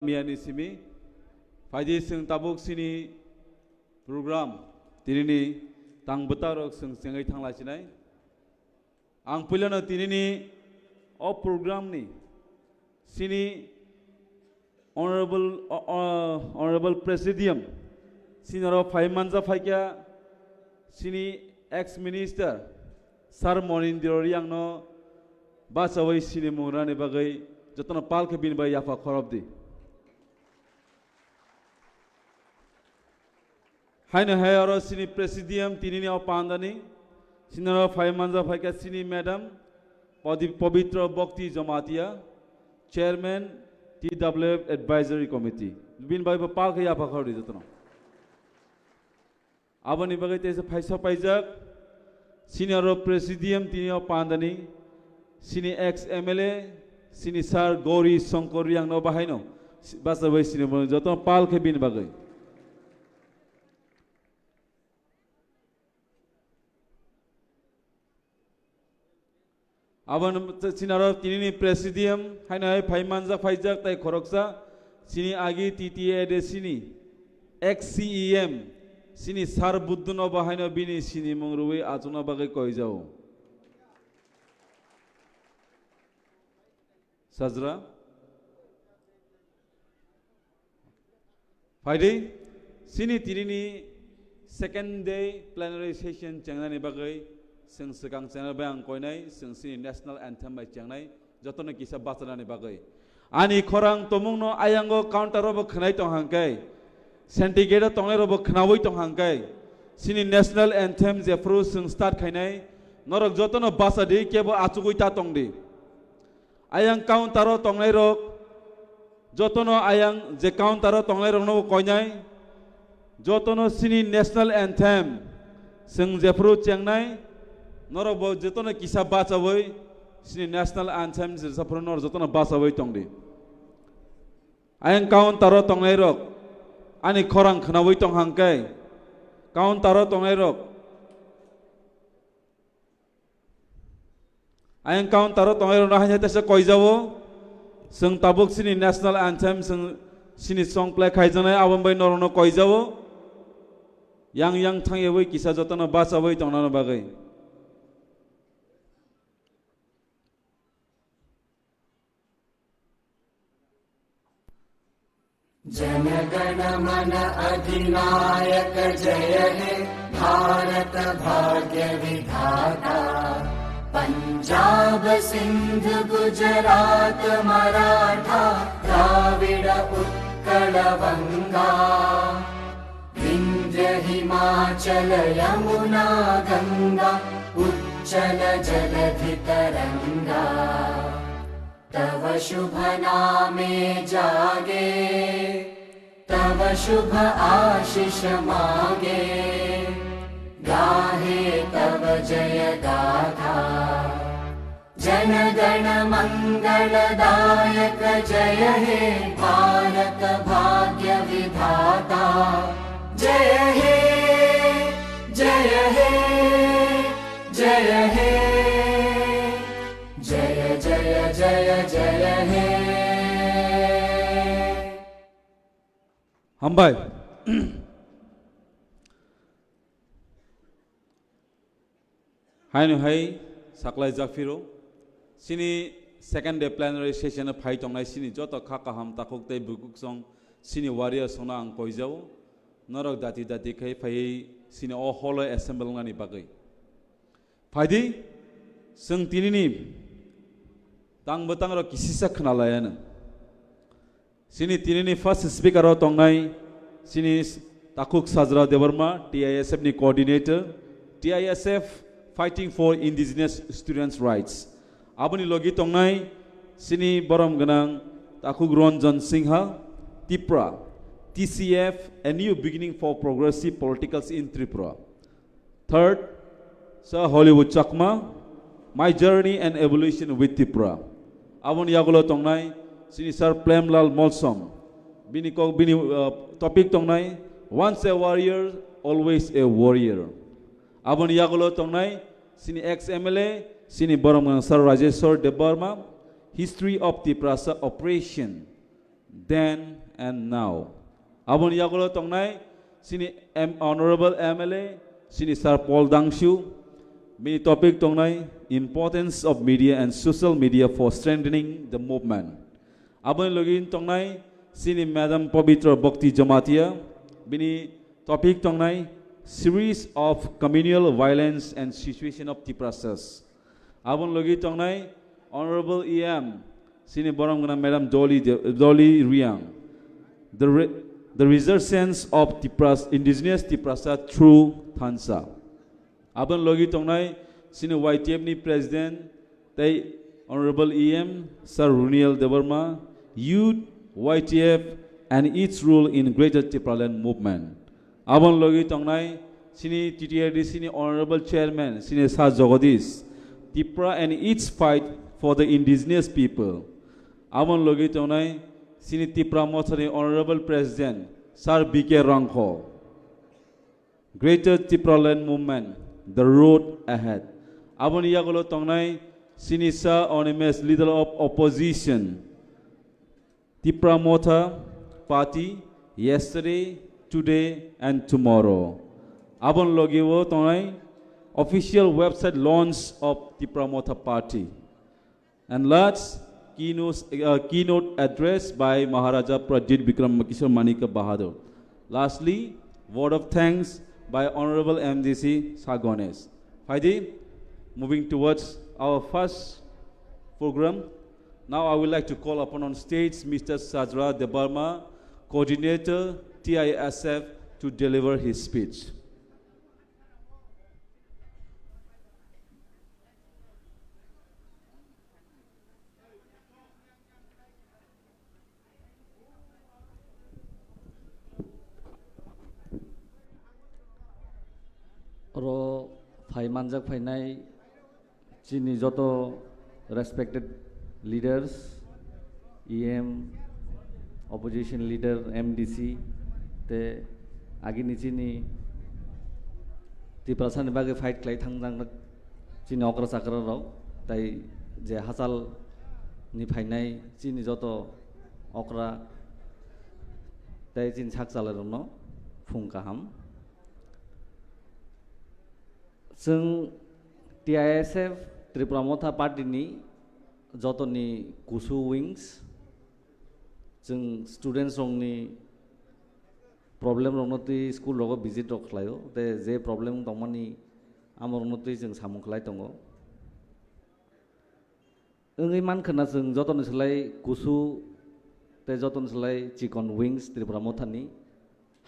Miani simi, faidi sing tabuk sini program tirini tang betarok sing sengai tang lachinai. Ang pulana tirini o program ni sini honorable presidium sinaro Faimanza Faikya sini ex minister Sar Monindirori ang no basawai sini murane bagai jotona pal ke bin bai yafa khorobdi. Haina hai aro sini presidium tinini au pandani sinaro Faimanza Faikya sini madam Pavitra Bhakti Jamatia chairman TWF advisory committee bin bai pal ke yafa khordi jotona abani bagai tesa phaisa paijak senior presidium tini au pandani sini ex MLA sini sar Gori Sankori yang no bahaino basa bai sini mon jotona pal ke bin bagai aban sinaro tinini presidium haina Faimanza Faijak tai khoroksa sini agi TTA de sini ex CEM sini sar budduno bahaino bini sini mongruwe ajuna bagai koijao Sajra Faidi sini tinini second day plenary session changnani bagai sing sekang channel bayang koinai sing sini national anthem bai changnai jotona kisa bachanani bagai ani khorang tomungno ayango counter ro khnai tong hangkai sentigate tonglai ro khnawoi tong hangkai sini national anthem je fru sing start khainai norok jotona basa de kebo achugoi ta tongdi ayang counter ro tonglai ro jotono ayang je counter ro tonglai ro no koinai jotono sini national anthem sing je fru changnai norok bo jotona kisa bachawoi sini national anthem je fru nor jotona bachawoi tongdi ayang counter ro tonglai ro ani khorang khnawoi tong hangkai counter ro tonglai ro ayang counter ro tonglai ro hanya tesa koijawo sing tabuk sini national anthem sini song play khaijanai abon bai norono koijawo yang thangewoi kisa jotona bachawoi tongnano bagai जनगण मन अधिनायक जय हे भारत भाग्य विधाता पंजाब सिंध गुजरात मराठा द्राविड उत्कल बंगा विंध्य हिमाचल यमुना गंगा उच्चल जलधि तरंगा तव शुभ नामे जागे तव शुभ आशीष मागे गाहे तव जय गाथा जन गण मंगलदायक जय हे भारत भाग्य विधाता जय हे जय हे जय हे जय जय जय जय हे Hambai Hainu hai saklai jakfiro sini second day plenary session phai tongnai sini joto khaka ham takuk tei bukuk song sini warrior sona ang poijau norok dati khai phai sini o holo assemble ngani bagai phaidi sing tinini tang betang ro kisisa khnalayana sini tinini first speaker ro tongnai sini takuk Sajra Devarma TISF ni coordinator TISF fighting for indigenous students rights abani logi tongnai sini borom ganang takuk Ranjan Singha Tipra TCF a new beginning for progressive politicals in Tripura third Sir Hollywood Chakma my journey and evolution with Tipra abani yagulo tongnai sini Sir Premlal Molsom bini topic tongnai once a warrior always a warrior abani yagulo tongnai sini ex MLA sini borom Sir Rajeshwar Debarma history of Tipra operation then and now. Abon yagulo tongnai sini honorable MLA sini Sir Paul Dangshu mini topic tongnai importance of media and social media for strengthening the movement. Abon login tongnai sini Madam Pavitra Bhakti Jamatia bini topic tongnai series of communal violence and situation of Tipra. Abon logi tongnai honorable EM sini borong gana Madam Dolly Riang the resurgence of Tipra's indigenous Tiprasa through Thansa. Abon logi tongnai sini YTF ni president tai honorable EM Sir Runiel Devarma youth YTF and its role in greater Tipraland movement. Abon logi tongnai sini TTRD sini honorable chairman sini Sir Jagadish Tipra and its fight for the indigenous people. Abon logi tongnai sini Tipra Motha honorable president Sir Bikram greater Tipraland movement the road ahead. Abon yagulo tongnai sini Sir Onimes leader of opposition Tipra Motha party yesterday, today and tomorrow. Abon logiwo tongnai official website launch of Tipra Motha party. And last keynote address by Maharaja Pradyot Bikram Kishore Manika Bahadur. Lastly, word of thanks by Honorable MDC Sagones. Heidi, moving towards our first program. Now I would like to call upon on stage Mr. Sajra Debarma, coordinator TISF, to deliver his speech. Ro phai manjak phai nai chini joto respected leaders, EM, opposition leader, MDC, te agini chini Tipra san bage fight klai thangjang chini okra sakra ro tai je hasal ni phai nai chini joto okra tai chin sak chala no phung kaham जों TISF Tripura Motha party ni joto ni kusu wings जों students rong ni problem rong noti school rogo visit rok khlayo te je problem tongmani amor noti जों samung khlai tongo engai man khana जों joto ni slai kusu te joto ni slai chicken wings Tripura Motha ni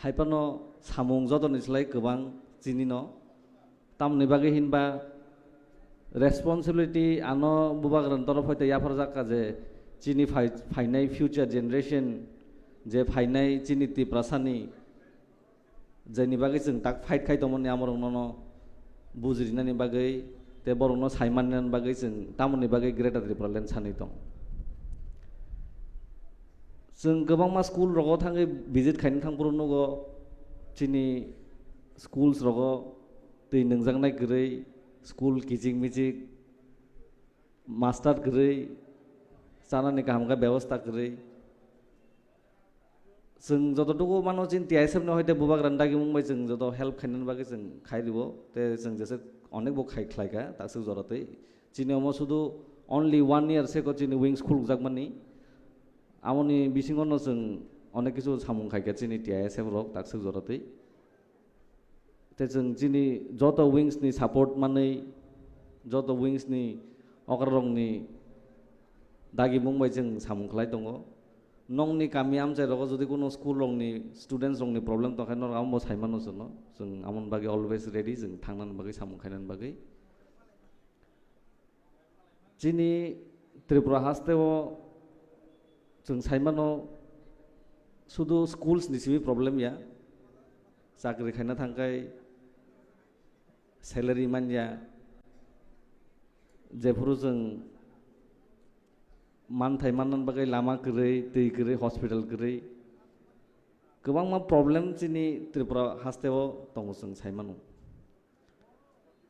haipano samung joto ni slai gobang chini no tamni bage hinba responsibility ano Bubagra torof hoite yafar jakka je chini phainai future generation je phainai chini Tipra sani jeni bage जों tak fight khai tomoni amor no bujrinani bage te borno saimanani bage जों tamoni bage greater Tipraland sani tong जों gobang ma school rogo thangai visit khaini thangpuru nugo chini schools rogo tui nungjangnai grai school kijing mijik master grai chanani kahamga byabostha grai जों जतटुकु मानो चिन TISF नि होइते Bubagra दागि Mumbai जों जत help खाइनान बागे जों खाइदिबो ते जों जेसे अनेक बो खाइख्लाइका तासु जरतै चिनि अमो सुदु only 1 year सेको चिनि wings खुल जागमानि आमोनि बिसिङनो जों अनेक किसु सामुं खाइका चिनि TISF रक तासु जरतै ते जों चिनि जत wings नि support मानै जत wings नि अकर रंनि दागि मुंबाइ जों सामुं खलाइ दङो नंनि गामि आमजाय रग जदि कोनो स्कुल रंनि स्टुडेन्ट्स रंनि प्रब्लेम तखायनो आमबो साइमानो जों आमन बागै अलवेज रेडी जों थांनान बागै सामुं खाइनान बागै चिनि त्रिपुरा हास्तेव जों साइमानो सुदु स्कुल्स निसिबि प्रब्लेम या साख्रि खाइना थांखाय सैलारि मानया जेफोरो जों मानथाय माननान बागै लामा गरै दै गरै हस्पिटाल गरै गोबां मा प्रब्लेम चिनि त्रिपुरा हास्तेव दङ जों साइमानो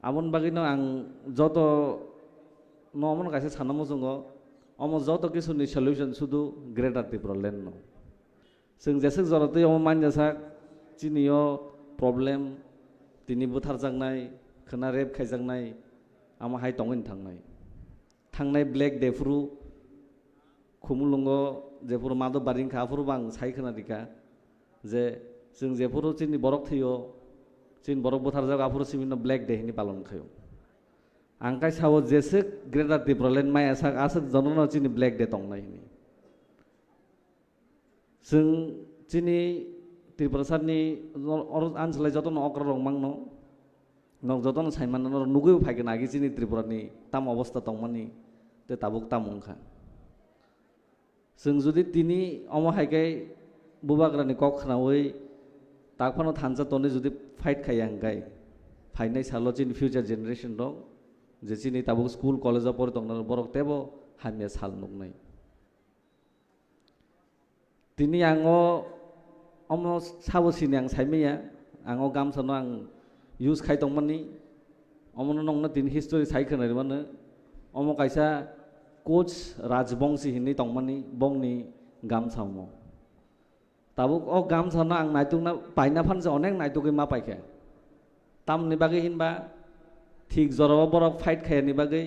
आमन बागैनो आं जत नमन गासे सानमो जोङो अमो जत किसुनि सल्युशन सुदु ग्रेटर Tipraland नो जों जेसे जरते अमा मानजासाक चिनियो प्रब्लेम दिनै बुथारजांनाय खोना रेप खायजांनाय आमा हाय तंगैन थांनाय ब्लेक डेफ्रु खुमुलुंग जेफोर मादो बारिंखा आफोर बां साय खोना दिका जे जों जेफोर चिनि बरक थैयो चिन बरक बुथारजाग आफोर सिमिनो ब्लेक डे हिनि पालन खायो आंखाय सावो जेसे ग्रेटार त्रिपुरालेण्ड माय आसाक आसक जनन चिनि ब्लेक डे तंनाय हिनि जों चिनि त्रिपुरा सारनि आनसलाय जतन अक्र रंमांनो नक जतन साइमान नुगै फायगोन आगि चिनि त्रिपुरानि ताम अवस्था तंमानि ते ताबुक तामुंखा जों जुदि तिनि अमा हायगाय बुबाग्रानि कक खानावै ताकफानो थानजा तने जुदि फाइट खाया हांगाय फाइनाय सालो चिनि फ्यूचर जनरेशन दं जे चिनि ताबुक स्कूल कॉलेज परि तंना बरक तेबो हामिया साल नुगनाय तिनि आङो अमो साबो सिनि आं साइमेया आङो गामसानो आं यूज खाय तंमानि अमनो नंना तिनि हिस्टोरी साइ खोनाय माने अमो कायसा कोच राजबंशी हिनि तंमानि बंनि गामसामो ताबुक अ गामसानो आं नायतुना पाइना फानसे अनेक नायतुगै मा पाइखे तामनि बागै हिनबा ठीक जराव बरक फाइट खायानि बागै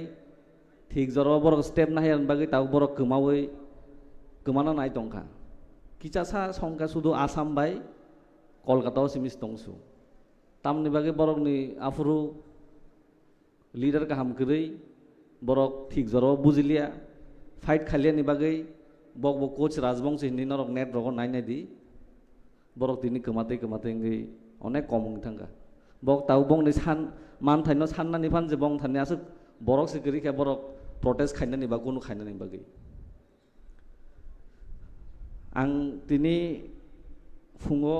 ठीक जराव बरक स्टेप नाहायानि बागै ताबुक बरक गोमावै गोमाना नाय तंखा किचासा संका सुदु आसाम बाय कलकाताव सिमिस तंसु तामनि बागै बरकनि आफुरु लीडर गाहाम गरै बरक ठीक जराव बुजिलिया फाइट खालियानि बागै बक बक कोच राजबंशी हिनि नरक नेट रग नायनाय दि बरक तिनि गोमाते गै अनेक कम थांगा बक ताव बंनि सान मान थाइनो साननानि फान जे बं थानि आसो बरक सिकरि के बरक प्रोटेस्ट खायनानि बा कुनु खायनानि बागै आं तिनि फुङो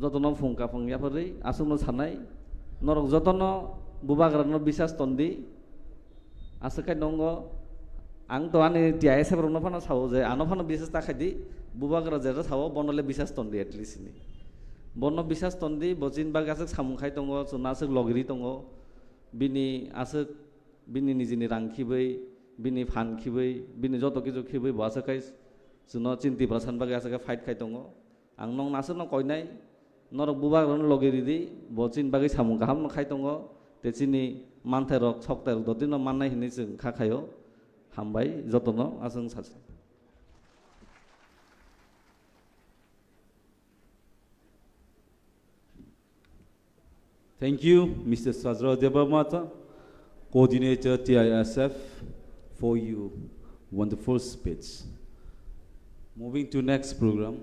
जतन फुंका फंगियाफोरै आसुनो सानाय नरक जतन बुबाग्रानो बिसास तन्दि आसोखाय नंगो आं तो आनि टिआइएस रनो फाना सावो जे आनो फाना बिसास ताखायदि बुबाग्रा जेरा सावो बनले बिसास तन्दि एटलिस्ट नि बन बिसास तन्दि बचिन बाग आसक सामुखाय दङ सुनासक लगरि दङ बिनि आसक बिनि निजिनि रांखिबै बिनि फानखिबै बिनि जत किजु खिबै बासकाय जुनो चिन्ति प्रसान बागे आसक फाइट खाय दङ आं नं नासो न कयनाय नरक बुबाग्रानो लगरि दि बचिन बागे सामुखा हाम खाय दङ तेचिनि मानथाय रक सकताय रक दतिन माननाय हिनि जों खाखायो हामबाय जतन आसों सासे Thank you, Mr. Sajra Debamata, Coordinator TISF, for your wonderful speech. Moving to next program.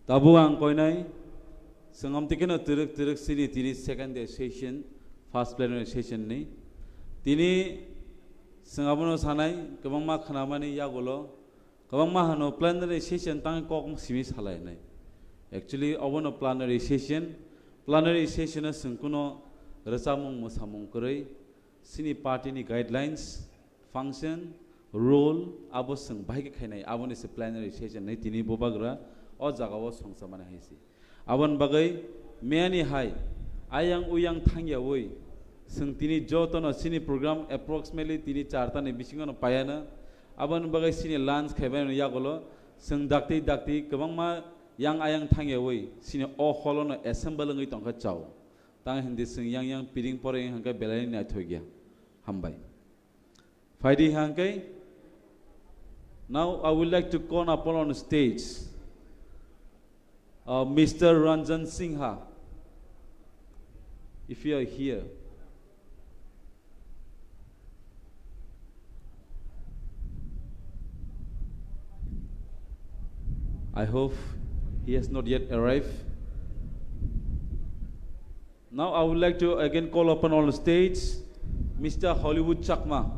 Tabu ang koinay, sangam tikin tirik sini tini second day session, first plenary session ni. Tini sangamono sanay, kabang ma khanamani yagolo, kabang ma hano plenary session tang kok simis halay nay. Actually, abono plenary session. Plenary session is sengkuno resamung musamung kरै sini party ni guidelines function role abo seng bahike khainai aboni se plenary session nei tini bubagra o jagawo songsamana haisi abon bagai meani hai ayang uyang thangyaoi seng tini jotono sini program approximately tini 4 ta ni bisingono payana abon bagai sini lunch khaibai yagolo seng dakti kabangma yang ayang thangyaoi sini o holono assemble ngai tongkha chau tang hindi sing yang piring pore hangka belai na thogya hambai faidi hangkai now I would like to call upon on stage Mr. Ranjan Singha if you are here. I hope he has not yet arrived. Now I would like to again call upon on stage Mr. Hollywood Chakma.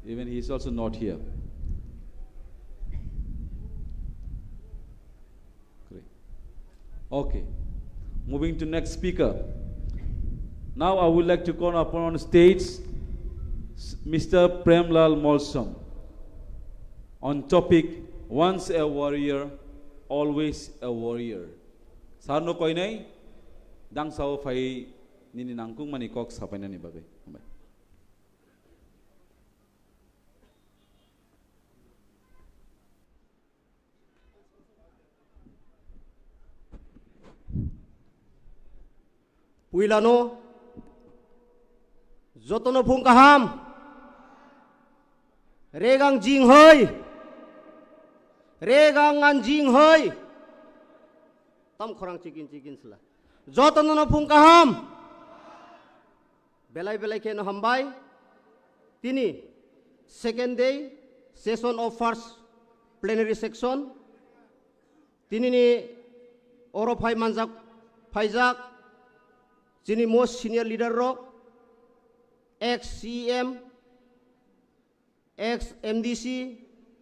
Even he is also not here. Great. Okay. Moving to next speaker. Now I would like to call upon on stage Mr. Premlal Molsom. On topic, once a warrior, always a warrior. Sarno koinai, dang sao fai nini nangkung mani kok sapaina ni bagai. puilano jotono phung kaham regang jing hoi regang ngan jing hoi tam khorang chikin sila jotono no phung kaham belai ke no hambai tini second day session of first plenary section tini ni oro phai manjak phaijak jini most senior leader rok ex CM ex MDC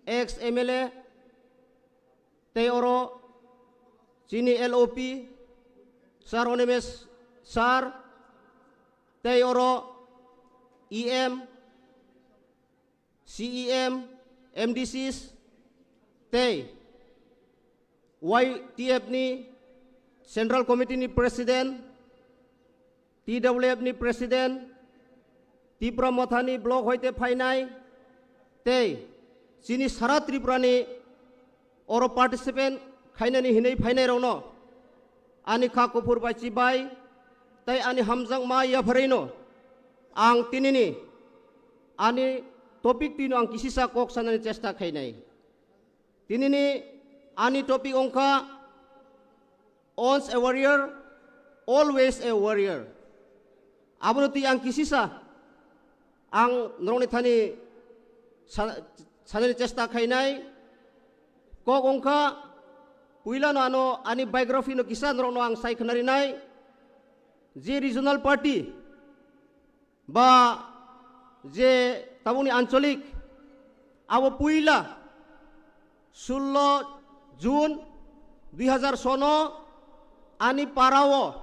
ex MLA te oro jini LOP sar onemes sar te oro EM CEM MDCs te YTF ni Central Committee ni President TWF ni President Tipra Motha ni Block hoite phainai te sini sara Tripura ni oro participant khainani hinai phainai rono ani kha kopur bai chibai tai ani hamjang ma ya pharaino ang tinini ani topic tino ang kisisa kok sanani chesta khainai tinini ani topic ongkha once a warrior always a warrior abunuti ang kisisa ang noroni thani sanani chesta khainai kok ongkha puila no ano ani biography no kisa norno ang sai khanari nai je regional party ba je tabuni ancholik abo puila 16 June 2009 ani parawo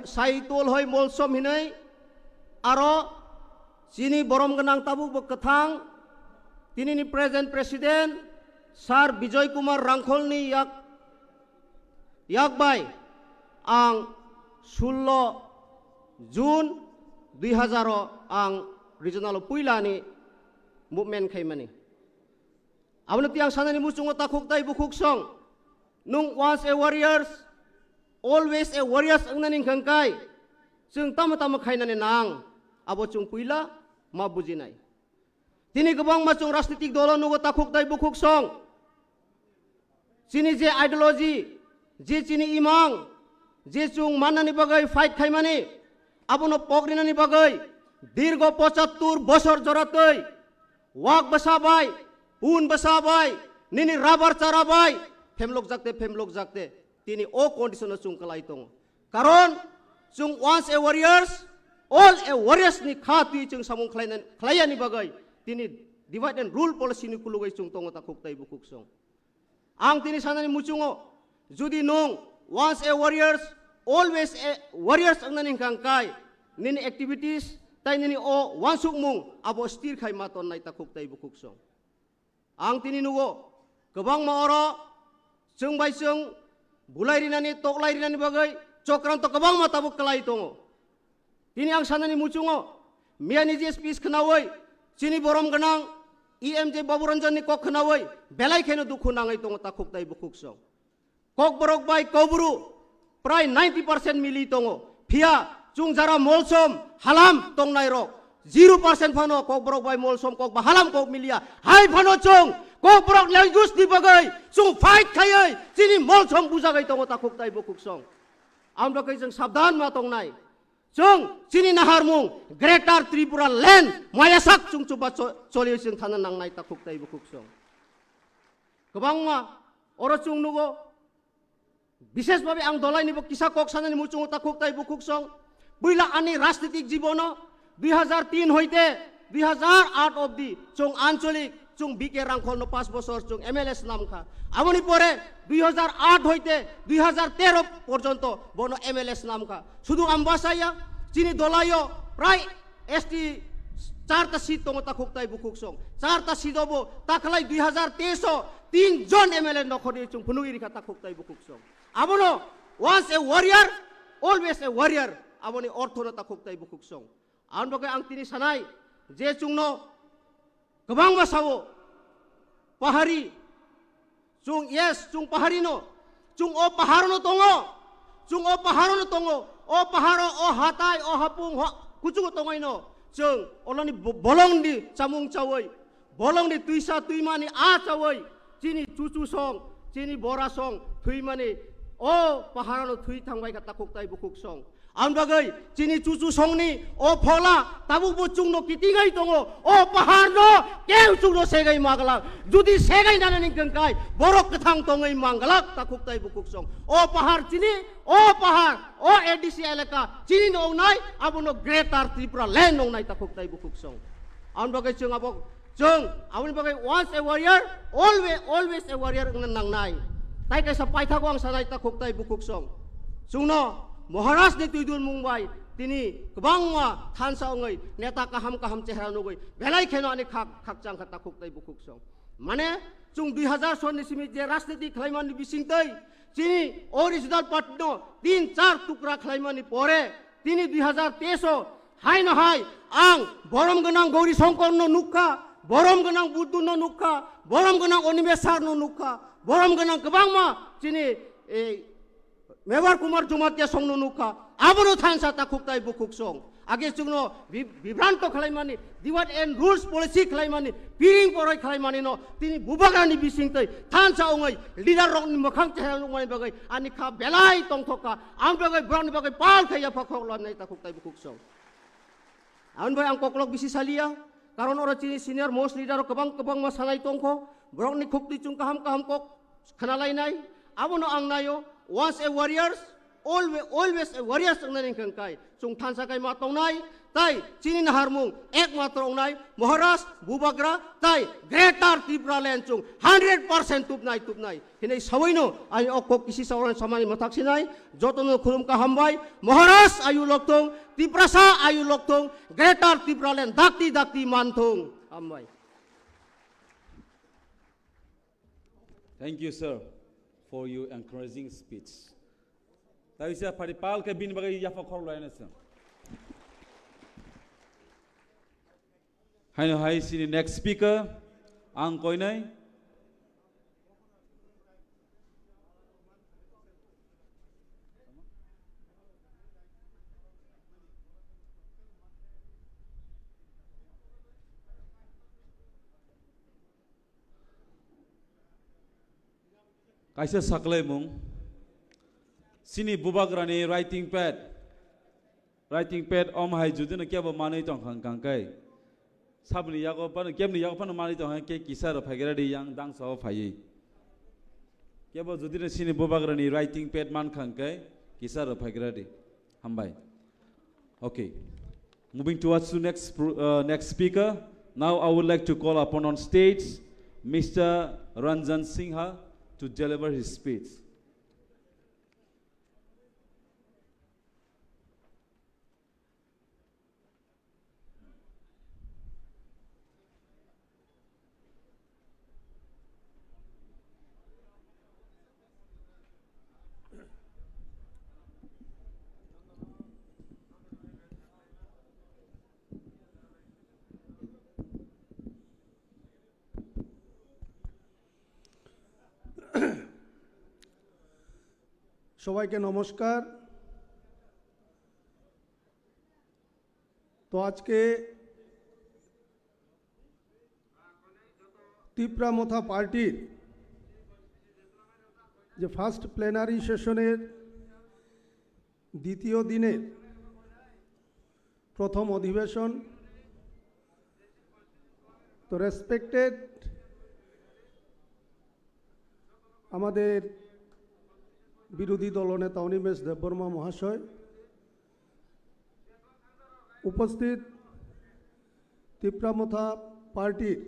saitol hoi molsom hinai aro sini borom ganang tabu bekathang tini ni present president Sar Bijoy Kumar Rangkhol ni yak bai ang 16 June 2000 ang regional puila ni movement khaimani abno tiang sanani muchungo takhuk tai bukhuk song nung once a warriors always a warriors angnani khangkai chung tama khainani nang abo chung puila ma bujinai tini gobang machung rajnitik dolo nugo takhuk tai bukhuk song chini je ideology je chini imang je chung manani bagai fight khaimani abono pokrinani bagai dirgo 75 bosor joratoi wak basabai un basabai nini rabar charabai femlok jakte tini o condition chung kalai tong karon chung once a warriors all a warriors ni khati chung samung khlaiani bagai tini divide and rule policy ni kulugai chung tong ta khuktai bukuk song ang tini sanani muchungo judi nong once a warriors always a warriors angnani kangkai nini activities tai nini o wansuk mung abo stir khai maton nai ta khuktai bukuk song ang tini nugo gobang ma oro chung bai chung bulai rinani toklai rinani bagai chokran to gobang ma tabuk kalai tongo tini ang sanani muchungo miani je speech khnawai chini borom ganang EMJ baburanjan ni kok khnawai belai kheno dukhu nangai tongo ta khuktai bukuk song kok borok bai koburu prai 90% mili tongo phia chung jara molsom halam tong nai rok 0% phano kok borok bai molsom kok ba halam kok milia hai phano chung kok borok language di bagai chung fight khayai chini molsom bujagai tongo ta khuktai bukuk song amra kai jeng sabdan ma tong nai chung chini nahar mung greater Tripura land mayasak chung chuba choli chung thana nang nai ta khuktai bukuk song gobang ma oro chung nugo বিশেষ ভাবে আং দলাই নিব কিসা cock সানানি মুচুং তা খুকতাই বুকুক song বুইলা আনি রাজনৈতিক জীবন 2003 হইতে 2008 অবধি চুং আঞ্চলিক চুং বিকে রাংখল ন 5 বছর চুং এমএলএস নামখা আমনি পরে 2008 হইতে 2013 পর্যন্ত বন এমএলএস নামখা শুধু আমবাসাইয়া চিনি দলাইও প্রায় এসটি 4টা সিট তং তা খুকতাই বুকুক সং 4টা সিট হবো তাখলাই 2023 3 জন এমএলএ নখনি চুং ফুনুগিরি খাতা খুকতাই বুকুক song abono once a warrior always a warrior aboni orthono ta khuktai bukuk song anboke ang tini sanai je chungno gobang basawo pahari chung yes chung pahari no chung o paharono tongo o paharo o hatai o hapung kucu tongai no jeng olani bolong di samung cawai bolong di tuisa tuimani a cawai cini cucu song cini bora song tuimani o paharo no tui thangbai ka takuk tai bukuk song am bagai cini cucu song ni o phola tabu bucung no kitingai tongo o pahar no keu chung no segai magalak judi segai nana ni gengkai borok kethang tongai mangalak takuk tai bukuk song o pahar cini o pahar o ADC elaka cini no nai abo no greater Tripura land no nai takuk tai bukuk song am bagai chung abok chung am bagai once a warrior always a warrior nang nai tai kai sapai thagwang sanai takuk tai bukuk song chung no Maharaj ni tuidun Mumbai tini kebangwa thansa ongai neta kaham chehra nogoi belai kheno ani khak chang khata khuk tai bukuk song mane chung 2000 son ni simi je rajniti khlaiman ni bising tai chini original patno 3-4 tukra khlaiman ni pore tini 2023 hai no hai ang borom ganang gauri songkor no nukha borom ganang buddu no nukha borom ganang onimesar no nukha borom ganang kebangma chini Mewar Kumar Jumatya song no nukha abro thansa ta khuktai bukuk song age chungno vibranto khlaimani diwat and rules policy khlaimani piring poroi khlaimani no tini Bubagra ni bisingtai thansa ongai leader rok ni mokhang chehra ngmai bagai ani kha belai tongthoka am bagai brown bagai pal khaya phakhok lon nai ta khuktai bukuk song an bai ang koklok bisi salia karon ora chini senior most leader kebang ma sanai tongkho brok ni khukti chung kaham kok khanalai nai abono ang nayo once a warriors always a warriors ang naning kangkai chung thansa kai ma tongnai tai chini na harmung ek matra ongnai Maharaj Bubagra tai greater Tripura land chung 100% tupnai hinai sawaino ai okok kisi sawaran samani mathak sinai jotono khulum ka hambai Maharaj ayu loktong Tipra sa ayu loktong greater Tripura land dakti manthong hambai. Thank you, sir, for your encouraging speech. Tayo siya paripal ka bin bagay yafa korlo na siya. Hi, sini next speaker, ang koinay. Kaisa saklay mong sini Bubagra ni writing pad om hai juduna kya ba manai tong khang kai sabni yago pan kemni yago pan manai tong ke kisar phagera di yang dang so phai kya ba judina sini Bubagra ni writing pad man khang kai kisar phagera di hambai. Okay, moving towards to next speaker. Now I would like to call upon on stage Mr. Ranjan Singha to deliver his speech. সবাইকে নমস্কার। তো আজকে ত্রিপুরা মথা পার্টির যে first plenary সেশনের দ্বিতীয় দিনের প্রথম অধিবেশন, তো রেসপেক্টেড আমাদের বিরোধী দলনেতা অনিমেষ দেববর্মা মহাশয়, উপস্থিত ত্রিপুরা মথা পার্টির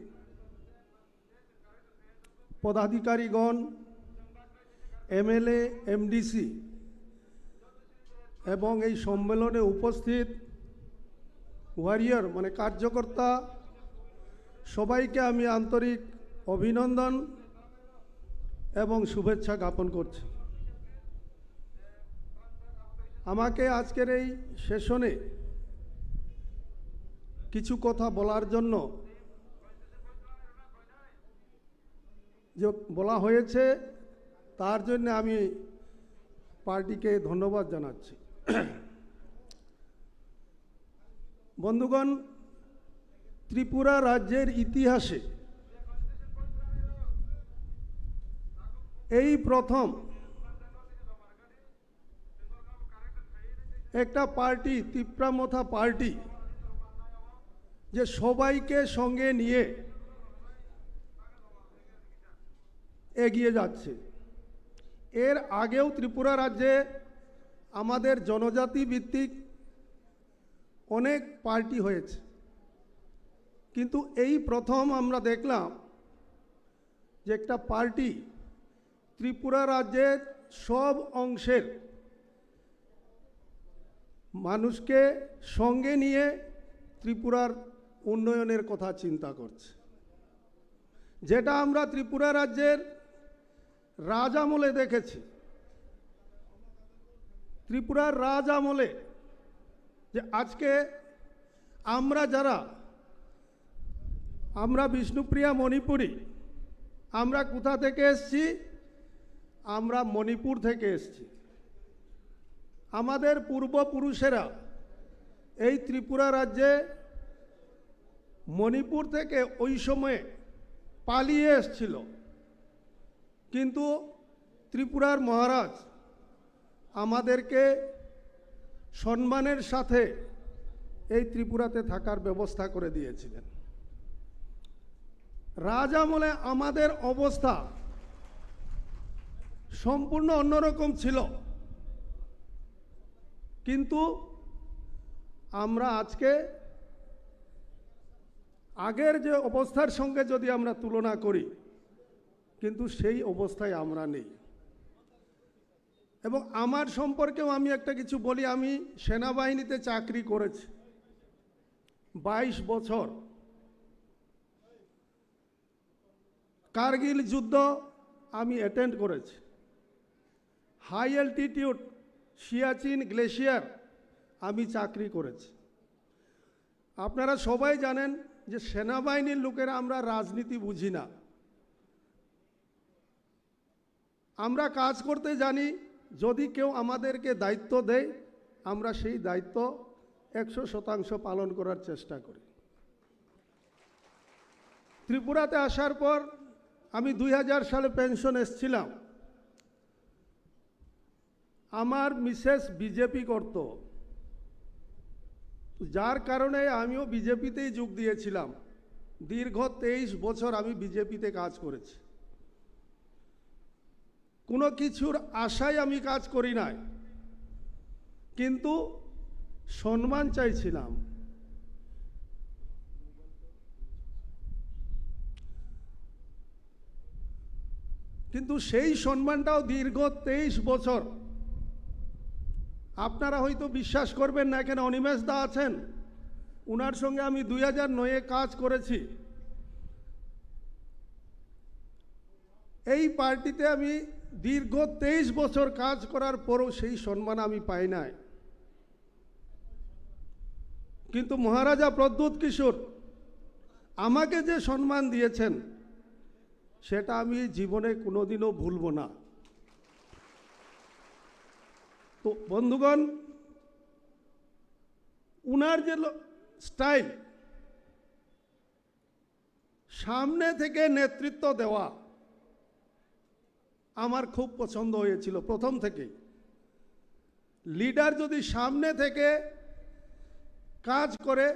পদাধিকারীগণ, এমএলএ, এমডিসি এবং এই সম্মেলনে উপস্থিত ওয়ারিয়র মানে কার্যকর্তা, সবাইকে আমি আন্তরিক অভিনন্দন এবং শুভেচ্ছা জ্ঞাপন করছি। আমাকে আজকের এই সেশনে কিছু কথা বলার জন্য যে বলা হয়েছে, তার জন্য আমি পার্টিকে ধন্যবাদ জানাচ্ছি। বন্ধুগণ, ত্রিপুরা রাজ্যের ইতিহাসে এই প্রথম একটা পার্টি, তিপ্রা মথা পার্টি, যে সবাইকে সঙ্গে নিয়ে এগিয়ে যাচ্ছে। এর আগেও ত্রিপুরা রাজ্যে আমাদের জনজাতি ভিত্তিক অনেক পার্টি হয়েছে, কিন্তু এই প্রথম আমরা দেখলাম যে একটা পার্টি ত্রিপুরা রাজ্যের সব অংশের মানুষকে সঙ্গে নিয়ে ত্রিপুরার উন্নয়নের কথা চিন্তা করছে, যেটা আমরা ত্রিপুরা রাজ্যের রাজ আমলে দেখেছি। ত্রিপুরার রাজ আমলে যে আজকে আমরা বিষ্ণুপ্রিয়া মণিপুরী, আমরা কোথা থেকে এসেছি? আমরা মণিপুর থেকে এসেছি। আমাদের পূর্বপুরুষেরা এই ত্রিপুরা রাজ্যে মণিপুর থেকে ওই সময়ে পালিয়ে এসেছিল, কিন্তু ত্রিপুরার মহারাজ আমাদেরকে সম্মানের সাথে এই ত্রিপুরাতে থাকার ব্যবস্থা করে দিয়েছিলেন। রাজ আমলে আমাদের অবস্থা সম্পূর্ণ অন্যরকম ছিল, কিন্তু আমরা আজকে আগের যে অবস্থার সঙ্গে যদি আমরা তুলনা করি, কিন্তু সেই অবস্থায় আমরা নেই। এবং আমার সম্পর্কেও আমি একটা কিছু বলি। আমি সেনাবাহিনীতে চাকরি করেছি 22 বছর। কার্গিল যুদ্ধ আমি অ্যাটেন্ড করেছি। হাই অ্যালটিটিউড সিয়াচিন গ্লেশিয়ার আমি চাকরি করেছি। আপনারা সবাই জানেন যে সেনাবাহিনীর লোকেরা আমরা রাজনীতি বুঝি না। আমরা কাজ করতে জানি। যদি কেউ আমাদেরকে দায়িত্ব দেয়, আমরা সেই দায়িত্ব 100% পালন করার চেষ্টা করি। ত্রিপুরাতে আসার পর আমি 2000 সালে পেনশন এসেছিলাম। আমার মিসেস বিজেপি করত, যার কারণে আমিও বিজেপিতেই যোগ দিয়েছিলাম। দীর্ঘ 23 বছর আমি বিজেপিতে কাজ করেছি। কোনো কিছুর আশায় আমি কাজ করি নাই, কিন্তু সম্মান চাইছিলাম। কিন্তু সেই সম্মানটাও দীর্ঘ 23 বছর। আপনারা হয়তো বিশ্বাস করবেন না, এখানে অনিমেষ দা আছেন, উনার সঙ্গে আমি 2009-এ কাজ করেছি। এই পার্টিতে আমি দীর্ঘ 23 বছর কাজ করার পরও সেই সম্মান আমি পাই নাই। কিন্তু মহারাজা প্রদ্যোৎ কিশোর আমাকে যে সম্মান দিয়েছেন, সেটা আমি জীবনে কোনোদিনও ভুলব না। তো বন্ধুগণ, উনার যে স্টাইল, সামনে থেকে নেতৃত্ব দেওয়া, আমার খুব পছন্দ হয়েছিল প্রথম থেকেই। লিডার যদি সামনে থেকে কাজ করে,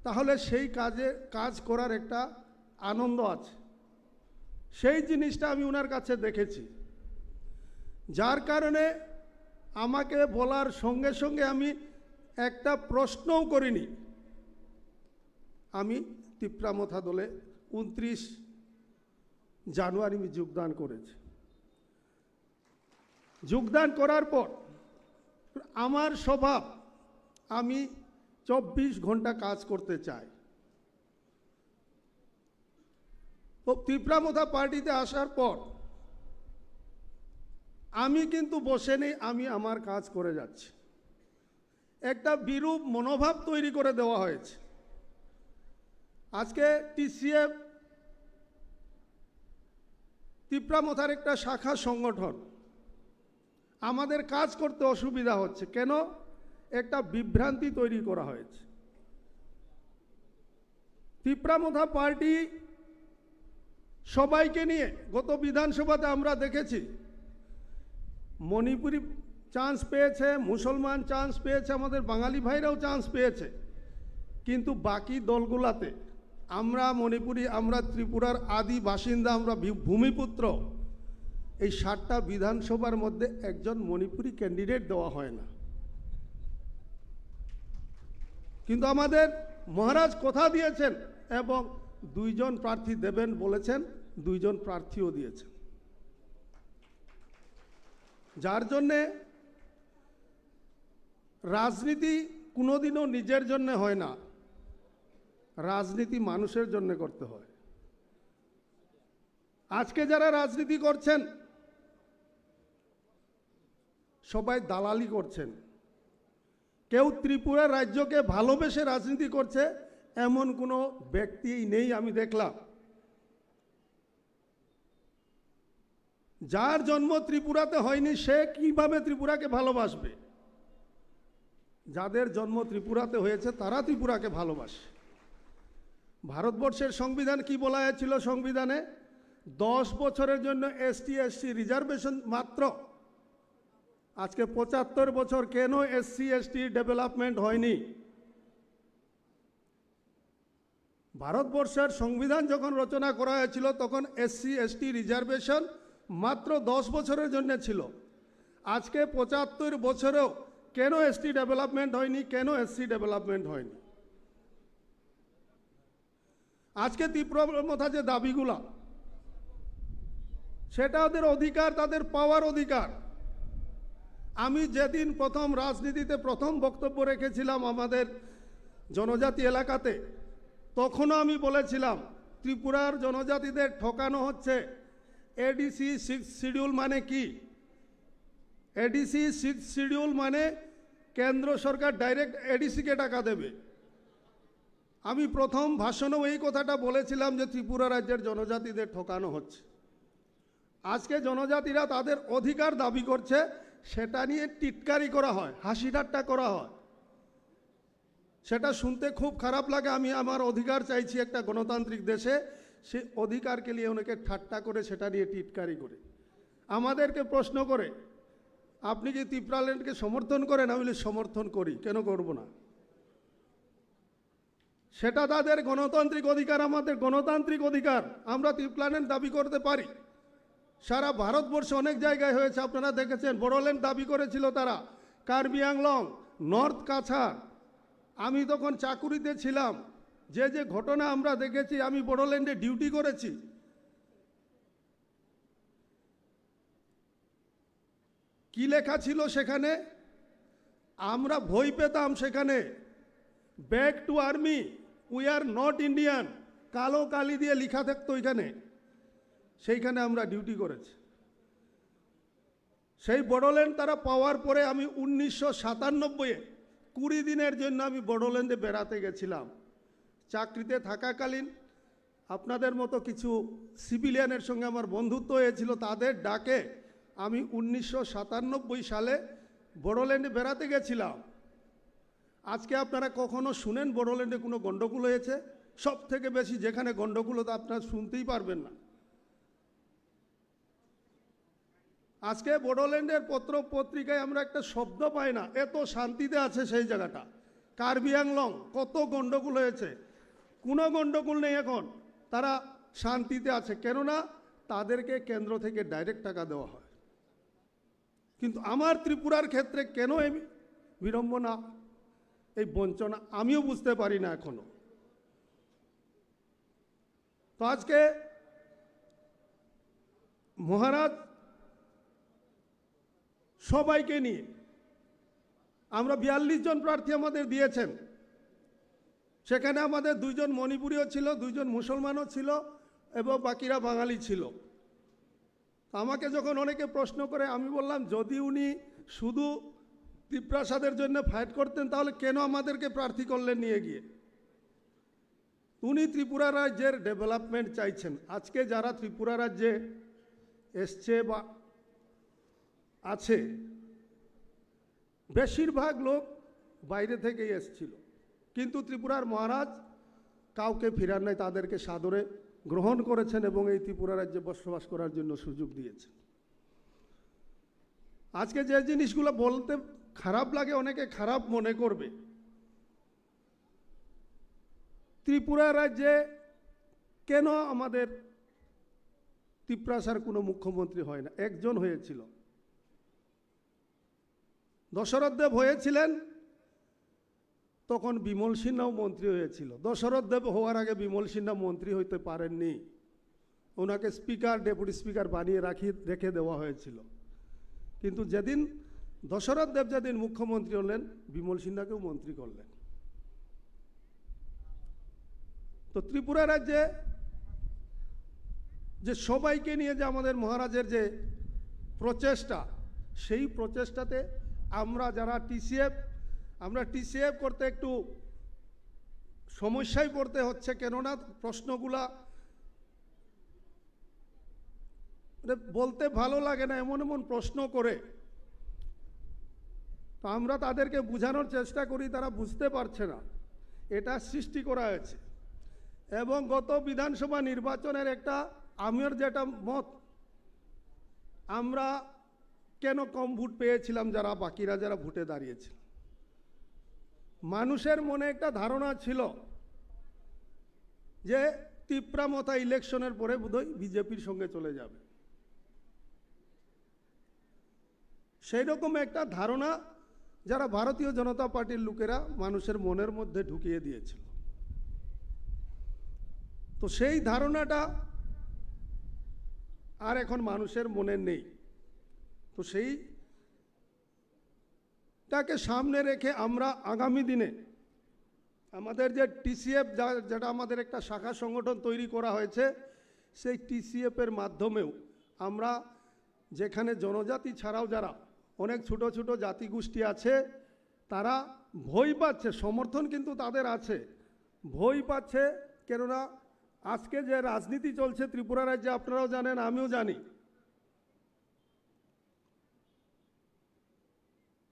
তাহলে সেই কাজ করার একটা আনন্দ আছে। সেই জিনিসটা আমি ওনার কাছে দেখেছি, যার কারণে আমাকে বলার সঙ্গে সঙ্গে আমি একটা প্রশ্নও করিনি। আমি তিপ্রা মথা দলে 29 জানুয়ারি আমি যোগদান করেছি। যোগদান করার পর আমার স্বভাব, আমি 24 ঘন্টা কাজ করতে চাই। তো তিপ্রা মথা পার্টিতে আসার পর আমি কিন্তু বসে নেই, আমি আমার কাজ করে যাচ্ছি। একটা বিরূপ মনোভাব তৈরি করে দেওয়া হয়েছে। আজকে টিসিএফ তিপ্রা মথার একটা শাখা সংগঠন, আমাদের কাজ করতে অসুবিধা হচ্ছে কেন? একটা বিভ্রান্তি তৈরি করা হয়েছে। ত্রিপুরা মথা পার্টি সবাইকে নিয়ে গত বিধানসভাতে আমরা দেখেছি, মণিপুরি চান্স পেয়েছে, মুসলমান চান্স পেয়েছে, আমাদের বাঙালি ভাইরাও চান্স পেয়েছে, কিন্তু বাকি দলগুলাতে আমরা মণিপুরি, আমরা ত্রিপুরার আদি বাসিন্দা, আমরা ভূমিপুত্র, এই 7টা বিধানসভার মধ্যে একজন মণিপুরি ক্যান্ডিডেট দেওয়া হয় না। কিন্তু আমাদের মহারাজ কথা দিয়েছেন এবং 2 জন প্রার্থী দেবেন বলেছেন, 2 জন প্রার্থীও দিয়েছেন, যার জন্যে রাজনীতি কোনোদিনও নিজের জন্য হয় না, রাজনীতি মানুষের জন্য করতে হয়। আজকে যারা রাজনীতি করছেন সবাই দালালি করছেন। কেউ ত্রিপুরা রাজ্যকে ভালোবেসে রাজনীতি করছে এমন কোনো ব্যক্তি নেই আমি দেখলাম। যার জন্ম ত্রিপুরাতে হয়নি সে কিভাবে ত্রিপুরাকে ভালোবাসবে? যাদের জন্ম ত্রিপুরাতে হয়েছে তারা ত্রিপুরাকে ভালোবাসে। ভারতবর্ষের সংবিধান কি বলা হয়েছিল? সংবিধানে 10 বছরের জন্য এসটি এসসি রিজার্ভেশন মাত্র। আজকে 75 বছর কেন এসসি এসটি ডেভেলপমেন্ট হয়নি? ভারতবর্ষের সংবিধান যখন রচনা করা হয়েছিল তখন এসসি এসটি রিজার্ভেশন মাত্র 10 বছরের জন্য ছিল। আজকে 75 বছরেও কেন এসটি ডেভেলপমেন্ট হয়নি? কেন এসসি ডেভেলপমেন্ট হয়নি? আজকে ত্রিপুরা মথা যে দাবিগুলা, সেটা ওদের অধিকার, তাদের পাওয়ার অধিকার। আমি যেদিন প্রথম রাজনীতিতে প্রথম বক্তব্য রেখেছিলাম আমাদের জনজাতি এলাকাতে, তখনও আমি বলেছিলাম ত্রিপুরার জনজাতিদের ঠকানো হচ্ছে। এডিসি 6 শিডিউল মানে কি? এডিসি 6 শিডিউল মানে কেন্দ্র সরকার ডাইরেক্ট এডিসিকে টাকা দেবে। আমি প্রথম ভাষণেও এই কথাটা বলেছিলাম যে ত্রিপুরা রাজ্যের জনজাতিদের ঠকানো হচ্ছে। আজকে জনজাতিরা তাদের অধিকার দাবি করছে, সেটা নিয়ে টিটকারি করা হয়, হাসি ঠাট্টা করা হয়। সেটা শুনতে খুব খারাপ লাগে। আমি আমার অধিকার চাইছি একটা গণতান্ত্রিক দেশে, সেই অধিকারকে নিয়ে অনেকে ঠাট্টা করে, সেটা নিয়ে টিটকারি করে, আমাদেরকে প্রশ্ন করে আপনি কি ত্রিপুরাল্যান্ডকে সমর্থন করেন? আমি বলি সমর্থন করি, কেন করব না? সেটা তাদের গণতান্ত্রিক অধিকার, আমাদের গণতান্ত্রিক অধিকার। আমরা ত্রিপুরাল্যান্ড দাবি করতে পারি। সারা ভারতবর্ষে অনেক জায়গায় হয়েছে, আপনারা দেখেছেন। বড়োল্যান্ড দাবি করেছিল তারা, কার্বি আংলং, নর্থ কাছাড়। আমি তখন চাকুরিতে ছিলাম, যে যে ঘটনা আমরা দেখেছি, আমি বড়োল্যান্ডে ডিউটি করেছি। কি লেখা ছিল সেখানে? আমরা ভয় পেতাম সেখানে, back to army, we are not Indian, কালো কালি দিয়ে লেখা থাকতো ওইখানে। সেইখানে আমরা ডিউটি করেছি। সেই বড়োল্যান্ড তারা পাওয়ার পরে আমি 1997-এ 20 দিনের জন্য আমি বড়োল্যান্ডে বেড়াতে গেছিলাম। চাকরিতে থাকাকালীন আপনাদের মতো কিছু সিভিলিয়ানের সঙ্গে আমার বন্ধুত্ব হয়েছিল, তাদের ডাকে আমি 1997 সালে বড়োল্যান্ডে বেড়াতে গেছিলাম। আজকে আপনারা কখনো শুনেন বড়োল্যান্ডে কোনো গণ্ডগোল হয়েছে? সব থেকে বেশি যেখানে গণ্ডগোল হতো আপনারা শুনতেই পারবেন না। আজকে বড়োল্যান্ডের পত্র পত্রিকায় আমরা একটা শব্দ পাই না, এত শান্তিতে আছে সেই জায়গাটা। কার্বি আংলং কত গণ্ডগোল হয়েছে, কোনো গণ্ডগোল নেই এখন, তারা শান্তিতে আছে। কেননা তাদেরকে কেন্দ্র থেকে ডাইরেক্ট টাকা দেওয়া হয়। কিন্তু আমার ত্রিপুরার ক্ষেত্রে কেন এই বিড়ম্বনা, এই বঞ্চনা, আমিও বুঝতে পারি না এখনো। তো আজকে মহারাজ সবাইকে নিয়ে আমরা 42 জন প্রার্থী আমাদের দিয়েছেন। সেখানে আমাদের 2 জন মণিপুরীও ছিল, 2 জন মুসলমানও ছিল এবং বাকিরা বাঙালি ছিল। আমাকে যখন অনেকে প্রশ্ন করে, আমি বললাম যদি উনি শুধু ত্রিপ্রাসাদের জন্য ফাইট করতেন তাহলে কেন আমাদেরকে প্রার্থী করলেন নিয়ে গিয়ে? উনি ত্রিপুরা রাজ্যের ডেভেলপমেন্ট চাইছেন। আজকে যারা ত্রিপুরা রাজ্যে এসছে বা আছে, বেশিরভাগ লোক বাইরে থেকেই এসছিল, কিন্তু ত্রিপুরার মহারাজ কাউকে ফিরার নাই, তাদেরকে সাদরে গ্রহণ করেছেন এবং এই ত্রিপুরা রাজ্যে বসবাস করার জন্য সুযোগ দিয়েছেন। আজকে যে জিনিসগুলো বলতে খারাপ লাগে, অনেকে খারাপ মনে করবে, ত্রিপুরা রাজ্যে কেন আমাদের ত্রিপুরাসার কোনো মুখ্যমন্ত্রী হয় না? একজন হয়েছিল, দশরথ দেব হয়েছিলেন, তখন বিমল সিনহাও মন্ত্রী হয়েছিল। দশরথ দেব হওয়ার আগে বিমল সিনহা মন্ত্রী হইতে পারেননি, ওনাকে স্পিকার ডেপুটি স্পিকার বানিয়ে রেখে দেওয়া হয়েছিল। কিন্তু যেদিন দশরথ দেব যেদিন মুখ্যমন্ত্রী হলেন, বিমল সিনহাকেও মন্ত্রী করলেন। তো ত্রিপুরা রাজ্যে যে সবাইকে নিয়ে যে আমাদের মহারাজের যে প্রচেষ্টা, সেই প্রচেষ্টাতে আমরা যারা টিসিএফ করতে একটু সমস্যায় পড়তে হচ্ছে, কেননা প্রশ্নগুলা বলতে ভালো লাগে না, এমন এমন প্রশ্ন করে। তো আমরা তাদেরকে বোঝানোর চেষ্টা করি, তারা বুঝতে পারছে না, এটা সৃষ্টি করা হয়েছে। এবং গত বিধানসভা নির্বাচনের একটা আমার যেটা মত, আমরা কেন কম ভোট পেয়েছিলাম যারা বাকিরা যারা ভোটে দাঁড়িয়েছিল, মানুষের মনে একটা ধারণা ছিল যে তিপ্রা মথা ইলেকশনের পরে বোধহয় বিজেপির সঙ্গে চলে যাবে, সেই রকম একটা ধারণা যারা ভারতীয় জনতা পার্টির লোকেরা মানুষের মনের মধ্যে ঢুকিয়ে দিয়েছিল। তো সেই ধারণাটা আর এখন মানুষের মনে নেই। তো সেইটাকে সামনে রেখে আমরা আগামী দিনে আমাদের যে টিসিএফ, যেটা আমাদের একটা শাখা সংগঠন তৈরি করা হয়েছে, সেই টিসিএফের মাধ্যমেও আমরা যেখানে জনজাতি ছাড়াও যারা অনেক ছোট ছোট জাতিগোষ্ঠী আছে, তারা ভয় পাচ্ছে, সমর্থন কিন্তু তাদের আছে, ভয় পাচ্ছে। কেননা আজকে যে রাজনীতি চলছে ত্রিপুরা রাজ্যে, আপনারাও জানেন, আমিও জানি,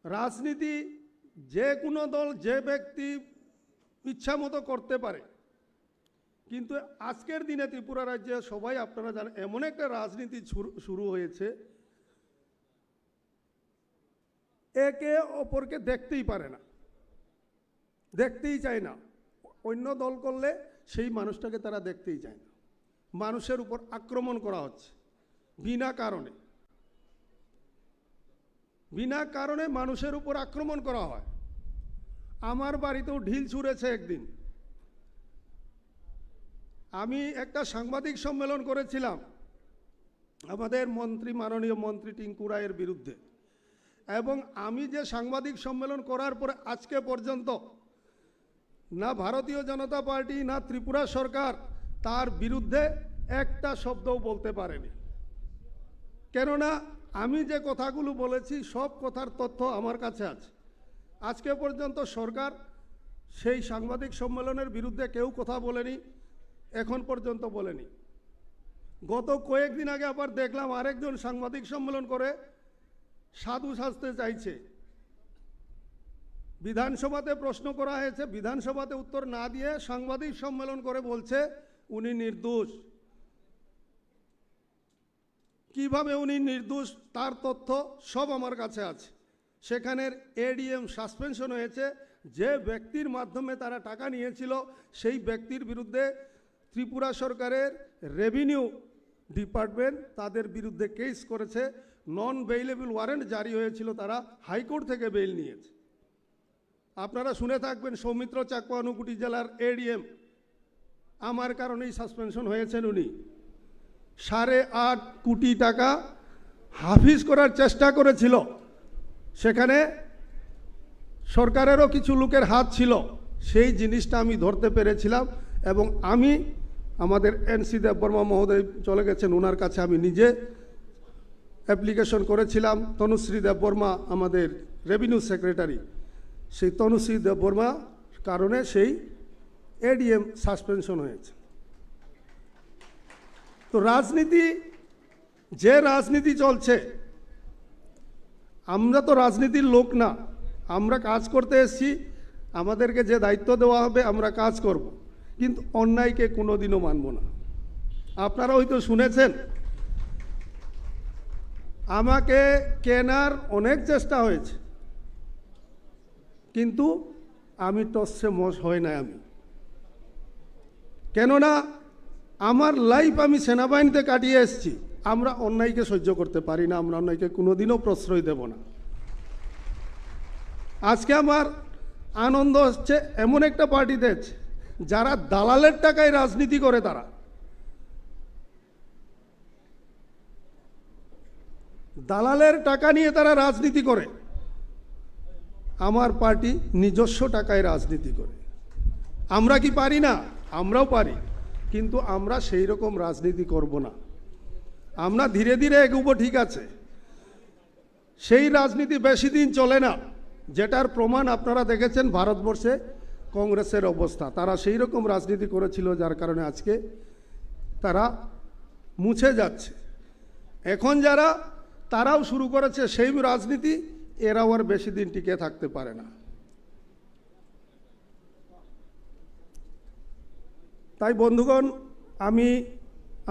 রাজনীতি যে কোনো দল যে ব্যক্তি ইচ্ছা মতো করতে পারে, কিন্তু আজকের দিনে ত্রিপুরা রাজ্যে সবাই আপনারা জানেন এমন একটা রাজনীতি শুরু হয়েছে, একে অপরকে দেখতেই পারে না, দেখতেই চায় না। অন্য দল করলে সেই মানুষটাকে তারা দেখতেই চায় না। মানুষের উপর আক্রমণ করা হচ্ছে বিনা কারণে মানুষের উপর আক্রমণ করা হয়। আমার বাড়িতেও ঢিল ছুঁড়েছে একদিন। আমি একটা সাংবাদিক সম্মেলন করেছিলাম আমাদের মাননীয় মন্ত্রী টিঙ্কু রায়ের বিরুদ্ধে, এবং আমি যে সাংবাদিক সম্মেলন করার পরে আজকে পর্যন্ত না ভারতীয় জনতা পার্টি না ত্রিপুরা সরকার তার বিরুদ্ধে একটা শব্দও বলতে পারেনি। কেননা আমি যে কথাগুলো বলেছি সব কথার তথ্য আমার কাছে আছে। আজকে পর্যন্ত সরকার সেই সাংবাদিক সম্মেলনের বিরুদ্ধে কেউ কথা বলেনি, এখন পর্যন্ত বলেনি। গত কয়েকদিন আগে আবার দেখলাম আরেকজন সাংবাদিক সম্মেলন করে সাধু সাজতে চাইছে। বিধানসভাতে প্রশ্ন করা হয়েছে, বিধানসভাতে উত্তর না দিয়ে সাংবাদিক সম্মেলন করে বলছে উনি নির্দোষ। কিভাবে উনি নির্দোষ তার তথ্য সব আমার কাছে আছে। সেখানের এডিএম সাসপেনশন হয়েছে, যে ব্যক্তির মাধ্যমে তারা টাকা নিয়েছিল সেই ব্যক্তির বিরুদ্ধে ত্রিপুরা সরকারের রেভিনিউ ডিপার্টমেন্ট তাদের বিরুদ্ধে কেস করেছে, নন বেইলেবল ওয়ারেন্ট জারি হয়েছিল, তারা হাইকোর্ট থেকে বেইল নিয়েছে। আপনারা শুনে থাকবেন সৌমিত্র চাকমা ঊনকোটি জেলার এডিএম, আমার কারণেই সাসপেনশন হয়েছেন উনি। 8.5 কোটি টাকা হাফিজ করার চেষ্টা করেছিল, সেখানে সরকারেরও কিছু লোকের হাত ছিল, সেই জিনিসটা আমি ধরতে পেরেছিলাম। এবং আমি আমাদের এনসি দেববর্মা মহোদয় চলে গেছেন, ওনার কাছে আমি নিজে অ্যাপ্লিকেশন করেছিলাম। তনুশ্রী দেববর্মা আমাদের রেভিনিউ সেক্রেটারি, সেই তনুশ্রী দেববর্মা কারণে সেই এডিএম সাসপেনশন হয়েছে। তো যে রাজনীতি চলছে, আমরা তো রাজনীতির লোক না, আমরা কাজ করতে এসেছি, আমাদেরকে যে দায়িত্ব দেওয়া হবে আমরা কাজ করব। কিন্তু অন্যায়কে কোনোদিনও মানব না। আপনারা হয়তো শুনেছেন আমাকে কেনার অনেক চেষ্টা হয়েছে, কিন্তু আমি টসে মশ হয় না। আমি কেননা আমার লাইফ আমি সেনাবাহিনীতে কাটিয়ে এসেছি। আমরা অন্যায়কে সহ্য করতে পারি না, আমরা অন্যায়কে কোনোদিনও প্রশ্রয় দেব না। আজকে আমার আনন্দ হচ্ছে এমন একটা পার্টিতে যারা দালালের টাকায় রাজনীতি করে, তারা দালালের টাকা নিয়ে তারা রাজনীতি করে। আমার পার্টি নিজস্ব টাকায় রাজনীতি করে। আমরা কি পারি না? আমরাও পারি, কিন্তু আমরা সেই রকম রাজনীতি করব না। আমরা ধীরে ধীরে এগোবো, ঠিক আছে। সেই রাজনীতি বেশি দিন চলে না, যেটার প্রমাণ আপনারা দেখেছেন ভারতবর্ষে কংগ্রেসের অবস্থা। তারা সেই রকম রাজনীতি করেছিল, যার কারণে আজকে তারা মুছে যাচ্ছে। এখন যারা তারাও শুরু করেছে সেই রাজনীতি, এরাও আর বেশি দিন টিকে থাকতে পারে না। তাই বন্ধুগণ, আমি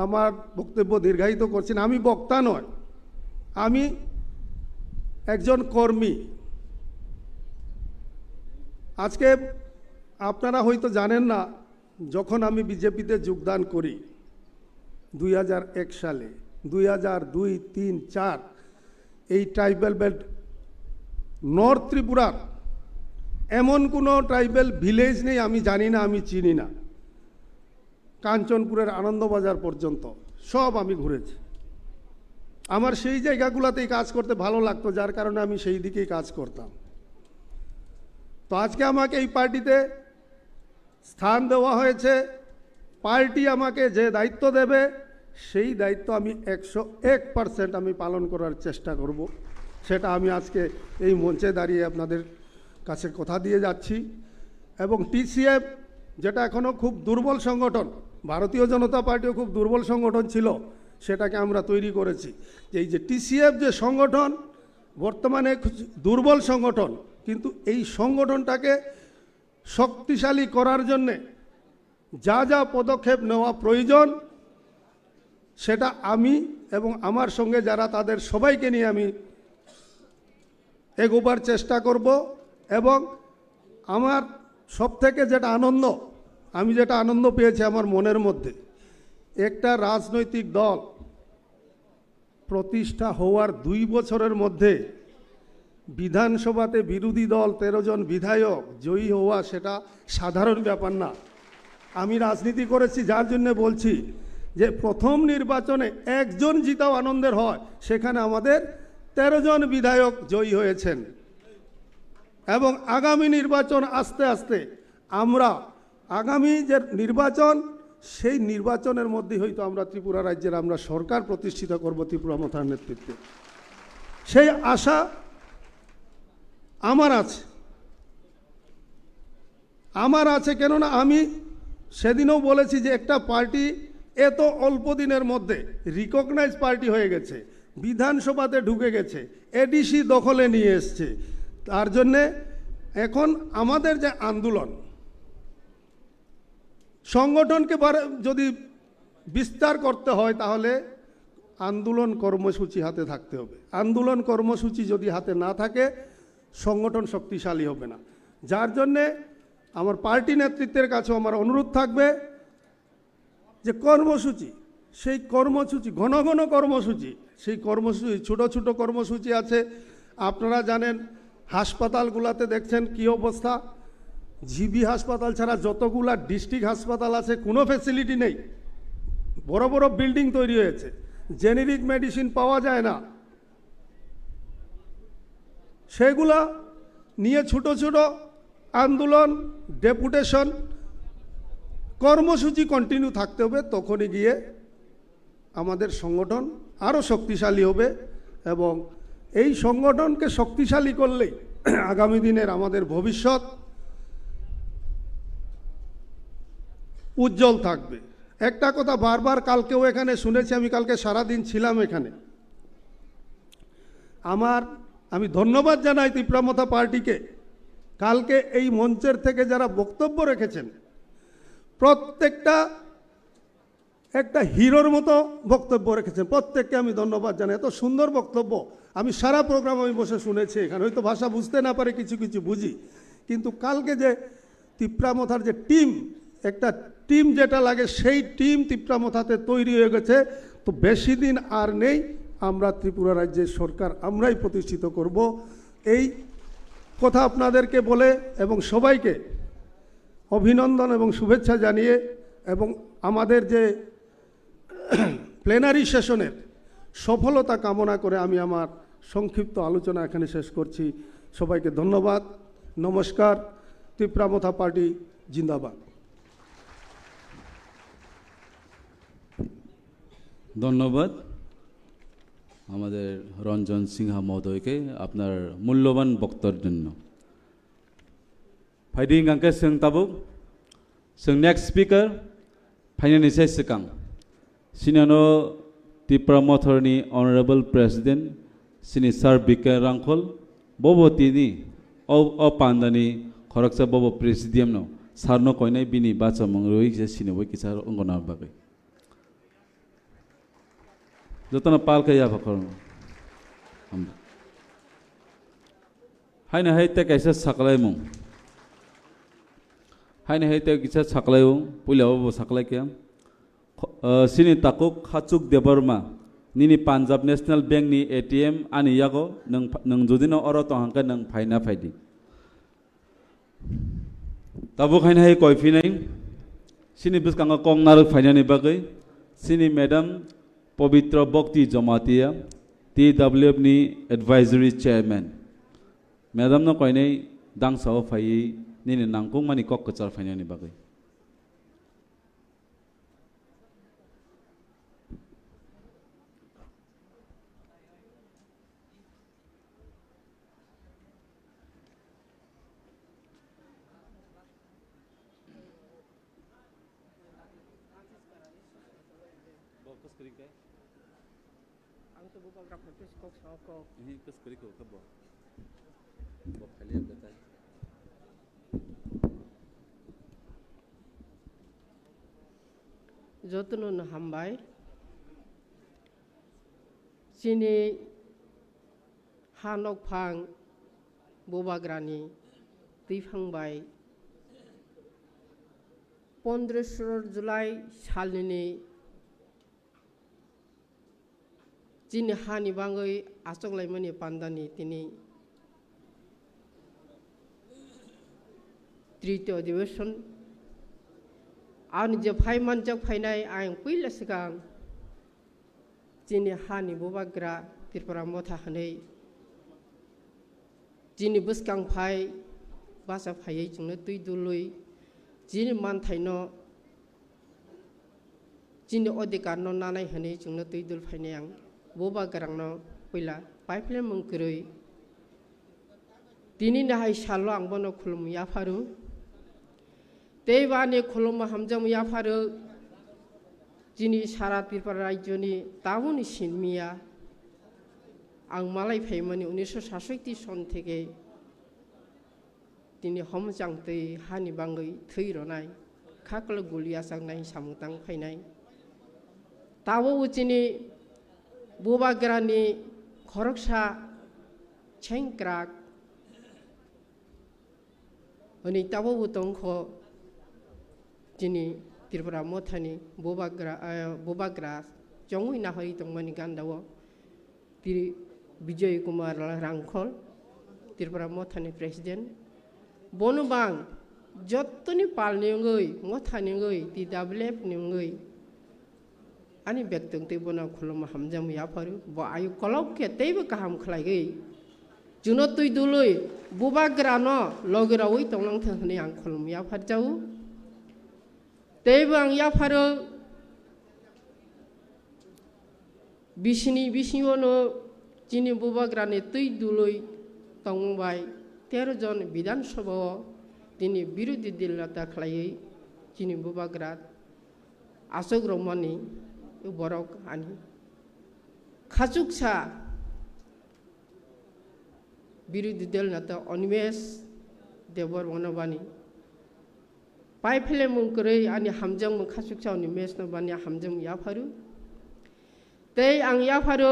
আমার বক্তব্য দীর্ঘায়িত করছি না। আমি বক্তা নয়, আমি একজন কর্মী। আজকে আপনারা হয়তো জানেন না, যখন আমি বিজেপিতে যোগদান করি 2001 সালে, 2002, 3, 4 এই ট্রাইবাল বেল্ট নর্থ ত্রিপুরার এমন কোনো ট্রাইবাল ভিলেজ নেই আমি জানি না, আমি চিনি না। কাঞ্চনপুরের আনন্দবাজার পর্যন্ত সব আমি ঘুরেছি। আমার সেই জায়গাগুলোতেই কাজ করতে ভালো লাগতো, যার কারণে আমি সেই দিকেই কাজ করতাম। তো আজকে আমাকে এই পার্টিতে স্থান দেওয়া হয়েছে। পার্টি আমাকে যে দায়িত্ব দেবে, সেই দায়িত্ব আমি 101% আমি পালন করার চেষ্টা করব। সেটা আমি আজকে এই মঞ্চে দাঁড়িয়ে আপনাদের কাছে কথা দিয়ে যাচ্ছি। এবং টিসিএফ, যেটা এখনও খুব দুর্বল সংগঠন, ভারতীয় জনতা পার্টিও খুব দুর্বল সংগঠন ছিল, সেটাকে আমরা তৈরি করেছি। এই যে টিসিএফ যে সংগঠন বর্তমানে দুর্বল সংগঠন, কিন্তু এই সংগঠনটাকে শক্তিশালী করার জন্যে যা যা পদক্ষেপ নেওয়া প্রয়োজন, সেটা আমি এবং আমার সঙ্গে যারা তাদের সবাইকে নিয়ে আমি এগোবার চেষ্টা করব। এবং আমার সবথেকে যেটা আনন্দ, আমি যেটা আনন্দ পেয়েছি আমার মনের মধ্যে, একটা রাজনৈতিক দল প্রতিষ্ঠা হওয়ার 2 বছরের মধ্যে বিধানসভাতে বিরোধী দল 13 জন বিধায়ক জয়ী হওয়া, সেটা সাধারণ ব্যাপার না। আমি রাজনীতি করেছি, যার জন্য বলছি যে প্রথম নির্বাচনে একজন জিতাও আনন্দের হয়, সেখানে আমাদের 13 জন বিধায়ক জয়ী হয়েছেন। এবং আগামী নির্বাচন আস্তে আস্তে আমরা আগামী যে নির্বাচন, সেই নির্বাচনের মধ্যে হয়তো আমরা ত্রিপুরা রাজ্যের আমরা সরকার প্রতিষ্ঠিত করব ত্রিপুরা মথার নেতৃত্বে। সেই আশা আমার আছে। কেননা আমি সেদিনও বলেছি যে একটা পার্টি এত অল্প দিনের মধ্যে রিকগনাইজ পার্টি হয়ে গেছে, বিধানসভাতে ঢুকে গেছে, এডিসি দখলে নিয়ে এসছে। তার জন্যে এখন আমাদের যে আন্দোলন, সংগঠনকে যদি বিস্তার করতে হয়, তাহলে আন্দোলন কর্মসূচি হাতে থাকতে হবে। আন্দোলন কর্মসূচি যদি হাতে না থাকে, সংগঠন শক্তিশালী হবে না। যার জন্যে আমার পার্টি নেতৃত্বের কাছেও আমার অনুরোধ থাকবে যে কর্মসূচি, সেই কর্মসূচি ঘন ঘন কর্মসূচি, সেই কর্মসূচি ছোট ছোট কর্মসূচি আছে। আপনারা জানেন হাসপাতালগুলোতে দেখছেন কি অবস্থা। জিবি হাসপাতাল ছাড়া যতগুলা ডিস্ট্রিক্ট হাসপাতাল আছে কোনো ফ্যাসিলিটি নেই। বড় বড় বিল্ডিং তৈরি হয়েছে, জেনেরিক মেডিসিন পাওয়া যায় না। সেগুলা নিয়ে ছোট ছোট আন্দোলন, ডেপুটেশন, কর্মসূচি কন্টিনিউ থাকতে হবে। তখনই গিয়ে আমাদের সংগঠন আরও শক্তিশালী হবে। এবং এই সংগঠনকে শক্তিশালী করলেই আগামী দিনের আমাদের ভবিষ্যৎ উজ্জ্বল থাকবে। একটা কথা বারবার কালকেও এখানে শুনেছি, আমি কালকে সারাদিন ছিলাম এখানে। আমি ধন্যবাদ জানাই ত্রিপুরা মথা পার্টিকে। কালকে এই মঞ্চের থেকে যারা বক্তব্য রেখেছেন, প্রত্যেকটা একটা হিরোর মতো বক্তব্য রেখেছেন, প্রত্যেককে আমি ধন্যবাদ জানাই। এত সুন্দর বক্তব্য, আমি সারা প্রোগ্রাম আমি বসে শুনেছি। এখানে হয়তো ভাষা বুঝতে না পারে, কিছু কিছু বুঝি, কিন্তু কালকে যে তিপ্রা মথার যে টিম, একটা টিম যেটা লাগে সেই টিম তিপ্রা মথাতে তৈরি হয়ে গেছে। তো বেশি দিন আর নেই, আমরা ত্রিপুরা রাজ্যের সরকার আমরাই প্রতিষ্ঠিত করব। এই কথা আপনাদেরকে বলে এবং সবাইকে অভিনন্দন এবং শুভেচ্ছা জানিয়ে এবং আমাদের যে প্লেনারি সেশনের সফলতা কামনা করে আমি আমার সংক্ষিপ্ত আলোচনা এখানে শেষ করছি। সবাইকে ধন্যবাদ, নমস্কার। ত্রিপুরা মথা পার্টি জিন্দাবাদ। ধন্যবাদ আমাদের রঞ্জন সিংহা মহোদয়কে আপনার মূল্যবান বক্তব্যের জন্য। ফাইডিং গাंके जों ताबुक जों नेक्स्ट स्पीकर फाइनानि से सिगां सिनानो त्रिपुरा मथरनि ऑनरेबल प्रेसिडेंट सिनि सार बिक्रम बबोतिनि अ पान्दानि खरकसा बबो प्रेसिडियम नो सारनो कोइनाय बिनि बाचा मंगरोइ जे सिनेबो किसार अंगना बागै जतना पालके या भखर हम हायना हायते कैसे सकलाय मु हायना हायते किसा सकलाय पुलाबो सकलाय के सिनि ताकुक खाचुक देबरमा निनि पान्जाब नेशनल बैंक नि एटीएम आनि यागो नों जुदिनो अरो तो हांका नों फाइना फाइदि ताबुक हायना हाय कयफिनाय सिनि बिसकांगा कंगनार फाइनानि बागै सिनि मैडम पवित्र भक्ति जमातिया TWF नि एडवाइजरी चेयरमैन मैडम न कोइनै दांसाव फायै निनि नांगौ मानि कक कचार फाइनानि बागै ini kes keriko kebo bo khali betai जतन हामबाय सिनि हानक फां बुबाग्रानि दैफांबाय 15 जुलाई सालनि जिनि हानि बांगै आचकलायमनि पान्दानि तिनि तृतीय अधिवेशन आं जे फाइमानजक फाइनाय आं पहिले सिगां जिनि हानि बुबाग्रा त्रिपुरा मथा हनै जिनि बसकां फाइ बासा फायै जोंनो दै दुलै जिनि मानथायनो जिनि अधिकार न नानाय हनै जोंनो दै दुल फाइनाय आं बुबाग्रांनो पहिला पाइपलाइन मंकरै दिनै नाहाय साल आंबनो खुलुम याफारु देवानि खुलुम हामजम याफारु जिनि सारा त्रिपुरा राज्यनि तामुनि सिनमिया आं मालाय फाइमानि 1967 सन थेके दिनै हमजांतै हानि बांगै थैरनाय खाकल गुलिया सांनाय सामुतां फाइनाय तावो उचिनि बुबाग्रानि खरकसा चेंक्राक अनि तावो बुतंखो जिनि त्रिपुरा मथानि बुबाग्रा जंगै नाहै दंमानि गान्दावो तिरि विजय कुमार रांखल त्रिपुरा मथानि प्रेसिडेंट बनबां जत्तनि पालनिङै मथानिङै TWF निङै ani bektung te bona khulum hamjam yafaru bo ayu kolok ke teibo kaham khlaigei juno tui dului bubagra no logirawi tonglong thani ang khulum yafar jau teibo ang yafaru bisini no jini bubagra ne tui dului tongbai 13 jon bidan sabha dini birodi dillata khlaiei jini bubagra asok romani borok ani khachuksa birodi del nata onmes debor monobani पाइफले मुंकरै आनि हामजों मुखासुकसावनि मेसनो बानि हामजों याफारु तै आं याफारु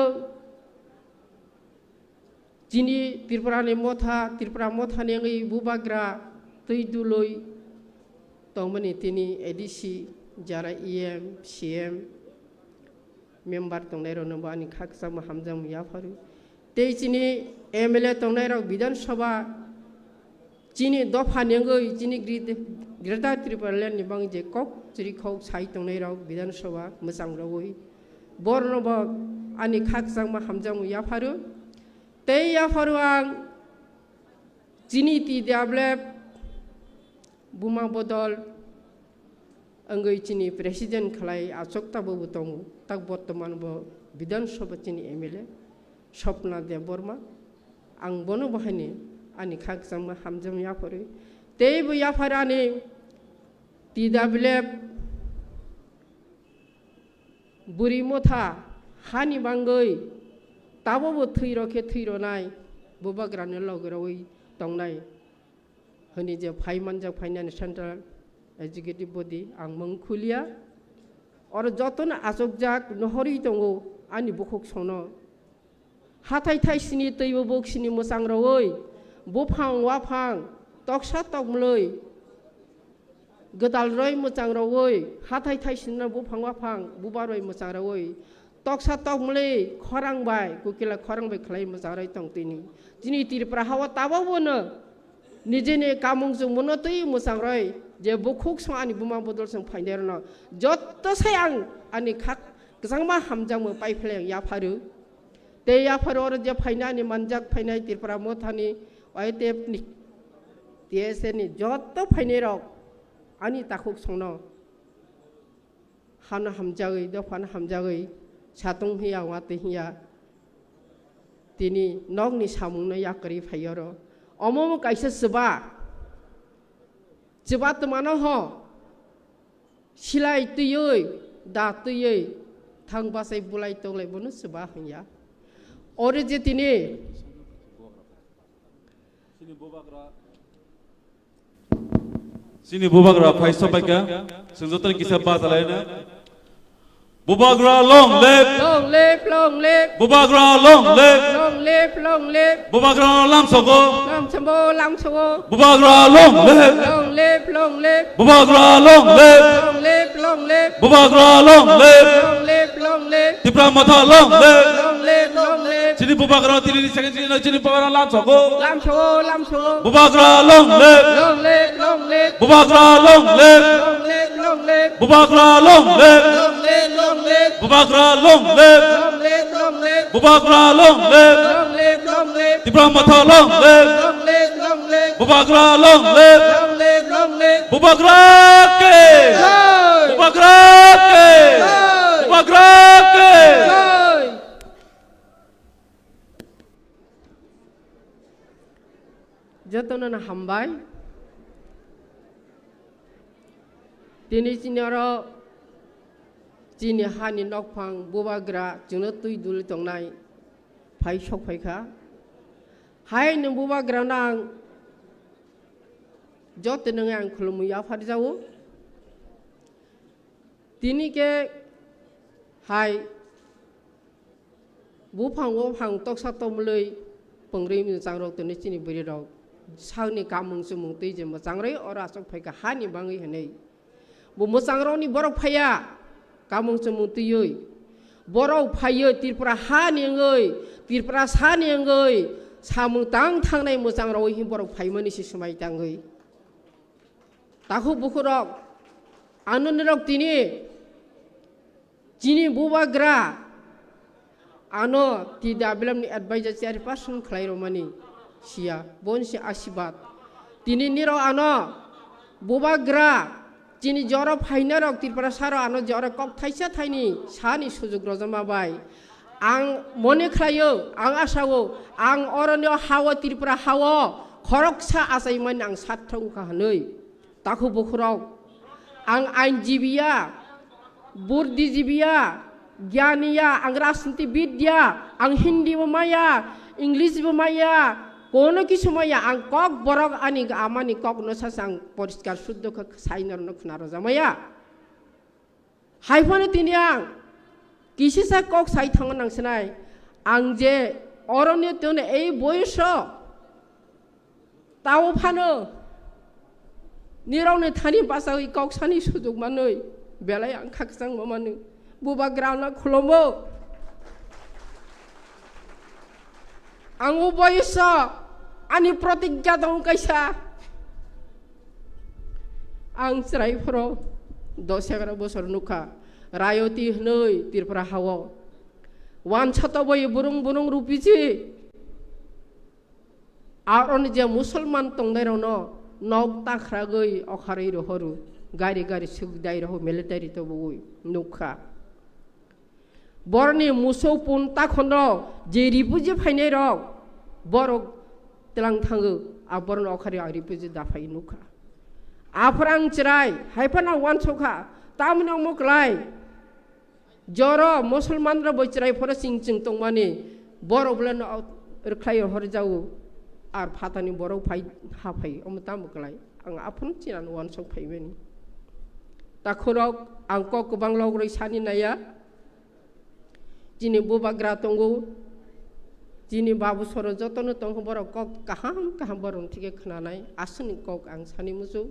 जिनि त्रिपुरानि मथा त्रिपुरा मथानि ngै बुबाग्रा तै दुलoi तंमनि तिनि ADC जारा ईएम सीएम मेम्बार तंनाय रनो बानि खाकसा हामजों याफारु तै जिनि एमएलए तंनाय र विधानसभा जिनि दफा नेंगै जिनि ग्रेटा त्रिपुरालेण्ड नि बां जे कक जिरिखौ साइ तंनाय र विधानसभा मोजां रवै बरनब आनि खाकसा हामजों याफारु तै याफारु आं जिनि ति डेभलप बुमा बदल अंगै चिनि प्रेसिडेंट खलाय आचकताबो दङ ताक बर्तमान बो विधानसभा चिनि एमएलए स्वप्ना देव बर्मा आं बनो बाहायनि आनि खाकसाम हामजों याफारु तैबो याफारानि ति डेभलप बुरि मथा हानि बांगै ताबो थैरखे थैरनाय बुबाग्रानि लगरावै दंनाय हनि जे फाइमानजों फाइनान्स सेंट्रल एजुकेटिव बडी आं मंखुलिया और जतन आचकजाक नहरि दङ आनि बुखक सनो हाथाय थाइसिनि तैबो बक्सिनि मोजां रवै बुफां वाफां तकसा तकमलै गोदाल रय मोजां रवै हाथाय थाइसिनि बुफां वाफां बुबारय मोजां रवै तकसा तकमलै खरांबाय कुकिला खरांबाय खलाय मोजां रय तंतिनि जिनि त्रिपुरा हावा ताबावनो निजेने कामुंजों मनो तै मोजां रय जे बुखुक सं आनि बुमा बदल सं फाइनेरनो जत्त साय आं आनि खाक गजांमा हामजांमो पाइफले याफारु ते याफारु और जे फाइनानि मानजाक फाइनाय त्रिपुरा मथानि वाइटेपनि टीएसएनि जत्त फाइनेरक आनि ताखुक संनो हान हामजागै दफान हामजागै सातुं हिया वाते हिया तिनि नगनि सामुंनो याकरि फायरो अमम काइसे सबा जबा तमानो हो सिलाय तुयै दा तुयै थांग बासाय बुलाय तंलाय बनो सबा हया और जे तिनि Sini Bubagra Fai Sobaika, Senzotan Kisa Batalena. Bubagra long live! long live long live Bubagra long live! long live long live Bubagra lam sogo! lam sambo Bubagra long live! long live long live Bubagra long live! long live long live Bubagra long live! long live long live Tipra Motha long live! long live long live Sini Bubagra tiri second sini Bubagra lam sogo! lam sambo Bubagra long live! long live long live Bubagra long live! long live long live Bubagra long live! long live long live Bubagra long live! long live long live Bubagra long live! long live long live Tipra Motha long live! long live long live Bubagra long live! long live long live Bubagra ke! Bubagra ke! Bubagra ke! जतन हामबाय दिनै जिनियारो जिनि हानि नकफां बुबाग्रा जोंनो तुइ दुल दंनाय phi सफायखा हाय नों बुबाग्रा नां जत नों आं खुलुमु याफार जावो दिनै के हाय बुफां वफां तकसा तमलै पंग्रै मोजां रक दिनै चिनि बोरि रक सावनि कामुं सुमुं तै जे मोजां रै और आसक फायखा हानि बाङै हनै बो मोजां रनि बरक फाया कामुं सुमुं तैयै बरक फायो त्रिपुरा हानि ngै त्रिपुरा सानि ngै सामुं तां थांनाय मोजां रवै हि बरक फायमोन इसे समाय तांगै ताखु बुखुरक आनन्दरक तिनि जिनि बुबाग्रा आनो ति दाबिलामनि एडभाइजर चेयारपारसन खलायरमानि सिया बनसि आशीर्वाद तिनि निरो आनो बुबाग्रा जिनि जर फाइनारक त्रिपुरा सारो आनो जर कक थाइसा थाइनि सानि सुजुग रजमाबाय आं मने खलायो आं आसावो आं अरन्य हावो त्रिपुरा हावो खरकसा आसायमोन आं साथ्रं काहनै ताखु बुखुराव आं आइनजिबिया बुद्धिजीबिया ज्ञानिया आं राजनीतिविद्या आं हिंदी माया इंग्लिश माया কোনো কি সময় আং কক বরক আনি আমানি কক নসাস আং পরিষ্কার শুদ্ধ সাইনর নখনারো জামাইয়া হাইফানো তিনি আং কিসিসা কক সাই থাঙ্গন নাংসনাই আং যে অরণ্য তেনে এই বয়স তাও ফানো নিরাवनो थानी बासाव কক সানি সুযোগ মানই বেলায় আং খাকসাং মামানো বুবাগ্রা না খুলমো আং বয়স आंनि प्रतिज्ञा दं कैसा आं चिरायफोराव 10-11 बोसोर नुखा रायती हनै त्रिपुरा हावो वान छतबय बुरुं बुरुं रुपिजी आरन जे मुसलमान तंनायरावनो नग ताख्रागै अखारै रहरु गारि गारि सुगदाय रहो मिलिटारि तो बगै नुखा बरनि मुसौ पुन ताखनो जे रिपुजी फायनाय रग बरक तेलां थांगो आबरन अखारि आरिपुजी दाफाय नुखा आफरां चिराय हायफाना वान सखा तामनो मकलाय जरो मुसलमान र बचिराय फर सिं सिं तंमानि बरबलन रख्लाय हर जाऊ आर फातानि बरौ फाय हाफाय अमता मकलाय आं आफन चिनान वान सख फायबेनि ताखरक आं क गोबां लग्रै सानि नाया दिनै बुबाग्रा तंगौ दिनै बाबु सर जतन तंग बर कक काहाम काहाम बरन थिगे खोनानाय आसनि कक आं सानि मुजौ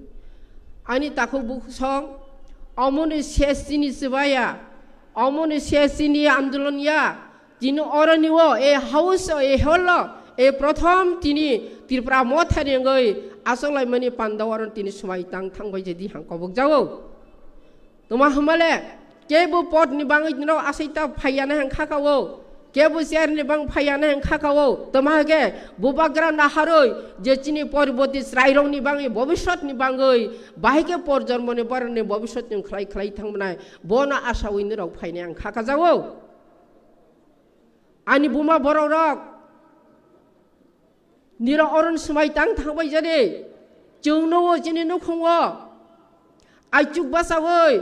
आनि ताखौ बुसं अमनि शेष दिनि सबाया अमनि शेष दिनि आन्दोलनया दिनै अरनिओ ए हाउस ए हल ए प्रथम दिनै त्रिपुरा मथानि गै आसलाय मनि पान्दावरन दिनै समाय तां थांबाय जे दिहां कबक जावो तमा हमले केबो पटनि बाङै दिनाव आसैता फायाना हां खाकावो केबो शेरनि बां फायाना हां खाकावो तमागे बुबाग्रा नाहारै जे चिनि परबती श्राइरंनि बाङै भबिष्यतनि बाङै बाहायके परजन्मनि बरनि भबिष्यतनि खलाय खलाय थांबनाय बना आसावैनो राव फायनाय आं खाका जावो आनि बुमा बररक निरा अरन समाय तां थांबाय जादे जोंनो जिनि नखङो आइचुक बासावै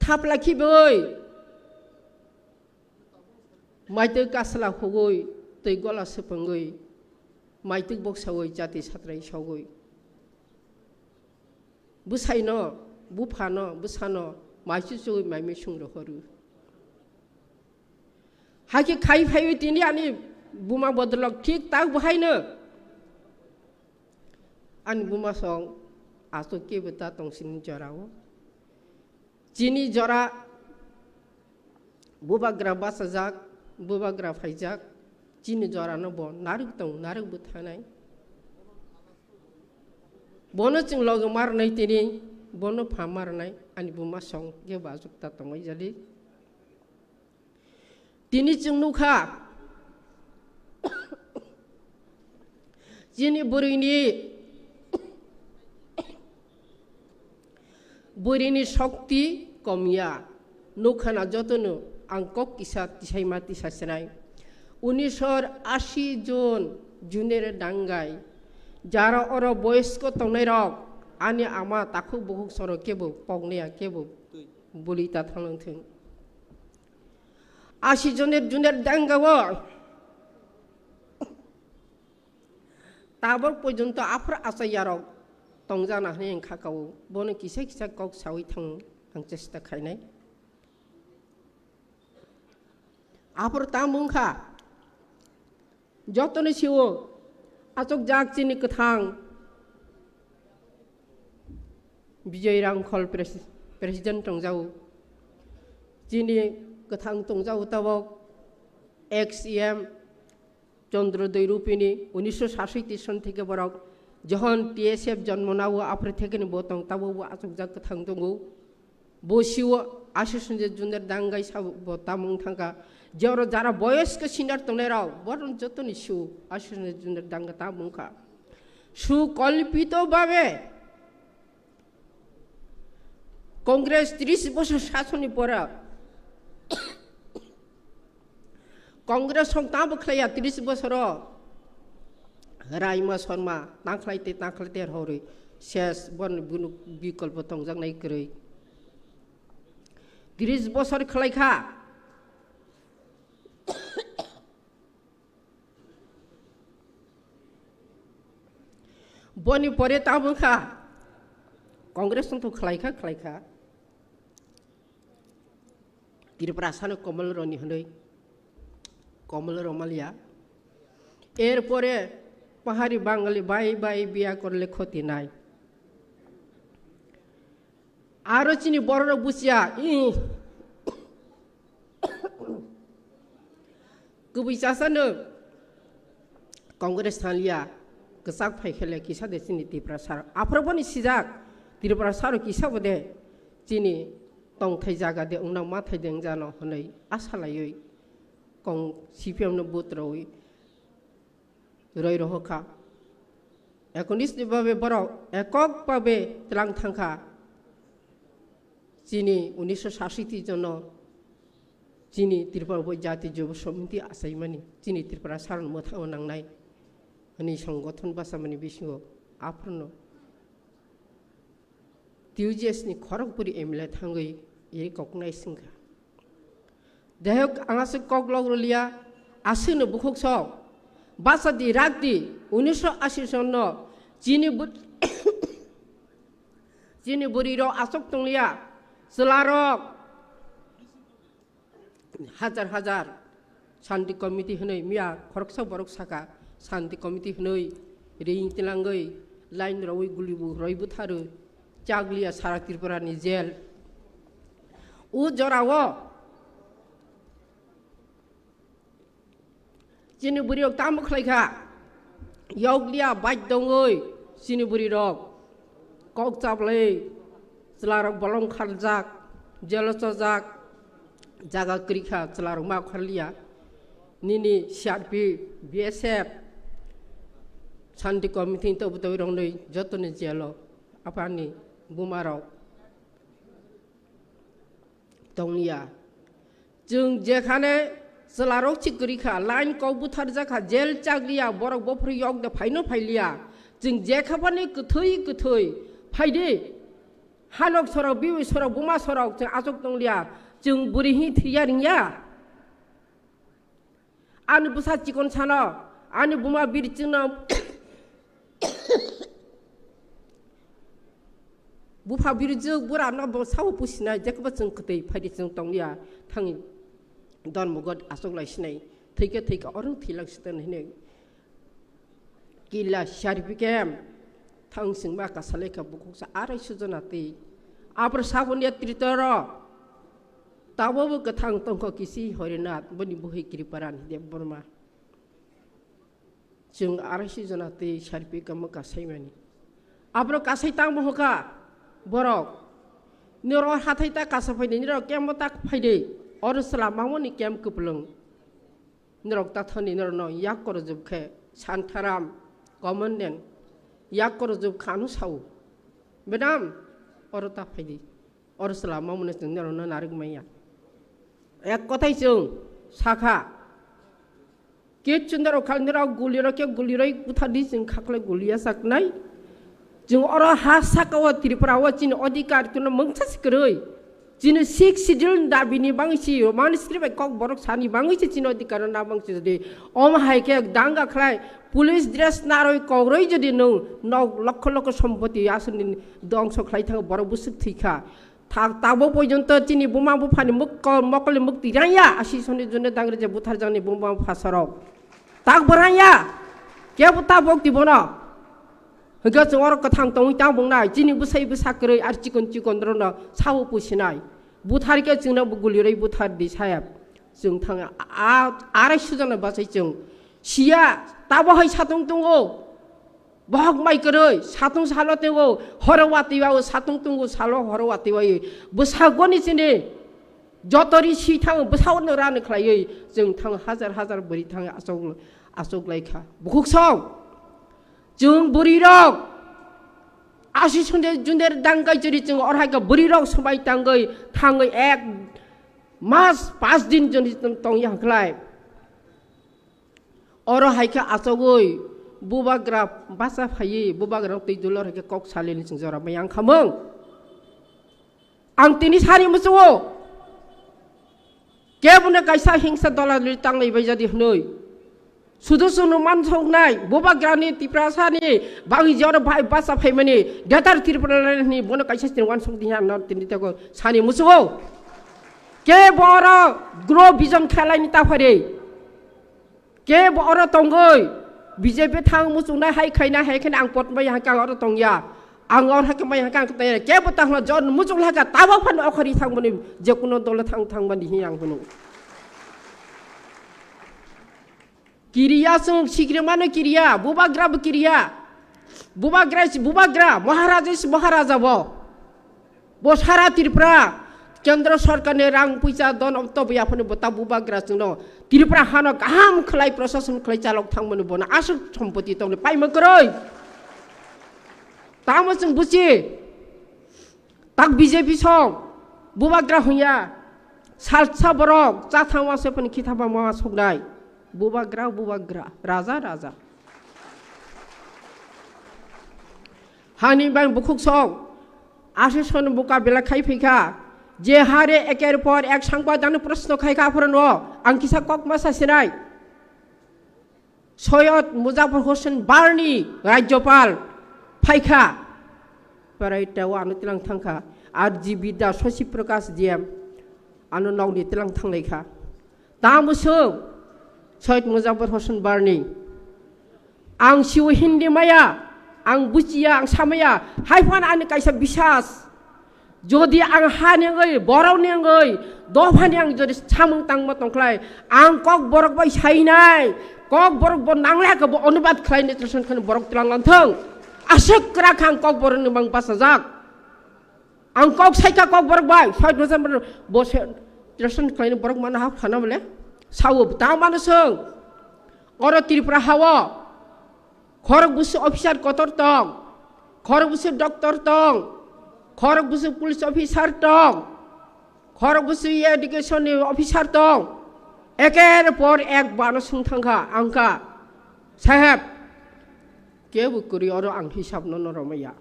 थाप लाखिबै माइतै कासला होगै तै गला सपंगै माइतै बक्सावै जाति सात्राय सावगै बुसायनो बुफानो बुसानो माइसु सगै माइमे सुंरो हरु हाकि खाइ फाइ तिनि आनि बुमा बदलक ठीक ताक बहायनो आनि बुमा सं आसो केबता तंसिनि जराव जिनि जरा बुबाग्रा बासाजाक बुबाग्रा फाइजाक जिनि जरा न बन नारुक दं नारुक बुथानाय बनो चिं लग मारनाय तिनि बनो फा मारनाय आनि बुमा सं गेबा जुक्ता तंबाय जादि तिनि चिं नुखा जिनि बुरिनि शक्ति कमिया नुखाना जतनो आंकक किसा तिसाइमा तिसासनाय 1980 जन जुनेर दांगाय जारा अर बयस्क तंनाय रक आनि आमा ताखौ बहु सर केबो पगनेया केबो बुलिता थांथों 80 जनेर जुनेर दांगावो ताबर पर्यन्त आफर आसायारक तंजाना हने खाकाव बनो किसा किसा कक सावै थां आं चेष्टा खायनाय आफर तामुंखा जतने सिवो आचक जाक चिनि कथां विजय रांखल प्रेसिडेंट तंजाव जिनि कथां तंजाव ताबक एक्सएम चंद्रदय रूपिणी 1967 सन থেকে बरक जहन टीएसएफ जन्म नावो आफर थेकेनि बोतं ताबो आचक जाक कथां दंगौ बसिवो आशिसुनजे जुनेर दांगाय साबो तामुं थांगा जेवरो जारा बयस्क सिनार तंनायराव बरन जतनि सु आशिसुनजे जुनेर दांगा तामुंखा सुकल्पितभावे कांग्रेस 30 বছর শাসনनि পরে कांग्रेस संताबो खलाया 30 বছর रायमा शर्मा तांख्लायते हरै शेष बन बुनु विकल्प तंजांनाय गरै 30 বছর खलायखा बनी परे ताबुखा कांग्रेस तो खलाइखा त्रिपुरा सानो कमल रनी हनै कमल रमालिया एरपरे पाहाड़ी बांगाली बाई बिया करले क्षति नाय आरो चिनी बड़ बुसिया गुबैसासानो कांग्रेस थालिया गसाक फाइखेले किसा दे चिनी त्रिपुरा सार आफ्रोबनि सिजाक त्रिपुरा सार किसा बदे चिनी तंथाय जागा दे उनाव मा थाइदें जानो हनै आसालायै कं सिपिएमनो बुत्रौई रय रहखा 19 भावे बराव एকক भावे तलां थांखा चिनी 1966 जन चिनी त्रिपुरा जाति युव समिति आसाइमानि चिनी त्रिपुरा सारन मोथाव नांनाय हनि संगठन बासामानि बिसिङाव आफ्रोनो टिउजिएसनि खरगपुरी एमएलए थांगै ये ककनाय सिंखा देहक आंगासे ककलगलिया आसोनो बुखकसौ बासादि रागदि 1980 सन चिनी बुरिरो आसक तंलिया सलारक हजार शांति कमिटी हनै मिया खरकसा बरक साका शांति कमिटी हनै रिं तिलांगै लाइन रवै गुलिबु रयबु थारो चागलिया सारा त्रिपुरानि जेल उ जरावो चिनी बुरिरक ताम खलाइखा यगलिया बाइक दङै चिनी बुरिरक कक चाबलै चलारक बलम खालजाक जेलसजाक जागा क्रिखा चलारक मा खरलिया निनी सीआरपी बीएसएफ शांति कमिटी तो बुतोय रंनै जतने जेलो आपानि बुमाराव दंलिया जों जेखाने चलारक चिकरिखा लाइन कौ बुथार जाखा जेल चागलिया बरक बफ्रि योग द फाइनो फाइलिया जों जेखाबानि गथै फाइदे हानक सराव बिवि सराव बुमा सराव जों आजक दंलिया जों बुरिहि थैया रिंया आनि बुसा चिकन सानो आनि बुमा बिरचिनो बुफा बिरजो बुरा न साव पुसिनाय जेखबा जों खतै फाइदे जों दंलिया थाङि दन मुगत आसक लाइसिनाय थैके अरं थैलांसितन हिनै किला सार्टिफिकेट थांसिं बा कासालेखा बुखसा आराय सुजनाति आपर साबनिया त्रितर ताबो गथां तंख किसी हरिनाथ बनि बुहि कृपारान देव बर्मा जों आराय सुजनाति सार्टिफिकेट म कासाइमानि आपर कासाइ तां महका बरक निर हाथाइता कासा फैदे निर केमता फैदे अरसला मावनि केम कपलंग निरक ताथनि निर न याक कर जुबखे शांताराम कमनदेन याक कर जुब खानु साउ बेदाम अरता फैदे अरसला मावनि जों निर न नारग माया एक कथाय जों साखा के चुन्दर खाल निर गुलिरै बुथादि जों खाखले गुलिया साकनाय जों अर हा साकाव त्रिपुराव चिन अधिकार तुन मंगसासिकरै चिन सिक सिडिल दाबिनि बांगसि मानसिरि बाय कक बरक सानि बांगसि चिन अधिकार ना बांगसि जदि अम हायके दांगा खलाय पुलिस ड्रेस नारय कग्रै जदि नौ लक्ष सम्पत्ति आसनि दंस खलाय थांग बरक बुसुक थैखा ताबो पर्यन्त चिनि बुमा बुफानि मकले मुक्ति राया आसि सनि जुने दांग्रे जे बुथार जानि बुमा फासराव ताक बराया के बुता बक्ति बना हगा जों अर कथां तंग तां बुंनाय चिनि बुसाय बुसाकरै आर चिकन रन साव पुसिनाय बुथारके जोंना गुलिरै बुथार दि सायाब जों थाङा आराय सुजन बासै जों सिया ताबहाय सातुं दङो बहक माइकरै सातुं सालो दङो हरवातिवाव सातुं दङो सालो हरवातिवाय बुसागनि चिनि जतरि सि थाङ बुसावनो रानो खलायै जों थाङ हाजार बोरि थाङ आसक लायखा बुखसं जों बुरिरक आसि सन्धे जुन्देर दांगाय जरि जों अरहायका बुरिरक सबाय तांगै थाङै 1 मास 5 दिन जनि तंग याखलाय अरहायका आसगै बुबाग्रा बासा फायै बुबाग्रा तै दुलर हायका कक सालिनि जों जरा मायां खामों आं तिनि सारि मोसौ केबुने कायसा हिंसा दलालि तांनाय बायजादि हनै sudu man songnai Bubagra ni Tipra sani bangi jor bhai basa phai mani datar Tripura ni bono kaisa tin wan song dihan not tin ditago sani musugo ke boro grow vision khelai ni ta phare ke boro tongoi BJP thang musung na hai khaina hai khaina ang pot mai ha ka oro tongya ang or ha ka mai ha ka te ke botang la jon musung la ka tawa phan okhari thang mani je kuno dol thang mani hiang hunu Kiriya sung sikre mana kiriya Bubagra kiriya Bubagra Maharaja bo sara Tripura Kendra sarkar ni rang puisa don opto biya phone bota Bubagra sungno Tripura hano kaham khlai prosesan khlai chalok thang mani bona asuk sampoti tong pai makroi tamo sung busi tak BJP song Bubagra huya salsa borok cha thangwa se phone khithaba ma sognai Bubagra raja Hani bang bukuk song Asison buka bela khai phika je hare eker por ek sangbadan prashno khai ka phorno angkisa kok masa sinai Soyot Muzafar Hossain Barni Rajyopal phaika paraita wa anu tilang thangka RGB da Sosi Prakash DM anu nawni tilang thangleikha tamusung Soyot Muzafar Hossain Barni ang siu hindi maya ang bucia ang samaya haifan an kaisa bisas jodi ang hanengoi borau nengoi dofan yang jodi samung tang motong klai ang kok borok bai sainai kok borok bon nangla ka bo onubat klai ni tersen kan borok tilang lanthang asek kra khang kok borok ni bang pasajak ang kok saika kok borok bai Soyot Muzafar bo tersen klai ni borok mana ha khana bole sawo ta manusung oro Tripura hawa khorok busu officer kotor tong khorok busu doctor tong khorok busu police officer tong khorok busu education officer tong eker por ek manusung thangkha angka sahab ke bukuri oro ang hisab no romaya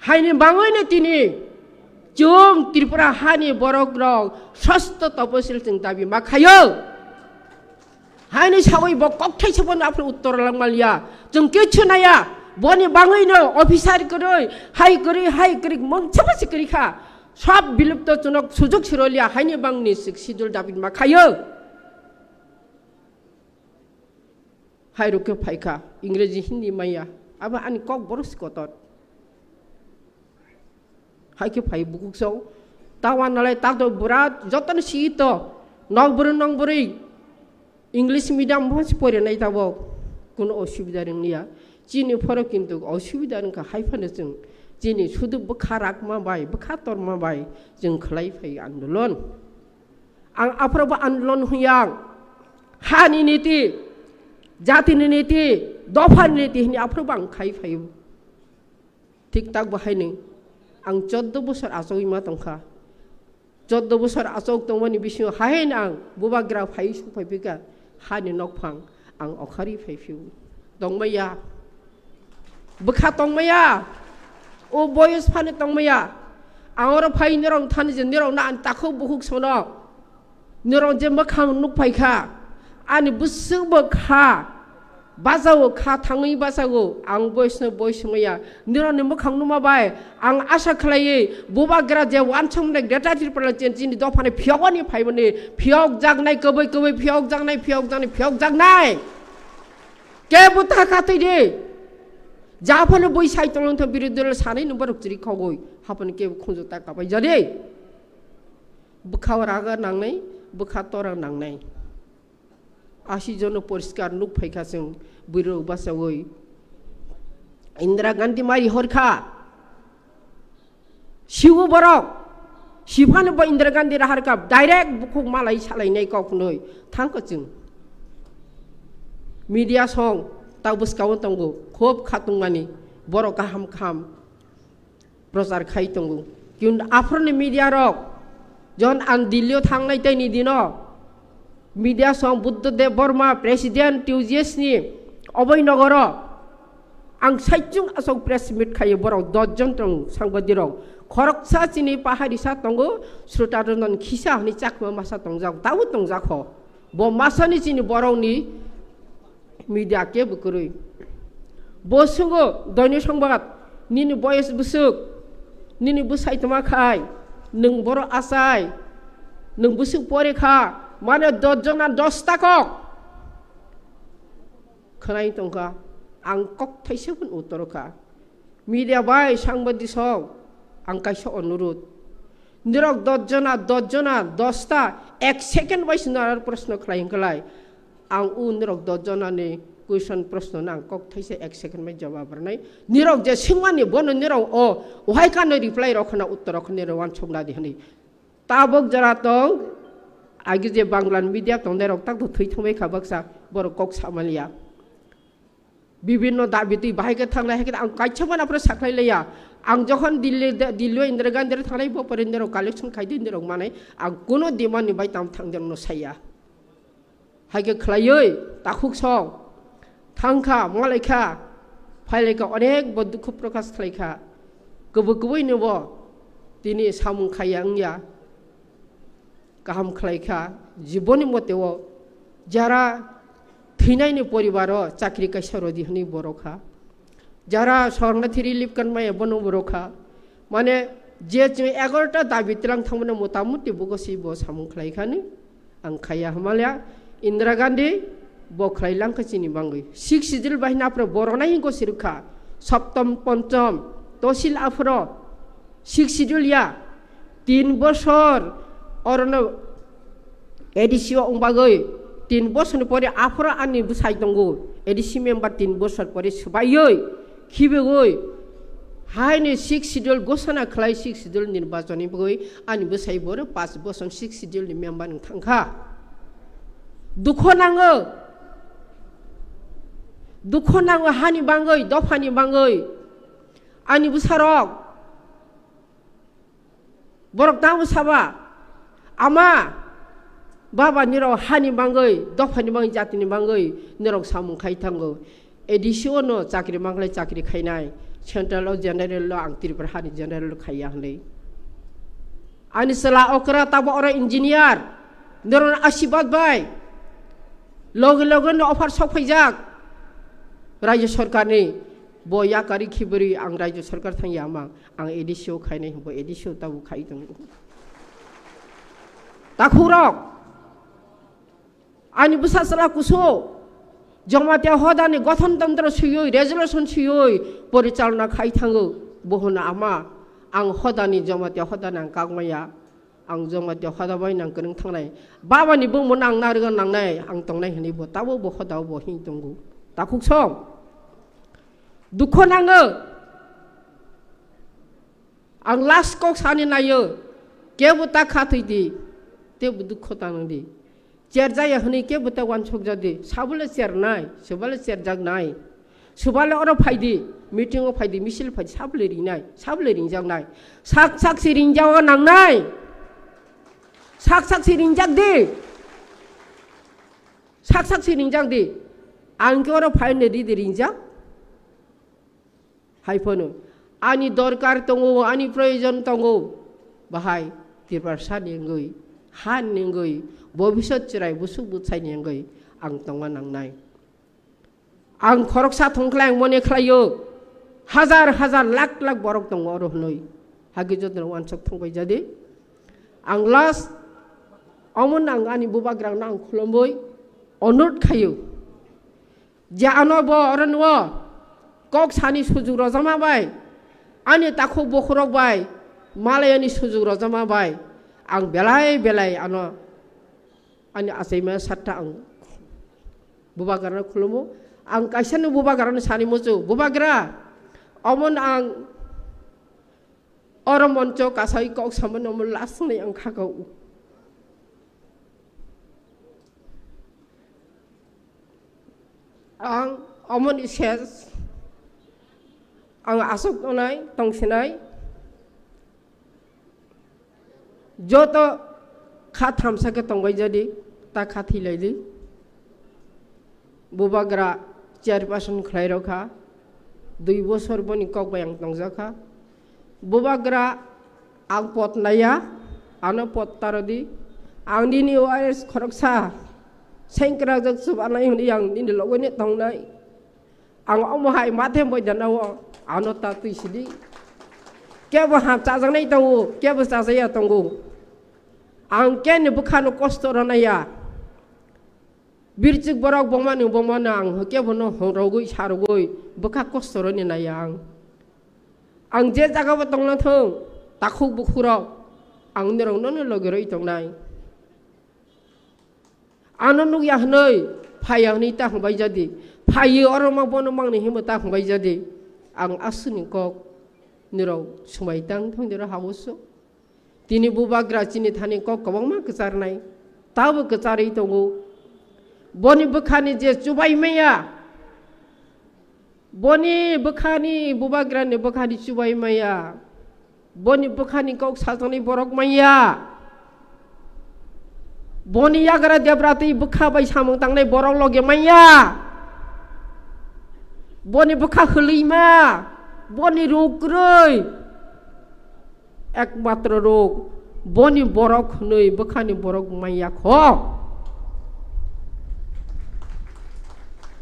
haini bangoi ne tini jung Tripura hani borok rok sasta taposil sing dabi makhayo Haini sawai bo kokthai sabon apro uttor lang malia jeng kechunaya boni bangai no officer koroi hai kori mong chapa sikri kha sab bilupto chunok sujok sirolia haini bangni sidul david makhayo hai ruke phaika ingreji hindi maya aba ani kok boros kotot hai ke phai bukuk so tawan nalai tak do burat jotan sito nong buri English medium bhas pore nai tabo kono osubida ringnia chini phoro kintu osubida ringka haifane jeng chini sudu bkharak ma bai bkhator ma bai jeng khlai phai andolon ang aproba andolon huyang hani niti jati niti dofan niti ni aproba ang khai phai ঠিক tak bahaini ang 14 bosor asoi ma tongkha 14 bosor asok tongmani bising hahen ang Bubagra phai su phai pika hani nokphang ang okhari phaifiu tongmaya bkha tongmaya o boys phane tongmaya angor phai nirong thani je nirong na an takho buhuk sono nirong je makhang nuk phaikha ani busu bkha bazawo kha thangui basago ang boys maya nirong ne makhang numa bai ang asa khlai Bubagra je wanchom ne data Tripura chen chini do phane phiogani phaibani phiog jagnai kabai phiog jagnai ke buta khatai de जाफन बोई साइ तलंग थ बिरुद्दल सानै number उक्चरी खगoi हापन के खुंजता काबाय जादे बखाव रागा नांनाय बखा तोरा नांनाय आसि जन परिष्कार नुक फैखा जों बिरु बासावै इंदिरा गांधी मारि हरखा शिव बरक शिफान ब इंदिरा गांधी राहारका डाइरेक्ट बुखुक मालाय सालायनाय गावखनै थांखो जों मीडिया सं ताबुस कावन तंगो खोब खातुंगानी बरो गाहाम खाम प्रचार खाइ तंगो किन आफरनि मीडिया रक जन आन दिल्लीयाव थांनाय ताइनि दिनो मीडिया सं बुद्धदेव बर्मा प्रेसिडेंट टिउजिएसनि अभयनगर आं साइजुं असक प्रेस मिट खायो बरो 10 जन तं सांबादिरक खरकसा चिनि पाहारिसा तंगो श्रोतारनन खिसा हनि चाकमा मासा तंजाक दाउ तंजाखो ब मासानि चिनि Barauni media ke bukurui bosungo doini songbat nini boys busuk nini busai tamakai nung boro asai nung busuk pore kha mane 10 jona 10 takok khanai tongka angkok thaise pun utoroka media bai sangbadi song angkaisho onurut nirok 10 jona 10 ta 1 second bai sinar prashno khlai khlai ang nirok 10 jona ni question prashno nang kok thaise 1 second mai jawab ranai nirok je singmani bono nirok o why kan reply rokhna uttor rokhne wan chongna di hani tabok jara tong agi je banglan media tong derok tak thoi thomai khabaksa bor kok samalia বিভিন্ন দাবিতে বাহিকে থাকলে হেকে আং কাইছামান আপরে সাকলাই লইয়া আং যখন দিল্লি ইন্দিরা গান্ধীর থানাই বপরেন্দ্র collection খাইদি Indira মানে আং কোনো ডিমান্ড বাই তাম থাংজন নসাইয়া হাইকে খলাইयै তাখুক সং থাংখা মালাইখা ফাইলাইকা অনেক দুঃখ প্রকাশ খালাইখা গবই নেব তিনি সামুং খাইয়া গাহাম খালাইখা জীবনী মতেও যারা थैनायनि परिवार चाकरी कायसा दिहनि बरखा जरा शरणार्थी रिलिफ कनमाय बनो बरखा माने जे 11टा दाबि तलां थांमोन मोटामुटी बगसि ब सामुं खलायखानि आं खाया हमाल्या इंदिरा गांधी बखलायलां खचिनि बांगै 6 सिजिल बाहिनाफ्र बरनाय हिंगो सिरखा सप्तम पंचम तहसिल आफर 6 सिजिलिया 3 বছর अरन एडिसिओ अंबागै 3 বছর পরে আফরা আনি বুসাই দঙ্গো এডিসি মেম্বার 3 বছর পরে সবাইই খিবেগই হাইনি 6 শিডিউল ঘোষণা খালাই 6 শিডিউল নির্বাচনী বই আনি বুসাই বড় 5 বছর 6 শিডিউল নি মেম্বার নং থাংখা দুঃখ নাঙো হানি বাঙ্গই দফানি বাঙ্গই আনি বুসারক বরক দাম সাবা আমা बाबा निराव हानि बांगै दफानि बांगै जातिनि बांगै निराव सामुं खायथांगौ एडिसिओ नो चाकरी मांगलाय चाकरी खायनाय सेंट्रल जेनारेल आं त्रिपुरा हानि जेनारेल खाया हनै आनि सला अकरा ताबो अरा इंजिनियर निरन आशीर्वाद बाय लगे अफार सफायजाक राज्य सरकारनि बयाकारि खिबरि आं राज्य सरकार थांया मा आं एडिसिओ खायनाय हबो एडिसिओ ताबो खायदों ताखुरक आनी बुसासला कुसो जमाते हदानि गठनतंत्र सुयै रेजोल्यूशन सुयै परिचालना खायथांगो बहना आमा आं हदानि जमाते हदानि आं कागमाया आं जमाते हदाबाय नां गरं थांनाय बाबानि बुंमोन आं नारगन नांनाय आं तंनाय हनि ब ताबो ब हदाव ब हिं दंगो ताखुक सं दुख नाङो आं लास्ट कक सानि नायो केबो ता खाथैदि तेबो दुख तानदि चेर जाया हनै के बता वान सक जादि साबले चेर नाय सबले चेर जाग नाय सबले अर फायदि मीटिंग अ फायदि मिसिल फायदि साबले रिंजाग नाय साक सि रिंजाव नांनाय साक सि रिंजाग दि साक सि रिंजाग दि आं के अर फायने दि रिंजाग हायफनो आनी दरकार तंगो आनी प्रयोजन तंगो बाहाय तिरपार सानिंगै हान निंगै भबिष्यत चिराय बुसु बुसाय निंगै आं तंगा नांनाय आं खरकसा थंख्लाय मने खलायो हजार लाख बरक दङ अर हनै हागि जदन वानसक थंबाय जादि आं लास्ट अमन आं आनि बुबाग्रा नां खुलमबै अनुरोध खायो जे आनब अरनव कक सानि सुजुग रजामाबाय आनि ताखौ बखरकबाय मालायनि सुजुग रजामाबाय आं बेलाय आनो आनि आसाइमा सातटा आं बुबाग्रा खुलुमो आं काइसानो बुबाग्रानो सानि मोजो बुबाग्रा अमन आं अर मन्च कासाइ कक सामन अमन लासनै आं खागौ आं अमन इसेस आं आसक नाय तंसिनाय जत खा थामसाके तंबाय जादि ता खाथिलायदि बुबाग्रा चेयारपार्सन खलायरखा 2 বছর बनि ककबाय आं तंजाखा बुबाग्रा आं पतनाया आनो पत्तारदि आं दिनि ओआरएस खरकसा सेंग्रा जों सुबानाय होनो आं दिनै लगैनो थांनाय आं अमहाय माथे मैदानाव आनता तुइसिदि केबो हाबजाजानाय दङ केबो जाजाया दङ आं केने बुखानो कष्ट रनाया बिरचिक बरक बमानो आं केबो न हरगै सारगै बुखा कष्ट रनि नाया आं जे जागाबो दंना थों ताखौ बुखुराव आं निरावनो लगेरै दंनाय आनन्द याहनै फायाहनै ताखबाय जादि फायो अरमा बनो मांनि हिमो ताखबाय जादि आं आसुनि कक निराव सुमायतां थांदेर हावसो दिनै बुबाग्रा चिनि थानि कक गोबां मा गोजारनाय ताबो गोजारै दङ बनि बोखानि जे चुबायमाया बनि बोखानि बुबाग्रानि बोखानि चुबायमाया बनि बोखानि कक साजानाय बरक माया बनि याग्रा देब्राति बोखा बाय सामों तांनाय बरक लगे माया बनि बोखा हलैमा बनि रोग्रै एकमात्र रोग बनि बरक नै बोखानि बरक माया ख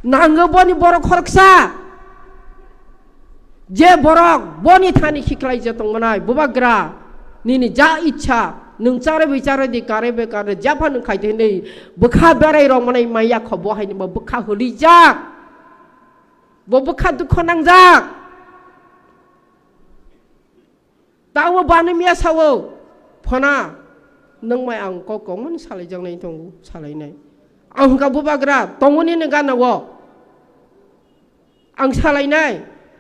नांगो बनि बरक खरकसा जे बरक बनि थानि खिख्लाय जतंमनाय बुबाग्रा निनि जा इच्छा नोंचारे बिचारे दि कारे बेकारे जाफा नों खायते नै बोखा बेराय रंमनाय माया ख बहायनि बोखा हलि जा बोखा दुख नांजा तावो बानो मिया सावो फना नों माय आं ककमन सालाय जांनाय दं सालायनाय आं का बुबाग्रा तंगनि न गानावो आं सालायनाय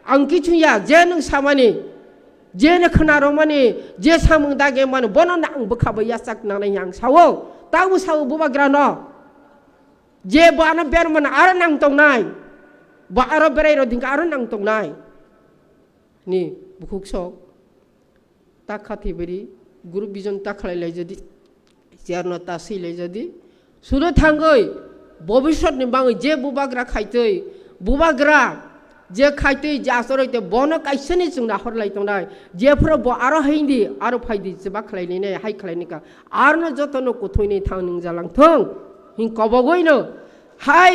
आं किछुया जे नों सामानि जे न खनारो माने जे सामों दागे माने बनो ना आं बोखाबो यासाक नानाय आं सावो तावो सावो बुबाग्रा न जे बानो बेर मन आरो नां तंनाय बा आरो बेरायरो दिंका आरो नां तंनाय नि बुखुक sok ताखाथि बेरि ग्रुप बिजन ताखलायलाय जदि जेरनो तासैलाय जदि सुनो थांगै भबिष्यतनि बाङै जे बुबाग्रा खायतै बुबाग्रा जे खायतै जासरैते बनो काइसनि जों नाहरलाय तंनाय जेफोर ब आरो हैदि आरो फायदि जेबा खलायनाय हाय खलायनिका आरनो जतनो कुथुइनि थां नों जालांथों हिं कबगैनो हाय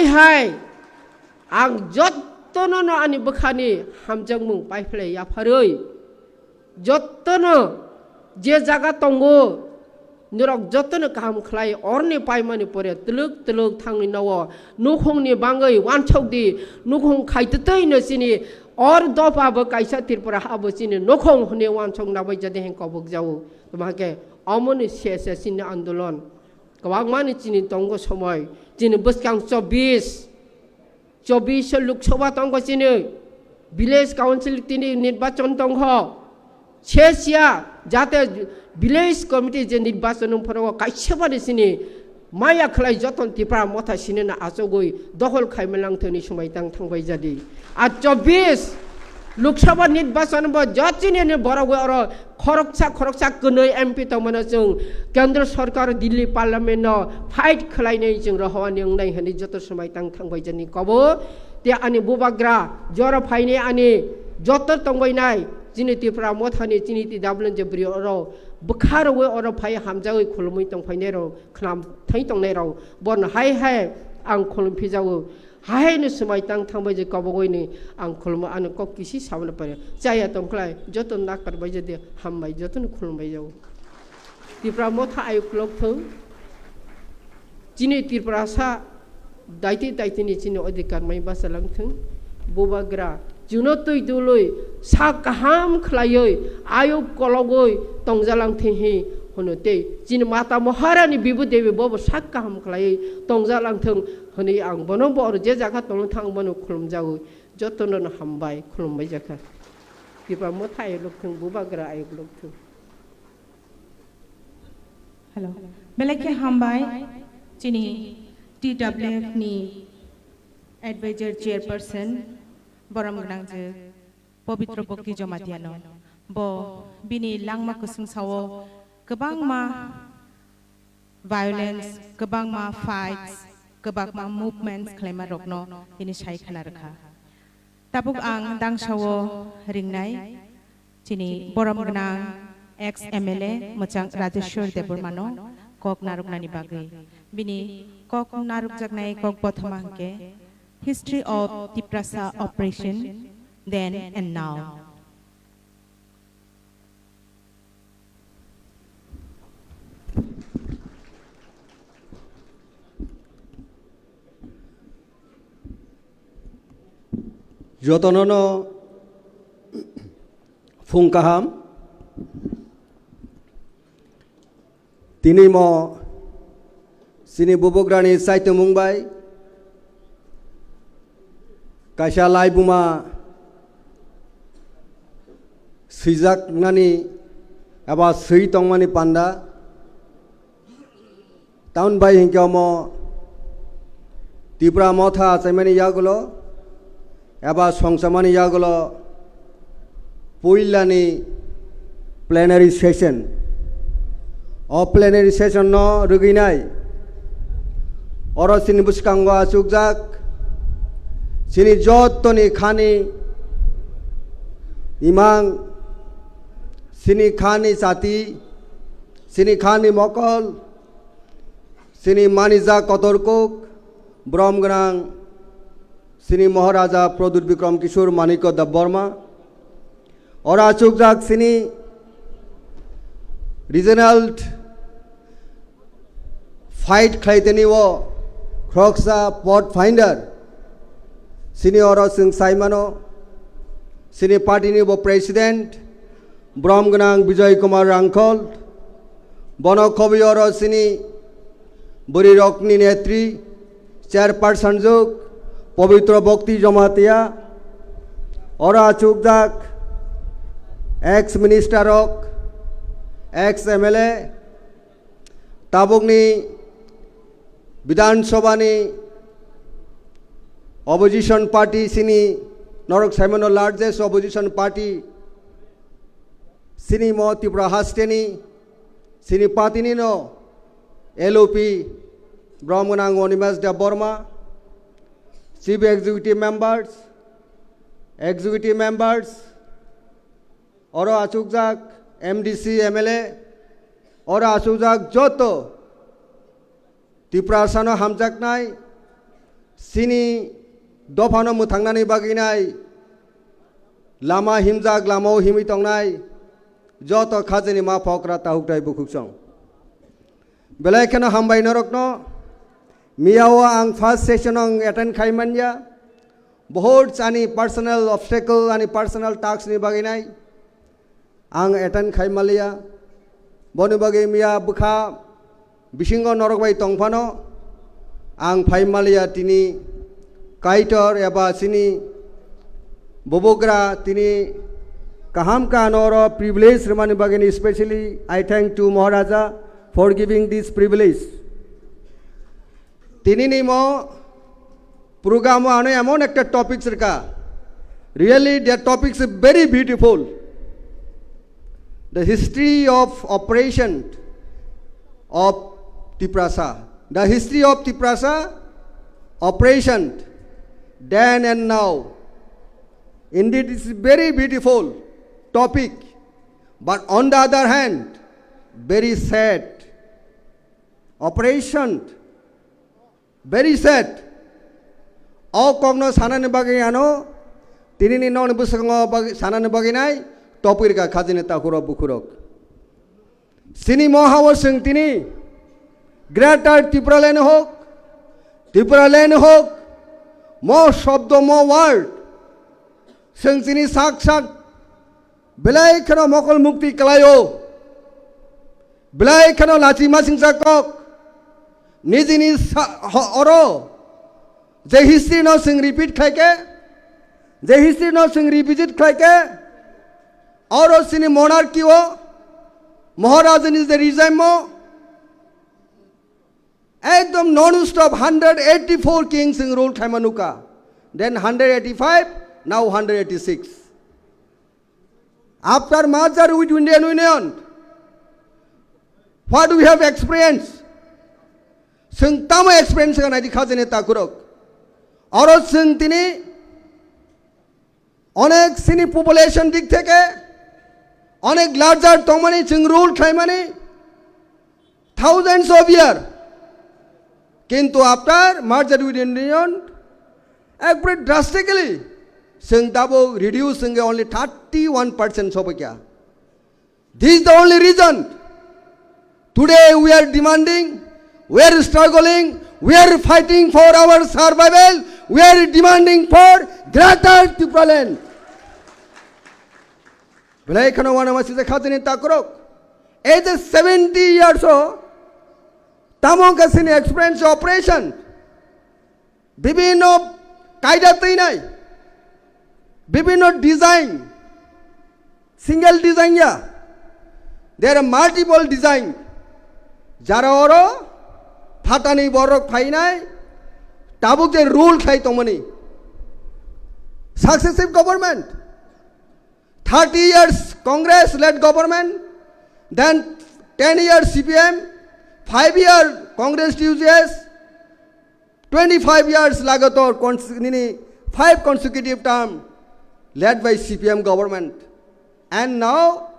आं जतनो न आनि बोखानि हामजों मुं पाइफ्ले याफारै जतनो जे जागा तंगो निरक जतनो काम खलाय अरनि पाइमानि परे तलुक थांनि नव नुखंनि बाङै वानछौदि नुखं खायततैनो सिनि और दफाबो काइसा त्रिपुरा हाबो सिनि नुखं हने वानछौ नाबाय जदे हें कबक जावो तमाके अमनि से सिनि आंदोलन गोबां मानि चिनि तंगो समय चिनि बसकां 24 लोकसभा तंगो चिनि विलेज काउंसिल तिनि निर्वाचन तंगो शेषिया जाते विलेज कमिटी जे निर्वाचन फरगो काइसेबानि सिनि माया खलाय जतन तिप्रा मथा सिनेना आचगै दखल खायमलांथनि समायतां थांबाय जादि आ 24 लोकसभा निर्वाचन ब जचिने बरगो अर खरकसा कनै एमपी तमन जों केंद्र सरकार दिल्ली पार्लियामेन्ट फाइट खलायनै जों रहवानि अंनाय हनि जत समायतां थांबाय जानि कबो ते आनि बुबाग्रा जर फाइने आनि जत तंबायनाय जिनि तिप्रा मथानि जिनि ति दाबलन जे ब्रि अर बखारवे अर फाइ हामजायै खुलमै तंफायनाय र खनाम थै तंनाय र बन हाय आं खुलम फिजावो हायनो समायतां थांबाय जे कबगैनि आं खुलम आन ककिसि सामने परे जाया तंखलाय जतन नाकरबाय जदि हामबाय जतन खुलमबाय जाव तिप्रा मथा आयुक्लक थौ जिनि तिप्रा सा दायतिनि जिनि अधिकार मै बासलांथों बुबाग्रा जुनो तै दुलै सा गाहाम खलायै आयुक कलगै तंजालांथेहि होनो ते जिनि माता महारानी बिबु देवी बबो सा गाहाम खलायै तंजालांथों होनै आं बनो बर जे जागा तंनो थां बनो खुलुम जागो जतन हामबाय खुलुमबाय जाखा तिप्रा मथा आयुक्लकथों बुबाग्रा आयुक्लकथों हेलो बेलेके हामबाय जिनि TWF नि एडवाइजर चेयरपर्सन बरम गनांजे पवित्र बक्ति जमातियानो ब बिनि लांमा कुसुं सावो गोबां मा वायलेंस गोबां मा फाइट्स गोबां मा मुभमेंट्स खालामा रखनो बिनि साइ खाना रखा ताबुक आं दांसावो रिंनाय जिनि बरम गनां एक्स MLA मोचां राजेश्वर देबरमानो कक नारुकनानि बागै bini kok naruk jaknai kok bothmangke history of Tipra operation then and now. Jotonono Fungkaham Tini mo Sini Bubagra ni Saito Mumbai Kasha Lai Buma Sijak Nani Aba Sui Tongmani Panda Town by Hinkamo Tipra Motha Semani Yagulo Aba Songsamani Yagulo Puilani plenary session or plenary session no ruginai oro sini buskangwa sugjak sini jottoni khani imang sini khani sati sini khani mokol sini manija kotorkuk bromgrang sini maharaja Pradyot Bikram Kishore Maniko da Burma ora sugjak sini regional fight khaiteni wo Kroksa port finder sini oro sing saimano sini party ni wo president Bromganang Bijoy Kumar Rangkol bono kobi oro sini buri rokni netri chairperson juk pavitra bhakti jamatia ora chukdak ex minister ok ex MLA tabukni Bidhan Sobani opposition party sini Norok Simon largest opposition party sini mo Tipra hasteni sini patini no LOP Brahmanang Onimas da Burma chief executive members oro achukjak MDC MLA oro achukjak joto Tipra sano hamjak nai sini dofano mutangnani baginai lama himjak lamau himitong nai joto khajeni ma phokra tahuktai bukuksong belai khana hambai norokno miyawa ang first session ong attend khaimanya bahut ani personal obstacle ani personal task ni baginai ang attend khaimalia boni bagi miya bukha bisingo norokbai tongphano ang phaimalia tini kaitor eba sini Bubagra tini kaham ka noro privilege remani bagini especially I thank to Maharaja for giving this privilege tini ni mo program ano emon ekta topics reka really their topics are very beautiful the history of operation of Tipra the history of Tipra operation then and now indeed it's a very beautiful topic but on the other hand very sad operation very sad all kogno sanane bagi ano tinini non busango sanane bagi nai topir ka khajine ta khuro bukhurok sini mohawa sing tini greater Tipra land hok mo shabdo mo word sing tini sak belai khano mokol mukti kalayo belai khano lachi masing sakok nijini oro je history no sing repeat khaike je history no sing revisit khaike oro sini monarchy o Maharajan is the regime mo ekdom non-stop 184 kings in rule Khaimanuka then 185 now 186 after merger with Indian Union what do we have experienced sing tama experience kana dikhajene ta kurok oro sing tini onek sini population dik theke onek larger tomani sing rule Khaimani thousands of years Kintu after merger with Indian, very drastically, sing tabo reducing only 31% sobakya. This is the only reason. Today we are demanding, we are struggling, we are fighting for our survival, we are demanding for greater Tipra land. Blaikano wana masise khatini takrok. Age 70 years old, tamo kasini experience operation. Bibino kaida tinai. Bibino design. Single design ya. There are multiple design. Jara oro phatani borok phainai. Tabuk je rule khai tomani. Successive government. 30 years Congress-led government, then 10 years CPM, 5 years Congress TUCS, 25 years Lagator, 5 consecutive terms led by CPM government. And now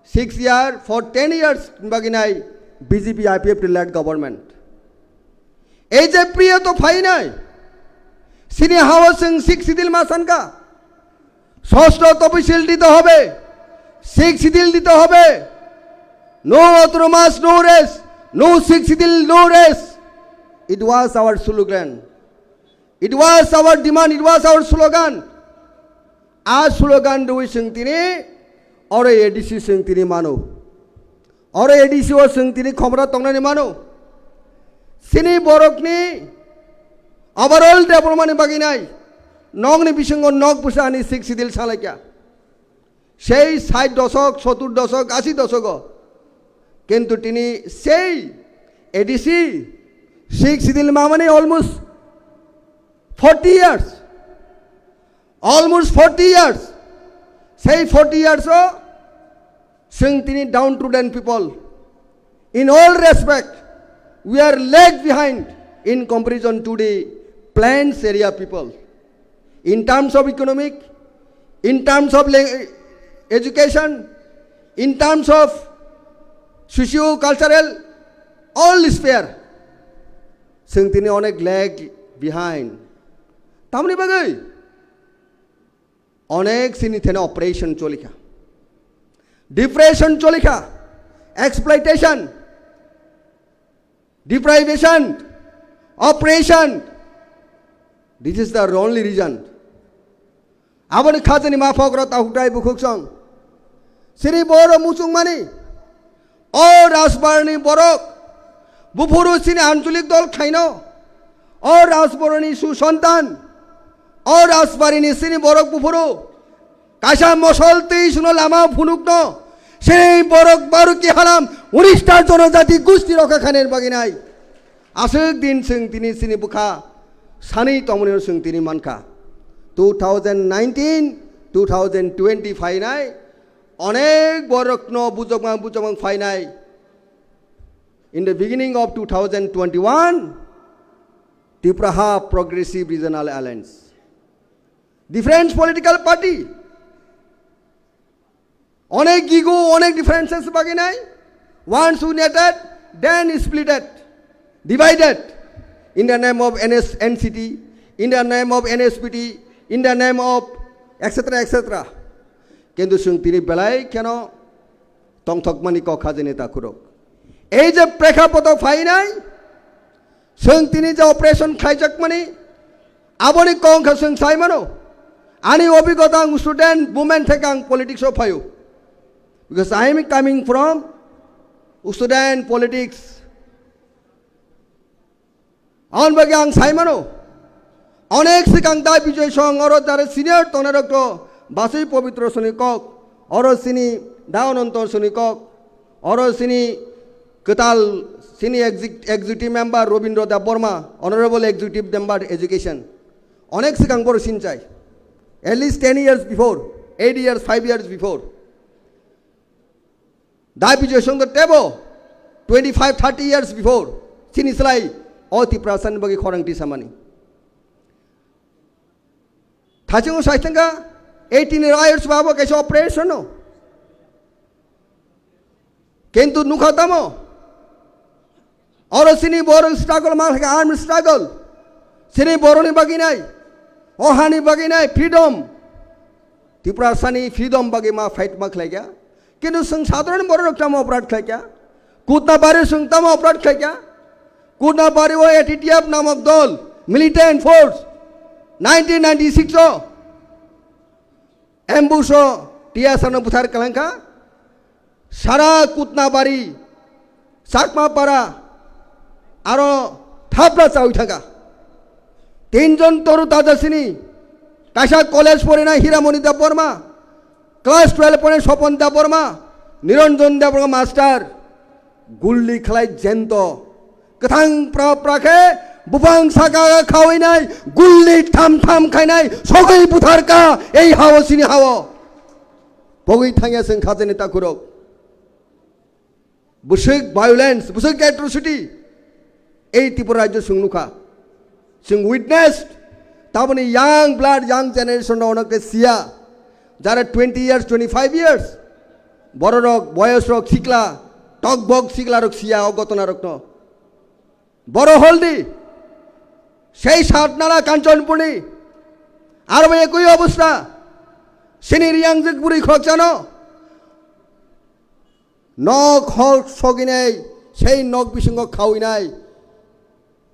6 years, for 10 years Baginai, BJP IPF-led government. Age priya to phainai. Sini hawa sing 6 sidil masanka. ষষ্ঠ তফসিল দিতে হবে, 6 schedule দিতে হবে, no autonomous, no rest, no 6 schedule, no rest. It was our slogan, it was our demand, it was our slogan. Our slogan do we sing tini or ADC sing tini mano or ADC or sing tini khomra tongna ni mano sini borokni overall development baginai নং নি বিসঙ্গ নগ পুষানি 6 schedule সালাইকা সেই 60 দশক 70 দশক 80 দশক কিন্তু তিনি সেই এডিসি 6 শিডিউল মানে অলমোস্ট 40 ইয়ার্স অলমোস্ট 40 ইয়ার্স সেই 40 ইয়ার্স সিং তিনি down to then people in all respect we are lag behind in comparison to the plains area people. In terms of economic, in terms of education, in terms of socio-cultural, all sphere, sing tini onek lag behind. Tamni bagai, onek sini thena operation cholika, depression cholika, exploitation, deprivation, oppression. This is the only reason. Abani khazani mafokra tahutai bukhuksong. Sini boro musung mani. O rasbarni borok. Bufuru sini anchulik dol khaino. O rasbarni susantan. O rasbarini sini borok bufuru. Kasha mosol teisuno lama phunukno. Sini borok baruki halam. 19টা জনজাতি গোষ্ঠী রক্ষা খানের বাগিনাই. Asuk din sing tini sini bukha. Sani tomonir sing tini manka 2019 2020 ফাইনাই অনেক বড়কন বুজমাং ফাইনাই in the beginning of 2021 Tipra Progressive Regional Alliance different political party অনেক ego অনেক differences বাকি নাই once united then splitted divided in the name of NCT, in the name of NSPT, in the name of etc. etc. Kendu sung tini belai keno tongthok mani ko khajini ta kurok. Ei je prekapoto phainai sung tini je operation khaijak mani aboni kong kha sung sai mano ani obigota student women thekang politics of phayu because I am coming from student politics. On bagang saimano onek sikang dai bijoy song oro dare senior tonarokto basui pavitro sunikok oro sini daonontor sunikok oro sini ketal sini executive member Robindra Da Burma honorable executive member education onek sikang bor sinchai at least 10 years before 8 years 5 years before dai bijoy song the table 25 30 years before sini slai o Tipra san bagi khorang ti samani thachung saitanga 18 years babo kaise operation no kentu nukhatamo Oro sini borong struggle mal ke armed struggle. Sini boroni bagi nai. Ohani bagi nai freedom. Tipra sani freedom bagi ma fight mak lagya. Kintu sung sadharan borok tamo operate khlagya. Kutna bari sung tamo operate khlagya. Kutna bari wo ATTF namak dol militant force 1996 o ambush o TSR no buthar kalanka sara kutna bari sakma para aro thapra chawi thaka tinjon toru tajasini কাশা college পড়ে না Hiramani Deb Barma class 12 পড়ে Swapan Deb Barma Niranjan Deb Barma master গুল্লি খেলাই জেন্ত কথাং প্রাকে বুবাং সাকা খাওয়াই নাই গুল্লি থাম থাম খাই নাই সগৈ বুথার কা এই হাও সিনি হাও বগৈ থাঙ্গা সং খাজেনি তাকুরক বুসিক ভায়োলেন্স বুসিক অ্যাট্রোসিটি এই ত্রিপুরা রাজ্য সুংনুখা সুং witnessed তাবনি young blood young generation অনেকে সিয়া যারা 20 years 25 years বড় রক বয়স রক শিকলা টক বক শিকলা রক সিয়া অগতনা রক বড় হলদি সেই সাতনালা কাঞ্চনপুরি আর একই অবস্থা সিনির ইয়াং বুড়ি খক জানো নখ হক সগি নাই সেই নখ বিসঙ্গ খাওই নাই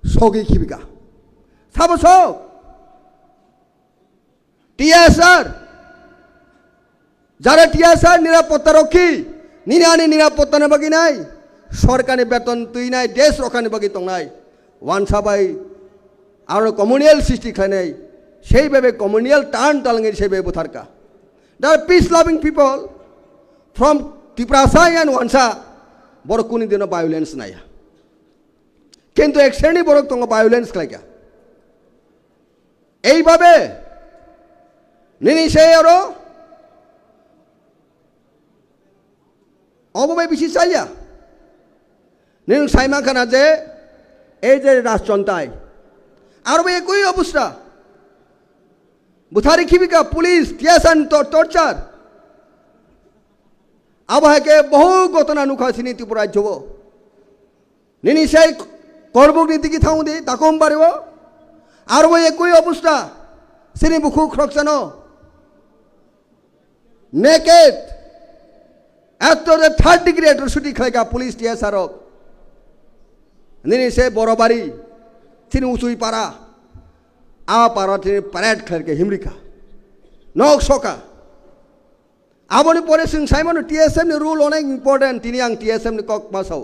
সগি খিবিকা সাবসক TSR যারা TSR নিরাপত্তা রক্ষী নিনানি নিরাপত্তা নেবাগি নাই সরকারি বেতন তুই নাই দেশ রক্ষানি বাগি তং নাই ওয়ান সাবাই আর কমিউনিয়াল সৃষ্টি খাই নাই সেইভাবে কমিউনিয়াল টার্ন তালঙ্গের সেইভাবে বুথারকা the peace loving people from ত্রিপুরাসাই অ্যান্ড ওয়ানসা বড় কোন দিন ভায়োলেন্স নাই কিন্তু এক শ্রেণী বড় তঙ্গ ভায়োলেন্স খাইকা এইভাবে নিনি সেই আরো অববাই বেশি চাইয়া নিন সাইমা খানা যে এই যে রাজচন্তায় আর একই অবস্থা বুথারি খিবিকা পুলিশ টিয়াসান টর্চার আবহাকে বহু ঘটনা নুখাছিনি ত্রিপুরা রাজ্য নিনি সেই কর্মক নীতি কি থাও দি তাকম পারিব আর একই অবস্থা সিনি বুকু খরকসানো নেকেড এত 3rd degree atrocity খাইকা পুলিশ TSR নিনি সে বড় বাড়ি তিনি উঁচুই পাড়া আ পাড়া তিনি প্যারেড খাইকে হিমরিকা নক সকা আবনি পরে সিং সাইমন TSM ni rule অনেক ইম্পর্টেন্ট তিনি আং TSM ni কক মাসাও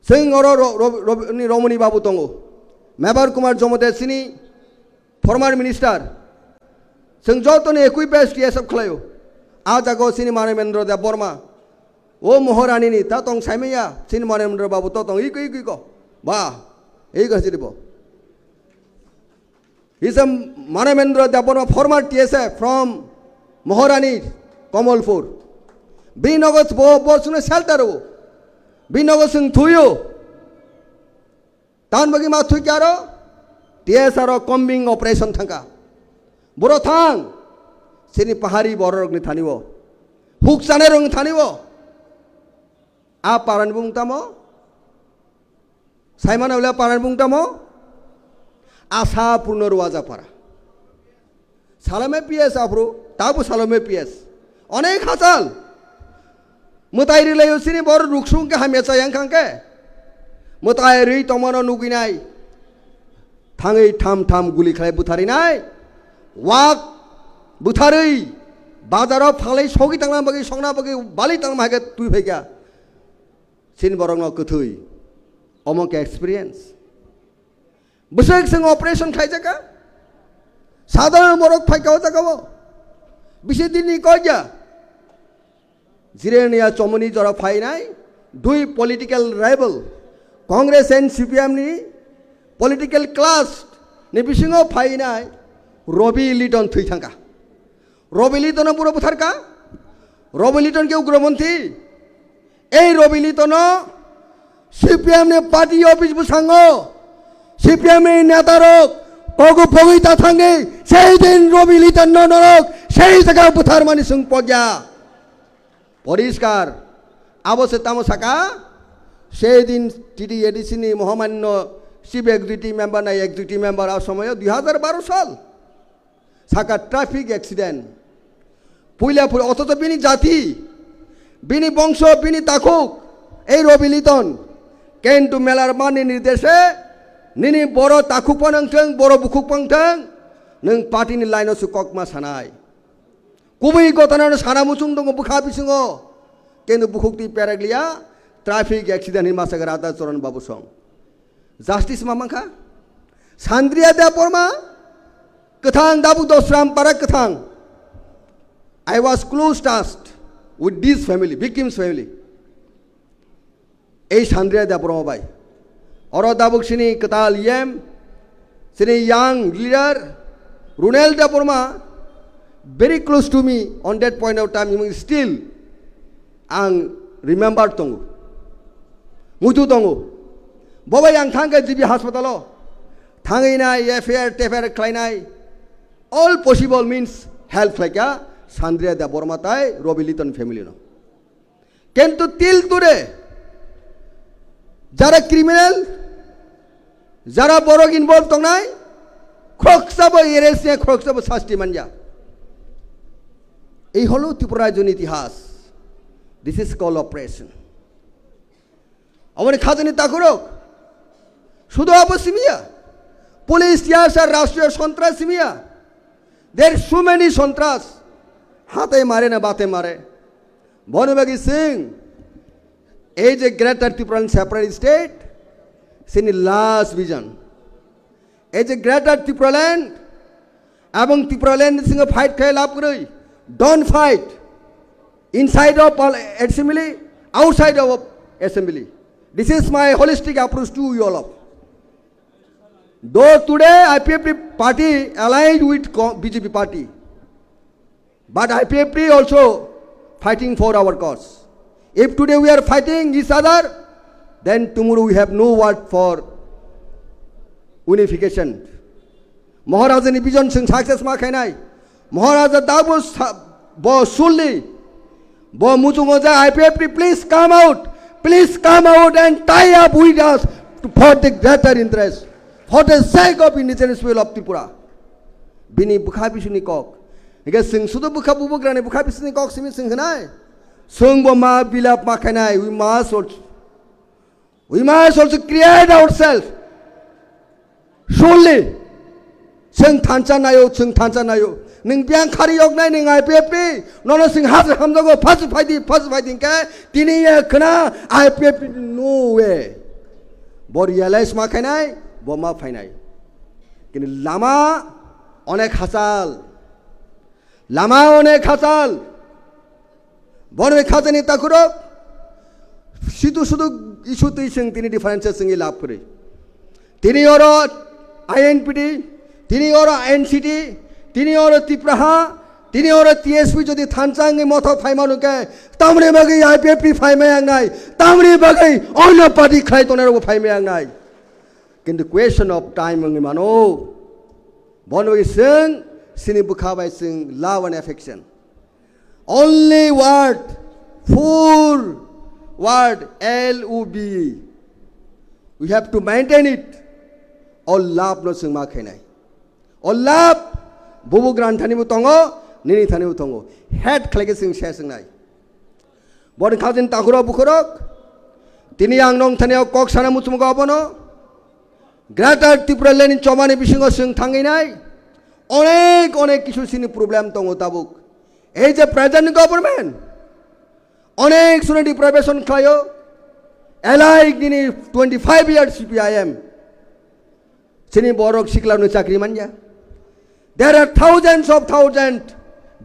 সিং অর রমণী বাবু তঙ্গো মেবার কুমার জমদে সিনি ফর্মার মিনিস্টার जों जतने एकई बेस्ट TSF खलायो आ जागो सिनी मानवेंद्र देव बर्मा ओ महारानी नि ता तंग साइमैया सिनी मानवेंद्र बाबू तो तंग इक को बा এই গছি দিব is a Manabendra Deb Barma former TSF from Maharani Kamalpur বিনগত বসুনে শেল্টার ও বিনগত সিং থুইও তান বগি মা থুই ক্যারো TSR কম্বিং অপারেশন থাকা বড় থাং সিনি পাহাড়ি বড় রগনি থানিব হুক সানে রং থানিব আ পারান বুংতামো সাইমান হলে পারান বুংতামো আশা পূর্ণ রোয়াজা পারা সালামে PS আফরু তাবু সালামে PS অনেক হাসাল মতাই রিলাইও সিনি বড় রুকসুংকে হামিয়া চায়াং খাংকে মতাই রি তমনো নুগিনাই থাঙै থাম থাম গুলি খাই বুথারি নাই ওয়াক বুথারই বাজারও ফালাই সগি তাংনা বাকি সংনা বাকি বালি তাং মাগে তুই ফেগা সিন বরং কথুই অমক এক্সপিরিয়েন্স বসে সঙ্গ অপারেশন খাই জাকা সাধারণ বরক ফাইকাও জাগাবো বেশি দিনই কয়জা জিরেনিয়া চমনি জরা ফাই নাই দুই political rival Congress and CPM নি পলিটিক্যাল ক্লাস নি বিসিংও ফাই নাই রবি লিটন থুই থাকা রবি লিটন পুরো বুথারকা রবি লিটন কে উগ্রপন্থী এই রবি লিটন CPM নে পার্টি অফিস বুসাঙ্গ CPM এর নেতারক কগু পগিতা থাঙ্গে সেই দিন রবি লিটন নরক সেই জায়গা বুথার মানি সুং পগিয়া পরিষ্কার আবশ্যে তামো সাকা সেই দিন টিটিএডিসিনি মহামান্য চিফ এক্সিকিউটিভ মেম্বার নাই এক্সিকিউটিভ মেম্বার আর সময় 2012 সাল সাকা ট্রাফিক অ্যাক্সিডেন্ট পুইলা অথচ বিনি জাতি বিনি বংশ বিনি তাকুক এই রবিলিতন কিন্তু মেলার মানি নির্দেশে নিনি বড় তাকুক পানথों বড় বুকুক পানथों नों पार्टीनि लाइनावसो ककमा सानाय गुबै गथनानो साना मुसुं दङ बुखा बिसिङो किन्तु बुकुकति पेराग्लिया ट्राफिक एक्सिडेन्ट हिमासागर आदा चरण बाबु सं जास्टिस मामाखा सान्द्रिया दे परमा कथां दाबु दसराम पारा कथां I was close tasked with this family victims family এই সান্দ্রিয়া দে পरमा बाय अर दाबुक सिनि कताल येम सिनि young leader Runel Daporma, very close to me on that point of time, still, ang remember tongu. Mutu tongu. Boba yang thangga jibi hospital, thanginai, affair, tefer, kleinai, all possible means help like ya, Sandria Daporma tai, Robiliton family no. Kento till today, jara criminal, jara borok involved tongnai, খোকসাবো এরেসে খোকসাবো শাস্তি মানজা এই হলো ত্রিপুরা রাজ্যের ইতিহাস this is call operation আমাদের খাজানি তাকুরক শুধু অবসিমিয়া police ইয়াস আর রাষ্ট্রীয় সন্ত্রাসীমিয়া দের so many সন্ত্রাস হাতে মারে না বাতে মারে বনবাগী সিং এই যে গ্রেটার ত্রিপুরান সেপারেট স্টেট সিনি last vision As a greater Tipraland, among Tipraland sing a fight kay lap kray. Don't fight inside of assembly, outside of assembly. This is my holistic approach to you all of. Though today IPFP party allied with BJP party, but IPFP also fighting for our cause. If today we are fighting each other, then tomorrow we have no word for unification. Maharaja ni vision sing success ma khainai. Maharaja dabu bo sulli bo mutungo ja IPFP please come out and tie up with us for the greater interest, for the sake of indigenous people of Tripura. Bini bukha bisuni kok. Ega sing sudu bukha Bubagra ni bukha bisuni kok simi sing khanai. Sung bo ma bilap ma khainai. We must also create ourselves. Surely, sing tancha nayo, ning biang kari yok nai ning IPFP, nono sing has hamdago first fighting ka, tini ye kena IPFP no way. Bo realize ma khainai, bo ma phainai. Kini lama onek hasal, bonwe khazani takurok, situ issue tu sing tini differences sing lap kore. Tini orot INPD, তিনি ওর NCT, তিনি ওর ত্রিপুরা, তিনি ওর TSP যদি থানচাং মথা ফাইমানুকে তামরে বাগৈ আইপিএফপি ফাইমায়াং নাই, তামরে বাগৈ অন্য party খাইতনের ফাইমায়াং নাই। কিন্তু কোয়েশন অফ টাইম মানো বনবই সিং সিনি বুখাবাই সিং love and affection only word full word LOB we have to maintain it. All love no sing ma khainai. All love Bubagra thani mu tongo nini thani mu tongo. Head khlage sing she sing nai. Bon khajin takuro bukhorok tini angnong thani kok sana mu tum go abono. Greater Tripura lenin chomani bisingo sing thangi nai. অনেক কিছু সিনি problem tongo tabuk. এই যে present government অনেক শুনে deprivation খায়ো alike দিনি 25 years CPIM sini borok sikla nu chakri manja. There are thousands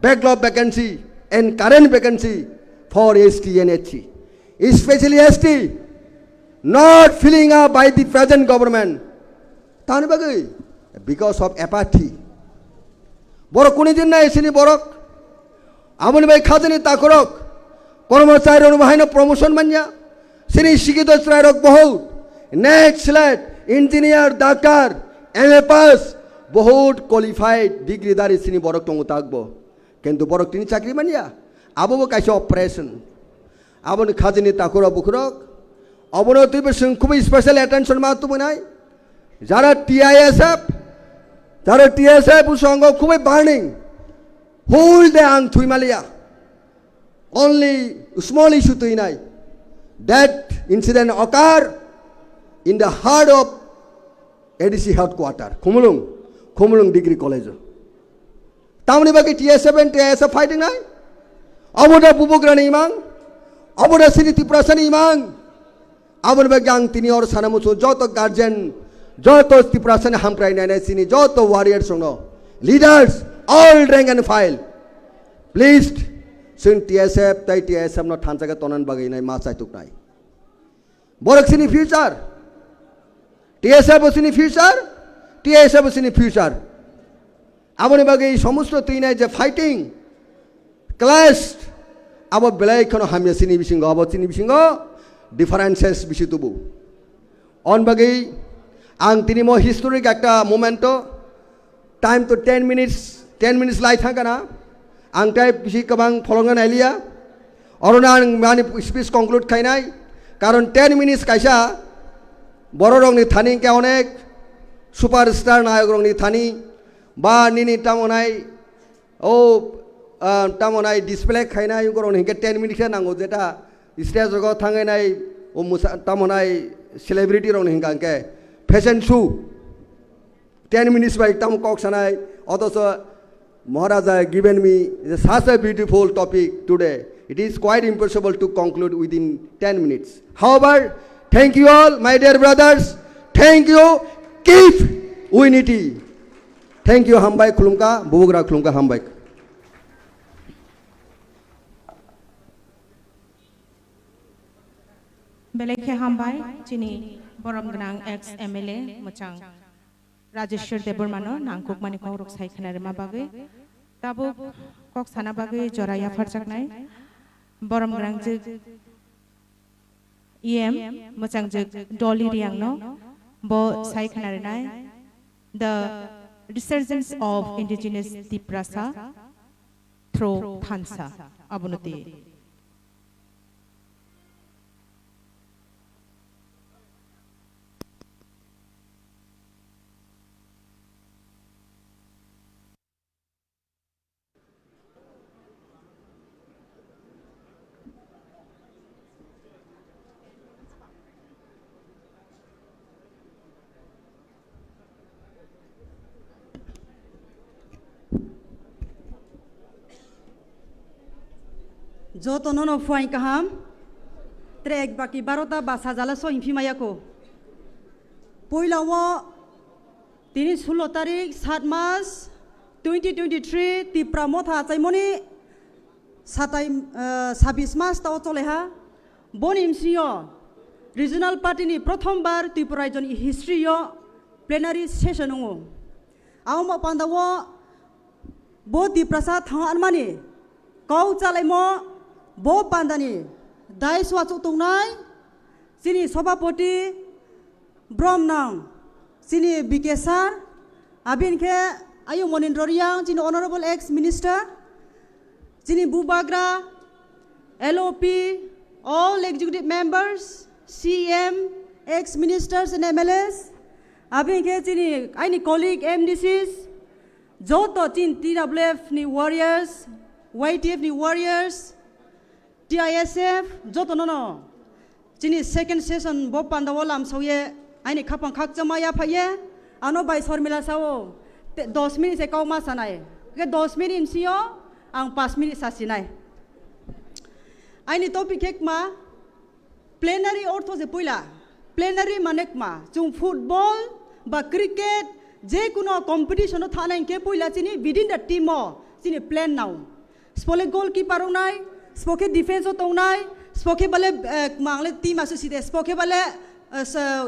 backlog vacancy and current vacancy for ST and HC, especially ST not filling up by the present government. Tani bagai because of apathy. Borok kuni din nai sini borok amoni bai khajani takorok কর্মচারী অনুবাহিনী promotion মানিয়া সিনি শিক্ষিত শ্রেয়ক বহুত next স্লেট engineer doctor MA pass বহুত qualified ডিগ্রিদারি সিনি বরক টঙ্গু থাকবো কিন্তু বরক তিনি চাকরি মানিয়া আবো কাইছে অপারেশন আবন খাজনি তাকুরা বুকুরক অবনতিবে খুবই স্পেশাল অ্যাটেনশন মাত্র নাই যারা টিএসএফ সঙ্গ খুবই বার্নিং হোল দে আং থুইমালিয়া only small issue তুই নাই that incident occur in the heart of ADC headquarter Khumulwng degree college tamni bagi TSF and TSF fighting নাই aboda Bubagra ni imang aboda sini Tipra sani imang abon bagi ang tini or sana musuh joto guardian joto Tipra sani hamkrai nai sini joto warriors sono leaders all rank and file please जों TSF ताई TSF न थानसागा तनन बागै नाय मा साइतुक नाय बरक सिनि future TSF सिनि फ्यूचर TSF सिनि फ्यूचर आबनि बागै समस्त तुइ नाय जे फाइटिंग क्लास अब बेलाय खनो हामिया सिनि बिसिंग अब सिनि बिसिंग डिफारेंसेस बिसि तुबु अन बागै आं तिनि मो हिस्टोरिक एकटा मोमेंटो टाइम तो 10 minutes लाइ थांगाना आं टाइप बिसि गोबां फलंगन आइलिया अरना आं मानि स्पीच कंक्लूड खायनाय कारण 10 minutes कायसा बर रंगनि थानि के अनेक सुपारस्टार नायक रंगनि थानि बा निनि तामनाय ओ तामनाय डिसप्ले खायनाय गरंनि के 10 minutes नांगौ जेटा स्टेज जगह थांगायनाय ओ तामनाय सेलिब्रिटी रंगनि के फैशन शो 10 minutes बाय ताम कक्सानाय अथच Maharaja given me such a beautiful topic today. It is quite impossible to conclude within 10 minutes. However, thank you all, my dear brothers. Thank you. Keep unity. Thank you, Hambai Khumulwng, Bubagra Khumulwng Hambai. Belekhe Hambai, Chini, Boromgrang ex MLA, Mochang. Rajeshwar देबरमानो नांकुक मानि कौरक साइखनारे मा बागै ताबो कक साना बागै जराया फरजाकनाय बरमग्रां जे EM मोजां जे डली रियांगनो बो साइखनारे नाय the resurgence of indigenous Tipra through Thansa abunati जो तो नो फुआई कहम ट्रेक बाकी 12टा बासा जाला सो इनफिमाया को पहिलावो 16 तारिख 7 मास 2023 Tipra Motha चाइमनि 26 मास ताव चलेहा बनिमसियो रिजनल पार्टी प्रथम बार त्रिपुरा राज्य हिस्ट्रियो प्लेनारी सेशन हो आउ म पांदावो बो Tipra थांग मानि कौ चालाइमो बो पांदानी दाय स्वाचु तंगनाय सिनि सभापति ब्रह्मनाम सिनि बिकेसार आबिनखे आयु मनिन्द्ररियां सिनि ऑनरेबल एक्स मिनिस्टर सिनि Bubagra LOP all executive members CM ex ministers and MLAs आबिनखे सिनि आइनि colleague MDCs जो तो चिन TWF नि warriors YTF नि warriors TISF joto no chini second session bo pandawo lam sauye aini khapang khak chamaya phaye ano bai sormila sao 10 minutes ekau ma sanai ke 10 minutes sio ang 5 minutes sasinai aini topic ek ma plenary ortho je poila plenary manek ma chung football ba cricket je kuno competition thanai ke poila chini within the team chini plan now spole goalkeeper nai spoke defense tongnai spoke bale mangle team asoside spoke bale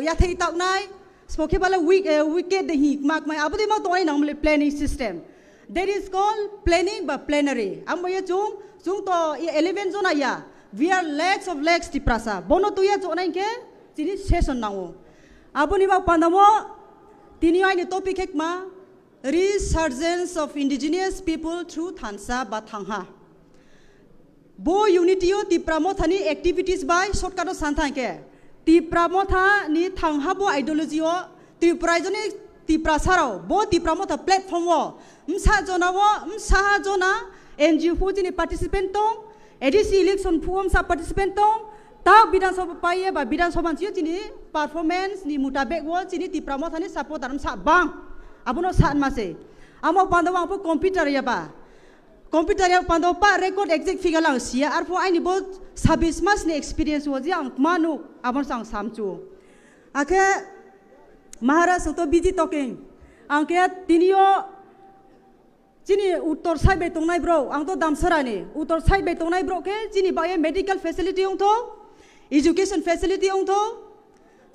ya thei tawnai spoke bale wicket the hik mak mai abudi ma toy namle planning system that is called planning by plenary amya chung to 11 zona ya we are lakhs of lakhs Tiprasa bono to ya zonai ke tini session nawo abuni ba pandamo tini ai topic ek ma resurgence of indigenous people through Thansa ba thangha bo unity Tipra Mothani activities by shortcut santhang ke Tipra Motha ni Tanghabo ideology o Tipra joni Tipra sarao bo Tipra Motha platform wo msa jona NGO fu jini participant tong edisi election fu sa participant tong ta Bidan Sabha paye ba Bidan Sabha jini performance ni mutabek wo jini Tipra Motha ni support aram sa bang abono sa mase amo pandawa pu computer ya ba computer yang pandau pa record exact figure lang sia arpo ai ni bol sabis mas ni experience wo jiang manu abon sang samchu ake Maharaj to busy talking angke tinio chini uttor side be tongnai bro ang to damsara ni uttor side be tongnai bro ke chini ba medical facility ong to education facility ong to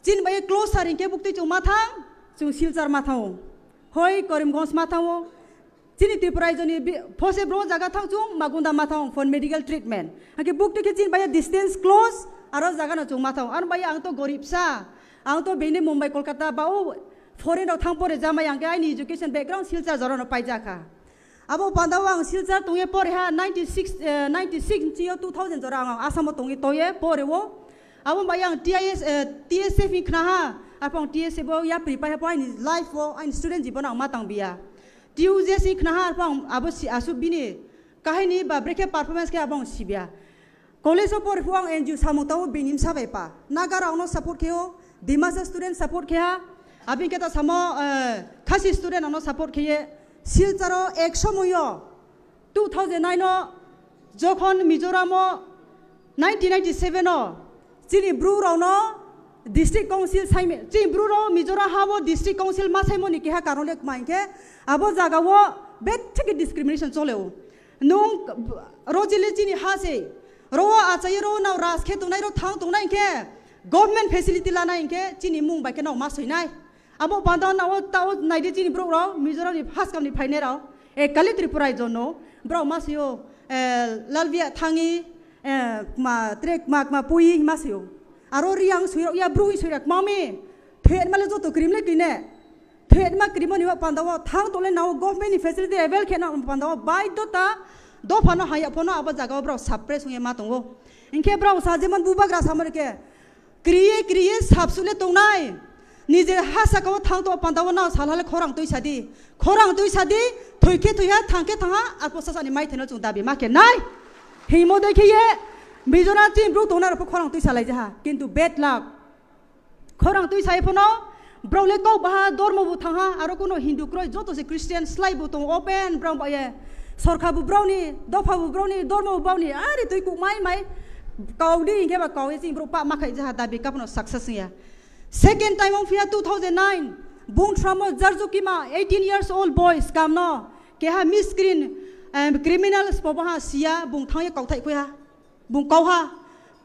chin ba close saring ke bukti chu mathang chu silchar mathang hoi Karimganj mathang Sini Tipra joni phose bro jaga thang chung magunda mathang for medical treatment ake book te chin baya distance close aro jaga na chung mathang an baya ang to gorib sa ang to bene Mumbai Kolkata bau foreign thang pore jama yang ke ai education background silchar jaro na pai jaka abo pandawang silchar tunge pore ha 96 chio 2000 jara ang asam tunge toye pore wo abo baya TSF ikna ha apong TSF bo ya prepare po ai life wo ai student jibon ang matang biya Tuesday si knahar pang abo si asu bini kahini ba breke performance ke abang sibia college por huang NGO samutau binim sabe pa nagara ono support keo dimasa student support kya abin keta samo khasi student ono support kye silcharo 100 moyo 2009 no jokhon Mizoram 1997 no chini bru rauno district council saime chi bru ro Mizoram habo district council ma saimo ni keha karole kmainke abo jaga wo betik discrimination choleo nung rojile chini hase ro achai ro na ras khe tunai ro thang tunai ke government facility la nai ke chini mung ba ke no ma soinai abo bandon na o ta o nai de chini bro ro Mizoram ni first kam ni phaine ro e kali Tripura jono bro masio lalvia thangi ma trek ma pui masio aro riang suiro ya bru suirak mami thet male jo to krimle kine thet ma krimo ni pandawa thang tole naw government ni facility level khena pandawa bai dota do phano haya phono aba jaga bro suppress nge ma tongo inke bro sajeman Bubagra samar ke kriye sabsule tongnai nije hasa ko thang to pandawa na salhale khorang tui sadi thoike thoya thangke thanga apo sasani mai thena chung dabi ma ke nai heimo dekhe ye Mizoram team bro tona ro khorang tui salai ja kintu bad luck khorang tui sai phono bro le ko ba dormo bu thanga aro kono Hindu kroi joto se Christian slai bu tong open bro ba ye sorkha bu bro ni dofa bu bro ni dormo bu bro ni ari tui ku mai kaudi inge ba kawi sing bro pa ma khai ja dabi kapno success ya second time of year 2009 bung tramo jarjuki ma 18 years old boys kamno ke ha miscreen criminals poba sia bung thang ye kau thai khoya bung kau ha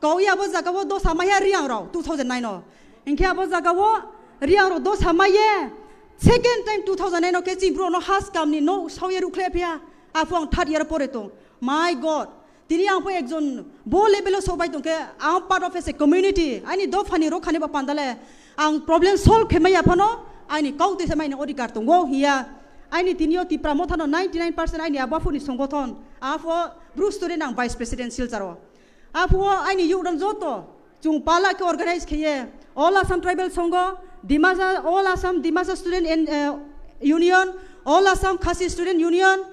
kau ya bo jaga bo do samaya riang ro 2009 no inke bo jaga bo riang ro do samaye second time 2009 no ke chi bro no has kam ni no soye rukhle pya afong third year pore to my god tini ang po ekjon bo level so bai to ke ang part of a community ani do phani ro khani ba pandale ang problem solve khemaya phano ani kau te samai ni odikar to go hiya ani tinio Tipra Motha no 99% ani abafu ni songgothon afo bru student ang vice president silcharo afo ani yudan joto chung pala ke organize khiye all Assam tribal songo Dimasa all Assam Dimasa student union all Assam Khasi student union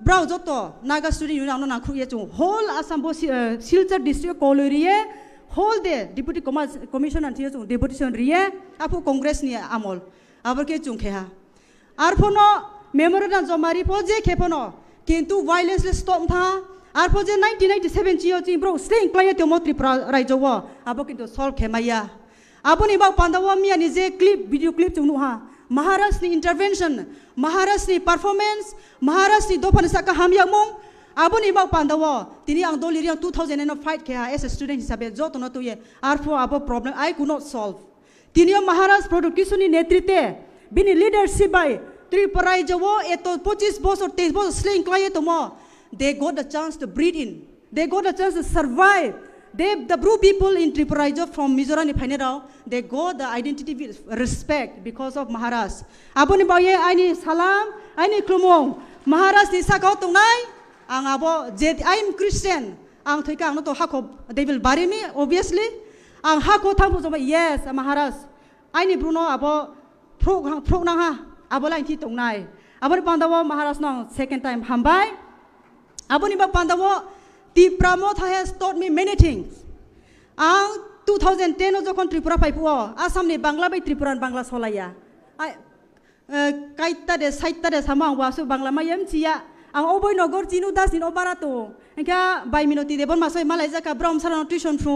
brau joto Naga student union no na khuye chung whole Assam bo silchar district koloriye whole de deputy commissioner thiye chung deputation riye afu congress ni amol abor ke chung kheha arphono memorandum jomari poje khepono kintu violence stop tha arpo je 1997 chio chi bro staying client to motri raijo wa abo kintu solve khemaya aboni ba pandawa mi ani je clip video clip chungnu ha Maharashtra ni intervention Maharashtra ni performance Maharashtra ni dopan saka hamya mong aboni ba pandawa tini ang doli riang 2009 fight kha as a student hisabe joto no to ye arpo abo problem I could not solve tini Maharashtra production ni netrite bini leadership by Tripura jawo eto 25 bosor 23 bosor slaying client to mo they got the chance to breathe in they got the chance to survive the Bru people in Tripura from Mizoram they got the identity with respect because of Maharashtra aboni ba ye ani salam ani Khumulwng Maharashtra ni sakau tungnai ang abo I am Christian ang thoika ang no to hako they will bury me obviously ang hako thampu joma yes Maharaj aini bruno abo prok nang ha abo lain thi tongnai abo pandawo Maharaj nang second time hambai abo ni ba pandawo Tipra Motha has taught me many things ang 2010 যখন ত্রিপুরা পাইবো আসাম নি বাংলা বাই ত্রিপুরান বাংলা সলাইয়া কাইতা দে সাইতা দে সামা ওয়াসু বাংলা মাইম চিয়া ang oboy nogor chinu das in obarato enka bai minoti debon masoi malai jaka brom saran tuition fru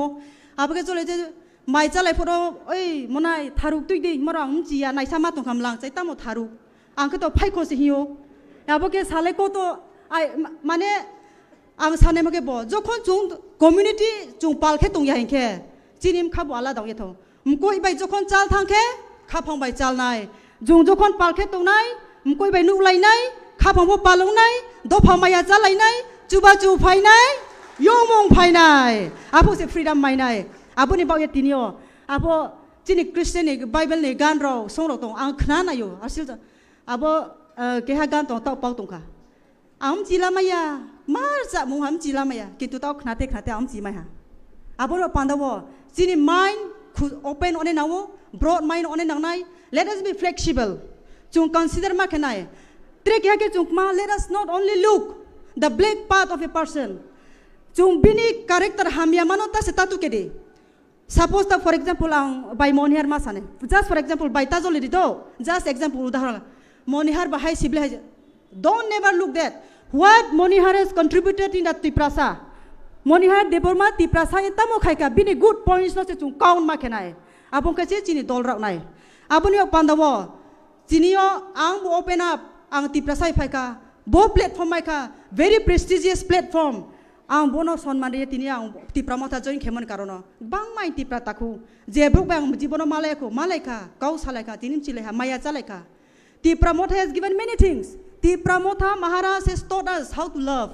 abage chole je mai chalai photo oi monai tharuk tui dei morang chia nai sama tong kamlang chai tamo tharuk ang to phai ko se hiyo abage sale ko to ai mane ang sane mage bo jokhon chung community chung palkhe tong ya hinke chinim khabo ala dong yetho mkoi bai jokhon chal thangkhe khapong bai chal nai jung jokhon palkhe tong nai mkoi bai nu lai nai khapong bo palong nai dofa maya chalai nai chuba chu phai nai yomong phai nai apo se freedom mai nai apo ni baw yetinio apo chini christian ni bible ni gan ro song ro tong ang khna na yo asil apo ke ha gan tong taw paw tong kha am chila maya mar cha mu ham chila maya kitu taw khna te am chi mai ha apo ro pandawo chini mind open one nawo broad mind one nang nai let us be flexible chung consider ma khanai trek ya ke chungma let us not only look the black part of a person chung bini character hamya manota se tatu ke de suppose that for example ang by monihar masane just for example by tajoli do just example udaharan monihar bahai sible don't never look that what monihar has contributed in that tiprasa monihar deborma tiprasa etamo khaika bini good points no se chung count ma khenai abong ka che chini dol rau nai aboni pandawo chinio ang open up ang tiprasai phaika bo platform mai ka very prestigious platform ang bono sonman re tini ang Tipra Motha join khemon karono bang mai tipra takhu jebruk bang jibono malai ka kau salai ka tinim chile ha maya chalai ka Tipra Motha has given many things Tipra Motha Maharaj has taught us how to love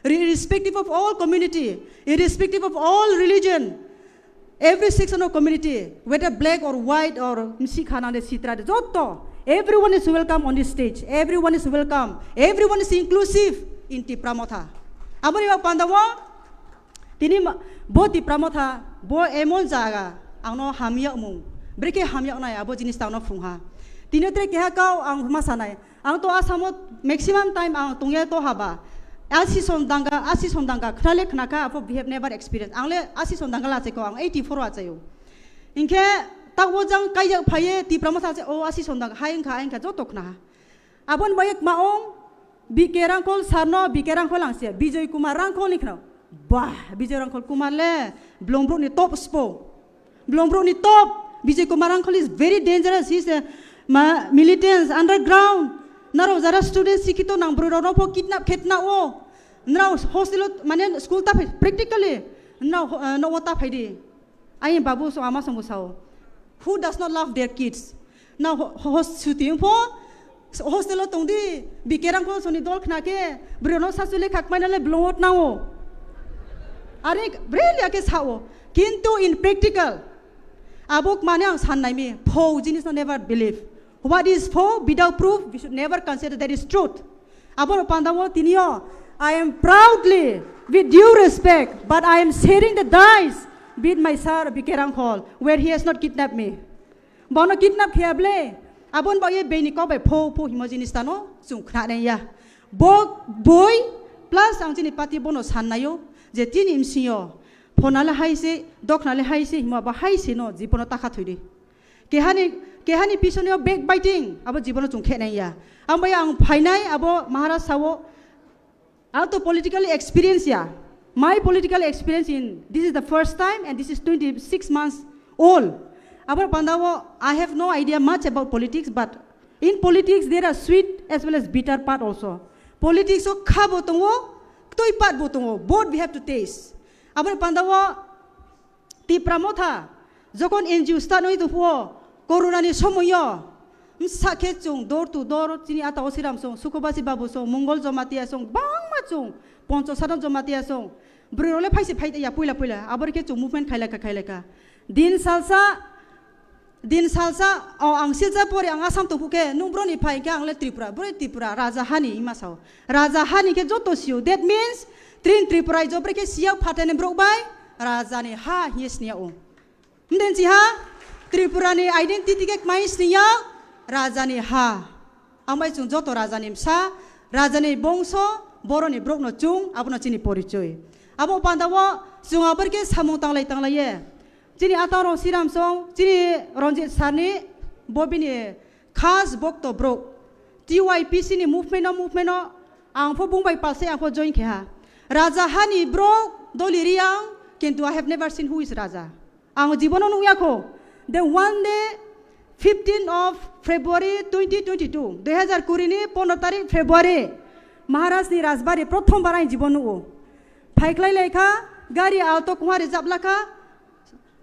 irrespective of all community irrespective of all religion every section of community whether black or white or msikhana de sitra de jotto everyone is welcome on this stage everyone is welcome everyone is inclusive in Tipra Motha aboni ba pandawo tini bo Tipra Motha bo emon jaga angno hamya mung breke hamya nai abo jinis tawno phungha tinotre keha kau ang masanai ang to asamot maximum time ang tungya to haba asi sondanga khnale khnaka apo we have never experienced angle asi sondanga la che ko ang 84 wa chayo inke takwo jang kaya phaye Tipra Motha che o asi sondang haing kha jotok na abon bayek maong Bikram kol sarno Bikram kol angse Bijoy Kumar rangkol nikno bah Bijoy rangkol Kumar le Blombrok ni top spo Blombrok ni top Bijoy Kumar rangkol is very dangerous he's a militants underground naro jara students sikito nang bro no po kidnap khetna o naro hostel mane school ta practically no wata phaidi ai babu so ama samusao who does not love their kids now host shooting po hostel tongdi Bikram ko soni dol khna ke brono sasule khakmainale blot nao are really ake sao kintu in practical abok mane ang sannai me pho jinis no never believe what is pho without proof we should never consider that is truth abor pandawo tinio I am proudly with due respect but I am sharing the dice with my sir Bikram Hall where he has not kidnapped me bono kidnap khiable abon ba ye beini ko bai pho himojinistano chung khna ne ya boy plus ang chini party bono sannayo je tin imsiyo phonale haise doknale haise hima ba haise no jibono takha thoide kehani pisonio backbiting abo jibono chung khe ne ya ambai ang phainai abo Maharaj sawo auto politically experience ya my political experience in this is the first time and this is 26 months old aber pandawo I have no idea much about politics but in politics there are sweet as well as bitter part also politics so khabo tongo toi part botongo both we have to taste aber pandawo Tipra Motha jokon NGO start noi to po corona ni somoyo sakhe chung door to door chini ata osiram song sukobasi babu song mongol jomatia song bangma chung poncho sadam jomatia song brole phaise phaite ya puila abor ke chung movement khailaka din salsa o ang silja pore ang asam to puke numbro ni phai ke angle Tripura raja hani imasao raja hani ke joto siu that means trin Tripura jobre ke siau phatane brok bai raja ni ha hies nia o mden chi ha Tripura ni identity ke mais niya raja ni ha amai chung joto raja ni sa raja ni bongso boro ni brok no chung abono chini porichoy abo pandawo chung aber ke samung tanglai ye chini ataro siram song chini Ranjit Sani bobini khas bokto brok TYPC ni movement no ang pho bungbai palse ang pho join kha raja hani brok doli riang kintu I have never seen who is raja ang jibono nu yakho then one day 15th of February 2022 2020 ni 15 tarik February Maharashtra ni Rajbari prothom bar ang jibonu o phaikhlai lekha gari auto kuha reserve lakha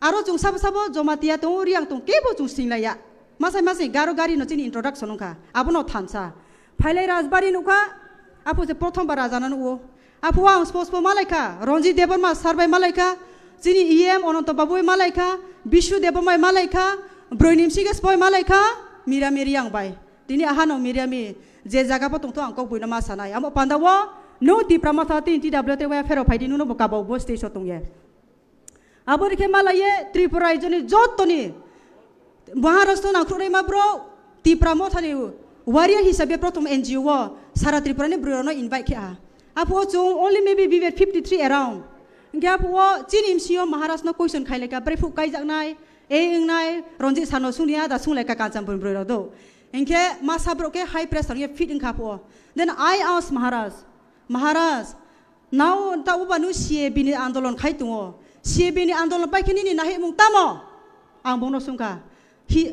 aro chung sabo jomatia tu riang tu kebo chung singlaya masai garo gari no chini introduction ka abono thansa phailai Rajbari nukha apu se prothom bar rajana nu o apu ang sports po malaika Ranjit Devarma sarbai malaika chini EM Ononto Babui malaika Bishu Devarma malaika Broinim Sigas boy malaika mira miriang bai tini ahano miriami je jaga po tungto angko buina ma sanai amo pandawo no Tipra Motha tin TWT wa fero phaidi nu no bokabo bo station tungye abor ke malaye Tripura joni jotoni Maharashtra na khurei ma bro Tipra Motha ni warrior hisabe prothom NGO sara Tripura ni bro no invite kya apo chung only maybe we were 53 around ngapo chinim sio Maharashtra no question khaile ka prefu kai jaknai nai Ranjit Sano sunia da sungle ka kancam bro do inke masa bro ke high pressure ye fit in kapo then I asked Maharaj now ta ubanu CAB ni andolon khai tungo CAB ni andolon pai khini ni nahi mung tamo ang bono sungka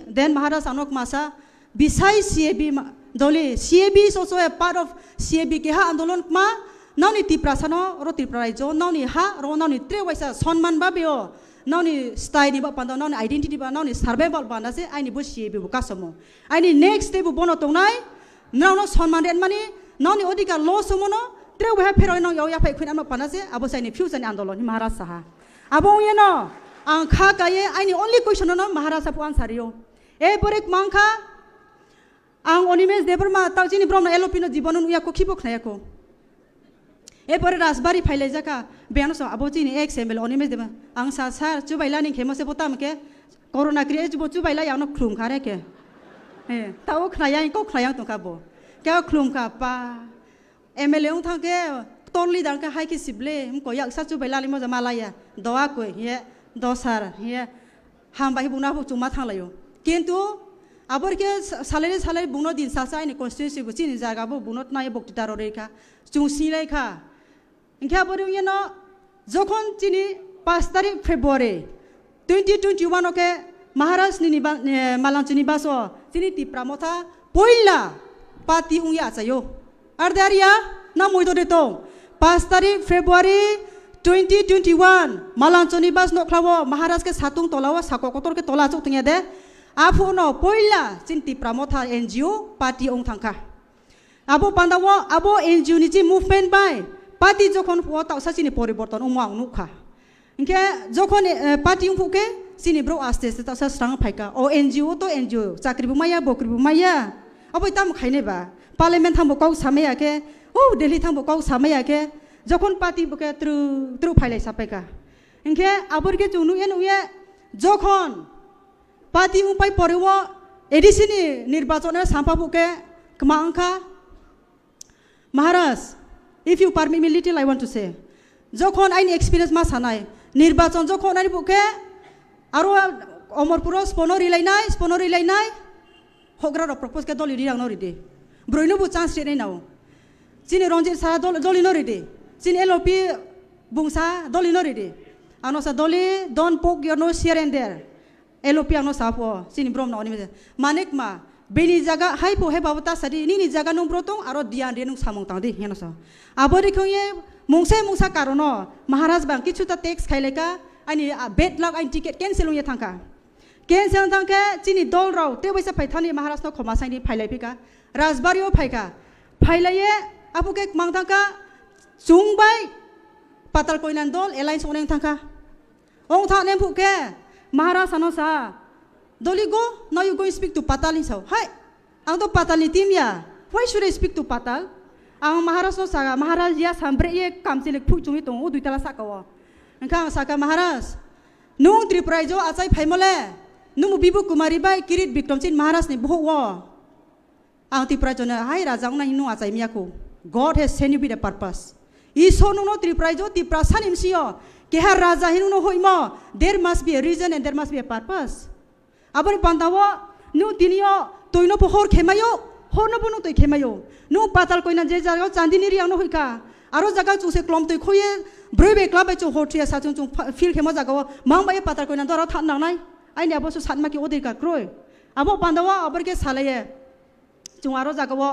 then Maharaj anok masa besides CAB dole CAB is also a part of CAB ke ha andolon ma nauni Tipra sano ro Tripura jo nauni ha ro nauni tre waisa sonman babeo nauni style ni ba panda nauni identity ba nauni survival ba na se ai ni bo CAB bu kasamo ai ni next step bu bono tongnai nauna sonman ren mani nauni odika lo somono tre wa phero no yo ya phai khun am pa na se abo sai ni future ni andolon ni Maharaj saha abo ye no ang kha ka ye ai ni only question no Maharaj pu answer yo e borek mangkha ang Onimes Devarma tawchini brom na LOP no jibonon uya ko khibok na ko এরপরে রাজবাড়ি ফাইলে যাকা বেয়ানো সব আবচিনি XML অনিমেজ দেবা আং সার চুবাইলা নি খেমসে পতামকে corona ক্রিয়ে জুব চুবাইলা ইয়ানো খুলুম খারে কে তাও খায়াই কো খায়াং তো কাবো কে খুলুম কা পা MLA উং থাকে তনলি দানকা হাই কি সিবলে মকো ইয়াক সা চুবাইলা লি মজা মালায়া দোয়া কই হে দসার হে হামবাই বুনা হু চুমা থাংলাयो কিন্তু আবার কে সালারি বুনো দিন সাসাই নি কনস্টিটিউসি বুচিনি জাগাবো বুনত নাই বক্তৃতা রেখা চুংসি লেখা ইনকা বড় ইনো যখন চিনি 5 তারিখ ফেব্রুয়ারি 2021 ওকে Maharashtra ni malang chini baso chini Tipra Motha poila pati ungya chayo ardaria na moido de to 5 tarik February 2021 malang chini bas no khlawo Maharashtra ke satung tolawa sakokotor ke tola chuk tungya de apu no poila chin Tipra Motha NGO party ong thangka abo pandawo abo NGO ni chi movement bai party jokhon po ta sachini poriborton umang nukha inke jokhon party ung phuke sini bro aste ta sa strang phaika o NGO to NGO chakri bu maya bokri bu maya abo tam khaine ba parliament thambo kau samaya ke o delhi thambo kau samaya ke jokhon party buke tru phailai sapaika inke abor ke chunu en uye jokhon party ung pai porewo edisini nirbachone sampa buke kmangka Maharaj if you permit me little I want to say jokhon aini experience ma sanai nirbachon jokhon ani buke aro omorpuro spono rilainai hogra ro propose ke doli riang no ride broino bu chance re nau chini Ranjit sa doli no ride chini LOP bungsa doli no ride ano sa doli don't poke your nose here and there LOP ano sa po chini brom na oni manek ma beni jaga hai po he babata sadi ni jaga nung brotong aro dian re nung samong tang de heno sa abori khoye mungsa karono Maharaj bang kichu ta tax khaileka ani bed luck ani ticket cancel ung ye thangka cancel thangke chini dol raw te waisa phaithani Maharashtra khoma saini phailai pika rajbario phaika phailaye apuke mangthangka chungbai patal koinan dol alliance oneng thangka ong tha nem phuke Maharashtra no sa doligo now you go speak to patal ni sao hai ang to patal ni team ya why should I speak to patal ang Maharashtra sa Maharaj ya sambre ye kamchile phu chungi tong u duitala sakawa engkang saka Maharaj nung Tripura jo achai phaimole nung bibu kumari bai kirit Bikram chin Maharaj ni boh wo ang Tripura jo na hai raja na hinu achai miyaku God has sent you with a purpose iso nung no Tripura jo Tipra sanim sio ke har raja hinu no hoimo there must be a reason and there must be a purpose abani pandawo nu tinio toino pohor khemayo horno bunu toi khemayo nu patal koina je jago chandini riang no hoika aro jaga chuse klom toi khoye brebe club e chu hotria sa chung feel khema jaga mang bai patal koina dora than nang nai ai ne abosu satma ki odir ka kroi abo pandawa abar ke salaye chung aro jaga wo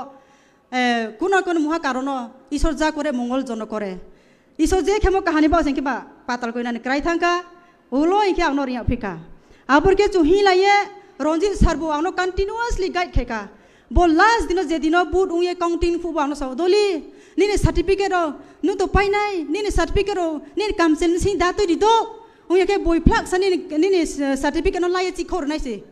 kuna kuna muha karono isor ja kore mongol jono kore isor je khemo kahani ba sengki ba patal koina ni krai thangka ulo inke angno ria phika abur ke chu hi laye Ronjit Sarbo angno continuously guide kheka bo last dino je dino boot unge counting fu angno saudoli nini certificate ro nu to pai nai nini certificate ro nini kamsen sin da to di do unge ke boy plak sani nini certificate no lai chi khor nai se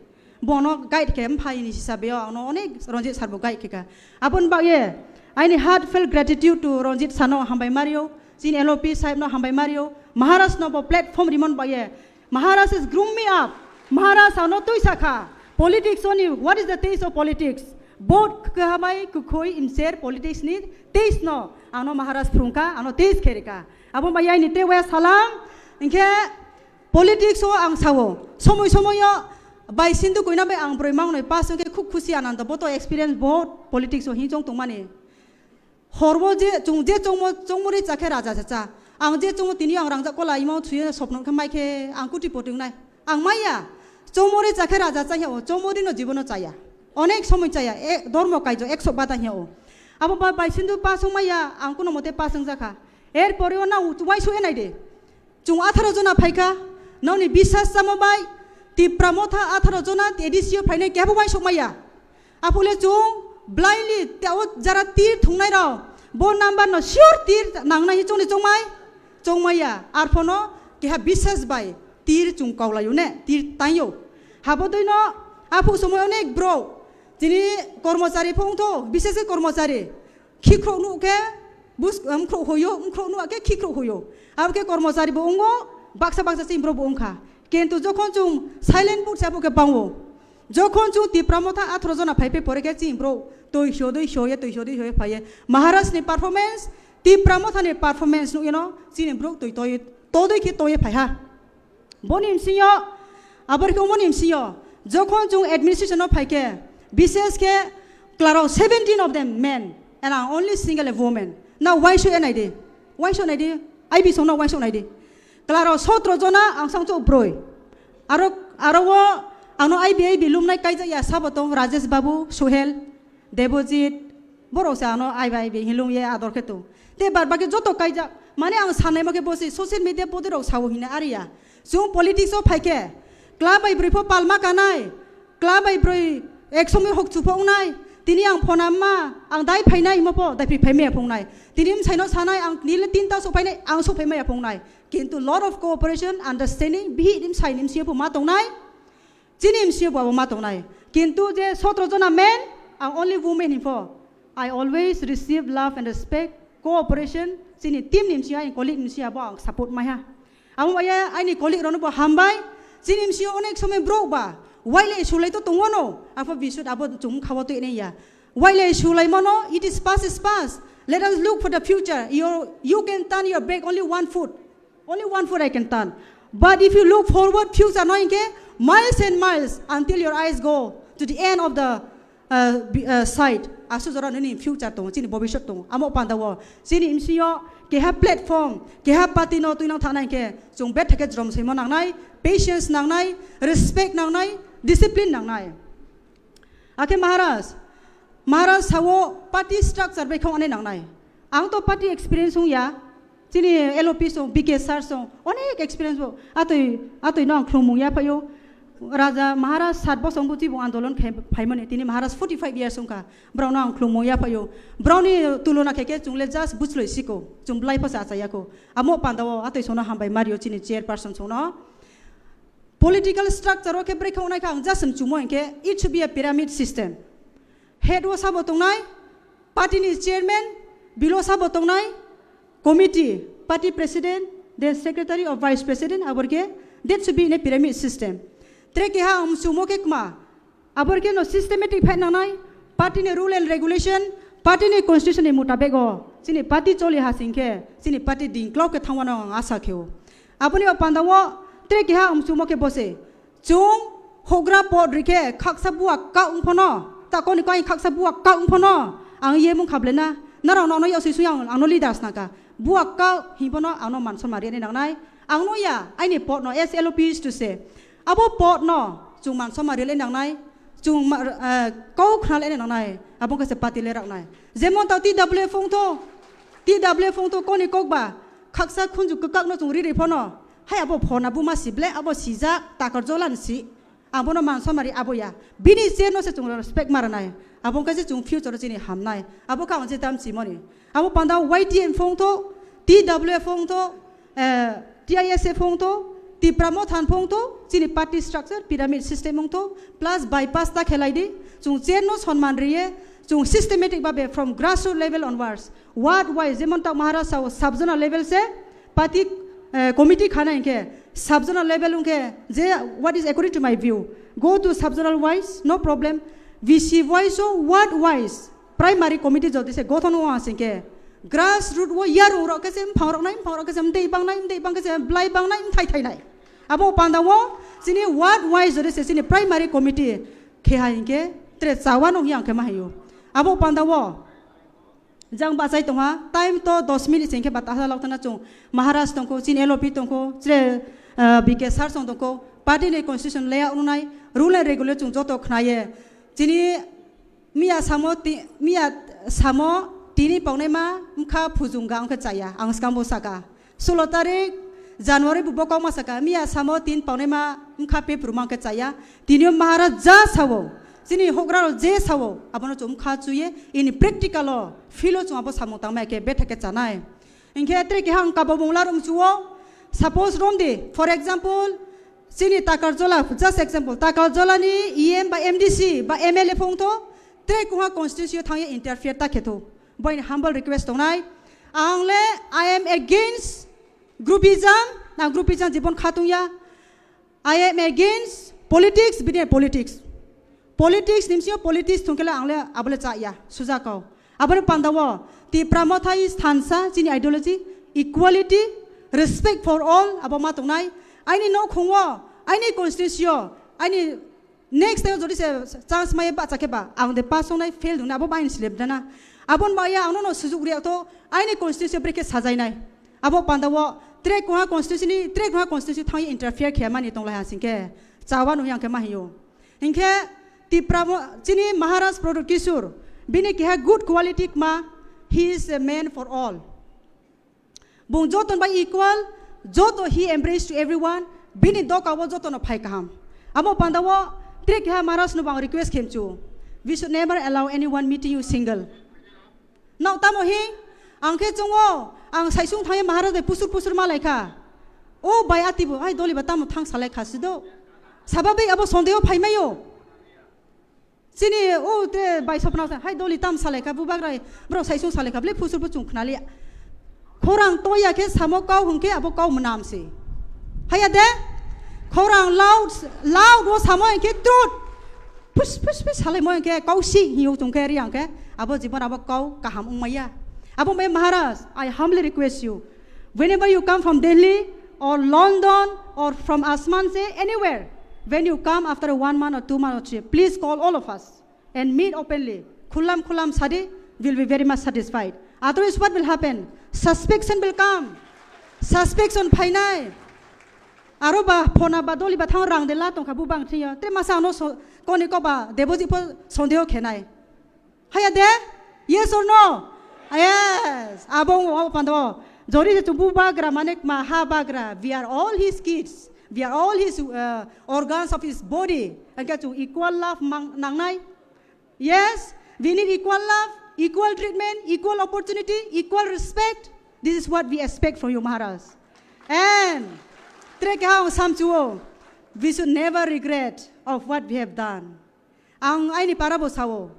bono guide kem phai ni hisabe angno onek Ronjit Sarbo guide kheka abon ba ye I need heartfelt gratitude to Ronjit Sano hambai mario sin LOP sahib no hambai mario Maharaj no bo platform rimon ba ye Maharaj has groomed me up Maharaj ano tui sakha politics only what is the taste of politics both kahamai kukhoi imser politics ni taste no ano Maharaj prungka ano taste kherika abo mayai ni te wa salam inke politics o ang sawo somoy yo bai sindu koina bai ang broimang noi pasong ke khuk khusi ananda boto experience both politics o hi jong tongmani horbo je chongmori chakhe raja chacha ang je chong tini ang rangja kola imo thuye sopnon khamai ke ang kuti poting nai ang maya চৌমরি চাখে রাজা চাইও চৌমরি ন জীবন চাইয়া অনেক সময় চাইয়া ধর্ম guys 100 বাতা হিও আবো বাই সিন্ধু পাসং মাইয়া আং কোন মতে পাসং জাখা এর পরেও না উতবাই সুয়ে নাই দে চুং 18 জনা ফাইকা ননি বিশ্বাস সামবাই Tipra Motha 18 জনা এডিসিও ফাইনে কেবো বাই সমাইয়া আপুলে চুং ব্লাইন্ডলি তাও যারা তীর থুংনাই রাও বো নাম্বার ন শিওর তীর নাংনাই চংনি চংমাইয়া আর ফনো কেহা বিশ্বাস বাই তীর chung kaulayo ne তীর tayo habodoino apu somoy onek bro jini kormachari phongtho bisheshe kormachari khikhro nu ke bus amkhro hoyo umkhro nu ake khikhro hoyo abke kormachari bo ungo baksa sim bro bo ungkha kintu jokhon chung silent boot sabu ke bangwo jokhon chung Tipra Motha 18 jona phaipe pore ke chim bro toi shoye phaye Maharaj ni performance Tipra Motha ni performance nu you know chini bro toi todoi ki toi phai ha Bonim siyo, abar ke bonim siyo. Jokon chung administration of Paike, BCS ke, klaro 17 of them men, and I'm only single woman. Now why should I do? Why should I do? I be so no why should I do? Klaro sotro jona ang sang chok broi. Aro wo ano IBA bilum nai kaija ya sabato Rajesh Babu, Sohel, Debojit, boro sa ano IBA hilum ye ador ke tu. Te barbage joto kaija mane ang sanai mo ke bosi social media podi rok sawo hina aria. Jung politics of Paike, club by Bripo Palma Kanai, club by Bri, Exomi Hok Chuponai, Tiniang Ponama, and Dai Paina Mopo, that be Pemia Ponai, Tinim Sino Sanai, and Nilatinta so Pine, and so Pemia Ponai, Kinto lot of cooperation, understanding, be him sign him Siapo Matonai, Jinim Siapo Matonai, Kinto de Sotrozona men, and only women in four. I always receive love and respect, cooperation, Sini team Nimsia and colleague Nimsia Bong, support my ha. Amo aya ai ni colleague rono bo hambai jinim sio onek some bro ba waile sulai to tungono afa bisut abo chung khawa to ine ya waile sulai mono it is past let us look for the future you can turn your back only one foot I can turn but if you look forward future no inke miles and miles until your eyes go to the end of the side asu jora ni future to chini bobishot to amo pandawo chini imsio ke ha platform ke ha party no tuinang thanai ke chung bet thake jrom seimo nangnai patience nangnai respect nangnai discipline nangnai ake Maharaj sawo party structure be khong ane nangnai ang to party experience ung ya chini LOP so BK sir so onek experience bo atoi nang Khumulwng ya phayo Raja Maharaj 7 bosong buti bong andolon phaimane tini Maharaj 45 years ungka brauna ang Khumulwng ya phayo brauni tulona keke chungle just buchloi siko chumblai phasa achaya ko amo pandawo atoi sona hambai mario chini chairperson sono political structure o ke break onai ka just chumo enke it should be a pyramid system head was sabotongnai party ni chairman below sabotongnai committee party president then secretary or vice president aborke That should be in a pyramid system. Trek ha sumo ke kma. Aber ke no systematic phe nanai. Party ne rule and regulation. Party ne constitution ne mutabego. Sini party choli ha singke. Sini party ding clock ke thangwana asa kheo. Apuni ba pandawo trek ha sumo ke bose. Chung hogra pod rike khaksa buak ka ungphono. Ta koni kai khaksa buak ka ungphono. Ang ye mung khablena. Narang no yo sisu yang ang no leaders naka. Buak ka himpono ang no manson mari ne nangnai. Ang no ya ai ni pot no SLOP is to say. Abo pot no chung manson mari le nangnai. Chung kau khna le nangnai. Abong ka se party le raknai. Zemon tau TW fong to koni kokba. Khaksa khunju kakak no chung ri ri phono. Hai abo phona bu ma sible abo sija takar jolan si. Abo no manson mari abo ya. Bini se no se chung respect maranai. Abong ka se chung future chini hamnai. Abo ka on se tam simoni. Abo panda YTM fong to TW fong to TISA fong to Tipra Motha fong to chini party structure pyramid system fong to plus bypass ta khelai di chung chen no sonman riye chung systematic babe from grassroots level onwards ward wise jemon ta Maharashtra sub-zonal level se party committee khana inke sub-zonal level unke je what is according to my view go to sub-zonal wise no problem VC wise so ward wise primary committee jodi se go thonu asinke grassroots wo yaru ro ke sem phang ro ke sem dei bang ke sem blai bang nai thai nai abo panda wo sini ward wise jodi se sini primary committee khe ha inke tre chawa no yang ke ma hayo abo panda wo jang ba sai tonga time to 10 minute singke bata ha lautana chung Maharashtra tongko chin LOP tongko tre BK sar song tongko party ne constitution layout nai rule and regulation chung joto khnaye chini miya samo tini paune ma mkha phujunga angka chaya angskam bosaka 16 tarik January bubokau masaka miya samo tin paune ma mkha pe prumang ka chaya tinio maharaja sawo sini hogra je sawo abono chum kha chuye in practical philo chung abo samo tang ma ke betha ke chanai inge tre ke hang ka bongla rum chuo suppose romde for example sini takarjola just example takarjola ni EM by MDC by MLA phongto tre kuha constitution thang interfere ta kheto boy humble request tongnai angle I am against groupism na groupism jibon khatung ya I am against politics bidin politics nimsio politics thungkela angle abole cha ya suja kau abone pandawo Tipra Motha is thansa chini ideology equality respect for all aboma tongnai aini no khungwo aini constitution aini next time jodi se chance mai ba chakeba ang de pasong nai fail duna abo bain slip dana abon maya ang no sujug ria to aini constitution breke sajai nai abo pandawo tre kuha constitution thang interfere khema ni tongla hasingke chawa no yang ke mahiyo inke Tipra chini Maharashtra product kisur bini ki ha good quality ma he is a man for all bung joton by equal joto he embrace to everyone bini doka wo joton of phai kaham abo pandawo tre ki ha Maharashtra no bang request khemchu we should never allow anyone meeting you single now tamo hi angke chungo ang saisung thai Maharashtra pusur malai kha o bayati bo ai doli batam thang salai khasido sababe abo sondeo phai mayo sini o te bai sopna hai doli tam salai kha bubagra bro saisung salai kha ble pusur bu chung khnali khorang toya ke samo kau hungke abo kau munam se haya de khorang loud wo samo ke trut push salai mo ke kau si hiu tung ke riang ke abo jibon abo kau kaham umaya abo me Maharaj I humbly request you whenever you come from Delhi or London or from Asman say anywhere when you come after 1 month or 2 months or trip please call all of us and meet openly khulam sadi will be very much satisfied otherwise what will happen suspicion will come suspicion phainai aroba phona badoli bathang rang de la tong khabu bang thia tre masa no koni ko ba deboji po sondeo khenai haya de yes or no yes abong pando jori se Bubagra manek Mahabagra we are all his kids we are all his organs of his body and get to equal love nangnai yes we need equal love equal treatment equal opportunity equal respect this is what we expect from you Maharaj and trekha samchuo we should never regret of what we have done ang aini parabo sawo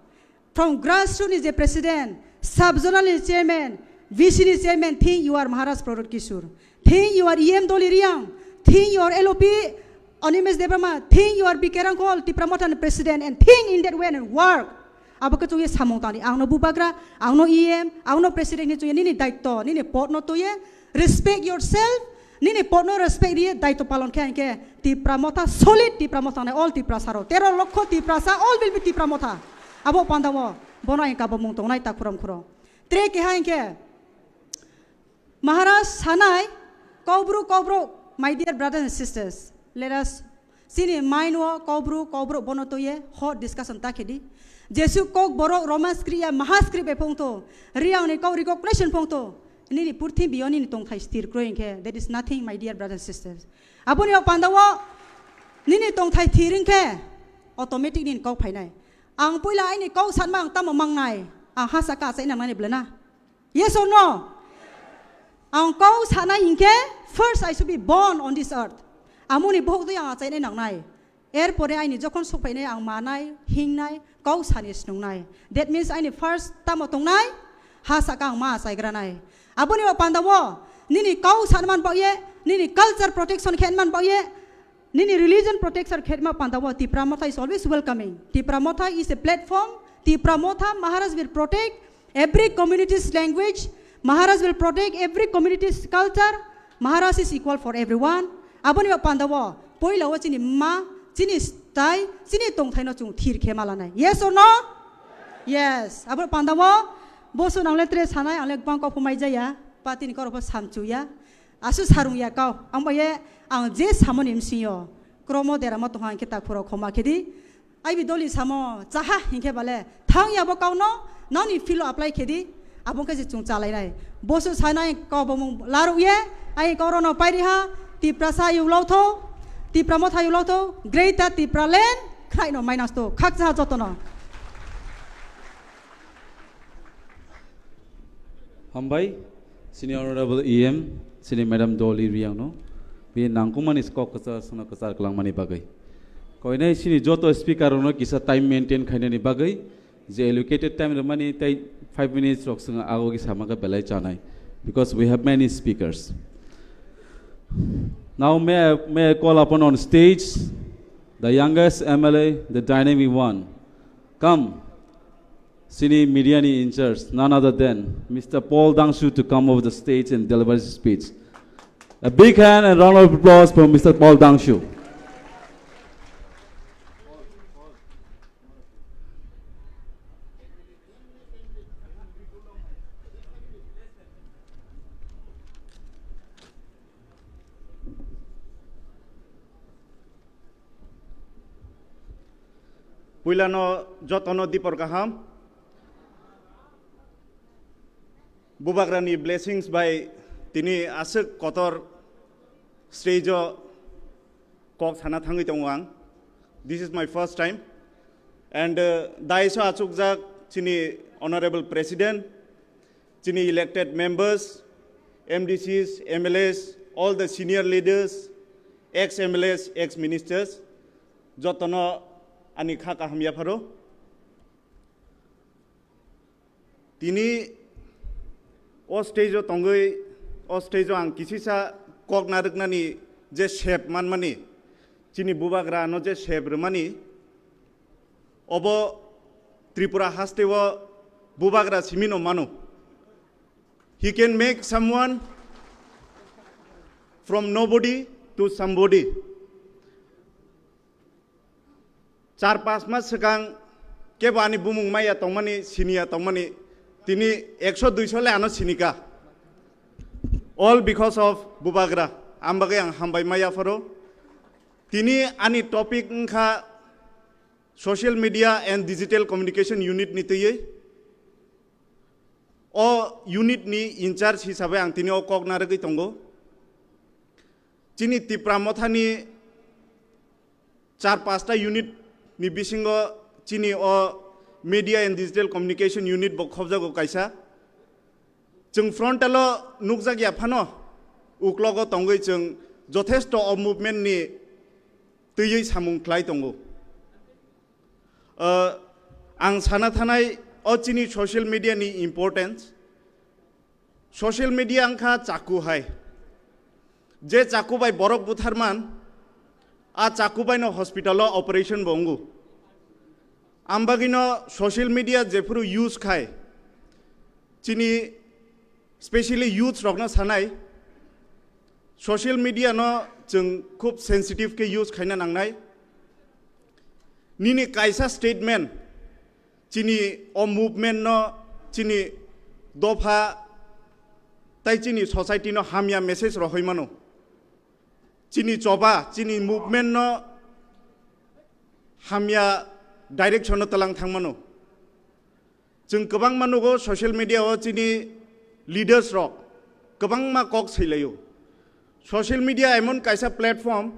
from grassroots is the president sub-zonal is chairman VC is chairman think you are Maharaj product kisur think you are EM doli riang think your LOP, Onimes Debrama, think your Bikram call, Tipra Motha president, and think in that way and work. Abaka to yes Hamotani, Auno Bubagra, Auno EM, Auno president to Nini Daito, Nini Port no to ye, respect yourself, Nini Port no respect ye, Daito Palon Kanke, Tipra Motha, solid Tipra Motha, all Tipra Saro, Terror Loco Tiprasa, all will be Tipra Motha. Abo Pandawa, Bona and Kabamunto, Naita Kuram Kuro. Treke Hanke Maharaj Hanai, Kobru, my dear brothers and sisters, let us see in Mainwa, Kobru, Bonotoye, hot discussion Takedi. Jesu Kok Borok Romans Kriya Mahaskri Ponto, Ria recognition Ponto, Nini Purti beyond in Tong Tai still growing here. That is nothing, my dear brothers and sisters. Abunio Pandawa, Nini Tong Tai Tiring care, automatic in Kok Painai. Ang Pula any Kok Sanmang Tamamang Nai, Ang Hasaka Saina Mani Blana. Yes or no? Ang Kok Sana Inke, first I should be born on this earth. Amuni Bok the Yang Saina Nai. Airport I need Jokon Supine Ang Manai, Hingnai, Kau Sanis Nungnai. That means I need first Tamotungnai, Hasakang Mas I granai. Abuni Pandawa, Nini Kau Sanman Boye, Nini culture protection Kenman Boye, Nini religion protection Kedma Pandawa, Tipra Motha is always welcoming. Tipra Motha is a platform, Tipra Motha, Maharaj will protect every community's language, Maharaj will protect every community's culture, Maharaj is equal for everyone. Abuni Pandawa, Poila watching Ma. Sini stay, sini tong thai no chung thir khemala nai. Yes or no? Yes. Abor Pandawa, bosu nang letre sanai ang legbang ko pumai jaya, patin ko robo samchu ya. Asu sarung ya kau. Ang baye ang je samonim siyo. Kromo dera mo tuhang kita khuro khoma khedi. Ai bidoli samo chaha hingke bale. Thang ya bo kau no, nani filo apply khedi. Abong ka je chung chalai nai. Bosu sanai ko bomung laru ye, ai ko rono pairi ha, Tipra sa yu lotho. Tipra Motha Yuloto, Greater Tipra Land, Kraino minus 2, Kaksa Jotono. Hambai, Senior Honorable EM, Senior Madam Dolly Riano, be Nankuman is Kokasa, Sonokasar Klamani Bagay. Koine, Sini Joto speaker on Kisa time maintain Kainani Bagay, the allocated time the money take 5 minutes of Agogi Samaka Belay Chanai, because we have many speakers. Now may I call upon on stage the youngest MLA, the dynamic one. Come, Sini Mediani in charge, none other than Mr. Paul Dangshu to come over the stage and deliver his speech. A big hand and round of applause for Mr. Paul Dangshu. Puilano Jotono Dipor Kaham Bubagrani blessings by Tini Asuk Kotor Strejo Kok Hanatangi Tongwang. This is my first time. And Daiso Atsukzak Chini Honorable President, Chini elected members, MDCs, MLAs, all the senior leaders, ex-MLAs, ex-ministers, Jotono Ani Khaka Hamya Pharo. Tini o stage o tongoi o stage o ang kisisa kok naruknani je shape manmani Chini Bubagra no je shape rumani obo Tripura hastewo Bubagra simino manu. He can make someone from nobody to somebody. 4-5 mas sekarang kebani bumung maya tongmani sinia tongmani tini 100-200 le ano sinika. All because of Bubagra. Ambaga yang hambai maya faro. Tini ani topic ngka social media and digital communication unit ni tuye. O unit ni in charge hisabe ang tini o kok naragi tonggo. Chini Tipra Motha ni 4-5 unit ni bisingo chini o media and digital communication unit bo khobja go kaisa chung frontalo nukjak ya phano uklogo tongoi chung jothesto of movement ni tuyei samung khlai tongo ang sana thanai o chini social media ni importance social media angkha chaku hai जे चाकुबाई बरक बुथारमान आ चाकुबाई न hospital operation बोंगु आमबागिनो social media जेफुरु use खाय चिनी specially youth रखना सानाय सोशल मीडिया न जों खूब सेंसिटिव के यूज खायना नांनाय निनी कायसा स्टेटमेंट चिनी ओ मूवमेंट न चिनी दफा ताई चिनी सोसाइटी न हामिया मेसेज रहोय मानो चिनी चोबा चिनी मूवमेंट न हामिया डायरेक्शन तलां थां मानो जों गोबां मानुगो सोशल मीडिया ओ चिनी लीडर्स रक गोबां मा कक सैलायो सोशल मीडिया एमन कायसा प्लेटफॉर्म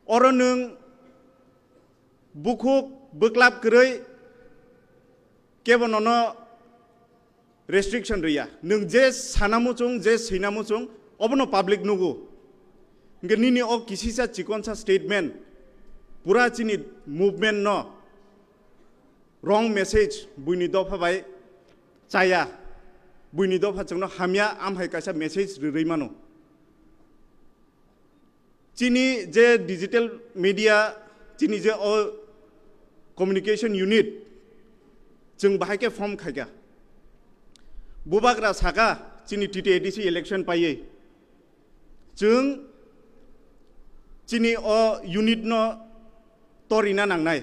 और नों बुखुब बोक्लाब गरै केवल न रेस्ट्रिक्शन रैया नों जे सानामुचुं जे सैनामुचुं अबनो पब्लिक नुगो निनी ओ किसिसा चिकनसा स्टेटमेंट पूरा चिनी मूवमेंट न रंग मेसेज बुइनि दफा बाय चाया बुइनि दफा जोंनो हामिया आमहाय कायसा मेसेज रै मानो चिनी जे डिजिटल मीडिया चिनी जे ओ कम्युनिकेशन यूनिट जों बाहाय के फॉर्म खायगा बुबाग्रा सागा चिनी टीटीएडीसी इलेक्शन पाये जों चिनी ओ यूनिट न तोरिना नांनाय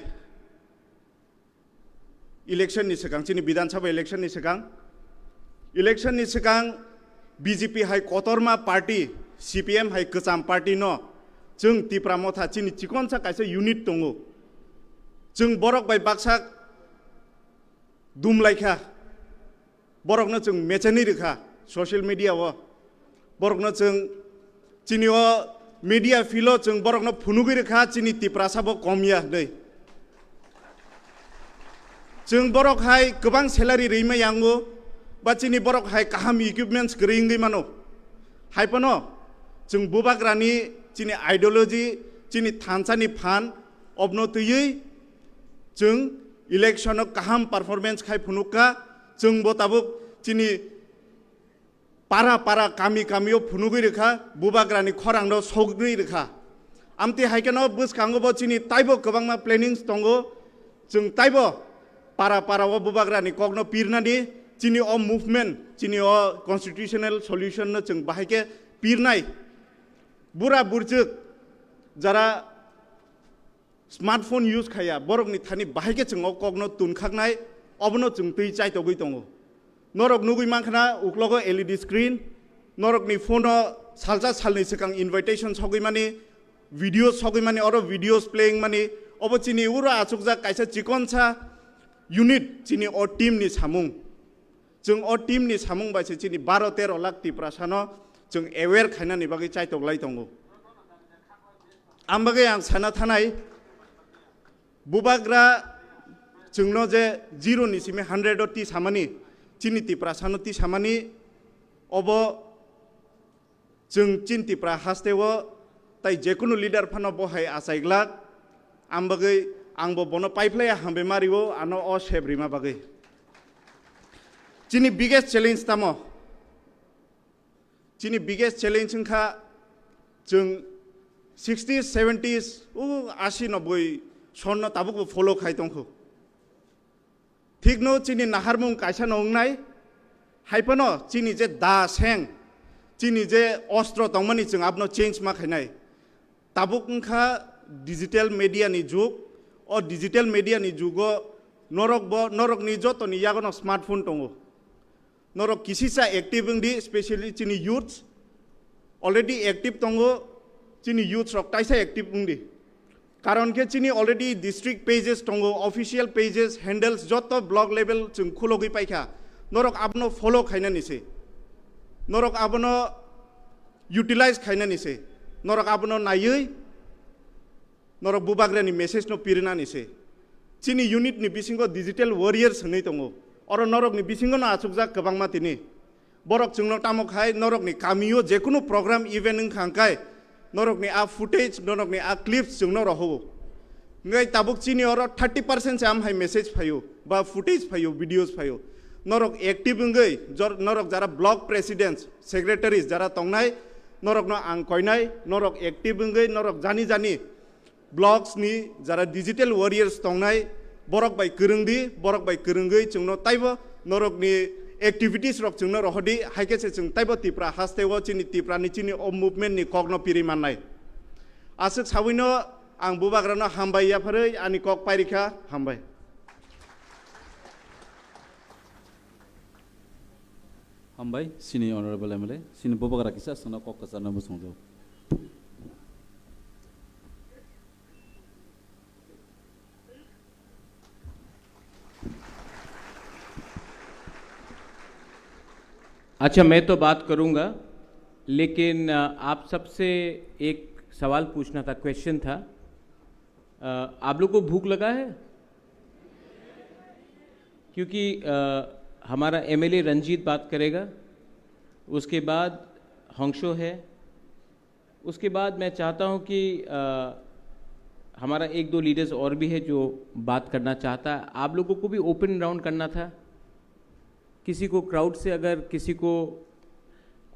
इलेक्शन नि सिगां चिनी विधानसभा इलेक्शन नि सिगां बीजेपी हाय कतरमा पार्टी सीपीएम हाय गोजाम पार्टी न जों तिप्रा मथा चिनी चिकनसा कायसे यूनिट दङो जों बरक बाय बाक्सा दुमलायखा बरकनो जों मेचेनि रेखा सोशल मीडिया वो बरकनो जों चिनी ओ मीडिया फिलो जों बरकनो फुनुगि रेखा चिनी तिप्रा साबो कमिया नै जों बरक हाय गोबां सैलारि रैमा यांगो बा चिनी बरक हाय काहाम इक्विपमेंट्स गरैंगै मानो हायपनो जों बुबाग्रानि चिनी आइडियोलॉजी चिनी थानसानि फान अबनो तयै जों इलेक्शन काहाम परफॉर्मेंस खाय फुनुका जों बताबुक चिनी पारा पारा कामी कामियो फुनुगै रेखा बुबाग्रानि खरांनो सौगै रेखा आमते हायकेनो बुसखांगो चिनी ताइबो गोबांमा प्लेनिंस दंगो जों ताइबो पारा पारा वो बुबाग्रानि कगनो पिरनानि चिनी ओ मूवमेंट चिनी ओ कॉन्स्टिट्यूशनल सॉल्यूशन न जों बाहायके पिरनाय बुरा बुरजुक जरा स्मार्टफोन यूज खाया बरकनि थानि बाहायके जों कगनो तुनखागनाय अबनो जों तै चाइतगै दङ नरक नुगै मानखाना उक्लगो एलईडी स्क्रीन नरकनि फोन सालजा सालनि सिगां इनविटेशन सगै माने वीडियोस सगै माने और वीडियोस प्लेइंग माने अब चिनी उरा आचुकजा कायसा चिकनसा यूनिट चिनी ओ टीम नि सामुं जों ओ टीम नि सामुं बायसे चिनी 12-13 लाख तिप्रा सानो जों अवेयर खायनानि बागै चाइतगलाय दङ आम बागै आं साना थानाय बुबाग्रा जोंनो जे 0 निसिमे 100 टी सामानि चिनी तिप्रा सानो टी सामानि अब जों चिन तिप्रा हास्तेव ताई जेकुनु लीडर फानो बहाय आसाइग्ला आम बागै आंबो बनो पाइपलाया हांबे मारिवो आनो अ सेब्रिमा बागै चिनी बिगेस्ट चैलेंज तामो चिनी बिगेस्ट चैलेंज खा जों 60s 70s 80-90 सन ताबुकबो फलो खाय दंखो ठीक नो चिनी नाहारमुं कायसा नंनाय हायपनो चिनी जे दा सें चिनी जे अस्त्र दंमनि जों आपनो चेंज मा खायनाय ताबुकखा डिजिटल मीडिया नि जुग और डिजिटल मीडिया नि जुगो नरक नि जतो नि यागनो स्मार्टफोन दंगो नरक किसिसा एक्टिव दी स्पेशली चिनी यूथ्स ऑलरेडी एक्टिव दंगो चिनी यूथ्स रक ताइसा एक्टिव दी कारण के चिनी ऑलरेडी डिस्ट्रिक्ट पेजेस दंगो ऑफिशियल पेजेस हैंडल्स जतो ब्लॉग लेवल जों खुलोगै पाइखा नरक आपनो फॉलो खायना निसे नरक आपनो यूटिलाइज खायना निसे नरक आपनो नायै नरक बुबाग्रानि मेसेज नो पिरना निसे चिनी यूनिट नि बिसिंगो डिजिटल वॉरियर्स नै दंगो और नरक नि बिसिंगो न आचुकजा गोबां मातिनि बरक जोंनो तामखाय नरक नि कामियो जेकुनु प्रोग्राम इवेंट खांखाय नरक नि आ फुटेज नरक नि आ क्लिप्स जोंनो रहो ngai tabuk chini oro 30% से आम हाई मेसेज फायो बा फुटेज फायो वीडियोस फायो नरक एक्टिव नgai norok jara block presidents secretaries jara tongnai नरकनो आं कयनाय नरक एक्टिव बंगै नरक जानी जानी ब्लग्स नि जरा डिजिटल वॉरियर्स तंगनाय बरक बाय करंदी बरक बाय करंगै जोंनो ताइबो नरक नि एक्टिविटीज रक जोंनो रहदी हाइकेसे जों ताइबो तिप्रा हास्तेव चिनि तिप्रा नि चिनि अ मुभमेंट नि कगनो पिरि माननाय आसक सावैनो आं बुबाग्रानो हामबाय याफारै आनि कक पारिखा हामबाय हामबाय सिनि अनरेबल एमएलए सिनि बुबाग्रा किसा सना कक कसारना बुसंजो अच्छा मैं तो बात करूंगा लेकिन आप सबसे एक सवाल पूछना था क्वेश्चन था आप लोग को भूख लगा है क्योंकि हमारा एमएलए रंजीत बात करेगा उसके बाद हंशो है उसके बाद मैं चाहता हूं कि हमारा एक दो लीडर्स और भी है जो बात करना चाहता है आप लोगों को भी ओपन राउंड करना था किसी को क्राउड से अगर किसी को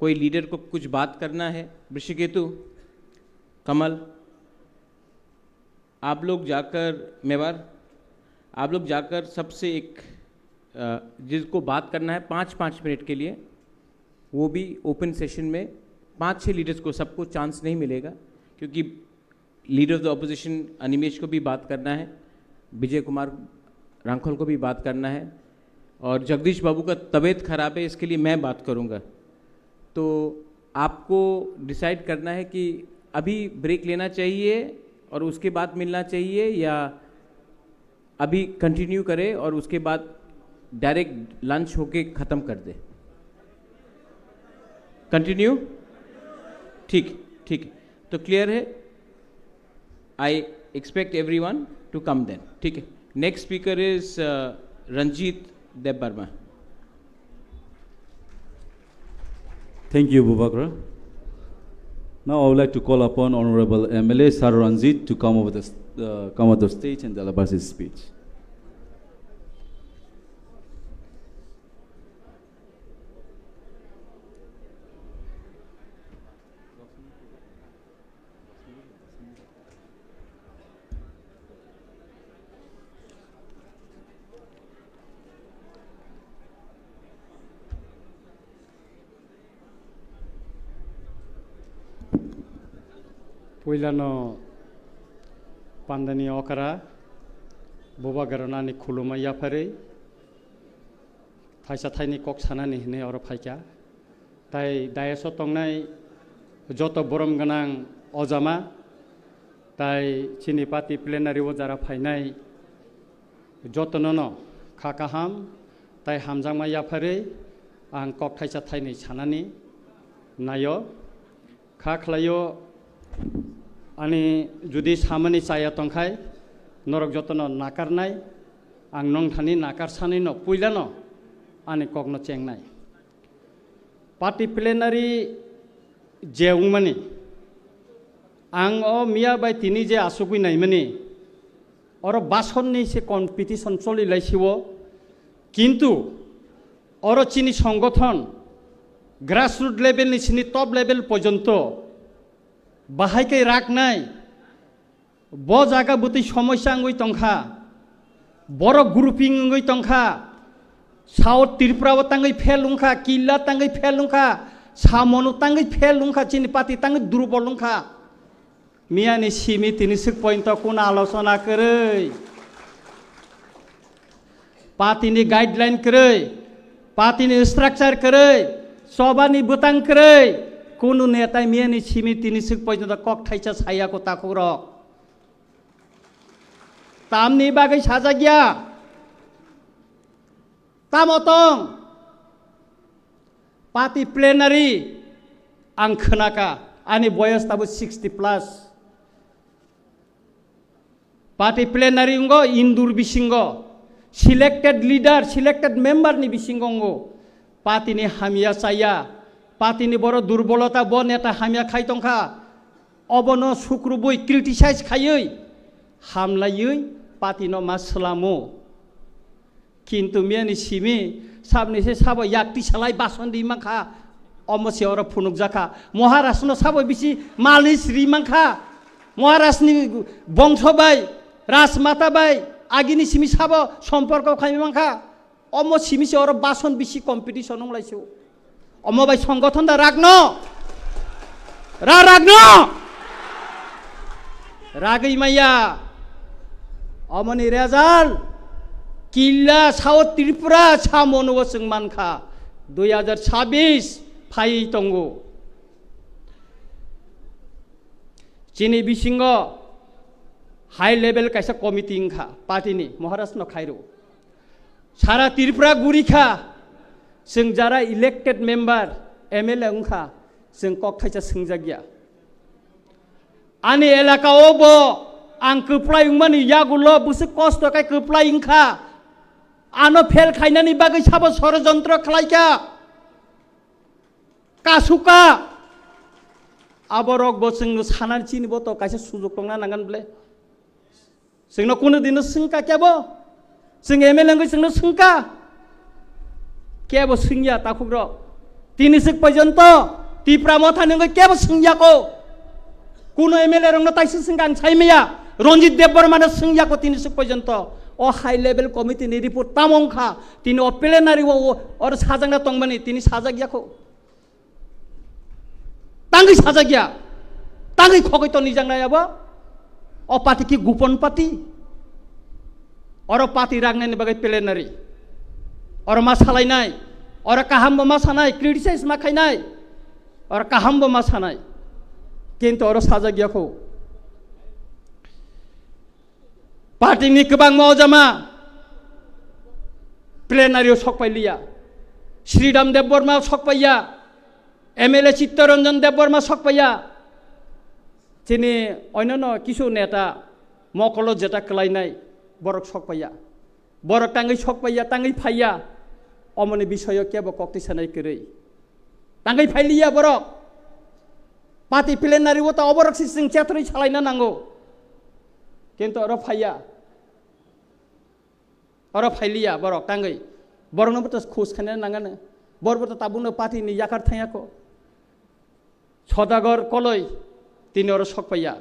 कोई लीडर को कुछ बात करना है ऋषिकेतु कमल आप लोग जाकर मेवार आप लोग जाकर सबसे एक जिसको बात करना है 5-5 मिनट के लिए वो भी ओपन सेशन में 5-6 लीडर्स को सबको चांस नहीं मिलेगा क्योंकि leader of the opposition Animesh को भी बात करना है विजय कुमार रांखोल को भी बात करना है और जगदीश बाबू का तबीयत खराब है इसके लिए मैं बात करूंगा तो आपको डिसाइड करना है कि अभी ब्रेक लेना चाहिए और उसके बाद मिलना चाहिए या अभी कंटिन्यू करें और उसके बाद डायरेक्ट लंच होके ख़त्म कर दे कंटिन्यू ठीक ठीक तो क्लियर है I expect everyone to come then ठीक है next speaker is Ranjit Debbarma Thank you, Bubagra. Now I would like to call upon Honorable MLA Sir Ranjit to come over come on the stage and deliver his speech. पहिलानो पान्दानी अकरा बुबाग्रानानि खुलुमा याफारै थाइसा थाइनि कक सानानि हिने अर फाइका ताइ दायस तंनाय जत बरम गनां अजामा ताइ चिनि party प्लेनारि वजारा फाइनाय जतननो खाकाहाम ताइ हामजामा याफारै आं कक थाइसा थाइनि सानानि नायो खाख्लायो आनी जुदि सामानि चाया तंखाय नरक जतन नाकारनाय आं नंथानि नाकारसानै न पुइलानो आनी कगनो चेंनाय पार्टी प्लेनारि जेउंमानि आं अ मिया बाय तिनि जे आसुगुइनायमानि अर बासननि से कम्पिटिशन चलिलायसिवो किन्तु अर चिनि संगठन ग्रासरूट लेभेलनि चिनि टप लेभेल पर्यन्त बाहायकै राखनाय ब जागा बुति समस्या अंगै तंखा बर ग्रुपिंग अंगै तंखा साउथ त्रिपुरा तांगै फेलुंखा किल्ला तांगै फेलुंखा सामनु तांगै फेलुंखा चिनि पाति तांगै दुर्बलुंखा मियानि सिमी तिनि सिक पॉइंट कोन आलोचना करै पातिनि गाइडलाइन करै पातिनि स्ट्रक्चर करै सभानि बुतां करै कोनो नेता मियानि सिमी तिनि सिक पॉइंट कक थाइसा साया को ताको र तामनि बागै साजा गया तामतं पार्टी प्लेनारि आं खोनाका आंनि बयस दाबो 60+ पार्टी प्लेनारि अंगो इन्दुर बिसिंगो सिलेक्टेड लीडर सिलेक्टेड मेम्बर नि बिसिंगो पार्टी नि हामिया साया पार्टी नि बर दुर्बलता ब नेता हामिया खाइतंखा अबनो सुक्रुबुइ क्रिटिसाइज खायै हामलायै पार्टी न मासलामो किन्तु मियानि सिमी साबनि से साब याक्ति सालाय बासन दी माखा অমসি ওর ফুনুক জাখা মহারাষ্ট্র সাবো বেশি মালনি শ্রীমাংখা মহারাষ্ট্রনি বংশ বাই রাজমাতা বাই আগিনি সিমি সাবো সম্পর্ক খাইমাংখা অম সিমিসে ওর বাসন বেশি কম্পিটিশন লাইছো অম বাই সংগঠন দা রাগন রাগন রাগই মাইয়া অমনি রেজাল্ট কিল্লা সাউথ ত্রিপুরা সামনব जों मानखा 2026 फाइ तंगो चिनी बिसिंग हाई लेवल कैसा कमिटी इंखा पार्टी नि महाराष्ट्र खाइरो सारा त्रिपुरा गुरिखा जों जारा इलेक्टेड मेम्बर एमएलए उंखा जों कक थाइसा सोंजागिया आनि एलाकायावबो आं कोप्लायमानि यागुल बुसे कष्ट काय कोप्लायिंखा आनो फेल खाइनानि बागै साबो षड़यंत्र खालायखा कासुका आबरक बो जोंनो सानानै चिनिबो तो कायसे सुजुग दंना नांगोन ब्ले जोंनो कुनो दिन सोंका केबो जों एमएलए जोंनो सोंका केबो सोंया ताखुग्र तिनिसिक पर्यन्त तिप्रा मथा नंगै केबो सोंयाको कुनो एमएलए रंनो ताइसे सोंगा आं साइमेया रंजित देबबर्मानो सोंयाको तिनिसिक पर्यन्त ओ हाई लेवल कमिटी नि रिपोर्ट तामंखा तिनि ओ प्लेनारि और साजांना तंगमानि तिनि साजागियाखौ तांगै साजागिया तांगै खगै तो निजांनायाबो ओ पार्टी की गोपन पार्टी और पार्टी रागनायनि बागै प्लेनारि और मा सालायनाय और काहामबो मा सानाय क्रिटिसाइज मा खायनाय और काहामबो मा सानाय किन्तु और साजागियाखौ पार्टी नि गोबां मावजामा प्लेनारियाव सकपायलिया श्रीराम देबबर्मा सकपाइया एमएलए चित्तरंजन देबबर्मा सकपाइया तिनि अन्यान्य किछु नेता मकल जेटा कलायनाय बरक सकपाइया बरक तांगै सकपाइया तांगै फाइया अमनि विषय केबो कक्ति सानाय करै तांगै फाइलिया बरक पार्टी प्लेनारियाव त अबरक सिं चेत्रै सालायना नांगौ किन्तु अर फाइया अर फाइलिया बरक तांगै बरनोबो त खुस खाने नांगानो बरबो त ताबुनो पार्टी नि याकार थायाको सदागर कलय तिनि अर सकपाइया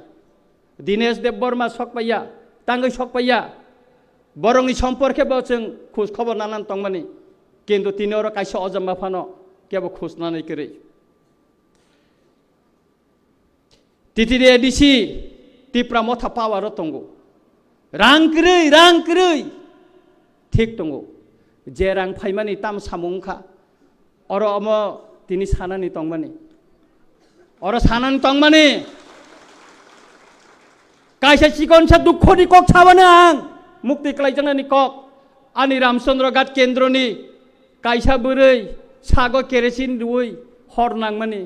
दिनेश देबबर्मा सकपाइया तांगै सकपाइया बरंनि सम्पर्केबो जों खुस खबर नानान तंमानि किन्तु तिनि अर कायसे अजम्मा फानो केबो खुस नानै करै तितिरि एडिसि तिप्रा मथा पावार तंगो रांक्रै ठीक तंगो जे रां फाइमानि ताम सामुंखा और अम तिनि सानानि तंमानि और सानानि तंमानि कायसे सिकनसा दुखनि कक साबानो आं मुक्ति खालायजानानि कक आनि रामचंद्र घाट केन्द्रनि कायसा बोरै सागो केरोसिन दुइ हर नांमानि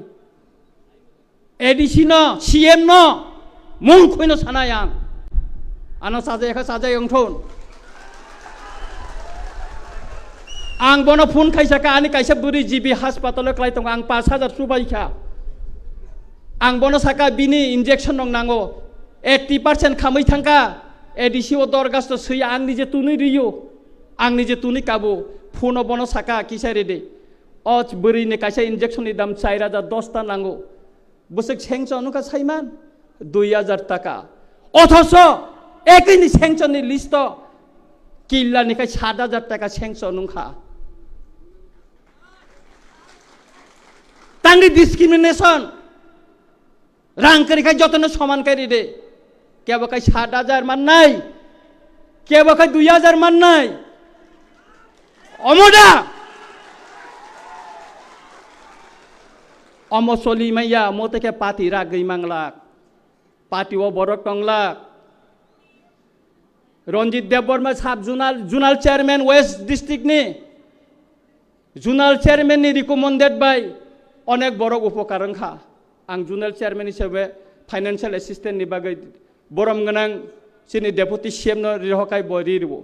एडिसि न सीएम न मुं खुइनो सानाय आं आनो साजायखा साजाय अंथोन आं बनो फोन खायसाका आनि कायसा बुरि जिबि हास्पाताल क्लाय दं आं 5000 सुबायखा आं बनो साका बिनि इंजेक्शन दं नांगौ 80% खामै थांका एडिसि ओ दरगास्त सैया आंनि जे तुनि रियो आंनि जे तुनि काबु फोन बनो साका किसारि दे अज बुरिनि कायसा इंजेक्शननि दाम 4010 ता नांगौ बुसक सेंस अनुका साइमान 2000 टाका अथच एकैनि सेंसननि लिस्ट किल्लानिखाय 7000 टाका सेंसन नुखा तांनि डिस्क्रिमिनेशन रांकरिखाय जतन समान करि दे केबकाय 7000 माननाय केबकाय 2000 माननाय अमोदा अमसली मैया मोतेके पार्टी रागै मांगलाक पार्टी वो बरक टंगलाक रंजित देबबर्मा साब जुनाल चेयरमैन वेस्ट डिस्ट्रिक्ट नि जुनाल चेयरमैन नि रिकमेंडेड बाय अनेक बरक उपकारंखा आं जुनाल चेयरमैन हिसाबै फाइनेंशियल असिस्टेंट नि बागै बरम गनां सिनि डेपुटी सीएम न रिहकाय बरिरबो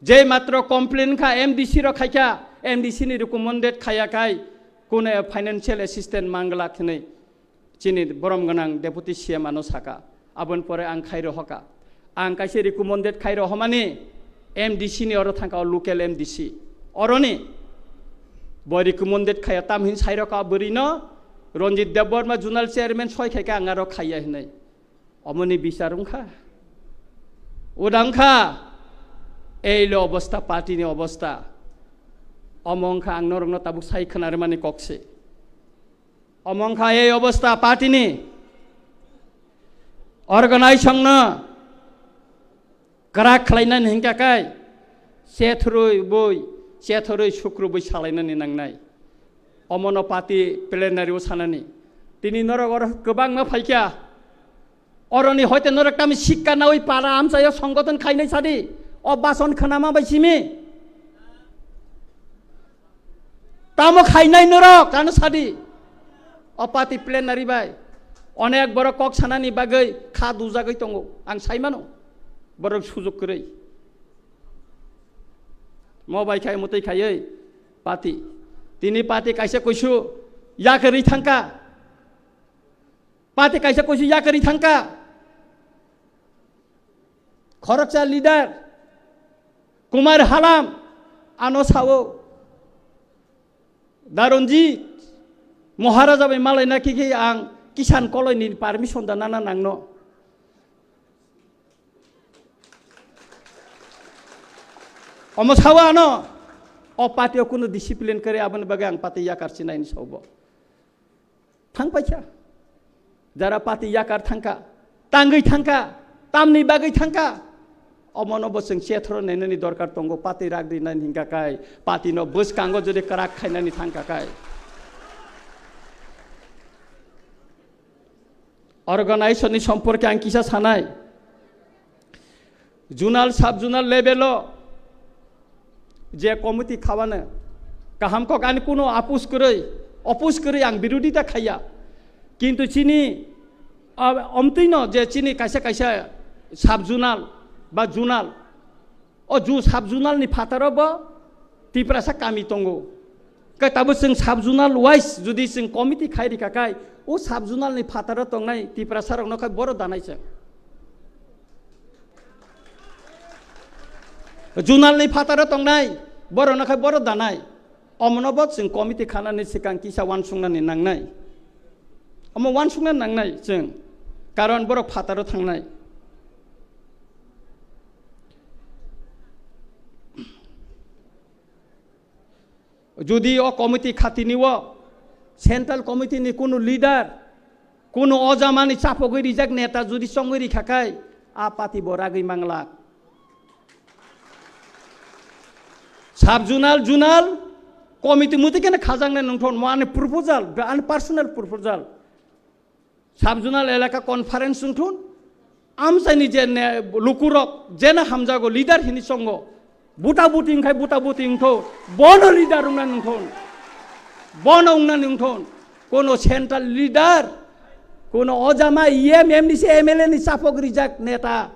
जे मात्र कमप्लेन खा एमडीसी र खायका एमडीसी नि रिकमेंडेड खायाखाय कोने फाइनेंशियल असिस्टेंट मांगला खनै चिनि बरम गनां डेपुटी सीएम आनो साका आबन परे आं खायरो हका आं कायसे रिकमेंडेड खायरो हमानि एमडीसी नि अर थांका लोकल एमडीसी अरनि bori kumondet khaya tam hin sairo ka bori no Ronjit Deborma Junal Chairman soi khai ka angaro khaya hinai omoni bisarum kha udang kha ei lo অবস্থা party ni অবস্থা omong kha ang norong no tabuk sai khanar mani kokse omong kha ei অবস্থা party ni organization na karak khlainan hingka kai sethroi boi sethroi shukru boi salainani nangnai omono party plenary o sanani tini norogor gobang ma phaikya oroni hoite norok tami shikka na oi para amsayo সংগঠন খাইনাই সাদি অবাসন খানামা বাইছিমি তামো খাইনাই নরক কানো সাদি অপাতি plenary by অনেক বড় cock সানানি বাগৈ খা দুজাগৈ তঙ্গো আং সাইমানো বড় সুযোগ করেই মবাই খাই মতই খাইयै পাতি তিনি পাতি কাইসে কইসু ইয়াকরি থাঙ্কা পাতি কাইসে কইসু ইয়াকরি থাঙ্কা খরকচা leader Kumar Halam ano sawo Daronji Maharaja be malai na kiki ang kisan koloi ni permission da nana nangno omo sawa ano opati okuno discipline kare aban bagai ang pati yakar sinai ni saubo thang pacha jara pati yakar thangka tangai thangka tamni bagai thangka অমনো বসং চেথর নেননি দরকার তঙ্গ পাতি রাগ দিনানি হিংকা কাই পাতি ন বস কাঙ্গ যদি করাক খাইনানি থাঙ্কা কাই অর্গানাইজেশননি সম্পর্কে আং কিসা সানাই জুনাল সাব জুনাল লেভেল যে কমিটি খাওয়ানো কাহাম কক আনি কোনো অপুস করে আং বিরোধিতা খাইয়া কিন্তু চিনি অমতই ন যে চিনি কাইসা কাইসা সাব জুনাল বা জুনাল ও জু sub zonal ni phataro bo Tipra sa kami tongo ka tabo sing sab jurnal wise judi sing committee khairi kakai o sab jurnal ni phataro tongnai Tipra sarok no kai boro danai se jurnal ni phataro tongnai boro no kai boro danai omonobot sing committee khana ni sikang kisa wansungna ni nangnai omo wansungna nangnai sing karon boro phataro thangnai যদি ও committee খাতি নিব central committee নি কোনো leader কোনো অজামানি চাপগৈ রিজাক নেতা যদি সঙ্গে রিখাকাই আ পাতি বরাগৈ মাংলা সাব জুনাল কমিটি মুতি কেন খাজাংনে নংথন মানে প্রপোজাল আন পার্সোনাল প্রপোজাল সাব জুনাল এলাকা কনফারেন্স নংথন আমসাইনি যে লুকুরক যেনা হামজাগো লিডার হিনি সঙ্গ buta buting khai buta buting tho bono leader ungna nungthon bono ungna nungthon kono central leader kono ojama MDC MLA ni sapok rijak neta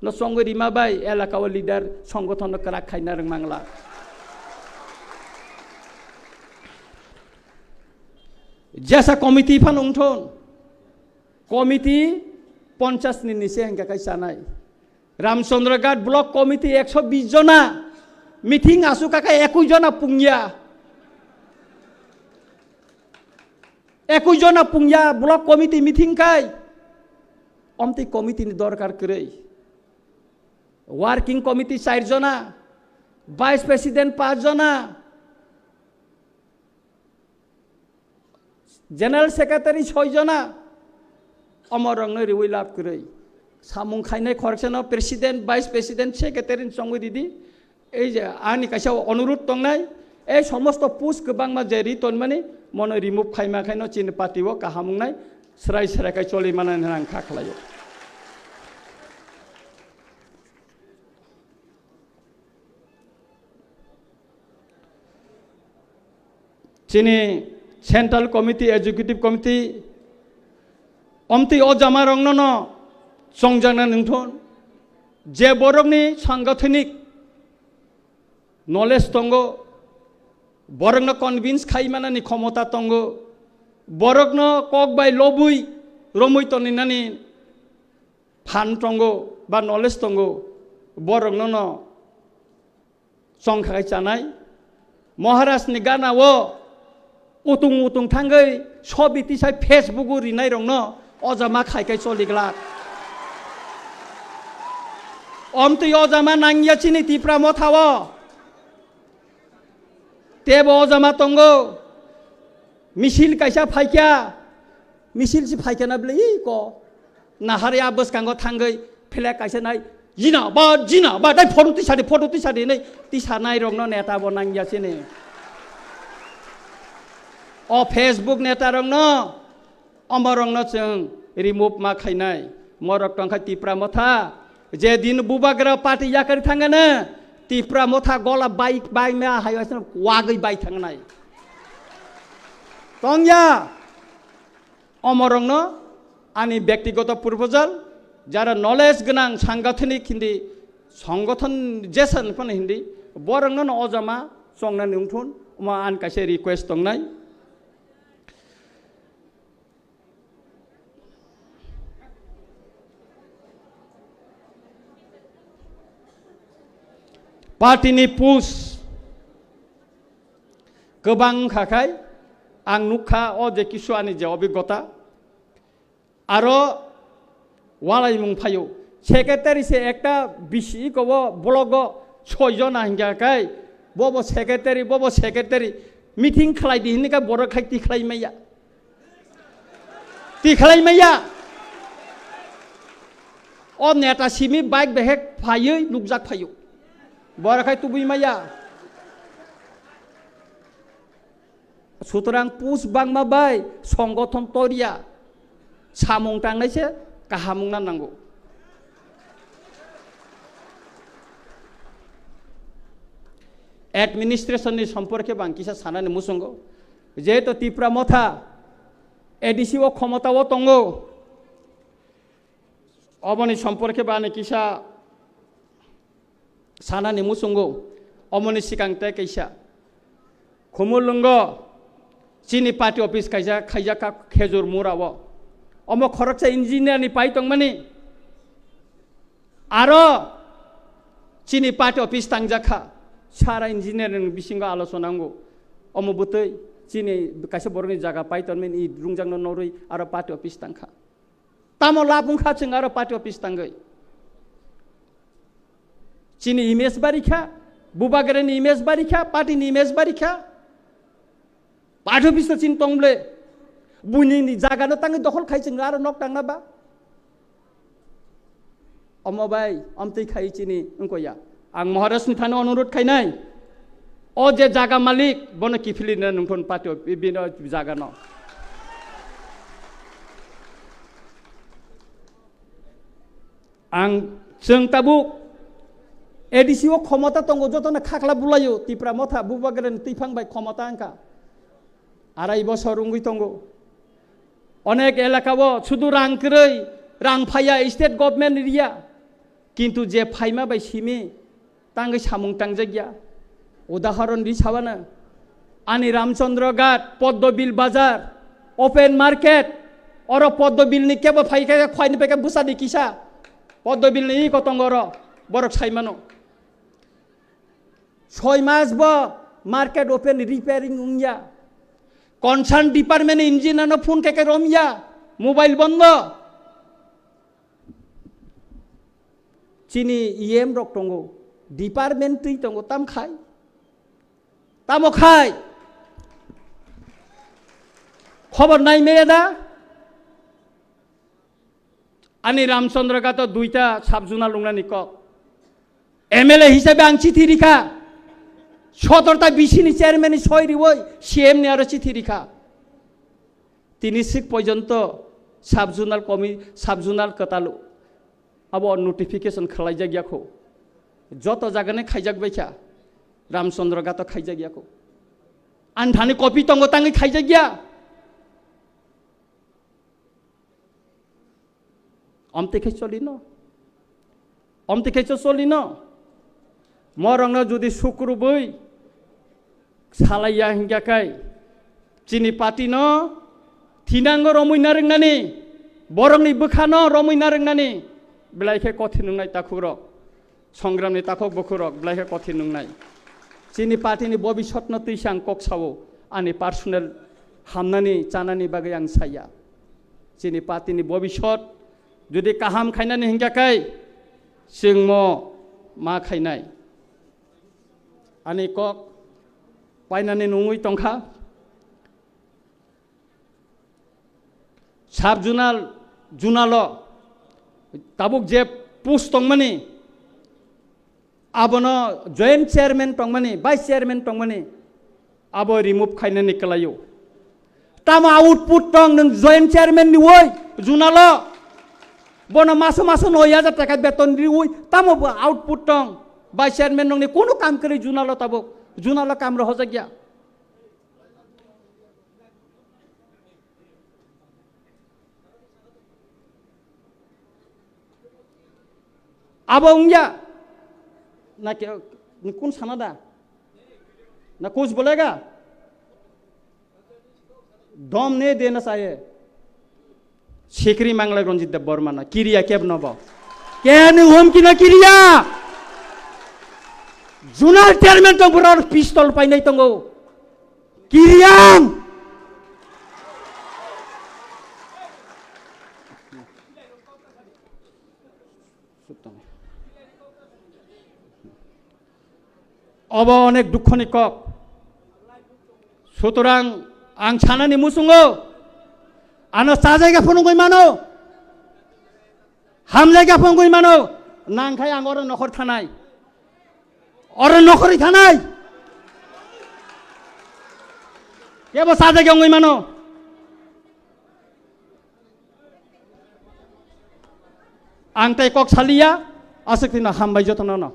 no songo rima bai elaka o leader সংগঠন kara khaina rang mangla jasa committee phan ungthon committee 50 ni nise hangka kai sanai Ramchandraghat block committee 120 জনা meeting আসু কাকা 21 জনা পুংয়া block committee meeting কাই অমতি committee নি দরকার করে working committee 4 জনা vice president 5 জনা জেনারেল সেক্রেটারি 6 জনা অমরং রিউই লাভ করে সামুং খাইনাই খরচেন প্রেসিডেন্ট ভাইস প্রেসিডেন্ট সেক্রেটারি সঙ্গে দিদি এই যে আনি কাছে অনুরোধ তংনাই এই সমস্ত পুস গোবাংমা যে রিতন মানে মনে রিমুভ খাইমা খাইন চিন পাতিব কাহামুংনাই স্রাই স্রাইকাই চলি মানে রাং খাখলায় চিনি সেন্ট্রাল কমিটি এক্সিকিউটিভ কমিটি অমতি অজামা রংন সংজানা নংথন যে বরংনি সাংগঠনিক নলেজ তঙ্গ বরংন কনভিন্স খাইমানানি ক্ষমতা তঙ্গ বরংন কক বাই লবুই রমুই তনিনানি ফান তঙ্গ বা নলেজ তঙ্গ বরংন সংখ্যাই চানাই महाराष्ट्रनि गानावो उतुं उतुं थांगै सबि तिसाय फेसबुक रिनाय रंग न अजामा खायखाय चलिग्ला अमतै अजामा नांगिया चिनि तिप्रा मथावो तेब अजामा तंगो मिसिल कायसा फायख्या मिसिल सि फायख्या ना ब्लै को नाहारे आबस कांगो थांगै फेला कायसा नाय जिना बा दाय फोटो तिसादि नै तिसा नाय रंग न नेता बो नांगिया चिनि अ फेसबुक नेता रंग न अमर रंग न जों रिमुव मा खायनाय मरक टंखा तिप्रा मथा जे दिन बुबाग्रा पार्टी याकर थांगोनो तिप्रा मथा गला बाइक मा हायवासन वागै बाइ थांनाय तंया अमर रंग न आनि व्यक्तिगत प्रपोजल যারা নলেজ গোনাं সাংগঠনিক हिंदी संगठन जेसन फन हिंदी बरंगन अजामा संना नुंथुन मा आन कासे रिक्वेस्ट दंनाय पार्टीनि पुस गोबां खाखाय आं नुखा अ जे किसुआनि जे अभिज्ञता आरो वालाई मुं फायो सेक्रेटारि से एकटा बिसि को ब्लग 6 जन हिंगाखाय बबो सेक्रेटारि मीटिंग खलायदि हिनका बर खाय तिखलायमैया अ नेता सिमी बाइक बेहेक फायै नुकजाक फायो बर खाय तुबैमैया सुतरां पुस बांमा बाय संगठन तरिया सामं थांनायसे काहामुंना नांगौ एडमिनिस्ट्रेशननि सम्पर्के बांकिसा सानानि मुसंगो जेहेतु तिप्रा मथा एडिसिओ क्षमताओ तंगो अबनि सम्पर्के बाने किसा सानानि मुसंगो अमनि सिगांते कैसा खुमुलुंग चिनी पार्टी ऑफिस कायजा खायजा का खेजुर मुरावो अमो खरकसा इंजिनियर नि पाई तंगमानि आरो चिनी पार्टी ऑफिस तांजाखा सारा इंजिनियर बिसिंगा आलोचनांगो अमो बुतै चिनी कायसा बरनि जागा पाई तनमेन इ रुंजांनो नरै आरो पार्टी ऑफिस तांखा तामो लाबुंखा चिं आरो पार्टी ऑफिस तांगै चिनी इमेज बारिखा बुबाग्रानि इमेज बारिखा पार्टीनि इमेज बारिखा पार्टी ऑफिस चिन तंब्ले बुनिनि जागानो तांगै दखल खायचिं आरो नक तांनाबा अमो बाय अमतै खायचिनि अंकया आं महाराष्ट्रनि थानो अनुरोध खायनाय अ जे जागा मालिक बनो किफिलिनो नोंथन पार्टी बिनो जागानो आं जों ताबुक एडिसिओ क्षमता तंगो जतनो खाखला बुलायो तिप्रा मथा बुबाग्रानि तैफांबाय क्षमता आंखा 2.5 বছর उंगै तंगो अनेक एलाकाओ शुधु रांक्रै रां फाया स्टेट गभर्नमेंट एरिया किन्तु जे फाइमा बाय सिमी तांगै सामुं तांजागिया उदाहरण दिसावानो आनि रामचंद्र घाट पद्मबिल बाजार ओपन मार्केट और पद्मबिलनि केबो फाइका खयनि पेका बुसादि किसा पद्मबिलनि इ कतंगर बरक साइमानो 6 मास बो मार्केट ओपन रिपेयरिंग उंया कनसार्न डिपार्टमेंट इंजिनियर फोन के रमिया मोबाइल बंद चीनी ईएम रक तंगो डिपार्टमेंट तै तंगो ताम खाय तामो खाय खबर नाय मेदा आनी रामचंद्र का तो 2टा साबजुना लुंगनानि क एमएलए हिसाबे आं चिठी रिखा 17টা বিসিনি চেয়ারম্যান সয়রি ওই সিএম নি আরো চিঠি লিখা তিনি সিক পর্যন্ত সাবজুনাল কতালু अब नोटिफिकेशन खलाई जागियाखौ जत जागाने खाइजाक बैखा रामचंद्र गा तो खाइजागियाखौ आन्धानि कपि तंगो तांगै खाइजागिया अमतेखे चलिन मरंग जुदि सुक्रुबै सालाया हिंगाखाय चिनी पार्टी न थिनांगो रमैना रोंनानि बरंनि बोखानो रमैना रोंनानि बेलायखे कथि नंनाय ताखुरक संग्रामनि ताखक बखुरक बेलायखे कथि नंनाय चिनी पार्टीनि भबिष्यत न तैसा आं कक सावो आंनि पार्सनेल हामनानै जानानै बागै आं साया चिनी पार्टीनि भबिष्यत जुदि काहाम खायनानै हिंगाखै जों मा खायनाय आंनि कक बायनानै नङै टंखा साब जुनाल ताबुक जे पोस्ट टंमानि आबनो जॉइंट चेयरमैन टंमानि वाइस चेयरमैन टंमानि अब रिमूव खायनानै कलायो ताम आउटपुट टंग नों जॉइंट चेयरमैन नि वय जुनाल बनो मासो नो 1000 টাকা বেতন দি वय ताम आउटपुट टंग वाइस चेयरमैन नंनि कोनो काम करी जुनाल ताबुक जुनाल काम रह जागिया अब उंगिया ना कौन साना ना कुछ बोलेगा दम नहीं देना चाहिए शेखरी मांगला रंजित देव बर्मा ना किरिया केब नब क्या होम की ना किरिया जुनाल चेयरमैन तो बुरा पिस्तल पाई नहीं तंगो किरिया अब अनेक दुखनि कक सुतरां आं सानानि मुसुङो आनो साजायगा फनगै मानो हामजायगा फनगै मानो नांखाय आं अर नखर थानाय अर नखरि थानाय केबो साजायगा गै मानो आं तै कक सालिया आसक्तिना हामबाय जतन न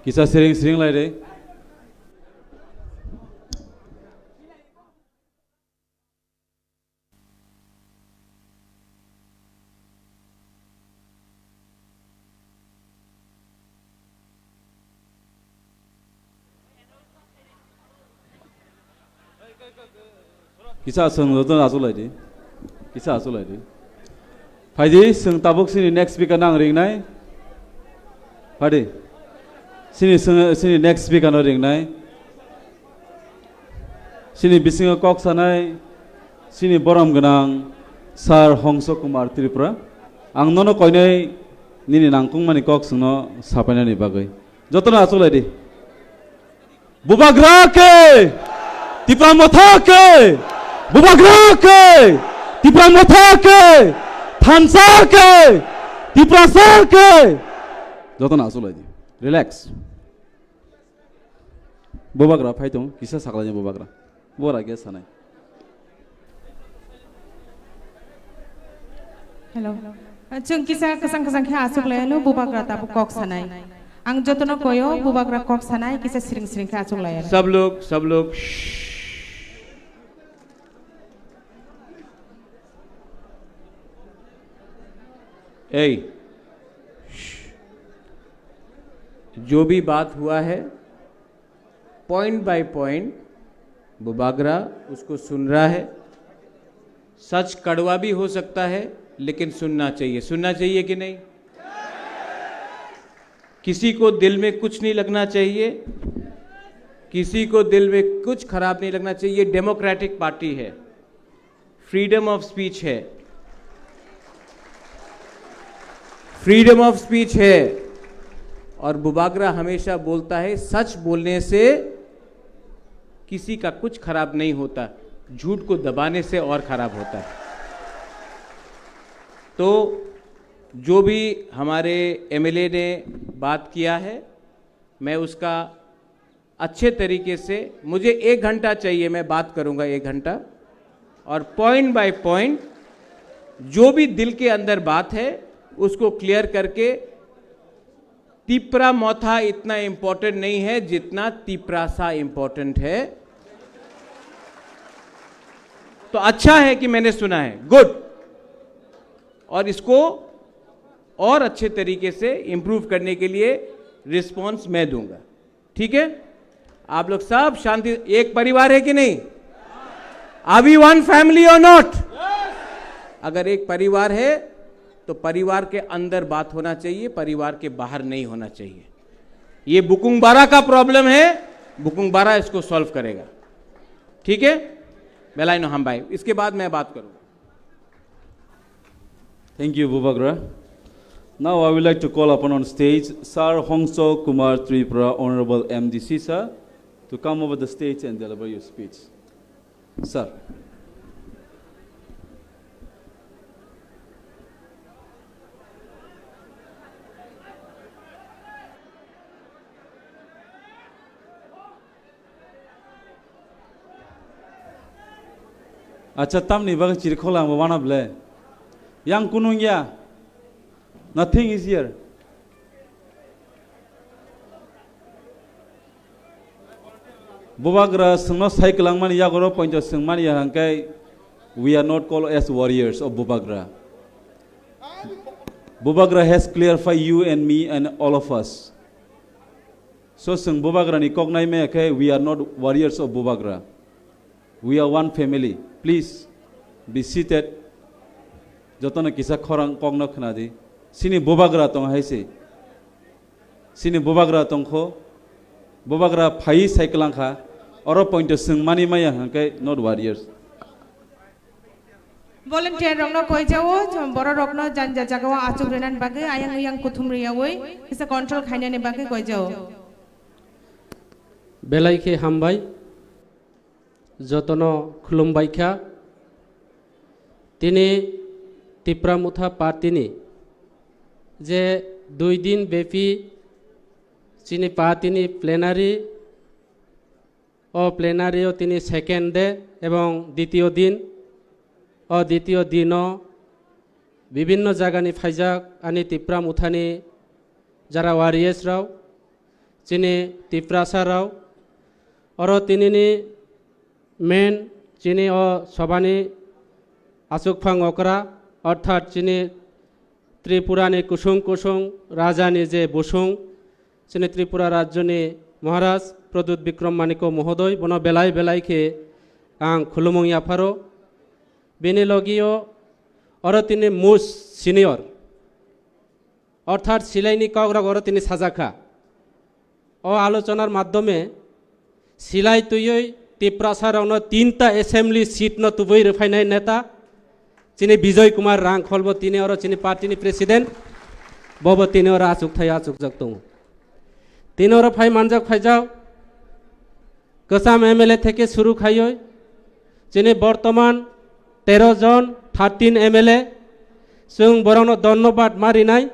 Kisah sering-sering lah deh. Kisah seng nonton asul lah deh. Kisah asul lah deh. Faizi seng tabuk sini next speaker nang ring nai. Fadi. Sini next speaker no ring nai. Sini bisinga kok sanai. Sini boram genang Sar Hongso Kumar Tipra. Ang nono koi nai nini nangkung mani kok seno sapanya ni bagai. Jotona asul lagi. Bubagra ke, Tipra Motha ke, Bubagra ke, Tipra Motha ke, Thansar ke, Tipra Sar ke. Jotona asul lagi. Relax. Bubagra, fai tuh, kisah sakalanya Bubagra. Buat lagi sana. Hello. Cung kisah kesang-kesang kaya asuk layanu Bubagra tabu kok sanai. Ang jotono koyo Bubagra kok sanai kisah sering-sering kaya asuk layanu. सब लोग जो भी बात हुआ है point by point Bubagra उसको सुन रहा है। सच कड़वा भी हो सकता है लेकिन सुनना चाहिए कि नहीं? किसी को दिल में कुछ नहीं लगना चाहिए, किसी को दिल में कुछ खराब नहीं लगना चाहिए। डेमोक्रेटिक पार्टी है, फ्रीडम ऑफ स्पीच है, फ्रीडम ऑफ स्पीच है। और बुबागरा हमेशा बोलता है सच बोलने से किसी का कुछ खराब नहीं होता, झूठ को दबाने से और खराब होता है। तो जो भी हमारे एमएलए ने बात किया है मैं उसका अच्छे तरीके से, मुझे 1 घंटा चाहिए, मैं बात करूंगा 1 घंटा और पॉइंट बाय पॉइंट जो भी दिल के अंदर बात है उसको क्लियर करके। तिप्रा मोथा इतना इंपॉर्टेंट नहीं है जितना तिप्रासा इंपॉर्टेंट है। तो अच्छा है कि मैंने सुना है, गुड। और इसको और अच्छे तरीके से इंप्रूव करने के लिए रिस्पॉन्स मैं दूंगा, ठीक है? आप लोग सब शांति, एक परिवार है कि नहीं? अभी वन फैमिली और नॉट? अगर एक परिवार है तो परिवार के अंदर बात होना चाहिए, परिवार के बाहर नहीं होना चाहिए। ये बुकुंगबारा का प्रॉब्लम है, बुकुंगबारा इसको सॉल्व करेगा, ठीक है? बेलाइनो हम भाई, इसके बाद मैं बात करूंगा। Thank you, Bubagra. Now I would like to call upon on stage Sir Hongso Kumar Tripura, Honorable MDC, sir, to come over the stage and deliver your speech. Sir. Acha tamni bagi cirkolang bawana ble. Yang kunung ya. Nothing is here. Bubagra sungno saikelang mani ya goro pointo sung mani ya hangkai. We are not called as warriors of Bubagra. Bubagra has clarified you and me and all of us. So sung Bubagra ni kognai me kai we are not warriors of Bubagra. We are one family. Please be seated. Jotona kisa khorang kogno khnadi. Sini Bubagra tong haise. Sini Bubagra tong kho. Bubagra phai cyclang kha. Oro point sung mani maya hangkai not warriors. Volunteer rokno koi jawo boro rokno janja jagawa achuk renan bage ayang yang kuthum riyawoi isa control khainani bage koi jawo. Belai ke hambai যতন খুলুম বাইখা তিনি তিপ্রা মুথা পাতিনি যে 2 দিন ব্যাপী চিনি পাতিনি plenary ও প্লেনারিও তিনি second day এবং দ্বিতীয় দিন বিভিন্ন জায়গানি ফাইজাক আনি তিপ্রা মুথানি যারা ওয়ারিয়ার্স রাও চিনি তিপ্রাসা রাও অর তিনি মেন চিনি ও সবানি আসুকফাং অকরা অর্থাৎ চিনি ত্রিপুরানি কুসুং রাজানি যে বসুং চিনি ত্রিপুরা রাজ্যনি মহারাজ প্রদ্যুৎ বিক্রম মানিক মহোদয় বন বেলাইকে আং খুলুমং ইয়াফারো বেনি লগিও অর তিনি মুস সিনিয়র অর্থাৎ সিলাইনি কগ্রগ অর তিনি সাজাখা ও আলোচনার মাধ্যমে সিলাই তুই টিপ্রাসারাউনো 3টা অ্যাসেম্বলি সিট ন তুবই রেফাইনাই নেতা চিনি বিজয় কুমার রাং খলব তিনি অর চিনি পার্টিনি প্রেসিডেন্ট বব তিনি অর আচুক থাই আচুক জক দং তিনি অর ফাই মানজাক ফাইজাও কসাম এমএলএ থেকে শুরু খাইয় চিনি বর্তমান 13 জন 13 এমএলএ সুং বরং ধন্যবাদ মারি নাই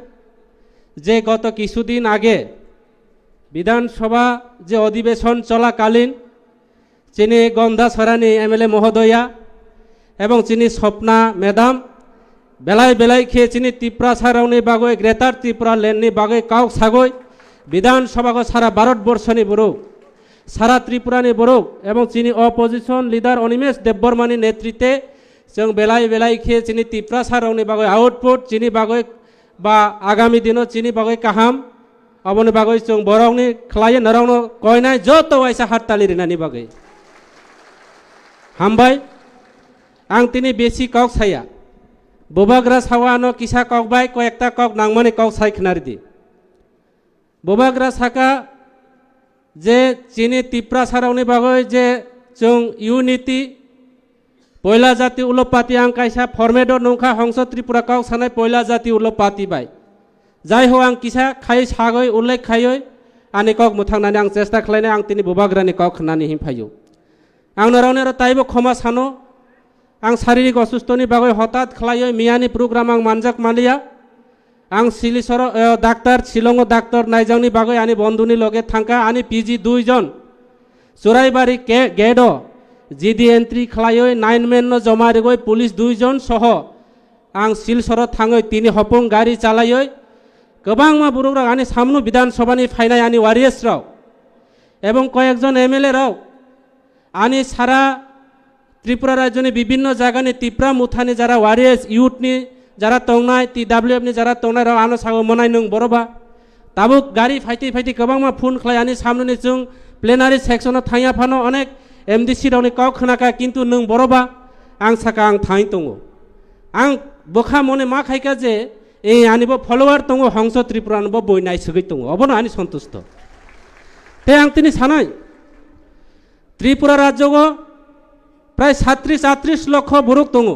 যে গত কিছুদিন আগে বিধানসভা যে অধিবেশন চলাকালীন চিনি গন্ধা সরানি এমএলএ মহোদয়া এবং চিনি স্বপ্না ম্যাডাম বেলাই খেয়ে চিনি ত্রিপুরা সারাউনি বাগৈ গ্রেটার ত্রিপুরা ল্যান্ডনি বাগৈ কাউক সাগৈ বিধানসভাগো সারা ভারতবর্ষনি বড়ুক সারা ত্রিপুরানি বড়ুক এবং চিনি অপোজিশন লিডার অনিমেষ দেববর্মানি নেতৃত্বে जों बेलाई खेये चिनी ত্রিপুরা সারাউনি बागै आउटपुट चिनी बागै बा आगामी दिनों चिनी बागै काहाम अबनि बागै जों बरंनि खलाय नरंनो कयनाय जत वाइसा हाततालि रिनानि बागै हामबाय आं तिनि बेसि कक साया बुबाग्रा सावानो किसा कक बाय कयेकटा कक नांगमानि कक सायखनारिदि बुबाग्रा साका जे चिनी ত্রিপুরা साराउनि बागै जे जों यूनिटी पयला जाति उलपाति आं कायसा फर्मेट नंखा हंस त्रिपुरा काउ सानाय पयला जाति उलपाति बाय जाय हो आं किसा खाय सागै उल्लेख खायै आनि कक मुथांनानै आं चेष्टा खालायनाय आं तिनि बुबाग्रानि कक होननानै हिमफायो आं नरावनेर ताइबो क्षमा सानो आं शारीरिक असुस्थनि बागै हठात खालायै मियानि प्रोग्राम आं मानजाक मालिया आं सिलिसर डाक्टर शिलंग डाक्टर नायजांनि बागै आनि बंधुनि लगे थांका आनि पिजि 2 जन चुराइबारि गेडो जिदि एंट्री खालायै 9 मेन जमा रेगै पुलिस 2 जन सह आं सिलसर थाङै तिनि हपं गाड़ी चालायै गोबां मा बुरुग्रा आनि सामनु विधानसभानि फाइनाय आनि वारियार्स राव एवं कयेकजन एमएलए राव आनि सारा त्रिपुरा राज्यनि विभिन्न जायगानि तिप्रा मुथानि जारा वारियार्स यूथनि जारा तंनाय टीडब्ल्यूएफ नि जारा तंनाय राव आनो सागो मनाय नों बरबा ताबुक गाड़ी फाइटी फाइटी गोबां मा फुन खालायनानै सामने जों प्लेनारि सेक्सनाव थांया फानो अनेक एमडिसि रावनि कक खोनाका किन्तु नों बरबा आं साका आं थाङै दङ आं बोखा मने मा खायका जे এই আনিব ফলোয়ার দङ হংস ত্রিপুরানব বইনাই সগৈ দङ অবনো আনি সন্তুষ্ট তে আং তিনি সানাই ত্রিপুরা রাজ্যগ প্রায় 37-38 লক্ষ বরুক দङ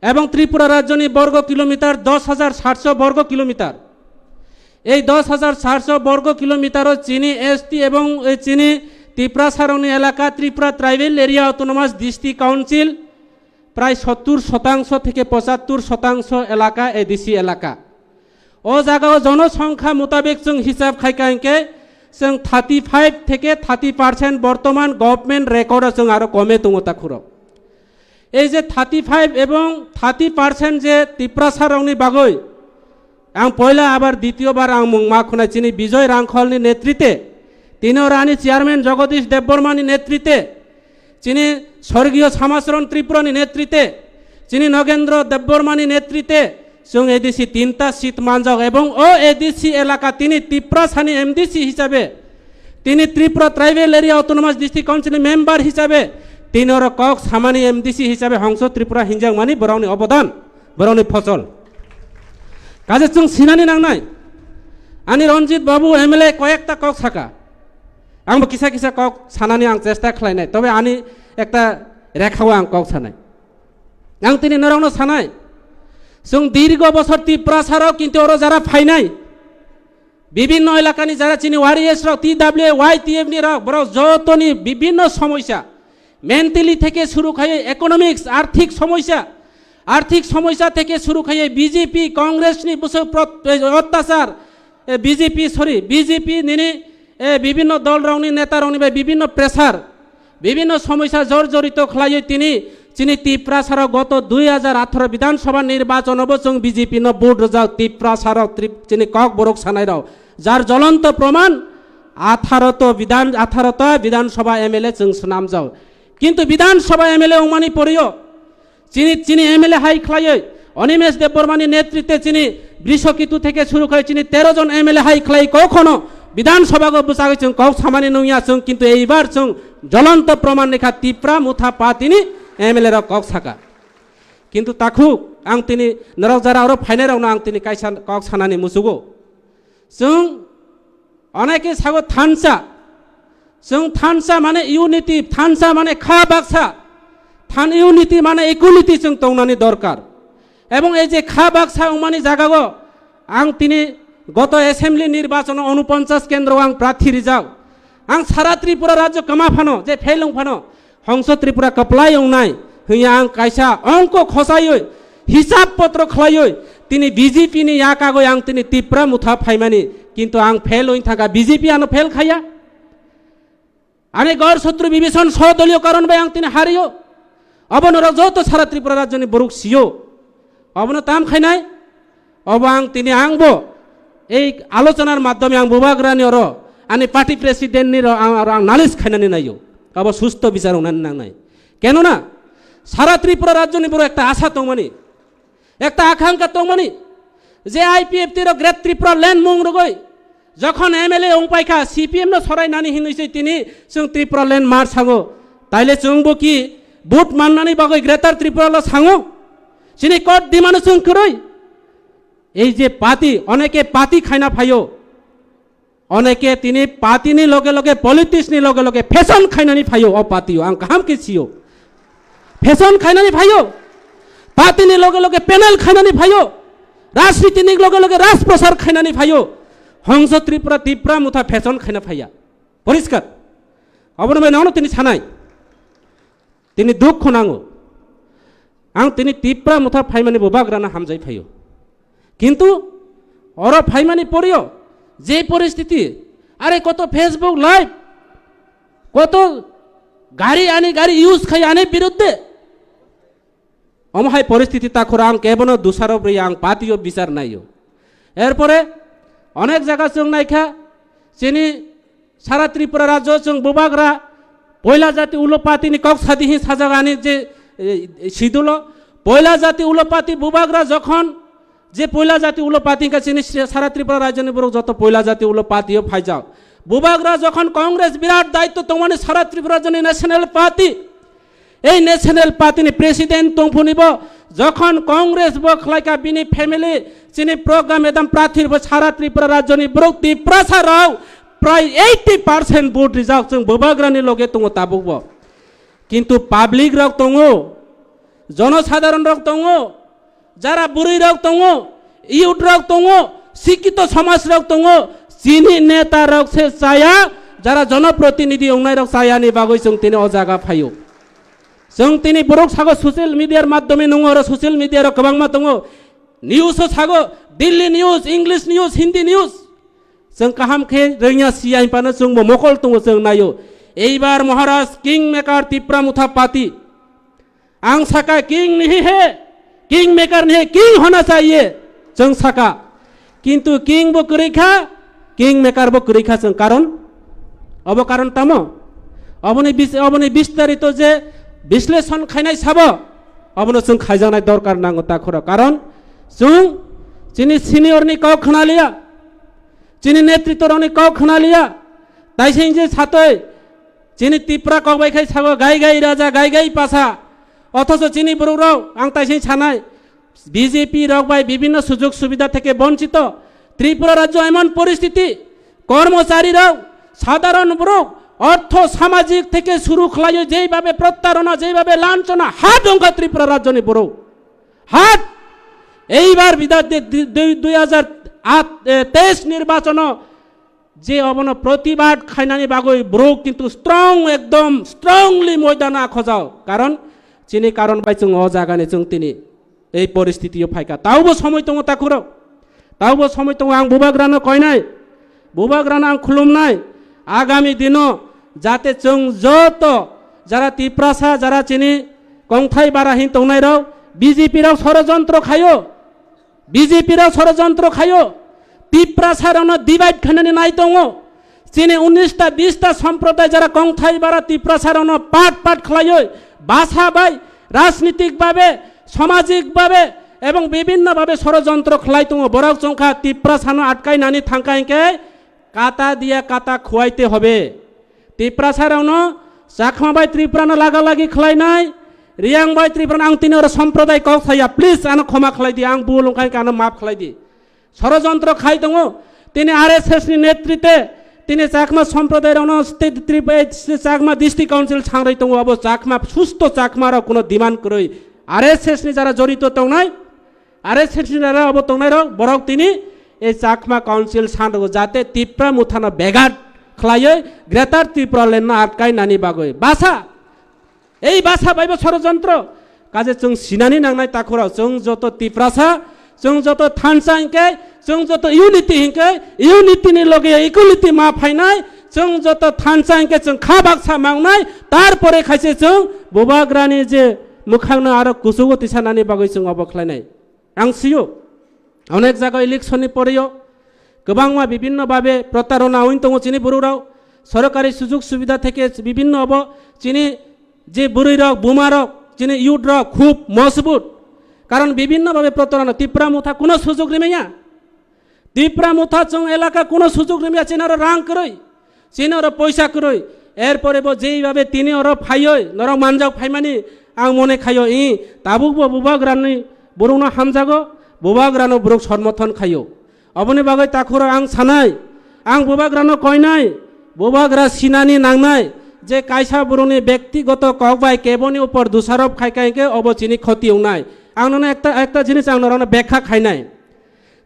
এবং ত্রিপুরা রাজ্যনি বর্গ কিলোমিটার 10,700 বর্গ কিলোমিটার এই 10,700 বর্গ কিলোমিটার চিনি এসটি এবং চিনি ত্রিপুরা সারণী এলাকা Tripura tribal area autonomous district council প্রায় 70% থেকে 75% এলাকা এডিসি এলাকা ও জায়গায় জনসংখ্যা মোতাবেক जों হিসাব খাইকাইকে जों 35 থেকে 30% বর্তমান গভর্নমেন্ট রেকর্ড जों আরো কমে দङ তাখুর এই যে 35 এবং 30% যে ত্রিপুরা সারণী বাগৈ आं पहला आबार द्वितीयबार आं मुंमा खुनायचिनि विजय रांखलनि नेतृत्वे तीनों रानी चेयरमैन जगदीश देवबर्मानि नेतृत्वे चिनी स्वर्गीय समाचरण त्रिपुरानि नेतृत्वे चिनी नगेंद्र देवबर्मानि नेतृत्वे जों एडिसि 3टा सीट मानजाग एवं ओ एडिसि एलाका तिनी त्रिपुरा सानि एमडिसि हिसाबे तिनी Tripura tribal area autonomous district council member हिसाबे तीनों कक सामानि एमडिसि हिसाबे हंस त्रिपुरा हिंजाग मानि बरावनि अवदान बरावनि फसल কাজে जों सिनानि नांनाय आंनि रंजित बाबू एमएलए कयेकटा कक साका आंबो किसा किसा कक सानानि आं चेष्टा खालायनाय तबे आंनि एकटा रेखाव आं कक सानाय आं तिनि नरावनो सानाय जों दीर्घ बছর ত্রিপুরা সারাও কিন্তু ওরা যারা ফাইনাই বিভিন্ন এলাকানি যারা চিনি ওয়ারিএস রাও টিডব্লিউ ওয়াইটিএফ নি রাও বড় যতনি বিভিন্ন সমস্যা মেন্টালি থেকে শুরু করে ইকোনমিক্স आर्थिक समस्या থেকে শুরু করে বিজেপি কংগ্রেস নি বসে অত্যাচার বিজেপি নিনি বিভিন্ন দল রাউনি নেতা রাউনি বিভিন্ন প্রেসার বিভিন্ন সমস্যা জর্জরিত খালাই তিনি চিনি ত্রিপুরা সারা গত 2018 বিধানসভা নির্বাচন অবচং বিজেপি ন ভোট রাও ত্রিপুরা সারা চিনি কক বরক সানাই রাও যার জ্বলন্ত প্রমাণ 18টা বিধানসভা এমএলএ जों নাম যাও কিন্তু বিধানসভা এমএলএ ওমানি পড়িও চিনি এমএলএ হাই খালাই অনিমেষ দেববর্মানি নেতৃত্বে চিনি বৃষকিতু থেকে শুরু করে চিনি 13 জন এমএলএ হাই খালাই কখনো বিধানসভাকে বুঝাই जों কক সামানি নইয়া जों কিন্তু এইবার जों জ্বলন্ত প্রমাণ লেখা ত্রিপুরা মুথা পা তিনি এমএলএ রা কক সাকা কিন্তু তাখু আং তিনি নরাও যারা আরো ফাইনাল রাও না আং তিনি কাইসা কক সানানি মুসুগো जों অনেকে সাগো থানসা जों থানসা মানে ইউনিটি থানসা মানে খা বাক্সা থান ইউনিটি মানে ইকুয়ালিটি जों তংনানি দরকার এবং এই যে খা বাক্সা উমানি জায়গাগো আং তিনি গত অ্যাসেম্বলি নির্বাচন 49 কেন্দ্র আং প্রার্থী রিজাও आं सारा त्रिपुरा राज्य कमा फानो जे फेलुं फानो हंस त्रिपुरा कपलाई उनाय हइया आं कायसा अंक खसायो हिसाब पत्र खलायो तिनी बीजेपी नि याकागो आं तिनी त्रिपुरा मुथा फाइमानि किन्तु आं फेल होइन थाका बीजेपी आनो फेल खाया आने गौर शत्रु विभीषण सदलीय कारण बाय आं तिनी हारियो अबन रजत सारा त्रिपुरा राज्य नि बरुक सियो अबन ताम खाइनाय अब आं तिनी आंबो এই আলোচনার মাধ্যমে আং বুবাগ্রানি অর আনি পার্টি প্রেসিডেন্ট নি নালিশ খাইনানি নাইও আবার সুস্থ বিচার উনানি নাই কেন না সারা ত্রিপুরা রাজ্য নি বড় একটা আশা তংমানি একটা আকাঙ্ক্ষা তংমানি যে আইপিএফ तिर গ্রেট ত্রিপুরা ল্যান্ড মুং রগই যখন এমএলএ ওংপাইখা সিপিএম ন সরাই নানি হিনইছে তিনি जों ত্রিপুরা ল্যান্ড মার সাগো তাইলে जोंबो কি ভোট মাননানি বাগই গ্রেটার ত্রিপুরা ল সাঙো সিনি কোট দিমানো जों করই এই যে পাতি অনেকে পাতি খাইনা ফাইও অনেকে তিনি পাতিনি লগে লগে পলিটিক্সনি লগে লগে ফ্যাশন খাইনানি ফাইও অ পাতিও আং কাম কি ছিও ফ্যাশন খাইনানি ফাইও পাতিনি লগে লগে প্যানেল খাইনানি ফাইও রাজনীতিনি লগে লগে রাজপ্রসার খাইনানি ফাইও হংস ত্রিপুরা মুথা ফ্যাশন খাইনা ফাইয়া পরিষ্কার অবনমে নাও তিনি ছানাই তিনি দুঃখ নাঙো আং তিনি ত্রিপুরা মুথা ফাইমানি বুবাগ্রানা হামজাই ফাইও কিন্তু ওর ফাইমানি পড়িও যে পরিস্থিতি আরে কত ফেসবুক লাইভ কত গাড়ি ইউজ খাই আনে বিরুদ্ধে অমহাই পরিস্থিতি তাখর আং কেবল দুসারব আং পাতিও বিচার নাইও এরপরে অনেক জায়গা जों নাইখা চিনি সারা ত্রিপুরা রাজ্য जों বুবাগ্রা পয়লা জাতি উলোপাতিনি কক সাদিহি সাজাগানি যে সিদুল পয়লা জাতি উলোপাতি বুবাগ্রা যখন যে পয়লা জাতি উলো পাতি কা চিনি সারা ত্রিপুরা রাজ্যনি বড় যত পয়লা জাতি উলো পাতিও ফাইজাও বুবাগ্রা যখন কংগ্রেস বিরাট দায়িত্ব তোমানে সারা ত্রিপুরা জন্য ন্যাশনাল পার্টি এই ন্যাশনাল পার্টি নি প্রেসিডেন্ট তংফুনিব যখন কংগ্রেস বখলাইকা বিনি ফ্যামিলি চিনি প্রোগ্রাম একদম প্রার্থীর সারা ত্রিপুরা রাজ্যনি বড় ত্রিপুরা সারাও প্রায় 80% ভোট রিজাল্ট जों বুবাগ্রানি লগে তঙ্গ তাবুব কিন্তু পাবলিক রক তঙ্গ জনসাধারণ রক তঙ্গ যারা বুড়ি রক তঙ্গ ইউথ রক তঙ্গ শিক্ষিত সমাজ রক তঙ্গ চিনি নেতা রক সে চায়া যারা জনপ্রতিনিধি অংনাই রক চায়ানি বাগৈ जों তিনি অজাগা ফাইও जों তিনি বড়ক সাগো সোশ্যাল মিডিয়ার মাধ্যমে নঙ্গ আর সোশ্যাল মিডিয়ার গোबांमा दङ निउसो सागो Delhi news English news Hindi news जों काहाम खे रोङिया सियाइ पानो जों मकल दङ जों नायो एबार Maharaj king maker Tipra Motha party आं साका किंग नहीं है किंग मेकर नहीं किंग होना चाहिए जों साका किंतु किंग बो करिखा किंग मेकर बो करिखा जों कारण अब कारण तामो अबनि विस्तारित जे विश्लेषण खायनाय साबो अबनो जों खायजानाय दरकार नांगौ ताखरा कारण जों चिनी सिनियरनि काव खनालिया चिनी नेतृत्वनि काव खनालिया ताइसें जे सातै चिनी तिप्रा कबायखाय सागो गाय गाय राजा गाय गाय पासा अथच चिनी बरौराव आं ताइसें सानाय বিজেপি রক বাই বিভিন্ন সুযোগ সুবিধা থেকে বঞ্চিত ত্রিপুরা রাজ্য এমন পরিস্থিতি কর্মচারীরাও সাধারণ বড় অর্থ সামাজিক থেকে শুরু খলাই যেইভাবে প্রতারণা যেইভাবে লাঞ্ছনা হাত অঙ্কা ত্রিপুরা রাজ্যনি বড় হাত এইবার বিধান 2023 নির্বাচন যে অবন প্রতিবাদ খাইনানি বাগৈ ব্রো কিন্তু স্ট্রং একদম স্ট্রংলি ময়দানা খজাও কারণ চিনি কারণ বাই जों অজাগানে जों তিনি এই পরিস্থিতিও ফাইকা তাওবো সময় দङ তাকুর তাওবো সময় দङ आं बुबाग्रानो কয়নাই बुबाग्रानो आं खुलुमनाय आगामी दिनों जाते जों जत যারা তিপ্রাসা যারা চিনি কংথাই বারাহিন তংনাই রাও বিজেপি রাও ষড়যন্ত্র খায়ো বিজেপি রাও ষড়যন্ত্র খায়ো তিপ্রাসা রাও ডিভাইড খানানি নাই দङ চিনি 19টা 20টা সম্প্রদায় যারা কংথাই বারা তিপ্রাসা রাও পাট পাট খায়ো ভাষা বাই রাজনৈতিক ভাবে সামাজিক ভাবে এবং বিভিন্ন ভাবে ষড়যন্ত্র খাই দङ বরক সংখ্যা তিপ্রাসানো আটকাই নানি থাঙ্কাইকে কাটা দিয়া কাটা খুয়াইতে হবে তিপ্রাসা রাও চাকমা বাই ত্রিপুরানো লাগালাগি খাই নাই রিয়াং বাই ত্রিপুরা आं तिनी সম্প্রদায় কক থাইয়া প্লিজ আনো ক্ষমা খাই দি आं বুলংখাই কানো মাফ খাই দি ষড়যন্ত্র খাই দङ তিনি আরএসএস নি নেতৃত্বে তিনি চাকমা সম্প্রদায় রাও চাকমা ডিস্ট্রিক্ট কাউন্সিল ছাংরাই দङ अब চাকমা সুস্থ চাকমা রাও কোনো ডিমান্ড করই আরএসএস নি যারা জড়িত দংনাই আরএসএস নি যারা अब দংনাই রাও বরক তিনি এই চাকমা কাউন্সিল ছাংরো যাতে তিপ্রা মুথানো বেগাট খাইयै গ্রেটার ত্রিপুরা লেন আটকাই নানি বাগৈ ভাষা এই ভাষা বাইব ষড়যন্ত্র কাজে जों সিনানি নাংনাই তাখরাও जों যত তিপ্রাসা जों যত থানসা হিংকে जों যত ইউনিটি হিংকে ইউনিটি নি লগে ইকুয়ালিটি মা ফাইনাই जों যত থানসা হিংকে जों খা বাক্সা মাংনাই তারপরে খাইছে जों বুবাগ্রানি যে মুখাংনো আর কুসুগতি সানানি বাগৈ जों অবখলাইনাই आं सियो অনেক জায়গায় ইলেকশননি পরেও गोबांमा विभिन्न भावे प्रतारणा हईन दङ चिनी बरुराव सरकारी सुযোগ सुविधा থেকে বিভিন্ন अब चिनी जे बुरै रक बुमा रक चिनी इउथ रक खूब मजबूत कारण विभिन्न भावे प्रतारणा तिप्रा मुथा কোনো সুযোগ নিমেয়া तिप्रा मुथा जों एलाका কোনো সুযোগ নিমেয়া চিনার রাং করই চিনার পয়সা করই এরপরে যেইভাবে তিনি ওর ফাইয় নর মানজাও ফাইমানি आं মনে খাইও ই তাবুক বুবাগ্রানি বরুনা হামজাগো বুবাগ্রানো বরক সমর্থন খাইও अबनि बागै ताखुरा आं सानाय आं बुबाग्रानो कयनाय बुबाग्रा सिनानि नांनाय जे कायसा बरनि व्यक्तिगत ककबाय केबनि ऊपर दोषारोप खायकायके अब चिनी क्षति उनाय आं नने একটা জিনিস आं नरनो ব্যাখ্যা খাইনাय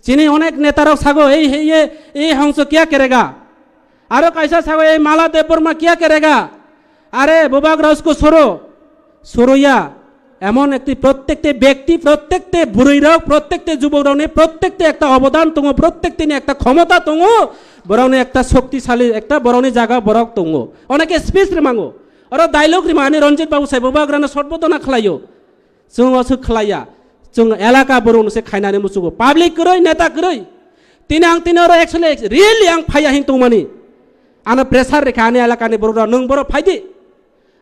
চিনি অনেক নেতারক সাগো এই हंस क्या करेगा आरो कायसा सागो এই माला देवबर्मा क्या करेगा अरे बुबाग्रा उसको सरोया এমন একটি প্রত্যেকটি ব্যক্তি প্রত্যেকটি বুড়িরাও প্রত্যেকটি যুবকরাও প্রত্যেকটি একটা অবদান দङ প্রত্যেকটি একটা ক্ষমতা দङ বরংনি একটা শক্তিশালী একটা বরংনি জায়গা বরক দङ অনেকে স্পিচ রিমাঙ্গো আর ডায়লগ রিমানি রঞ্জিত বাবু সাহেব বুবাগ্রানো সর্বদনা খালাयो जों असो खालाया जों এলাকা বরং সে খাইনানি মুসুগো পাবলিক করই নেতা করই তিনি आं তিনি আর एक्चुअली रियली आं फाया हिं दंमानि आनो प्रेसार रेखा आनि एलाकानि बररा नों बर फायदि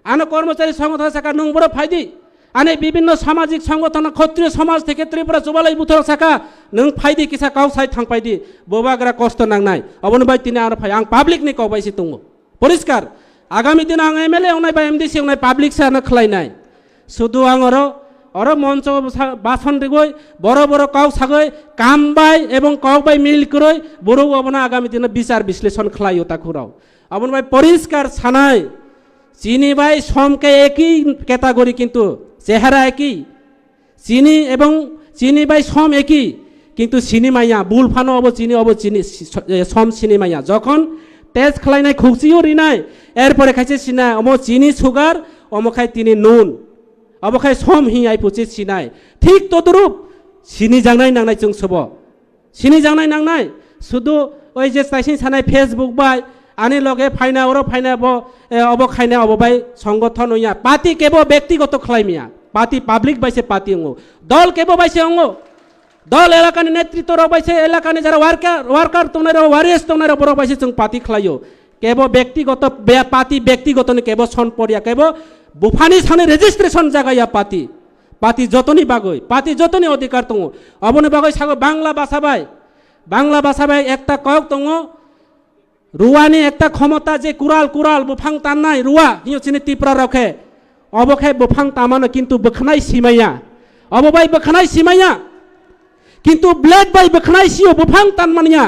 आनो कर्मचारी संगठन साका नों बर फायदि आने विभिन्न सामाजिक संगठन क्षत्रिय समाज থেকে त्रिपुरा जुबालाई बुथर साका नों फाइदि किसा काउ साइ थांपाइदि बोबाग्रा कष्ट नांनाय अबन बाय तिने आरो फाय आं पाब्लिक नि कबायसि दङ परिष्कार आगामी दिन आं एमएलए उनाय बाय एमडीसी उनाय पाब्लिक सानो खलायनाय शुधु आं अरो मंच बासन दिगय बड़ बड़ काउ सागय कामबाय एवं काउ बाय मिल करय बरो अबना आगामी दिन विचार विश्लेषण खलायो ताखुराव अबन बाय परिष्कार सानाय चीनी बाय सम के एक ही कैटेगरी किंतु চেহারা একই চিনি এবং চিনি বাই সম একই কিন্তু চিনি মাইয়া বুল ফানো অব চিনি সম চিনি মাইয়া যখন তেজ খালাইনাই খুকচিও রিনাই এরপরে খাইছে চিনাই অম চিনি সুগার অম খাই তিনি নুন অব খাই সম হিয়াই পুচি চিনাই ঠিক তদরূপ চিনি জাংনাই নাংনাই जों সব চিনি জাংনাই নাংনাই শুধু ওই যে তাইসিন সানাই ফেসবুক বাই आने लगे फाइना और फाइना अब खाइना अब बाय संगठन होया पार्टी केबो व्यक्तिगत खलाइमिया पार्टी पब्लिक बाइसे पार्टी अंगो दल केबो बाइसे अंगो दल एलाकानि नेतृत्व र बाइसे एलाकानि जरा वार्कार तोनार वारियर्स तोनार बर बाइसे जों पार्टी खलायो केबो व्यक्तिगत पार्टी व्यक्तिगत ने केबो सन परिया केबो बुफानि साने रेजिस्ट्रेशन जागाया पार्टी जतनि बागै पार्टी जतनि अधिकार दङ अबनि बागै सागो बांला भाषा बाय एकटा कयक दङ रुवानी एकटा क्षमता जे कुराल बुफां ताननाय रुवा हियो चिनि तिप्रा रखे अबखाय बुफां तामानो किन्तु बखनाय सिमाया अबबाय बखनाय सिमाया किन्तु ब्लेड बाय बखनाय सियो बुफां तानमानिया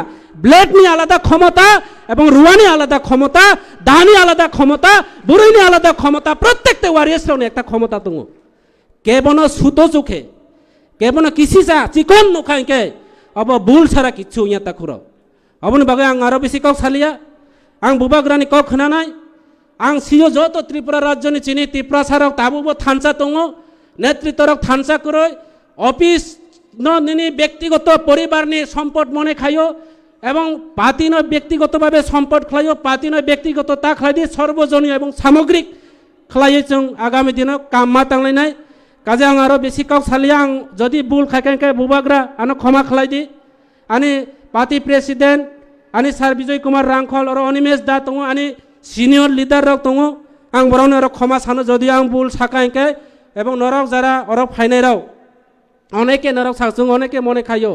ब्लेड नि आलादा क्षमता एवं रुवानी आलादा क्षमता दानी आलादा क्षमता बुरैनि आलादा क्षमता प्रत्येकटा वारियर्सरावनो एकटा क्षमता दङ केबनो सुतो जुखे केबनो किसिसा चिकन नुखायके अब बुल सारा किच्छु या ताखुरो अबनि बागै आं आरो बेसि कक सालिया आं बुबाग्रानि कक खोनानाय आं सियो जत त्रिपुरा राज्यनि चिनि तिप्रा सारक ताबुबो थानसा दङ नेतृत्वरक थानसा करय अफिस नि व्यक्तिगत परिवारनि सम्पद मने खायो एवं पार्टी न व्यक्तिगतभावे सम्पद खायो पार्टी न व्यक्तिगत ता खायदि सर्वजनीय एवं सामग्रिक खायो जों आगामी दिनाव काममा तांलायनाय काजे आं आरो बेसि कक सालिया आं जदि बुल खायखाय बुबाग्रा आनो क्षमा खालायदि आनि पार्टी प्रेसिडेंट आनी सार विजय कुमार रांखल और अनिमेश दा दङ आनी सिनियर लिडार रक दङ आं बरावनो आरो क्षमा सानो जदि आं बुल साकायके एवं नरक जारा और फाइनाय राव अनेके नरक साजों अनेके मने खायो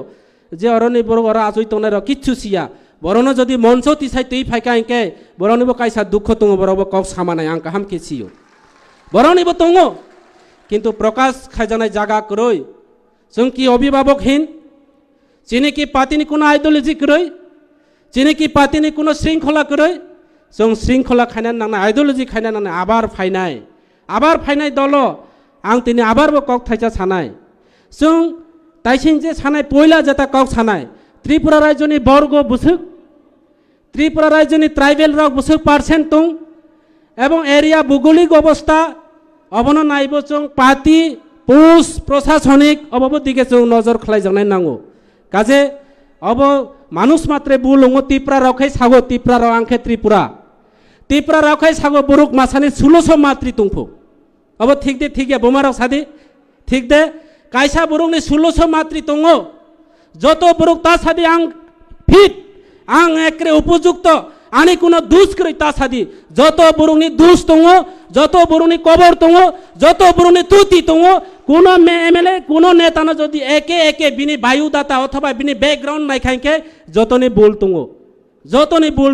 जे अरनि बर और आजय तंनाय र किच्छु सिया बरनो जदि मंच तिसाय तै फायकायके बरनिबो कायसा दुख दङ बरावबो कक सामानाय आं काहाम केसियो बरनिबो दङ किन्तु प्रकाश खायजानाय जागा करय जों कि अभिभावकहीन चीनी की पार्टी नि कोनो आइडियोलॉजी करय चीनी की पार्टी नि कोनो श्रृंखला करय जों श्रृंखला खायना नांना आइडियोलॉजी खायना नांना आबार फायनाय दल आं तिनि आबारबो कक थाइसा सानाय जों ताइसिन जे सानाय पयला जेता कक सानाय त्रिपुरा राज्यनि बर्ग बुसुक त्रिपुरा राज्यनि ट्राइबेल रक बुसुक पार्सेंट दं एवं एरिया भौगोलिक अवस्था अबनो नायबो जों पार्टी पोस्ट प्रशासनिक अबबो दिगे जों नजर खलायजानाय नांगौ काजे अब मानुष मात्रे बुलुंगो तिप्रा रखै सागो तिप्रा र आंखे त्रिपुरा रखै सागो बुरुक मासानि 1600 मात्रि तुंफु अब ठीक दे बोमाराव सादि ठीक दे कायसा बुरुकनि 1600 मात्रि दङो जतो बुरुक ता सादि आं फिट आं एकरे उपयुक्त आनी कोनो दुस करै ता सादि जतो बुरुकनि दुस दङो जतो बुरुकनि कबर दङो जतो बुरुकनि तुति दङो कोनो एमएलए कोनो नेता न जदि एके बिनि बायुदाता अथवा बिनि बैकग्राउंड नायखायके जतनि बुल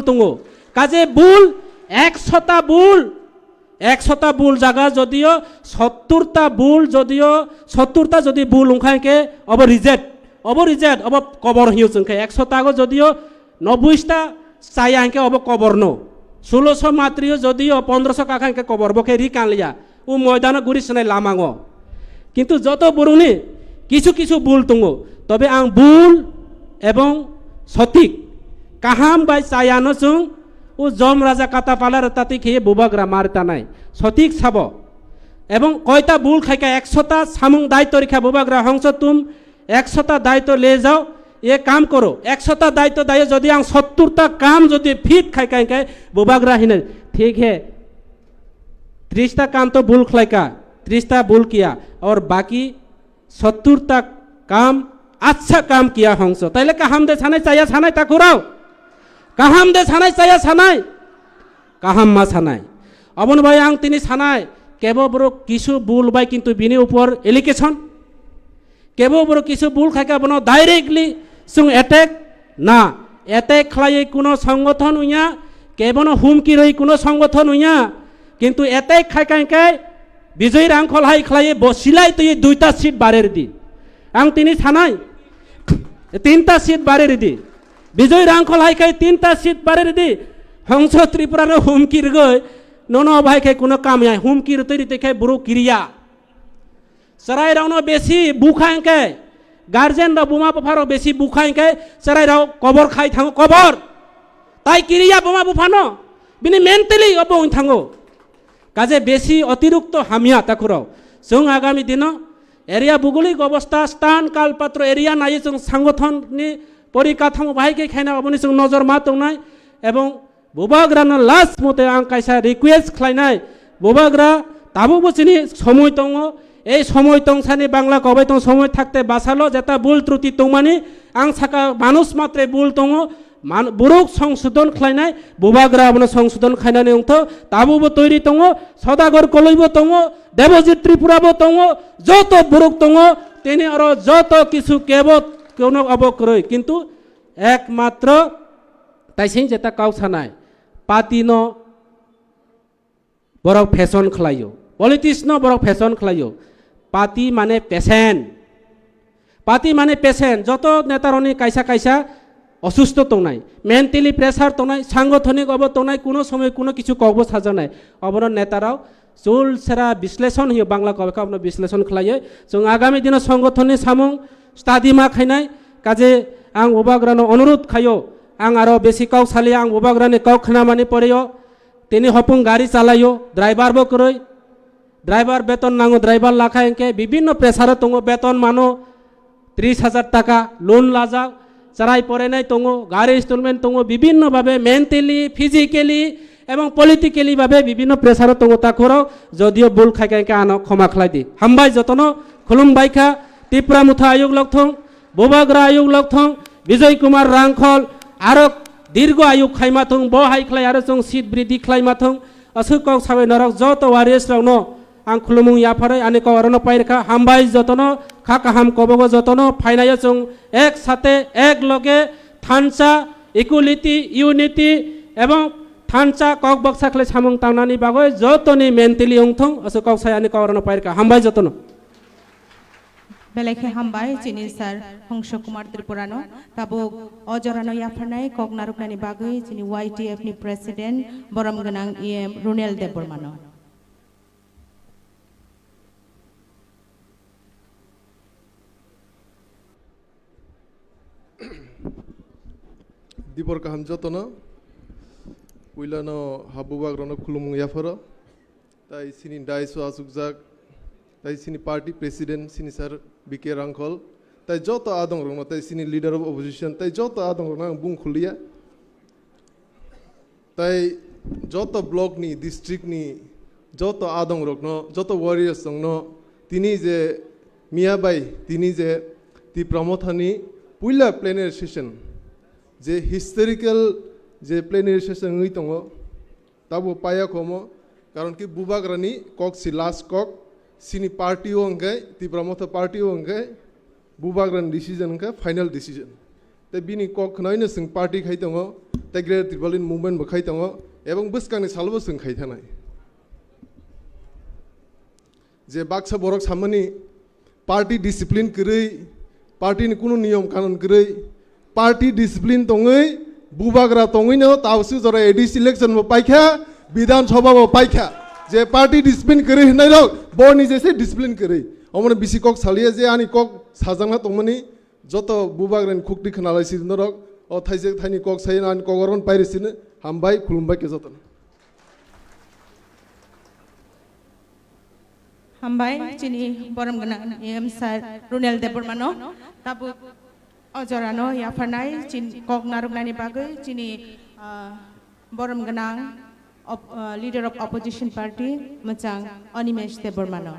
दङो काजे बुल 100टा बुल जागा जदियो 70टा बुल जदियो 70टा जदि बुल उखायके अब रिजेक्ट अब कबर हियो जोंखे 100टा गो जदियो 90टा चायाके अब कबर नो 1600 मात्रियो जदियो 1500 काखायके कबर बके रिकालिया उ मैदान गुरिसनाय लामाङो किन्तु जत बुरुनि किछु बुल दङ तबे आं बुल एवं सठिक काहाम बाय चायानो जों उ जम राजा कातापाला रताति खेये बुबाग्रा मारता नाय सठिक साब एवं कयटा बुल खायका 100टा सामुं दायित्व रेखा बुबाग्रा हंस तुम 100टा दायित्व ले जाओ ये काम करो 100टा दायित्व दाय जदि आं 70टा काम जदि फिट खायका बुबाग्रा हिने ठीक है 30टा काम तो बुल खायका 30टा बुल किया और बाकी 70टा काम अच्छा काम किया हंस तैले काहाम दे सानाय चाया सानाय ताकुराव काहाम दे सानाय चाया सानाय काहाम मा सानाय अबन भाई आं तिनि सानाय কেবল বড় কিছু ভুল বাই কিন্তু বিনি উপর এলিগেশন কেবল বড় কিছু ভুল খাইকা বনো ডাইরেক্টলি সুং অ্যাটাক না অ্যাটাক খালাই কোনো সংগঠন উইয়া কেবল হুমকি রই কোনো সংগঠন উইয়া কিন্তু অ্যাটাক খাইকাই বিজয় রাংখল হাই খালাই বসিলাই তুই 2টা সিট বাড়ের দি আং তিনি থানাই 3টা সিট বাড়ের দি বিজয় রাংখল হাই খাই 3টা সিট বাড়ের দি হংস ত্রিপুরার হুমকির গই নন ভাই খাই কোনো কাম আয় হুমকির তৈরি দেখে বুড়ো কিরিয়া সরাই রাউনো বেশি বুখাইকে গার্জেন রা বোমা বুফারো বেশি বুখাইকে সরাই রাও কবর খাই থাঙ্গো কবর তাই কিরিয়া বোমা বুফানো বিনি মেন্টালি অবং থাঙ্গো কাজে বেশি অতিরিক্ত হামিয়া তাকুরাও जों आगामी दिनाव एरिया भौगोलिक अवस्था स्थान कालपात्र एरिया नायै जों संगठननि परिकाठामो बाहायके खायना अबनि जों नजर मा दंनाय एवं बुबाग्रानो लास्ट मते आं कायसा रिक्वेस्ट खालायनाय बुबाग्रा दाबो बोसोरनि समय दङ এই সময় তংসানি বাংলা কবে তং সময় থাকতে বাসালো যেটা ভুল ত্রুটি তংমানি আং সাকা মানুষ মাত্রে ভুল দङ বুরুক সংশোধন খাইনাই বুবাগ্রা আপনি সংশোধন খাইনানি অংথ তাবুবো তৈরি দङ সদাগর কলইবো দङ দেবজিৎ ত্রিপুরাবো দङ যত বুরুক দङ তিনি আর যত কিছু কেব কোনো অবক্রয় কিন্তু একমাত্র তাইসিন যেটা কাউসানাই পাতিনো বড় ফ্যাশন খালাইও পলিটিক্স ন বড় ফ্যাশন খালাইও পাতি মানে পেশেন্ট পাতি মানে পেশেন্ট যত নেতারনি কাইসা কাইসা অসুস্থ তংনাই মেন্টালি প্রেসার তংনাই সাংগঠনিক অব তংনাই কোনো সময় কোনো কিছু কব সাজানাই অবর নেতারাও চুল সেরা বিশ্লেষণ হইও বাংলা কবে আপনার বিশ্লেষণ খালাইয়ে जों আগামী দিন সংগঠননি সামুং স্টাডিমা খাইনাই কাজে আং বুবাগ্রানো অনুরোধ খাইও আং আরো বেশি কাউ সালি আং বুবাগ্রানি কাউ খানামানি পড়েও তিনি হপুং গাড়ি চালাইও ড্রাইভার বো করই ড্রাইভার বেতন নাঙ্গো ড্রাইভার লাখাইকে বিভিন্ন প্রেসারে দङ বেতন মানো 30,000 টাকা লোন লাজা চারাই পড়ে নাই দङ গাড়ি ইনস্টলমেন্ট দङ বিভিন্ন ভাবে মেন্টালি ফিজিক্যালি এবং পলিটিক্যালি ভাবে বিভিন্ন প্রেসারে দङ তাখরাও যদিও ভুল খাইকে আনো ক্ষমা খালাই দি হামবাই যতন খুলুম বাইখা ত্রিপুরা মুথা আয়োগ লক্ষং বুবাগ্রা আয়োগ লক্ষং বিজয় কুমার রাংখল আরো দীর্ঘ আয়ু খাইমাথং ব হাইख्लाय आरो जों सिट बृद्धि खालायमाथों असुकाव साबै नरक जत वारियस रावनो आं खुलुमुं याफारै आनि कवरनो पाइरखा हामबाय जतनो खाका हाम कबगो जतनो फाइनाय जों एक साथे एक लगे थानसा इक्वालिटी यूनिटी एवं थानसा कक बक्सा खले सामुं तांनानि बागै जतनि मेन्टली ओंथों असुकाव साय आनि कवरनो पाइरखा हामबाय जतनो बेलेखे हामबाय चिनि सार हंस कुमार त्रिपुरानो ताबो अजरानो याफारनाय कगनारुकनानि बागै चिनि YTF नि प्रेसिडेंट बरम गोनां EM रुनेल देबबर्मानो दिपर काहाम जतनो उइलानो हाबुबाग्रानो खुलुमुं याफारो ताइ सिनि दाइसो आसुकजाक ताइ सिनि पार्टी प्रेसिडेंट सिनि सार बिके रांखल ताइ जत आदं रंनो ताइ सिनि लीडर अफ अपोजिशन ताइ जत आदं रंनो आं बुं खुलिया ताइ जत ब्लक नि डिस्ट्रिक्ट नि जत आदं रंनो जत वारियर्स रंनो तिनि जे मियाबाई तिनि जे टिप्रा मथानि पुइला प्लेनारि सेशन जे हिस्टोरिकल जे प्लेनारि session ngui tongo tabo paya komo karon ki bubagrani kok si last kok sini party ongai Tipra Motha party ongai Bubagran decision ka final decision te bini kok khnaino sing party khai tongo te great Tribalin movement bo khai tongo ebong buskangni salbo sing khai thanai je baksa borok samani party discipline krei party ni kuno niyom kanon krei party discipline tongai Bubagra tongai no tawsu jora ADC election bo paikha বিধান সভা bo paikha যে party discipline করে নাই rock বনি যেসে discipline করে অমনে BC cock সালিয়ে যে আনি cock সাজাংনা তমনি যত বুবাগ্রেন খুকটি খনালাইছি নরক ও থাইজে থাইনি কক সাইন আনি কগরন পাইরিছিন হামবাই খুলুমবাই কে যতন हामबाय चिनि बरम गोनां EM सार रुनेल देबबर्मानो ताबो अजरानो याफारनाय चिन कगनारुकनानि बागै चिनि बरम गोनां leader of opposition party Machang Animesh Debormano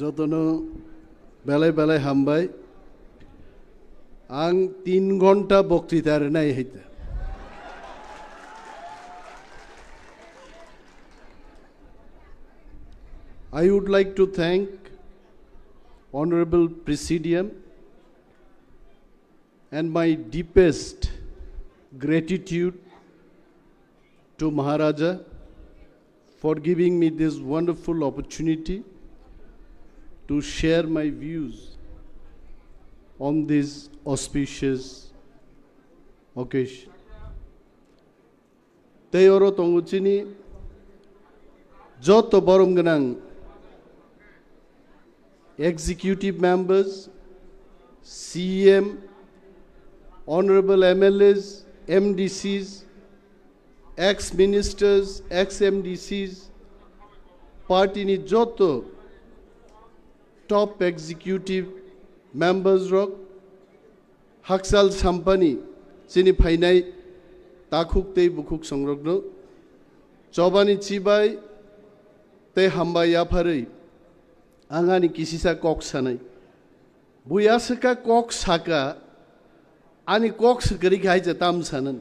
যতনো বেলায় বেলায় হামবাই আং 3 ঘন্টা বক্তৃতার নাই হইতে I would like to thank Honorable Presidium and my deepest gratitude to Maharaja for giving me this wonderful opportunity to share my views on this auspicious occasion. Teyoro tonguchini joto borom ganang executive members, CM, honorable MLAs, MDCs, ex-ministers, ex-MDCs, party ni joto top executive members rock, Haksal Sampani, Sini Painai, Takuk Te Bukuk Songrogno, Chobani Chibai, Te Hamba Yapari, Angani Kisisa Kok Sanai, Buyasaka Kok Saka, Ani Koks Grikai Tam Sanan.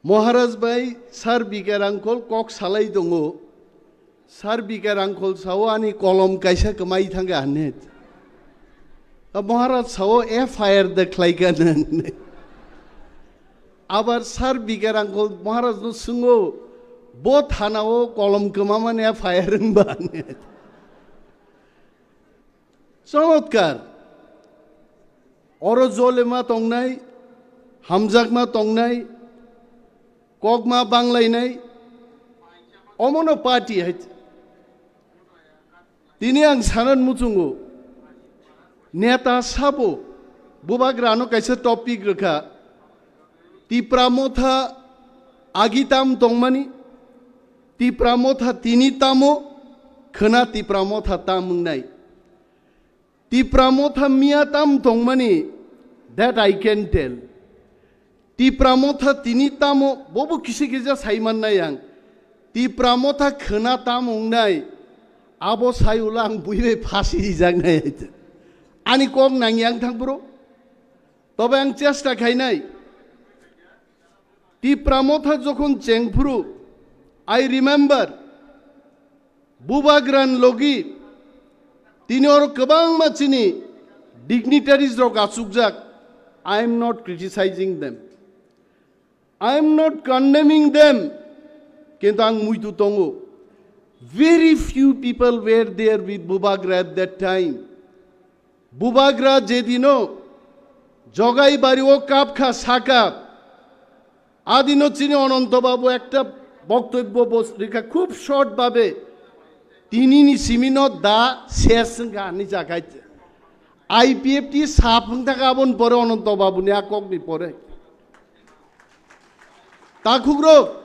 Maharaj Bai, Sar Bikarangkol, Kok Salai Dongo, Sar Bikarangkol Sawani Kolom Kaisa Kamai Tanga Anet. Maharaj Sawo fire the Klaikan. Abar Sar Bikarangkol, Maharaj no Sungo, both Hanao, Kolom Kamaman fire and Banet. Sonotkar Orozolema Tongnai, Hamzakma Tongnai, Kogma Banglainai, Omono Party het. Tiniang Sanan Mutungo, Neta Sabo, Bubagrano Kaisa topic Raka, Tipra Motha Agitam Tongmani, Tipra Motha Tinitamo, Khana Tipra Motha Tamungnai. Tipra Motha Miatam Tongmani, that I can tell. Tipra Motha Tinitamo, Bobo Kisikija Saiman Nayang, Tipra Motha Khana Tamungnai, Abo Sayulang Buive Pasi Zangnay. Ani Kong Nangyang Tangbro, Tobang Chesta Kainai. Tipra Motha Jokon Chengpuru, I remember Bubagran Logi. Tini or kabang machini dignitaries rok asukjak. I am not criticizing them. I am not condemning them. Kentang muitu tongo. Very few people were there with Bubagra at that time. Bubagra jedino jogai bari o kapkha saka adino chini ononto babu ekta boktobbo রেখা খুব short ভাবে Tinini Simino da Sesanga Nijakai IPFT Sapantagabon Porono Tobabunia Kogni Pore Takugro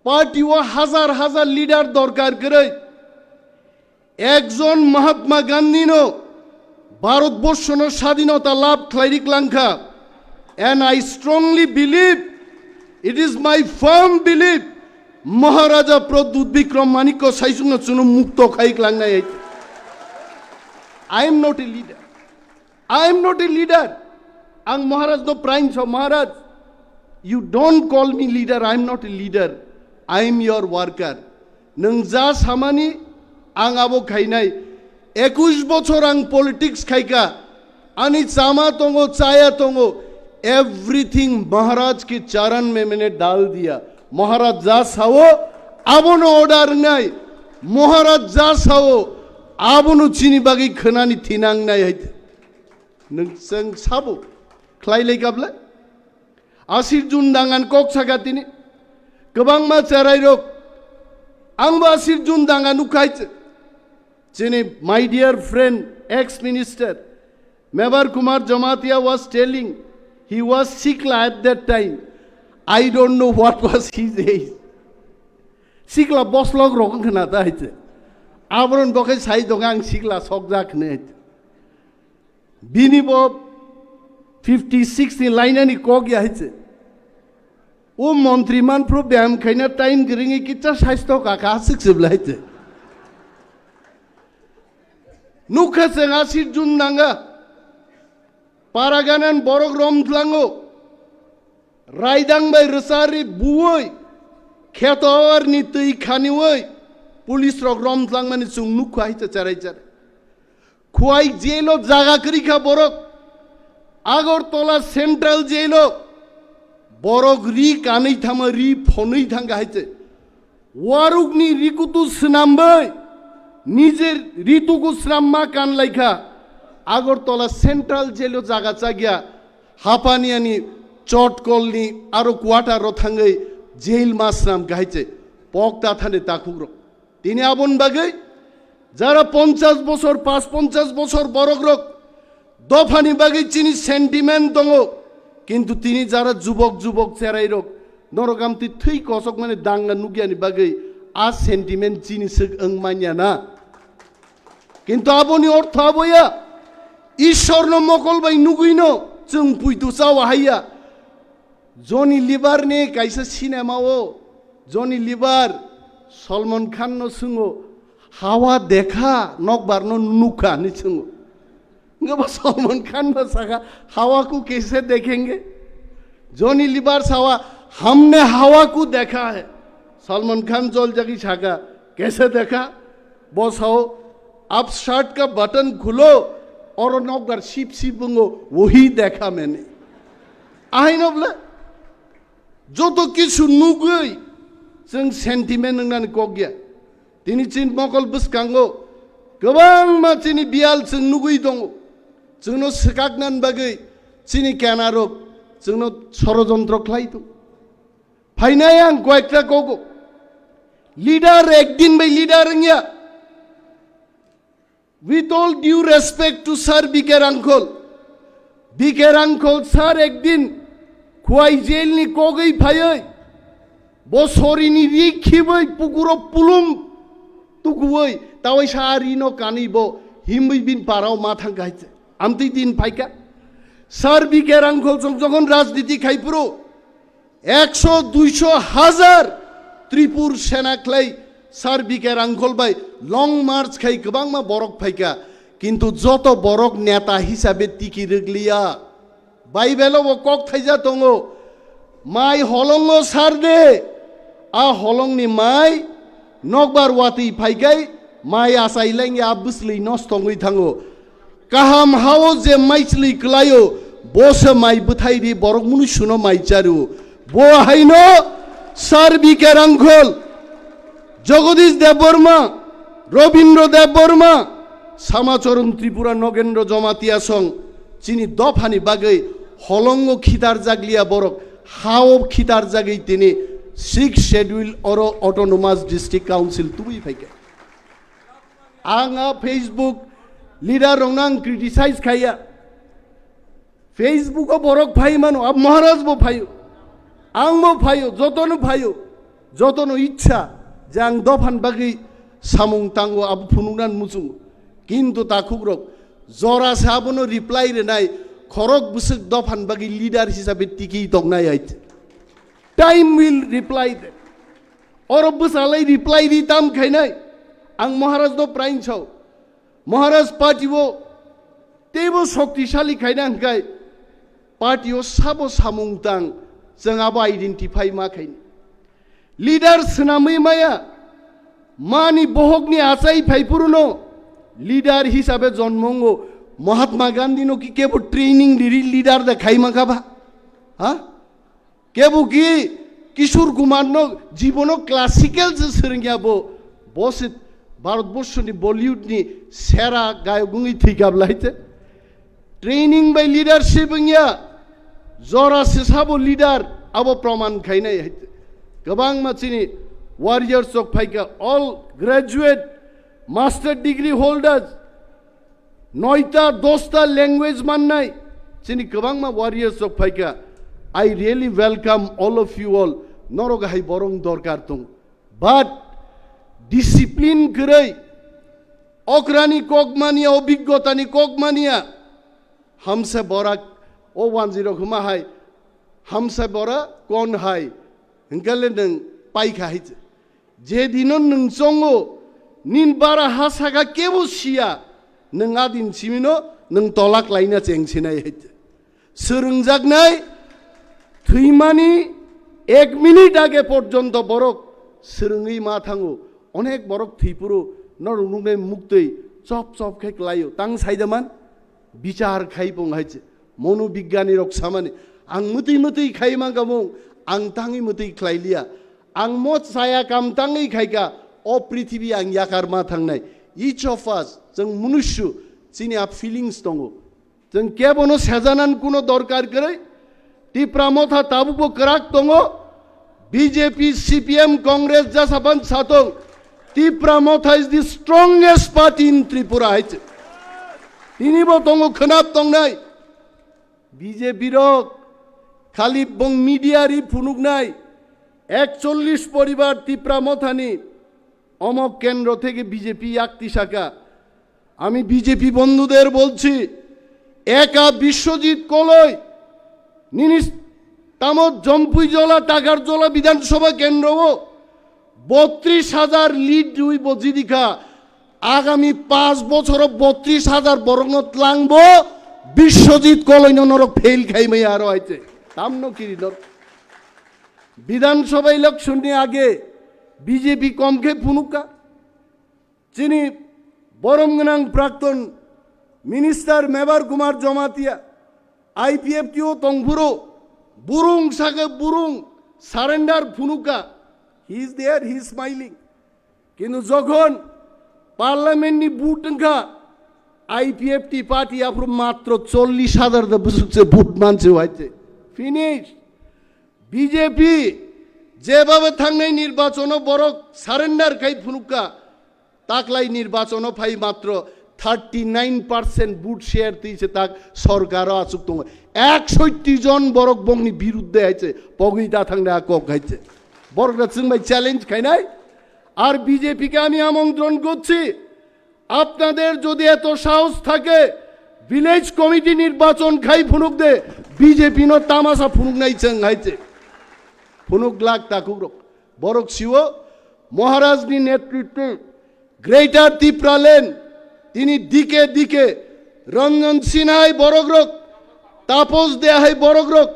Party wa Hazar leader Dorkar Gere Exon Mahatma Gandhino Bharat Boshono Shadinota Lab Klairik Lanka and I strongly believe it is my firm belief Maharaja Pradyot Bikram Maniko Saisuna Chunu Mukto Khaik Langnai. I am not a leader. I am not a leader. Ang Maharaj no prime so Maharaj. You don't call me leader. I am not a leader. I am your worker. Nungza samani ang abo khainai. 21 bochor ang politics khaika. Ani chama tongo chaya tongo. Everything Maharaj ki charan mein maine dal diya. Maharaj ja sao abono order nai. Maharaj ja sao abono chini bagi khanani thinang nai hait. Nung sang sabo klai lekabla. Asir jun dangan kok sagatini. Kebang ma charai rok. Ang asir jun dangan ukait. Chini my dear friend ex-minister Mevar Kumar Jamatia was telling he was Sikla at that time. I don't know what was his age. Sikla boslog rokang kena taite. Abron bokai sai dogang Sikla sokjak net. Bini bob 50-60 line ani kog ya hite. O montriman pro byam khaina time giringi kitcha saisto ka ka sik siblaite. নুখা সেং আসির জুন নাঙ্গা পারাগানান বরক রমথলাঙ্গো রাইদাং by রসারি বুই খেতর নি তুই খানিওই পুলিশ রক রমথলাং মানে চুং নুখা হাইতে চারাই চারে খুয়াই জেলো জাগা করিখা বরক আগরতলা সেন্ট্রাল জেলো বরক রি কাनै থামা রি ফनै থাঙ্গা হাইতে ওয়ারুকনি রিকুতু স্নামবাই নিজের ঋতুকু শ্রাম্মা কান লাইখা আগরতলা সেন্ট্রাল জেলো জাগা চাগিয়া হাপানিয়ানি চটকলনি আরো কোয়াটার থাঙ্গै জেল মাসরাম গাইছে পকটা থানে তাকুগ্র তিনি আবন বাগে যারা 50 বছর 50 বছর বরক রক দফানি বাগে চিনি সেন্টিমেন্ট দङ কিন্তু তিনি যারা যুবক যুবক চেরাই রক নরকামতি থৈ কসক মানে দাঙ্গা নুগিয়ানি বাগে আ সেন্টিমেন্ট চিনি সক অং মানিয়া না কিন্তু আবনি অর্থ আবয়া ঈশ্বর ন মকল বাই নুগুইন जों पुइतु चाव हाइया जनी लिबार ने काइसा सिनेमा ओ जनी लिबार सलमान खान न सुङो हावा देखा नकबार न नुका नि सुङो गबा सलमान खान न सागा हवा को कैसे देखेंगे जनी लिबार सावा हमने हवा को देखा है सलमान खान जल जगी छागा कैसे देखा बस हो आप शर्ट का बटन खुलो और नकबार शिप शिपुंगो वही देखा मैंने आइनबला जो तो किछु नुगै जों सेन्टिमेन्ट होननानै कगिया दिनै चिन मकल बुसकांगो गोबां मानसिनि बियाल जों नुगै दङ जोंनो सिकागनान बागै चिनि केनारक जोंनो षড়যন্ত্র खालाय दं फाइनाय आं कयेकटा कगो लिडार एकदिन बाय लिडार इंया With all due respect to Sir Bikram Sir ekdin kuai jail ni kogei phayai bosori ni rikhibai pukuro pulum tukuoi tawai sari no kanibo himbai bin parao mathang gaite amti din phaika Sir Bikram jokhon rajniti khaipuro 100 200 হাজার ত্রিপুর সেনা clay Sir Bikram ভাই long March খাই গোবাং মা বরক ফাইকা কিন্তু যত বরক নেতা হিসাবে টিকি রেগলিয়া বাইবেলও কক থাইজা দङ মাই হলঙ্গ সার দে আ হলংনি মাই নকবার ওয়াতি ফাইকাই মাই আসাইলাঙ্গে আবুসলি নষ্টঙ্গই থাঙ্গো কাহাম হাও যে মাইসলি ক্লায়ো বসে মাই বুথাইরি বরক মুনুসুনো মাইচারু বো হাইনো Sir Bikram জগদীশ দেববর্মা রবীন্দ্র দেববর্মা শ্যামাচরণ ত্রিপুরা নগেন্দ্র জমাতিয়া সং চিনি দফানি বাগৈ হলঙ্গ খিতার জাগলিয়া বরক হাও খিতার জাগৈ তিনি 6 schedule or autonomous district council তুই ফাইকে আঙা ফেসবুক লিডার রংনাং ক্রিটিসাইজ খাইয়া ফেসবুক বরক ভাই মানো আব মহারাজ বো ভাইও আংবো ভাইও যতনো ইচ্ছা jang dofan bagi samung tango abu pununan musung kintu takugrok zora sabono reply re nai khorok busuk dofan bagi leader hisabe tiki tongnai ait time will reply that oro busalai reply di tam khainai ang maharaj do prain chau maharaj party wo tebo shoktishali khainang kai party o sabo samung tang jang abo identify ma khain Leader senamai maya mani bohogni asai phaipuruno leader hisabe জন্মঙ্গো মহাত্মা গান্ধী নো কি কেবো training leader দেখাই মাখাবা হ্যাঁ কেবো কি কিশোর কুমার নো জীবন ক্লাসিক্যাল যে সরঙ্গিয়াবো বসে ভারতবর্ষনি বলিউডনি সেরা গায়গুঙ্গি থিকাবলাইতে ট্রেনিং বাই লিডারশিপ ইয়া জরা সেসাবো লিডার আবো প্রমাণ খাইনাই হাইতে गोबां मानसिनि वारियर्स अफ फाइका all graduate master degree holders 9टा 10टा लैंग्वेज माननाय चिनि गोबां मा वारियर्स अफ फाइका I really welcome all of you all नरगाहाय बरं दरकार दं बाट डिसिप्लिन गरै अक्रानि कगमानिया अभिज्ञतानि कगमानिया हमसे बरा ओ 10 खुमा हाय हमसे बरा कौन हाय Hingkale neng paika hit. Jadi non neng songo nin bara hasaga kebo sia नों आदिन सिमिनो नों तलाक लाइना चेंसिनाय हायते सोलोंजागनाय थैमानि 1 मिनिट आगे पर्यन्त बरक सोलोङै मा थाङो अनेक बरक थैपुरो नरुंगनाय मुक्तै चप चप खेक लायो तां साइदामान बिचार खाइपं हायचे मनोबिज्ञानी रक सामाने आं मतै मतै खाइमा गामों आं ताङै मतै खाइलिया आं मत साया काम ताङै खाइका अ पृथ्वी आं याकार मा थांनाय इच अफ अस जों मनुष्य जिनि आ फिलिंग्स दङ जों केबनो सेजानान कुनो दरकार करे टिप्रा मथा ताबुको कराक दङ बीजेपी सीपीएम कांग्रेस जासाबान सातों Tipra Motha is the strongest party in Tripura हायचे तिनिबो दङ खोनाब दंनाय बीजेपी रक खाली बं मिडियारि फुनुगनाय 41 परिवार टिप्रा मथानी अमक केंद्र থেকে বিজেপি একটি শাখা আমি বিজেপি বন্ধুদের বলছি একা বিশ্বজিৎ কলই নিনিস তামত জম্পুইজলা টাকারজলা বিধানসভা কেন্দ্র 32,000 লিড দুই বজিদিকা আগামী 5 বছর 32,000 বরঙত লাংব বিশ্বজিৎ কলই নরক ফেল খাইমাই আর হইছে তামন কিরিদর বিধানসভা ইলেকশনের আগে बीजेपी कम के फुनुका जिनी बरमगनां प्राक्तन मिनिस्टार मेबर कुमार जमातिया आईपीएफटीओ तंगपुरो बुरुं सागे बुरुं सारेंडार फुनुका he is there he is smiling किन्तु जखन पार्लियामेंटनि बुट ओंखा आईपीएफटी पार्टी आप मात्र 40,000 दा बुसुकसे बुट मानसे हायचे फिनिश बीजेपी যেভাবে থাংনাই নির্বাচন বরক সারেন্ডার খাই ফুনুকা তাকলাই নির্বাচন ফাই মাত্র 39% বুট শেয়ার দিয়েছে তাক সরকারও আসুক তো 61 জন বরক বংনি বিরুদ্ধে আছে পগিতা থাংনা কক খাইছে বরকরা চিংবাই চ্যালেঞ্জ খাই নাই আর বিজেপিকে আমি আমন্ত্রণ করছি আপনাদের যদি এত সাহস থাকে ভিলেজ কমিটি নির্বাচন খাই ফুনুক দে বিজেপি নো তামাশা ফুনুক নাই চেং হাইছে फुनुक लाख ताकुक बरक शिव महाराजनी नेतृत्व ग्रेटर त्रिपुरा लैंड तिनी दिके दिके रंजन सिन्हाय बरग्रक तापस देहाय बरग्रक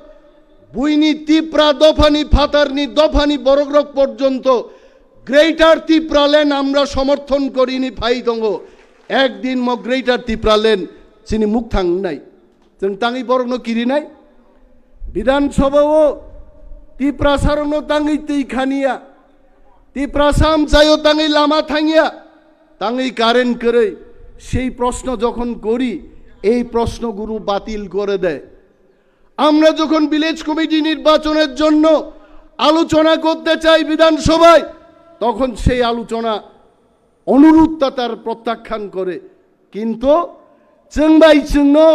बुईनी त्रिपुरा दफानी फातारनी दफानी बरग्रक पर्यन्त ग्रेटर त्रिपुरा लैंड आमरा समर्थन करिनी फाई दङ एक दिन म ग्रेटर त्रिपुरा लैंड चिनी मुख थांनाय जों ताङै बरगनो किरिनाय विधानसभाओ टिप्रा सारनो ताङै तै खानिया टिप्रा साम जायो ताङै लामा थांगिया ताङै कारेन्ट करे সেই প্রশ্ন যখন করি এই প্রশ্নগুলো বাতিল করে দেয় আমরা যখন ভিলেজ কমিটি নির্বাচনের জন্য আলোচনা করতে চাই বিধানসভায় তখন সেই আলোচনা অনুরোধটা তার প্রত্যাখ্যান করে কিন্তু जोंबाय जोंनो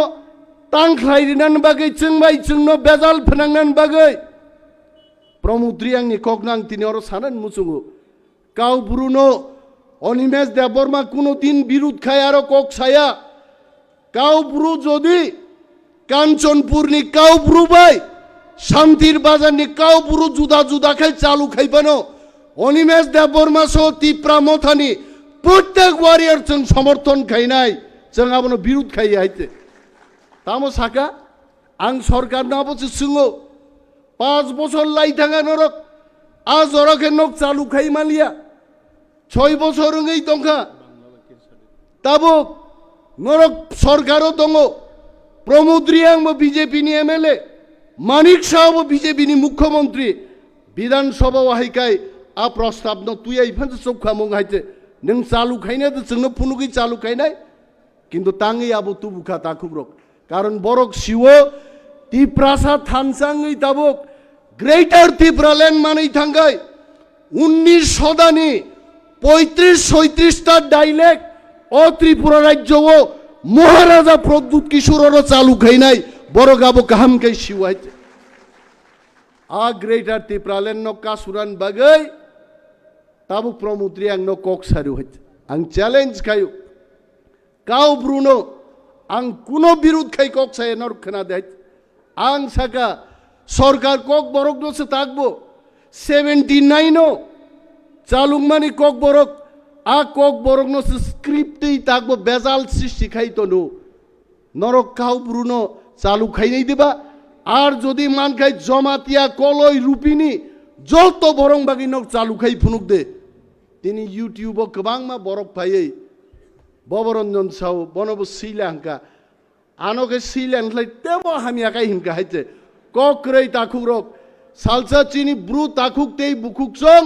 तांख्लायरिनान बागै जोंबाय जोंनो बेजाल फोनांनान बागै प्रमुद्री आंनि कगनां तिनि अर सानान मुसुङो गाव ब्रुनो अनिमेश देबबर्मा कोनो दिन बिरुद खाय आरो कक साया गाव ब्रु जदि कांचनपुरनि गाव ब्रु बाय शान्तिर बाजारनि गाव ब्रु जुदा जुदा खाय चालु खायबानो अनिमेश देबबर्मा सो टिप्रा मथानि प्रत्येक वारियर जों समर्थन खायनाय जों आबनो बिरुद खायो हायते तामो साका आं सरकारनो आबोसो सोङो 5 বছর লাই थाङा नरक आज अरके नक चालु खाय मालिया 6 বছর ngै दंखा ताबो नरक सरकारो दङ प्रमुद्री आंबो बीजेपी नि एमएलए मानिक साहबो बीजेपी नि मुख्यमंत्री विधानसभा हायकाय आ प्रस्ताव न तुय इफान चौखा मंगायते नों चालु खायना त जोंनो फुनुगै चालु खायनाय किन्तु ताङै आबो तुबुखा ताखुब्रक कारण बरक शिव टिप्रासा थानसाङै ताबक ग्रेटर त्रिपुरा लैंड मानै थांगाय 19 सदानि 35-36 टा डाइलेक्ट ओ त्रिपुरा राज्यओ महाराजा प्रद्युत किशोरर चालु खायनाय बरक आबो गाहाम कै शिवाय आ ग्रेटर त्रिपुरा लैंड न कासुरान बागै ताबो प्रमुद्री आं न कक सारु हाय आं चैलेंज खायो गाव ब्रुनो आं कुनो बिरुद खाय कक साय नर खोना दे आं साका सरकार कक बरक दसे ताकबो 79 चालुंगमानि कक बरक আ কক বরং স্ক্রিপ্টেই থাকবো বেজাল সৃষ্টি খাইতো নো নরক খাও ব্রুনো চালু খাই নাই দিবা আর যদি মান খাই জমাতিয়া কলই রূপিনী যত বরং বাকি নক চালু খাই ফুনুক দে তিনি ইউটিউব গোবাং মা বরফ ফাইयै ববরঞ্জন সাউ বনব শ্রীলঙ্কা আনকে শ্রীলঙ্কা তেমন হামি আকাই হিমকা হাইছে ককরই তাকুক রক সালসা চিনি ব্রু তাকুক তেই বুকুক সং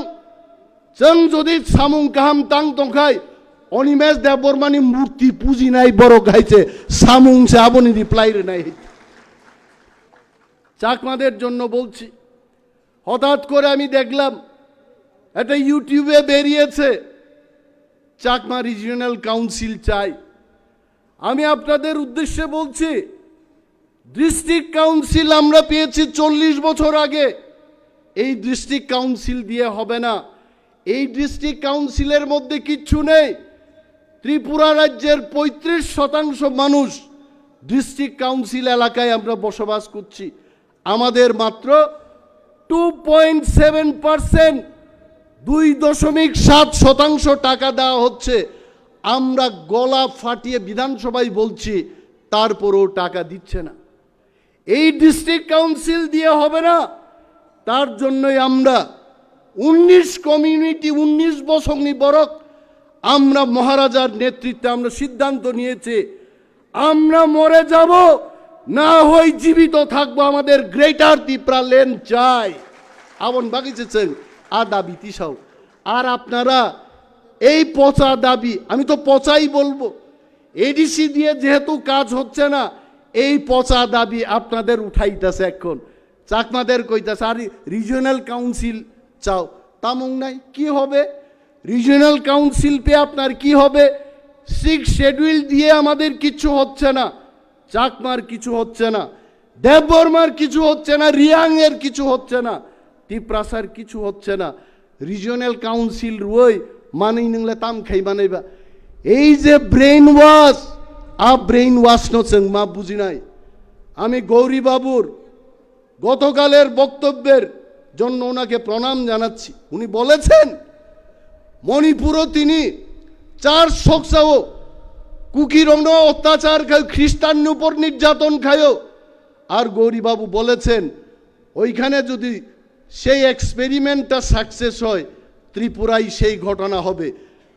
जों যদি সামুং কাহাম তাং তংখাই অনিমেষ দেববর্মানি মূর্তি পুজি নাই বড় গাইছে সামুং সে আবনি রিপ্লাই রে নাই চাকমাদের জন্য বলছি হঠাৎ করে আমি দেখলাম এটা ইউটিউবে বেরিয়েছে চাকমা রিজিওনাল কাউন্সিল চাই আমি আপনাদের উদ্দেশ্যে বলছি ডিস্ট্রিক্ট কাউন্সিল আমরা পেয়েছি 40 বছর আগে এই ডিস্ট্রিক্ট কাউন্সিল দিয়ে হবে না এই ডিস্ট্রিক্ট কাউন্সিলের মধ্যে কিচ্ছু নেই ত্রিপুরা রাজ্যের 35% মানুষ ডিস্ট্রিক্ট কাউন্সিল এলাকায় আমরা বসবাস করছি আমাদের মাত্র 2.7% 2.7% টাকা দেওয়া হচ্ছে আমরা গলা ফাটিয়ে বিধানসভায় বলছি তারপরেও টাকা দিচ্ছে না এই ডিস্ট্রিক্ট কাউন্সিল দিয়ে হবে না তার জন্যই আমরা 19 কমিউনিটি 19 বছর বরক আমরা মহারাজার নেতৃত্বে আমরা সিদ্ধান্ত নিয়েছি আমরা মরে যাব না হই জীবিত থাকবো আমাদের গ্রেটার ত্রিপুরা লেন চাই আবন বাগিয়েছেন আ দাবি তিসাও আর আপনারা এই পচা দাবি আমি তো পচাই বলবো এডিসি দিয়ে যেহেতু কাজ হচ্ছে না এই পচা দাবি আপনাদের উঠাইতেছে এখন চাকমাদের কইতাছে আর রিজিওনাল কাউন্সিল চাও তামুং নাই কি হবে রিজিওনাল কাউন্সিল পে আপনার কি হবে 6 শিডিউল দিয়ে আমাদের কিছু হচ্ছে না চাকমার কিছু হচ্ছে না দেববর্মার কিছু হচ্ছে না রিয়াং এর কিছু হচ্ছে না টিপ্রাসার কিছু হচ্ছে না রিজিওনাল কাউন্সিল রই মানেই নংলে তাম খাই বানাইবা এই যে ব্রেইন ওয়াশ ব্রেইন ওয়াশ নচেং মা বুঝি নাই আমি গৌরী বাবুর গতকালের বক্তব্যের জন্য ওনাকে প্রণাম জানাচ্ছি উনি বলেছেন মণিপুরও তিনি 4 শোকসাও কুকিরং অত্যাচার খায় খ্রিস্টান উপর নির্যাতন খায় আর গৌরীবাবু বলেছেন ওইখানে যদি সেই এক্সপেরিমেন্টটা সাকসেস হয় ত্রিপুরায় সেই ঘটনা হবে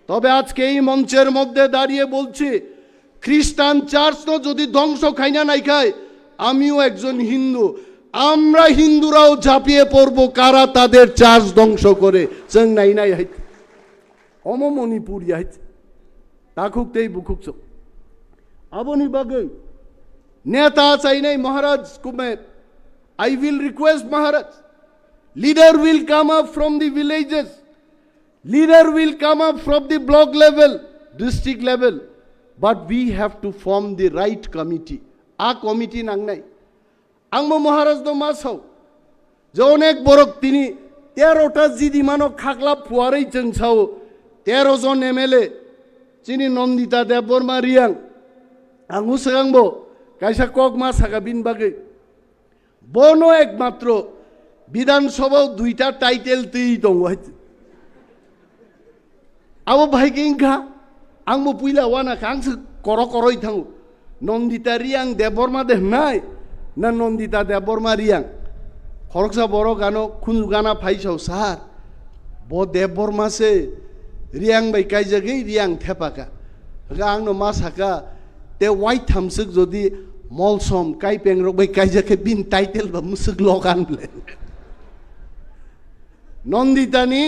তবে আজকে এই মঞ্চের মধ্যে দাঁড়িয়ে বলছি খ্রিস্টান চার্চ যদি ধ্বংস খাই না নাই খায় আমিও একজন হিন্দু আমরা হিন্দুরাও ঝাঁপিয়ে পড়ব কারা তাদের চার্চ ধ্বংস করে চেং নাই নাই হাইত অম মণিপুর হাইত তাকুক তেই বুকুক আবনি বাগে নেতা চাই নাই মহারাজ কুমের I will request Maharaj, leader will come up from the villages, leader will come up from the block level, district level, but we have to form the right committee. A committee nang nai. Angmo Maharaj do masau. Je onek borok tini 13টা জিদি মানো খাকলা ফুয়ারেই চেংছাও 13 জন MLA চিনি Nandita Debbarma Reang আঙ্গু সাগাংবো কাইসা cock মা Saga বিন বাগে বনো একমাত্র বিধানসভাও 2টা title তুই দং হইছে আবো ভাইগিংখা আংমো পুইলা ওয়ানা কাংস করই থাঙ্গু নন্দিতা রিয়াং দেববর্মা দে নাই না নন্দিতা দেববর্মা রিয়াং খরকসা বড় গানো খুনু গানা ফাইসাও সার ব দেববর্মা সে রিয়াং বাই কাইজাগৈ রিয়াং থেপাকা আংনো মা সাকা তে ওয়াইট থামসক যদি মলসম কাই পেংরক বাই কাইজাকে বিন টাইটেল বা মুসক লগান বলে নন্দিতানি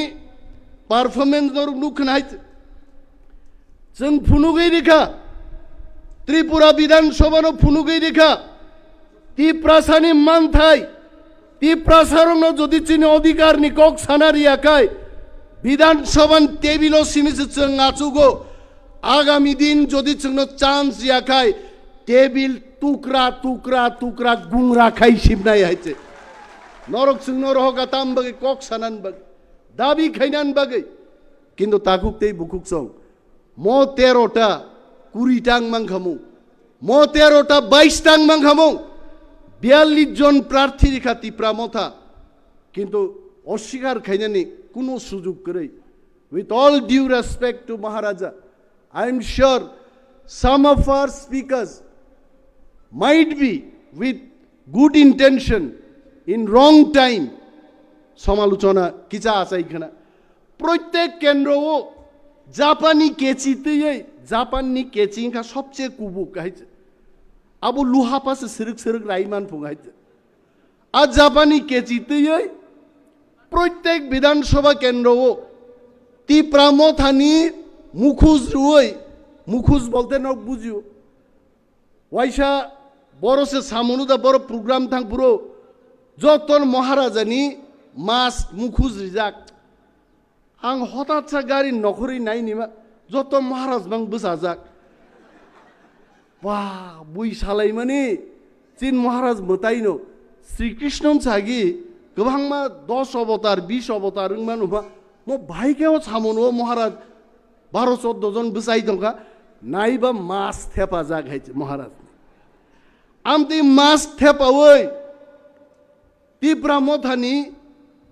পারফরমেন্স দর নুখ নাইত जों फुनुगै रेखा त्रिपुरा विधानसभानो फुनुगै रेखा तिप्रासानि मानथाय तिप्रासारनो जदि चिनि अधिकार नि कक सानारियाखाय विधानसभान टेबिलो सिमिसे जों आचुगो आगामी दिन जदि जोंनो चान्स याखाय टेबिल टुकरा टुकरा टुकरा गुंग्रा खाय सिबनाय हायचे नरक जों नरहका ताम बागै कक सानान बागै दाबि खायनान बागै किन्तु ताकुक तेई बुकुक सं मो 13টা 20টাং মাংখামু মো 13টা 22টাং মাংখামু 42 জন প্রার্থী রেখা ত্রিপুরা মথা কিন্তু অস্বীকার খাইনানি কোনো সুযোগ করে with all due respect to Maharaja, I am sure some of our speakers might be with good intention in wrong time. Samaluchona kicha asa ikhana. Proyek kendro o Japani kechi te Japani kechi ka sobche kubu kahit. Abu luha pas sirik raiman phungait. A Japani kechi te proyek Bidhan Sabha kendro o Tipra Motha ni mukhuz ruoi mukhuz bolte nok bujio. Waisha boro se samonu da boro program thang puro joton Maharaja ni mas mukhuz rijak. Ang hotat sa gari nokhori nai nima joton Maharaj bang besajak. Wah, bui salai mani chin Maharaj mataino Sri Krishna chagi gobang ma 10 avatar 20 avatar man ma mo bhai ke o samonu Maharaj 12-14 John besai dongka naiba mas thepa jag hai Maharaj. Amti mas thepa oi Tipra Motha ni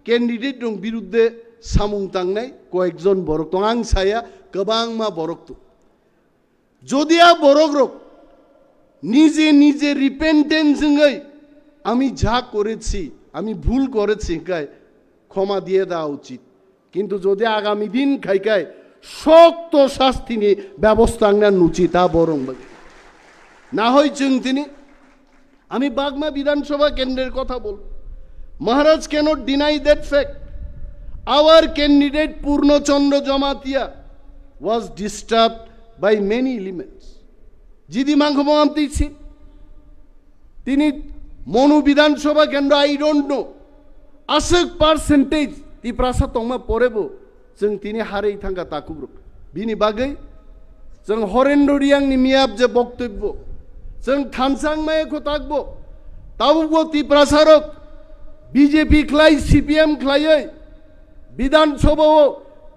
candidate dong birudde samung tangnai koekjon borok tong ang saya gobang ma borok tu jodia borok rok নিজে নিজে repentance নয় আমি যা করেছি আমি ভুল করেছি কাই ক্ষমা দিয়ে দেওয়া উচিত কিন্তু যদি আগামী দিন খাইকায় শক্ত শাস্তি নিয়ে ব্যবস্থা নেন উচিত তা বরং না হয় তিনি আমি বাগমা বিধানসভা কেন্দ্রের কথা বল Maharaj cannot deny that fact our candidate Purnachandra Jamatia was disturbed by many elements জিদি মাংখম দিচ্ছি তিনি মনু বিধানসভা কেন্দ্র I don't know ask percentage Tiprasa তংমা পরেবো जों তিনি হারেই থাঙ্গা তাকুব্রুক বিনি বাগৈ जों হরেন্দ্র রিয়াংনি মিয়াব যে বক্তব্য जों থানসাংমায়ে খতাকবো তাবুবো টিপ্রাসারক বিজেপি খ্লাই সিপিএম খ্লাইयै বিধানসভা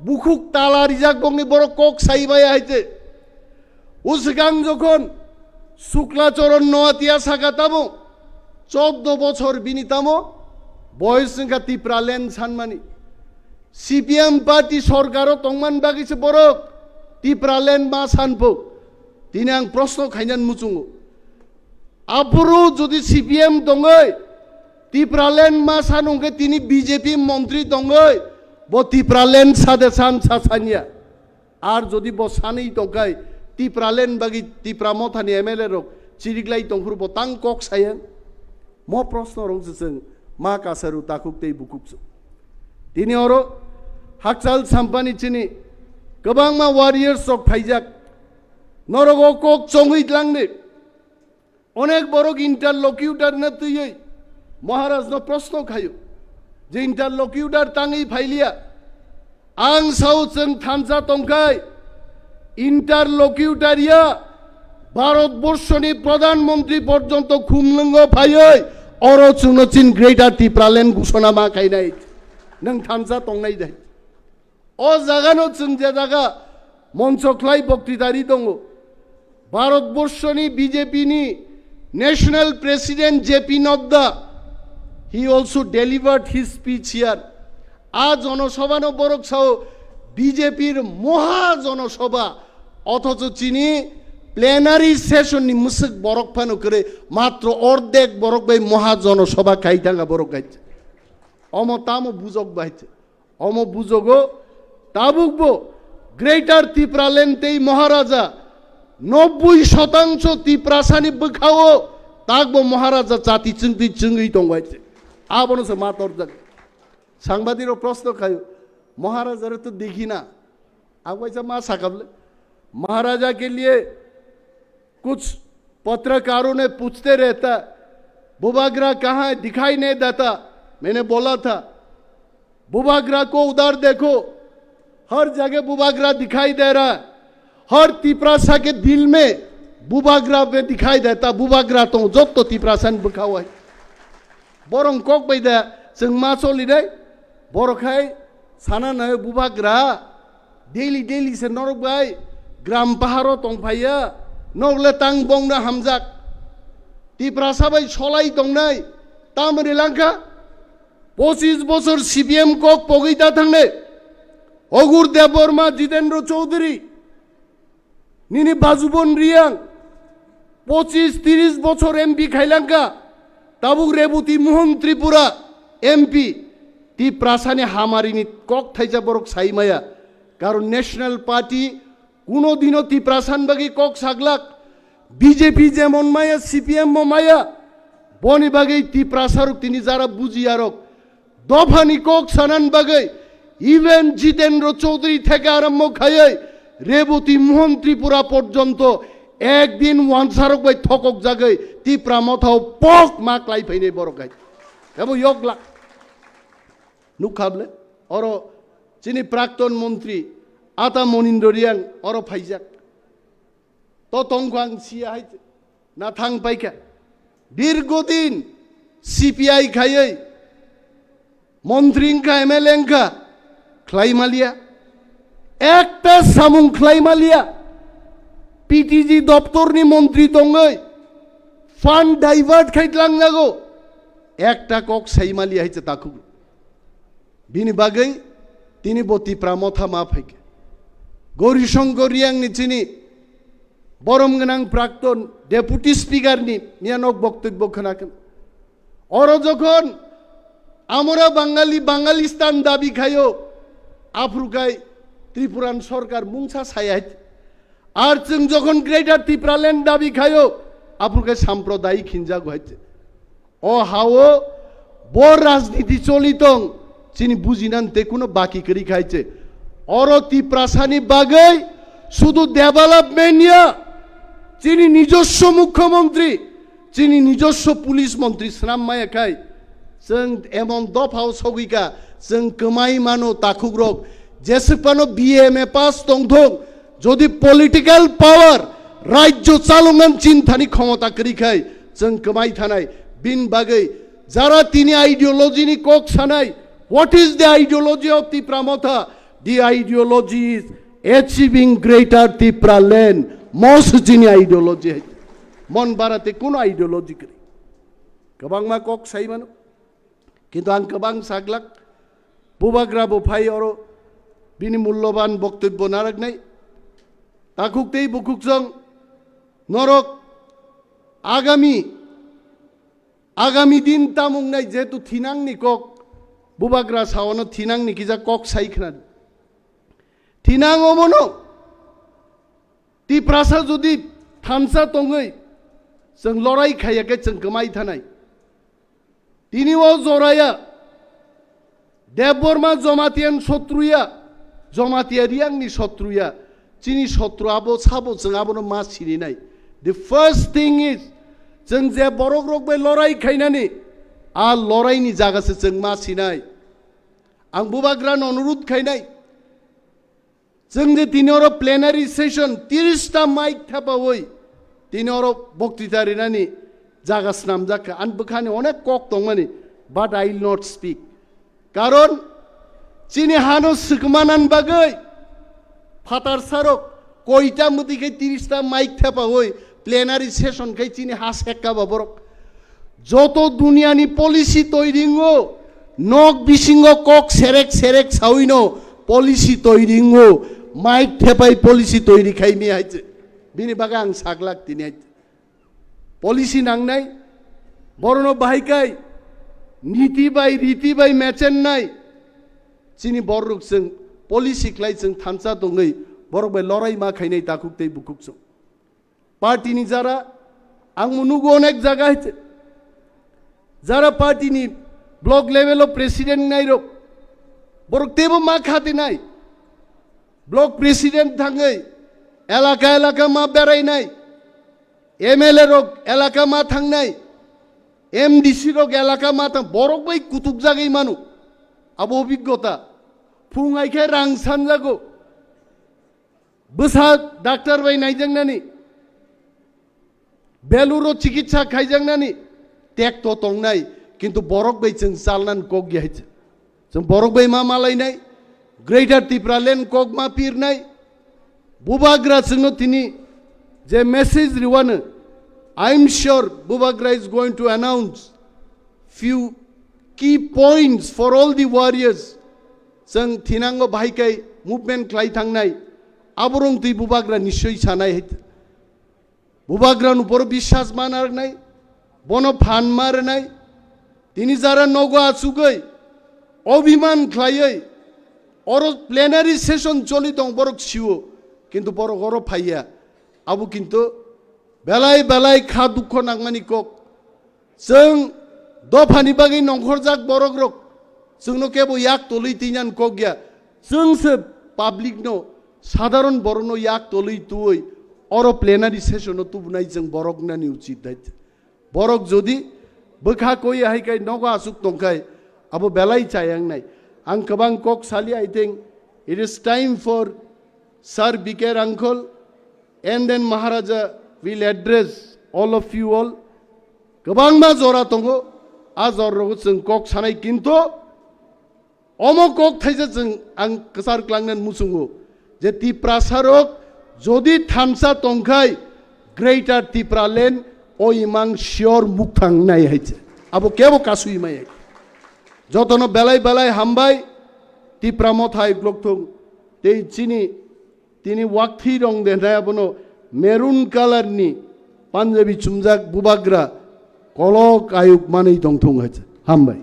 বুকুক তালা রিজাক বংনি বড় কক সাইবাই আইতে উসগাং যখন শুক্লাচরণ নোয়াতিয়া সাকাতামো 14 বছর বিনিতামো বয়স সংখ্যা টিপ্রা লেন সানমানি সিপিএম পার্টি সরকারও তংমান বাগিছে বড় টিপ্রা লেন মা সানফো তিনি আং প্রশ্ন খাইনান মুচুঙ্গো আপুরু যদি সিপিএম দঙ্গই টিপ্রা লেন মা সানুঙ্গে তিনি বিজেপি মন্ত্রী দঙ্গই ব টিপ্রা লেন সাদে সান সাসানিয়া আর যদি ব সানেই দঙ্গাই Tipra len bagi Tipra Motha ni MLA rok chiriglai tongfur botang kok sayan mo prosno rong seseng ma kasaru takuk tei bukuksu tini oro hakchal sampani chini gobang ma warriors sok phaijak norogo kok chongui langne onek borok interlocutor na tuyei Maharaj no prosno khayo je interlocutor tangi phailia ang sau cheng thansa tongkai ইন্টারলোকিউটারিয়া Bharatvarsha নি প্রধানমন্ত্রী পর্যন্ত খুমলুঙ্গ ফাইয় অরচুনচিন greater টিপ্রালেন ঘোষণা মা খাই নাই নং থানসা তংনাই দাই ও জাগানো চুন যে জায়গা মঞ্চখ্লাই বক্তৃতারি দङ ভারতবর্ষ নি বিজেপি নি national president JP Nadda he also delivered his speech here a jansabha বরক সাও বিজেপির মহা জনসভা অথচ চিনি প্লেনারি সেশন নি মুসক বরক ফানো করে মাত্র অর্ধেক বরক বাই মহা জনসভা খাইতাঙ্গা বরক গাইছে অমতামো বুজক বাইছে অম বুজগো তাবুকবো গ্রেটার টিপ্রালেনতেই মহারাজা 90% টিপ্রাসানি বখাও তাকবো মহারাজা জাতি চিংতি চিংই দংবাইছে আবনসে মাতর জাগ সাংবাদিকর প্রশ্ন খায় महाराजा तो देखी ना अब वैसा माँ साकबले महाराजा के लिए कुछ पत्रकारों ने पूछते रहता बुबाग्रा कहाँ है दिखाई नहीं देता मैंने बोला था बुबाग्रा को उधर देखो हर जगह बुबाग्रा दिखाई दे रहा है हर तिप्रासा के दिल में बुबाग्रा में दिखाई देता बुबाग्रा तो जो तो तिप्रासा ने बुखा हुआ है बोरंग कोक बैदा जों मा सोलिदे बरखाय साना नय बुबाग्रा डेली से नरक बाय ग्राम पाहारो तंफाया नगले तांग बंगना हामजाक टिप्रासा बाय सलाई दंनाय तामरि लांखा 25 বছর সিপিএম কক পগিতা থাঙ্গে অগুর দেববর্মা জিতেন্দ্র চৌধুরী নিনি বাজুবন রিয়াং 25-30 বছর এমপি খাইলাঙ্কা তাবুক রেবতী মোহন ত্রিপুরা এমপি তি প্রাসানে হামারিনি কক থাইজা বরক সাইমায়া কারণ ন্যাশনাল পার্টি কোনোদিনও তি প্রাসান বাগি কক সাগলাক বিজেপি যেমন মায়া সিপিএম মায়া বনি বাগেই তি প্রাসারক তিনি যারা বুঝিয়ারক দফানি কক সানান বাগে ইভেন জিতেন্দ্র চৌধুরী থেকে আরম্ভ খাইয়ে রেবতী মোহন ত্রিপুরা পর্যন্ত একদিন ওয়ানসারক বাই থকক জাগে ত্রিপুরা মথাও পক মাক লাই ফাইনে বড় গাই এবং ইয়গলা নুখাবলে অর যিনি প্রাক্তন মন্ত্রী আতা মনিন্দ্র রিয়াং অর ফাইজাক তো তংখাং সিয়া হাইতে না থাং পাইকা দীর্ঘদিন সিপিআই খাইয়ে মন্ত্রীঙ্কা এমএলএঙ্কা খ্লাইমালিয়া একটা সামুং খ্লাইমালিয়া পিটিজি দপ্তরনি মন্ত্রী তঙ্গই ফান্ড ডাইভার্ট খাইতলাং নাগো একটা কক সাইমালিয়া হইছে তাকু বিনি বাগৈ তিনি বতি প্রামথা মা ফাইকে গৌরীশঙ্কর রিয়াংনি চিনি বরমগনাং প্রাক্তন ডেপুটি স্পিকারনি মিয়ানক বক্তব্য খানাকেন অর যখন আমরা বাঙালিস্তান দাবি খাইও আফ্রিকায় ত্রিপুরান সরকার মুংসা ছায়াই আর जों যখন গ্রেটার ত্রিপুরাল্যান্ড দাবি খাইও আফ্রিকায় সাম্প্রদায়িক হিংসা হয়েছে ও হাও বড় রাজনীতি চলিতং চিনি বুঝিনানতে কোনো বাকি করি খাইছে অর ত্রিপ্রাসানি বাগৈ শুধু ডেভেলপমেন্ট চিনি নিজস্ব মুখ্যমন্ত্রী চিনি নিজস্ব পুলিশ মন্ত্রী শ্রাম মায়া খাই जों एमन दफाव सगिका जों कमाई मानो ताकुग्रक जेसेबानो बीएमए पास दंथं যদি पलिटिकल पावर राज्य चालुमान चिन्तानि क्षमता करिखाय जों कमाई थानाय बिन बागै যারা তিনি आइडियोलॉजी कोक सानाय what is the ideology of Tipra Motha the ideology is achieving greater Tipra land most Jini ideology है मन बाराते कोनो आइडियोलॉजी करी गोबां मा कोक साइमानो কিন্তু आं गोबां साग्लाक बुबाग्रा बोफाय और बिनि मूल्यवान बक्तव्य नारगनाय ताकुकतै बुकुकजों नरक आगामी दिन तामुंगनाय जेतु थिनांनि कक बुबाग्रा सावनो थिनांनि किजा कक साइखना थिनांगमनो टिप्रासा जुदि थानसा तंगै जों लड़ाई खायाखै जों गोमाय थानाय তিনিও জরায়া দেববর্মা জমাতিয়ান শত্রুয়া জমাতিয়া রিয়াংনি শত্রুয়া চিনি শত্রু আবো সাবো जों আবনো মা সিরিনাই the first thing is जों जे बरक रकबे लड़ाई खायनानि आ लड़ाईनि जागासे जों मा सिनाय आं बुबाग्रान अनुरोध खायनाय जों जे तिनिरो प्लेनारि सेशन 30 टा माइक थाबावै तिनिरो बक्तृता रिनानि जागास नाम जाका आन बखाने अनेक कक दंमानि बाट आई विल नट स्पीक कारण चिनि हानो सुकमानान बागै फातार सारक कयटा मदिके 30 टा माइक थापा होय प्लेनारि सेशन खाय चिनि हास हेक्का बाबरक যত দুনিয়ানি পলিসি তৈরিঙ্গো নক বিসিঙ্গ কক সেরেক সেরেক সাউইনো পলিসি তৈরিঙ্গো মাইক থেপাই পলিসি তৈরি খাইমি আইছে বিনি বাগা আং সাগলাক তিনি আইছে पलिसि नांनाय बरनो बाहायखाय नीति बाय रीति बाय मेचेन नाय चिनि बररुक जों पलिसि खलाय जों थानसा दङै बरक बाय लड़ाई मा खायनाय ताकुकतै बुकुकजों पार्टीनि जारा आं मुनुगो अनेक जागा हइते जारा पार्टीनि ब्लक लेवल प्रेसिडेंट नायरो बरक तेबो मा खाते नाय ब्लक प्रेसिडेंट थाङै एलाका एलाका मा बेरायनाय एमएलए रक एलाका मा थांनाय एमडीसी रक एलाका मा थां बरक बै कुतुब जागै मानु अब अभिज्ञता फुङाइखे रां सानजागो बोसा डाक्टर बाय नायजांनानि बेलुरो चिकित्सा खायजांनानि टेक तो तंनाय किन्तु बरक बै जों चालनान कक गिहायज जों बरक बै मा मालायनाय ग्रेटर Tipra land कक मा पिरनाय बुबाग्रा जोंनो तिनि जे message riwana I'm sure Bubagra is going to announce few key points for all the warriors जों थिनांगो बाहायखाय মুভমেন্ট খাই থাকনাই আবরং তুই বুবাগ্রা নিশ্চয়ই ছানাই হইতে বুবাগ্রান উপর বিশ্বাস মানার নাই বন ফান মার নাই তিনি যারা নগো আছুগৈ অভিমান খাইयै অর প্লেনারি সেশন চলি দং বরক সিও কিন্তু বড় গর ফাইয়া আবু কিন্তু বেলায় বেলায় খা দুঃখ নাংমানি কক जों दफानि बागै नंखरजाक बरक रक जोंनो केबो याक तलै तिनान कक गया जोंसो पाब्लिक नो साधारण बरनो याक तलै तुय अर प्लेनारि सेशनो तुबनाय जों बरक नानि उचित दायित बरक जदि बोखा कय हायखाय नगा आसुक तंखाय आबो बेलाय चायांगनाय आं गोबां कक सालि I think it is time for sir बिकेर uncle and then Maharaja will address all of you all गोबां मा जरा दङ आ जरखौ जों कक सानाय किन्तु अम कक थाइजे जों आं गोसार क्लांनान मुसुङो जे तिप्रा सारक जदि थामसा तंखाय ग्रेटर तिप्रा लैंड ओ इमां शियर मुख थांनाय हायचे आबो केबो कासुइ माय जतन बेलाय बेलाय हामबाय तिप्रा मथाय ब्लक थं ते चिनि तिनि वाकथि रं देनाय बनो मेरुन कालारनि पान्जाबी चुमजाक बुबाग्रा कलक आयुक मानै दंथं हायचे हामबाय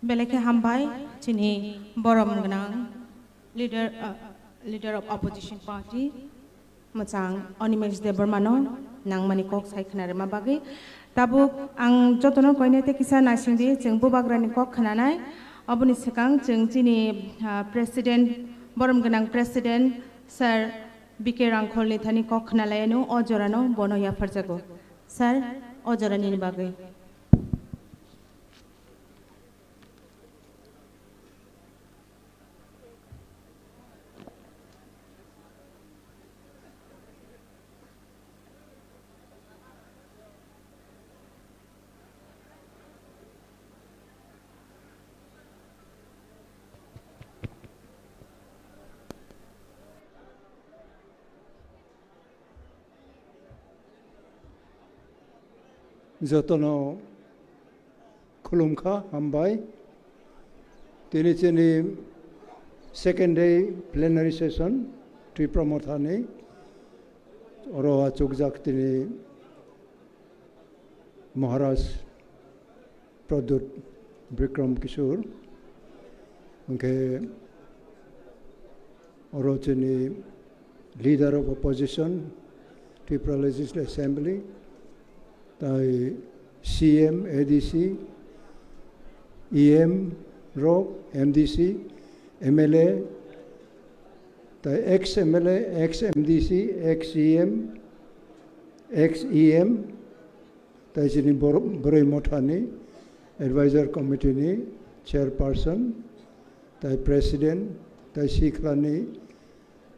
Beleke hambai chini borom gnang leader of opposition party mochang onimesh debormano nangmani kok saikhnare ma bagi tabuk ang jotono koine te kisa nasingdi jeng bubagrani kok khananai aboni sekang jeng chini president borom gnang president sir Bikram kholni thani kok khnalayeno ojorano bono ya farjago sir ojorani ni bagi যতনো খুলুমখা হামবাই তিনি চিনি second day plenary session Tripura মথানি অরোয়া চুকজাক তিনি মহারাজ প্রদ্যুৎ বিক্রম কিশোর উনকে অরো চিনি leader of opposition Tripura legislative assembly তাই CM, ADC, EM, ROC, MDC, MLA, তাই ex-MLA, ex-MDC, ex-EM, ex-EM, তাই যিনি বড়ই মঠানি এডভাইজার কমিটিনি চেয়ারপারসন তাই প্রেসিডেন্ট তাই শিখরানি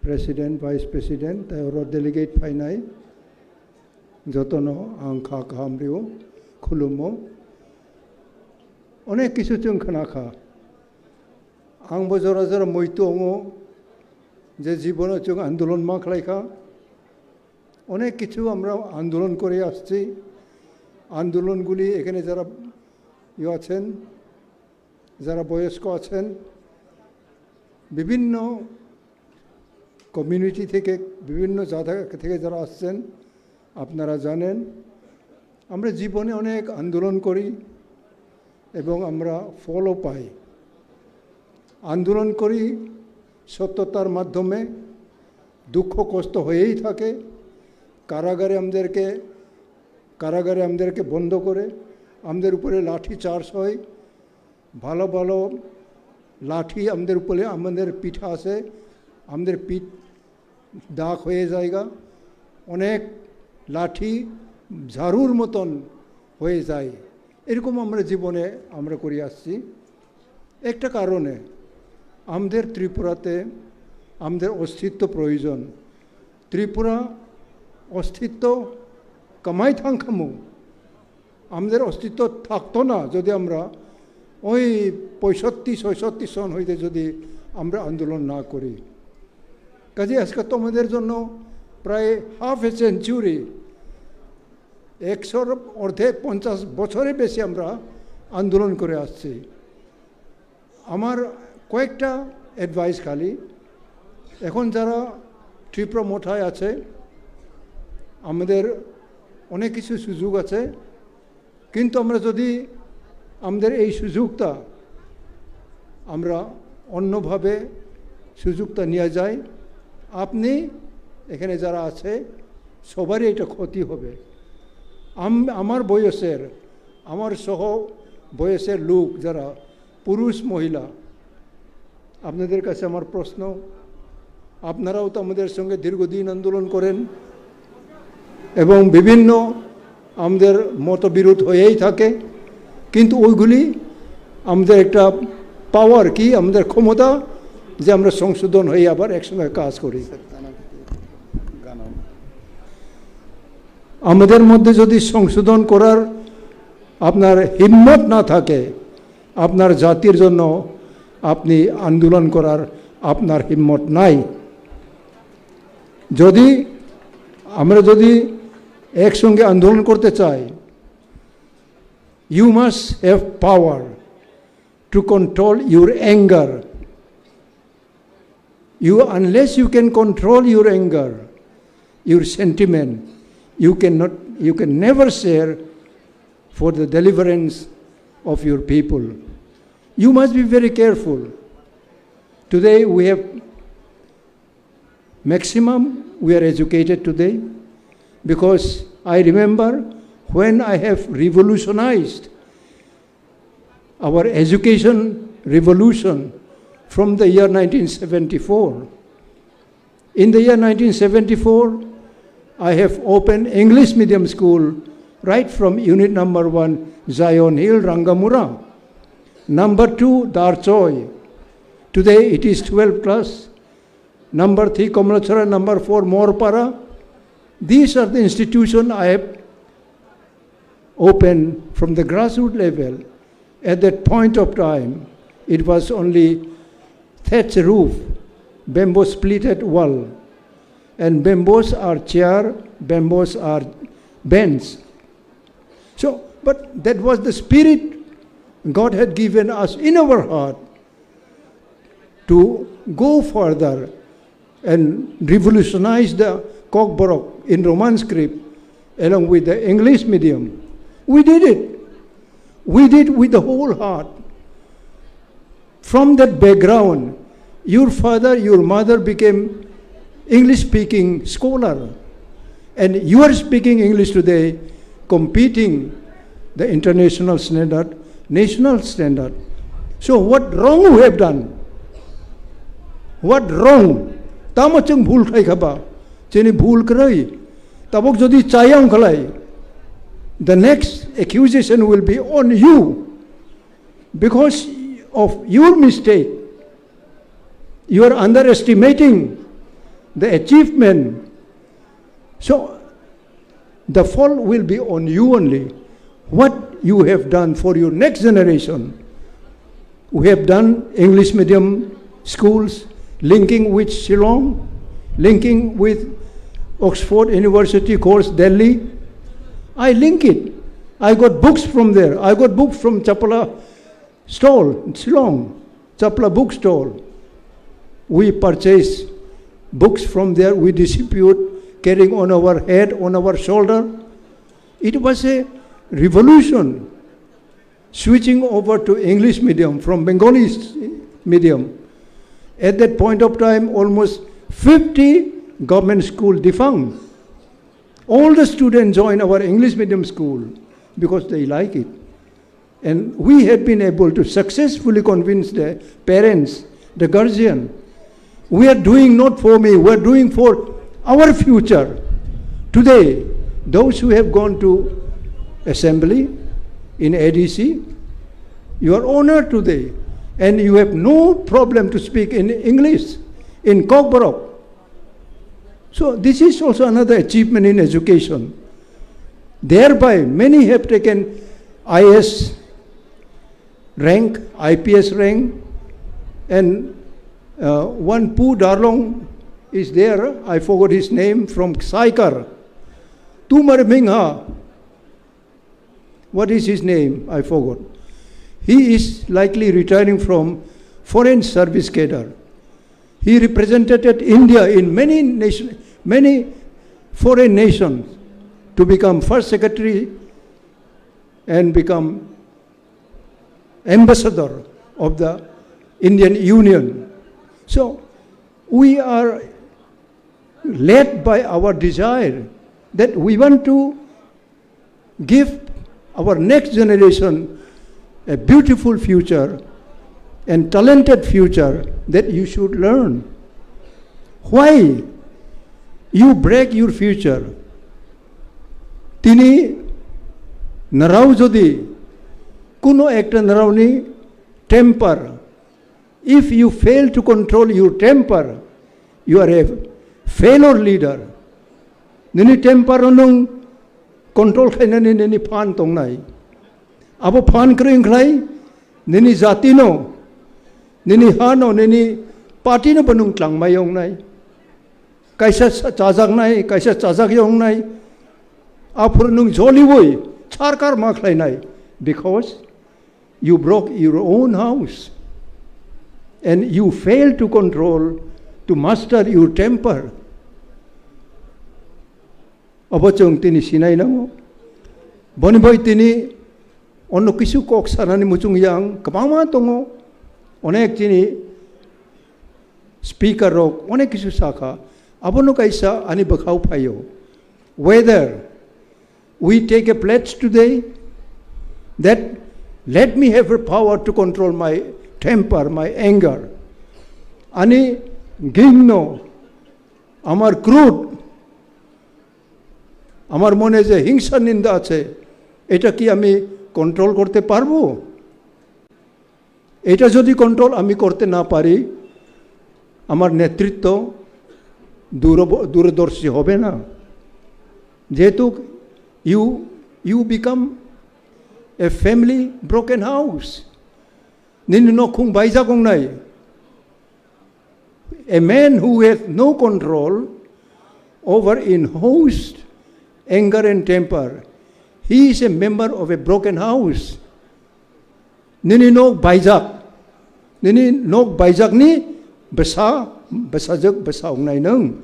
প্রেসিডেন্ট ভাইস প্রেসিডেন্ট তাই ওর ডেলিগেট ফাইনাই যতনো আংখা কাহামরিও খুলুমো অনেক কিছু जों खोनाखा आंबो जरा जरा मयतो दङ যে জীবনে जों আন্দোলন मा खालायखा অনেক কিছু আমরা আন্দোলন করে আসছি আন্দোলনগুলি এখানে যারা আছেন যারা বয়স্ক আছেন বিভিন্ন কমিউনিটি থেকে বিভিন্ন জায়গা থেকে যারা আসছেন আপনারা জানেন আমরা জীবনে অনেক আন্দোলন করি এবং আমরা ফলও পাই আন্দোলন করি সত্যতার মাধ্যমে দুঃখ কষ্ট হয়েই থাকে কারাগারে আমাদেরকে বন্ধ করে আমাদের উপরে লাঠি চার্জ হয় ভালো ভালো লাঠি আমাদের উপরে আমাদের পিঠে আসে আমাদের পিঠ দাগ হয়ে জায়গা অনেক লাঠি ঝাড়ুর মতন হয়ে যায় এরকম আমরা জীবনে আমরা করে আসছি একটা কারণে আমাদের ত্রিপুরাতে আমাদের অস্তিত্ব প্রয়োজন ত্রিপুরা অস্তিত্ব কামাই থাঙ্কামো আমাদের অস্তিত্ব থাকতো না যদি আমরা ওই 65-66 সন হইতে যদি আমরা আন্দোলন না করি কাজে আজকে তোমাদের জন্য প্রায় হাফ এ সেঞ্চুরি 100 অর্ধেক 50 বছরের বেশি আমরা আন্দোলন করে আসছি। আমার কয়েকটা অ্যাডভাইস খালি, এখন যারা ত্রিপুরা মোথায় আছে, আমাদের অনেক কিছু সুযোগ আছে, কিন্তু আমরা যদি আমাদের এই সুযোগটা আমরা অন্যভাবে সুযোগটা নিয়ে যাই, আপনি এখানে যারা আছে সবারই এটা ক্ষতি হবে। আমার বয়সের, আমার সহ বয়সের লোক যারা পুরুষ মহিলা, আপনাদের কাছে আমার প্রশ্ন, আপনারাও তো আমাদের সঙ্গে দীর্ঘদিন আন্দোলন করেন এবং বিভিন্ন আমাদের মতবিরোধ হয়েই থাকে, কিন্তু ওইগুলি আমাদের একটা পাওয়ার কি, আমাদের ক্ষমতা যে আমরা সংশোধন হয়ে আবার একসঙ্গে কাজ করি। আমাদের মধ্যে যদি সংশোধন করার আপনার হিম্মত না থাকে, আপনার জাতির জন্য আপনি আন্দোলন করার আপনার হিম্মত নাই। যদি আমরা যদি একসঙ্গে আন্দোলন করতে চাই, you must have power to control your anger. Unless you can control your anger, your sentiment, you can never share for the deliverance of your people. You must be very careful. Today we have maximum we are educated today, because I remember when I have revolutionized our education revolution from the year 1974. In the year 1974, I have opened English medium school right from unit number 1, Zion Hill, Rangamura. Number 2, Darchoy. Today it is 12 class. Number 3, Khumulwng. Number 4, Morpara. These are the institutions I have opened from the grassroots level. At that point of time, it was only thatch roof, bamboo splitted wall, and bamboos are chair, bamboos are bench. So, but that was the spirit God had given us in our heart to go further and revolutionize the Kokborok in Roman script along with the English medium. We did it. We did with the whole heart. From that background, your father, your mother became English-speaking scholar, and you are speaking English today, competing the international standard, national standard. So what wrong we have done? What wrong? Tamachung bhul khai khaba, cheni bhul krai, tabok jodi chayang khalai. The next accusation will be on you because of your mistake. You are underestimating the achievement. So the fall will be on you only. What you have done for your next generation. We have done English medium schools, linking with Shillong, linking with Oxford University course, Delhi. I link it. I got books from there. I got books from Chapala stall, Shillong, Chapala bookstall. We purchase books from there. We distribute, carrying on our head, on our shoulder. It was a revolution, switching over to English medium from Bengali medium. At that point of time, almost 50 government schools defunct. All the students join our English medium school because they like it. And we had been able to successfully convince the parents, the guardian. We are doing not for me, we are doing for our future. Today, those who have gone to assembly in ADC, you are honored today. And you have no problem to speak in English, in Kokborok. So this is also another achievement in education. Thereby, many have taken IS rank, IPS rank, and one Pu Darlong is there, I forgot his name, from Saikar. Tumar Mingha, what is his name? I forgot. He is likely retiring from foreign service cadre. He represented India in many foreign nations to become first secretary and become ambassador of the Indian Union. So we are led by our desire that we want to give our next generation a beautiful future and talented future that you should learn. Why you break your future? Tini narao jodi kuno ekta naraoni temper. If you fail to control your temper, you are a failure leader. Nini temper nung control khaina nini fan tong nai. Abo fan kring khlai nini jati no nini hano nini party no banung tlang mayong nai. Kaisa chajak nai, kaisa chajak yong nai. Apur nung joli boy charkar ma khlai nai, because you broke your own house and you failed to control, to master your temper. Abachong tini sinay namo. Boni boy tini ono kisu kok sanani muchung yang kapama tongo onek tini speaker rok onek kisu saka abono kaisa ani bakau payo. Whether we take a pledge today that let me have a power to control my temper, my anger. Ani gingno amar crude আমার মনে যে হিংসা নিন্দা আছে এটা কি আমি control করতে পারবো? এটা যদি কন্ট্রোল আমি করতে না পারি আমার নেতৃত্ব দূরদর্শী হবে না। যেহেতু you become a family broken house. Nini no khung baisa kong nai. A man who has no control over in-house anger and temper, he is a member of a broken house. Nini no baijak. Nini no baijak ni besajak besa ong nai nung.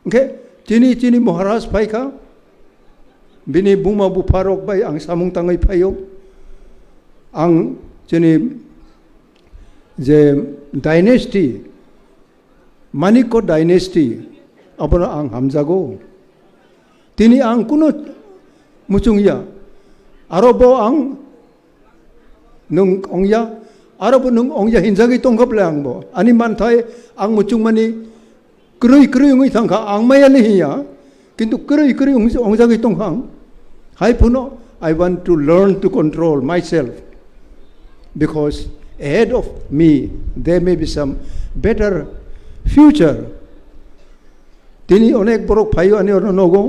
Okay? Tini Maharaj paika. Bini buma bu farok bay ang samung tangay payo. Ang tini je dynasty, Maniko dynasty, apana ang hamzago. Tini ang kuno muchung ya. Arobo ang nung ongya. Arobo nung ongya hinjagi tongkap lang bo. Ani mantay ang muchung mani kruy ngi thangka ang mayali hiya. Kintu kruy ongjagi tongkang. Hai puno, I want to learn to control myself. Because ahead of me, there may be some better future. Tini onek borok payo ani ono nogo.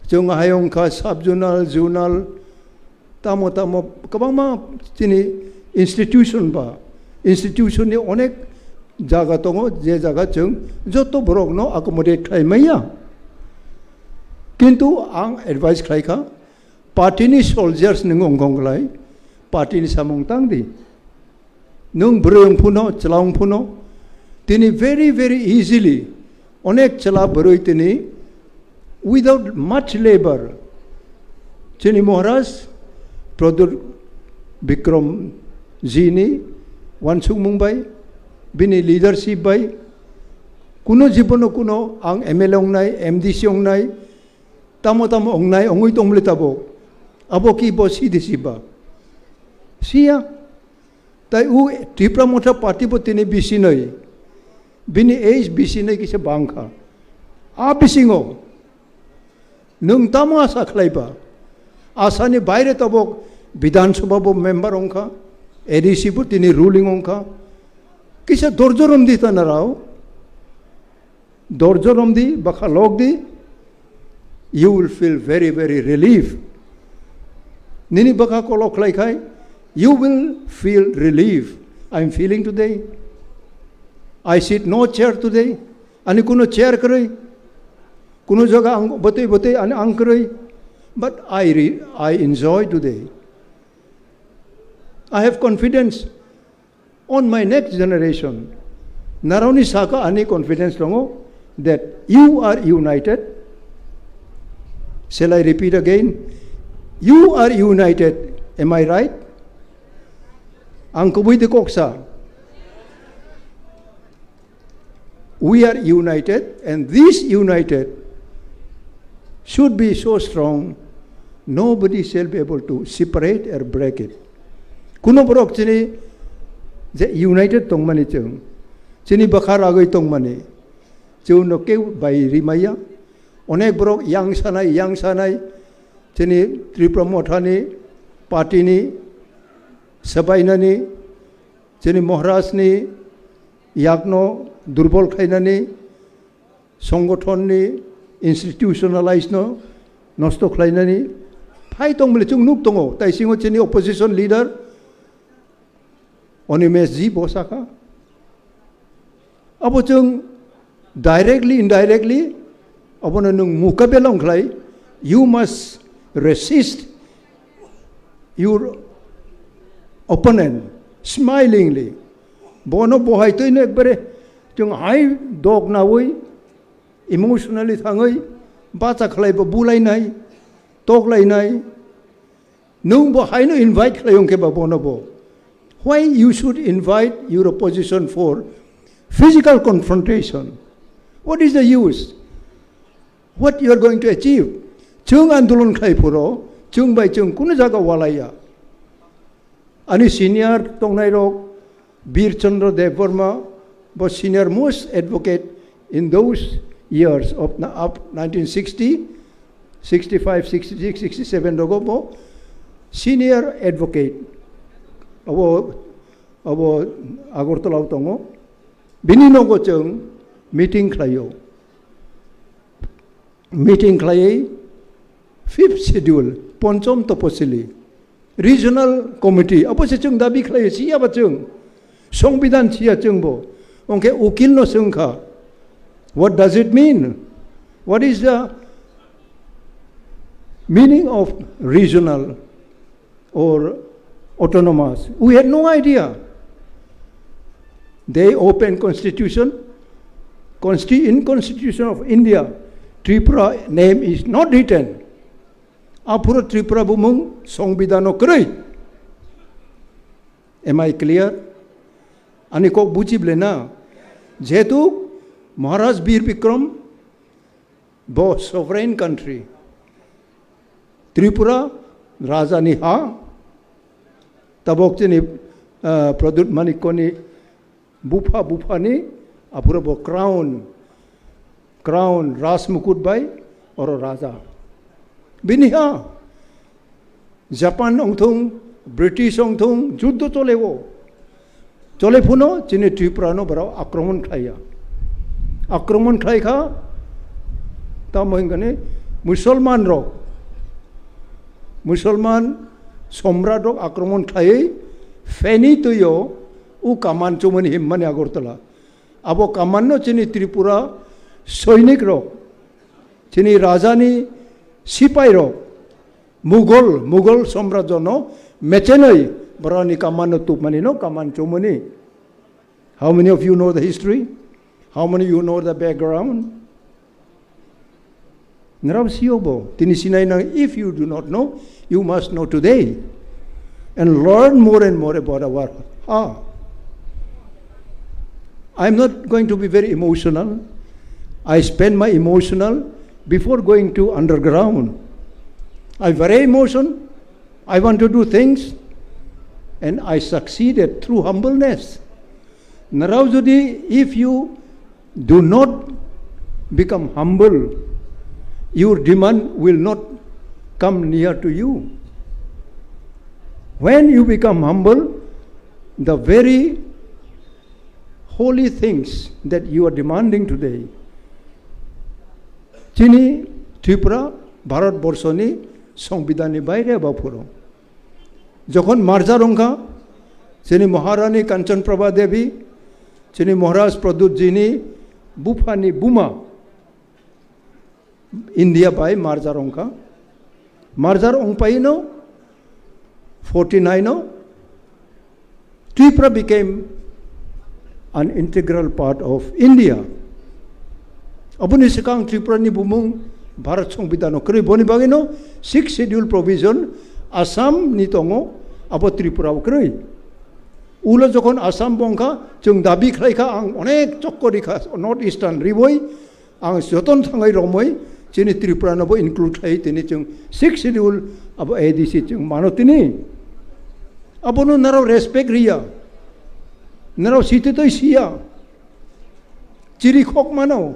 Jung hayong ka sub-zonal, zonal, tamo kabang ma tini institution ba. Institution ni onek jaga tongo, je jaga jung, joto borok no accommodate kay maya. Kintu ang advice kay ka, party ni soldiers ng ongkong lay, party ni samong tangdi. Nung berung puno, chalong puno, tini very easily, onek chala beroy tini, without much labor. Tini Maharaj, Pradyot Bikram Zini, wansung Mumbai, bini leadership bay, kuno jibono kuno ang ML ong nay, MDC ong nay, tamo ong nay, ongoy tong litabo, abo ki bo si disiba. Siya, tay u Tipra Motha party po tini bisinoy, bini age bisinoy kisa bangka, bisingo, nung tamo asa klay ba, asa ni bayre tabok, Bidhan Sabha bo member ong ka, ADC po tini ruling ong ka, kisa dorjorom di tanaraw, dorjorom di, baka log di, you will feel very relieved. Nini baka kolok like hai, you will feel relief. I'm feeling today. I sit no chair today. Ani kuno chair karoy. Kuno jaga ang bote ani ang karoy. But I enjoy today. I have confidence on my next generation. Naroni Saka ani confidence longo that you are united. Shall I repeat again? You are united. Am I right? Angkubuy de koksa. We are united, and this united should be so strong, nobody shall be able to separate or break it. Kuno borok chini je united tongmani chung, chini bakar agoi tongmani, chung no ke bai rimaya, onek borok yang sanai, chini Tripura Motha ni, party ni, sabai ni, chini Maharaj ni, yakno durbol khainani, songgothon ni, institutionalized no, nosto khlainani, phai tong mele chung nuk tongo, tai singo chini opposition leader, Onimes ji bosaka. Abo chung directly, indirectly, abo na nung mukabelong khlai, you must resist your opponent smilingly. Bono bohai to ine ekbare chung hai dog na woi emotionally thangai bacha khlai ba bulai nai tok lai nai nung bo hai no invite khlaiyong ke ba bono bo. Why you should invite your opposition for physical confrontation? What is the use? What you are going to achieve? Chung andolon khlai puro chung bai chung kuno jaga walaya. Ani senior tongnai rok Bir Chandra Dev Verma was senior most advocate in those years of 1960, 65, 66, 67 rogobo, senior advocate. Abo Agortala tongo, binino go chung meeting klayo. Meeting klaye, fifth schedule, ponchom toposili, regional committee. Abo se chung dabi klaye siya ba chung. Songbidan siya chung bo. Onke ukil no sungka. What does it mean? What is the meaning of regional or autonomous? We had no idea. They open constitution. In Constitution of India, Tripura name is not written. Apura Tripura bumung songbidano kray. Am I clear? Ani kok bujible na. Jetu Maharaj Bir Bikram bo sovereign country. Tripura Raja ni ha. Tabok chini Pradyot manikoni bupa ni apura bo crown ras mukut bai or Raja. Biniha Japan ongthung British ongthung juddho cholewo. Chole puno chini Tripura no barao akraman khaya. Akraman khai kha ta mohingane Musalman rok. Musalman somrat rok akraman khai feni tuyo u kaman chumani himmani Agortala. Abo kaman no chini Tripura soinik rok. Chini Rajani sipai rok. Mughal somrajo no mechenai. Barani kaman tupmani no kaman chumani. How many of you know the history? How many of you know the background? Narab siyobo. Tinisinay na if you do not know, you must know today. And learn more and more about our I'm not going to be very emotional. I spend my emotional before going to underground. I'm very emotional. I want to do things. And I succeeded through humbleness. Naraujudi, if you do not become humble, your demand will not come near to you. When you become humble, the very holy things that you are demanding today, Chini Tipra, Bharat Borsoni, Songbidani Baire Bapuro. যখন মার্জারঙ্গা যিনি মহারানী কাঞ্চনপ্রভা দেবী যিনি মহারাজ প্রদ্যুৎ যিনি বুফানি বুমা India by মার্জারঙ্গা Marjar Ongpaino, 49, Tipra became an integral part of India. Abuni sekang Tipra ni bumung Bharat সংবিধান kri boni bagino 6th schedule provision Assam ni tongo abo Tripura kri. Ulo jokon Assam bongka jeng dabi khlaika ang onek chokkori kha North Eastern riboi ang joton thangai romoi chini Tripura nabo include khai tini jeng 6th schedule abo ADC jeng manotini. Abono naraw respect ria. Naraw sititoy siya. Chiri khok mano.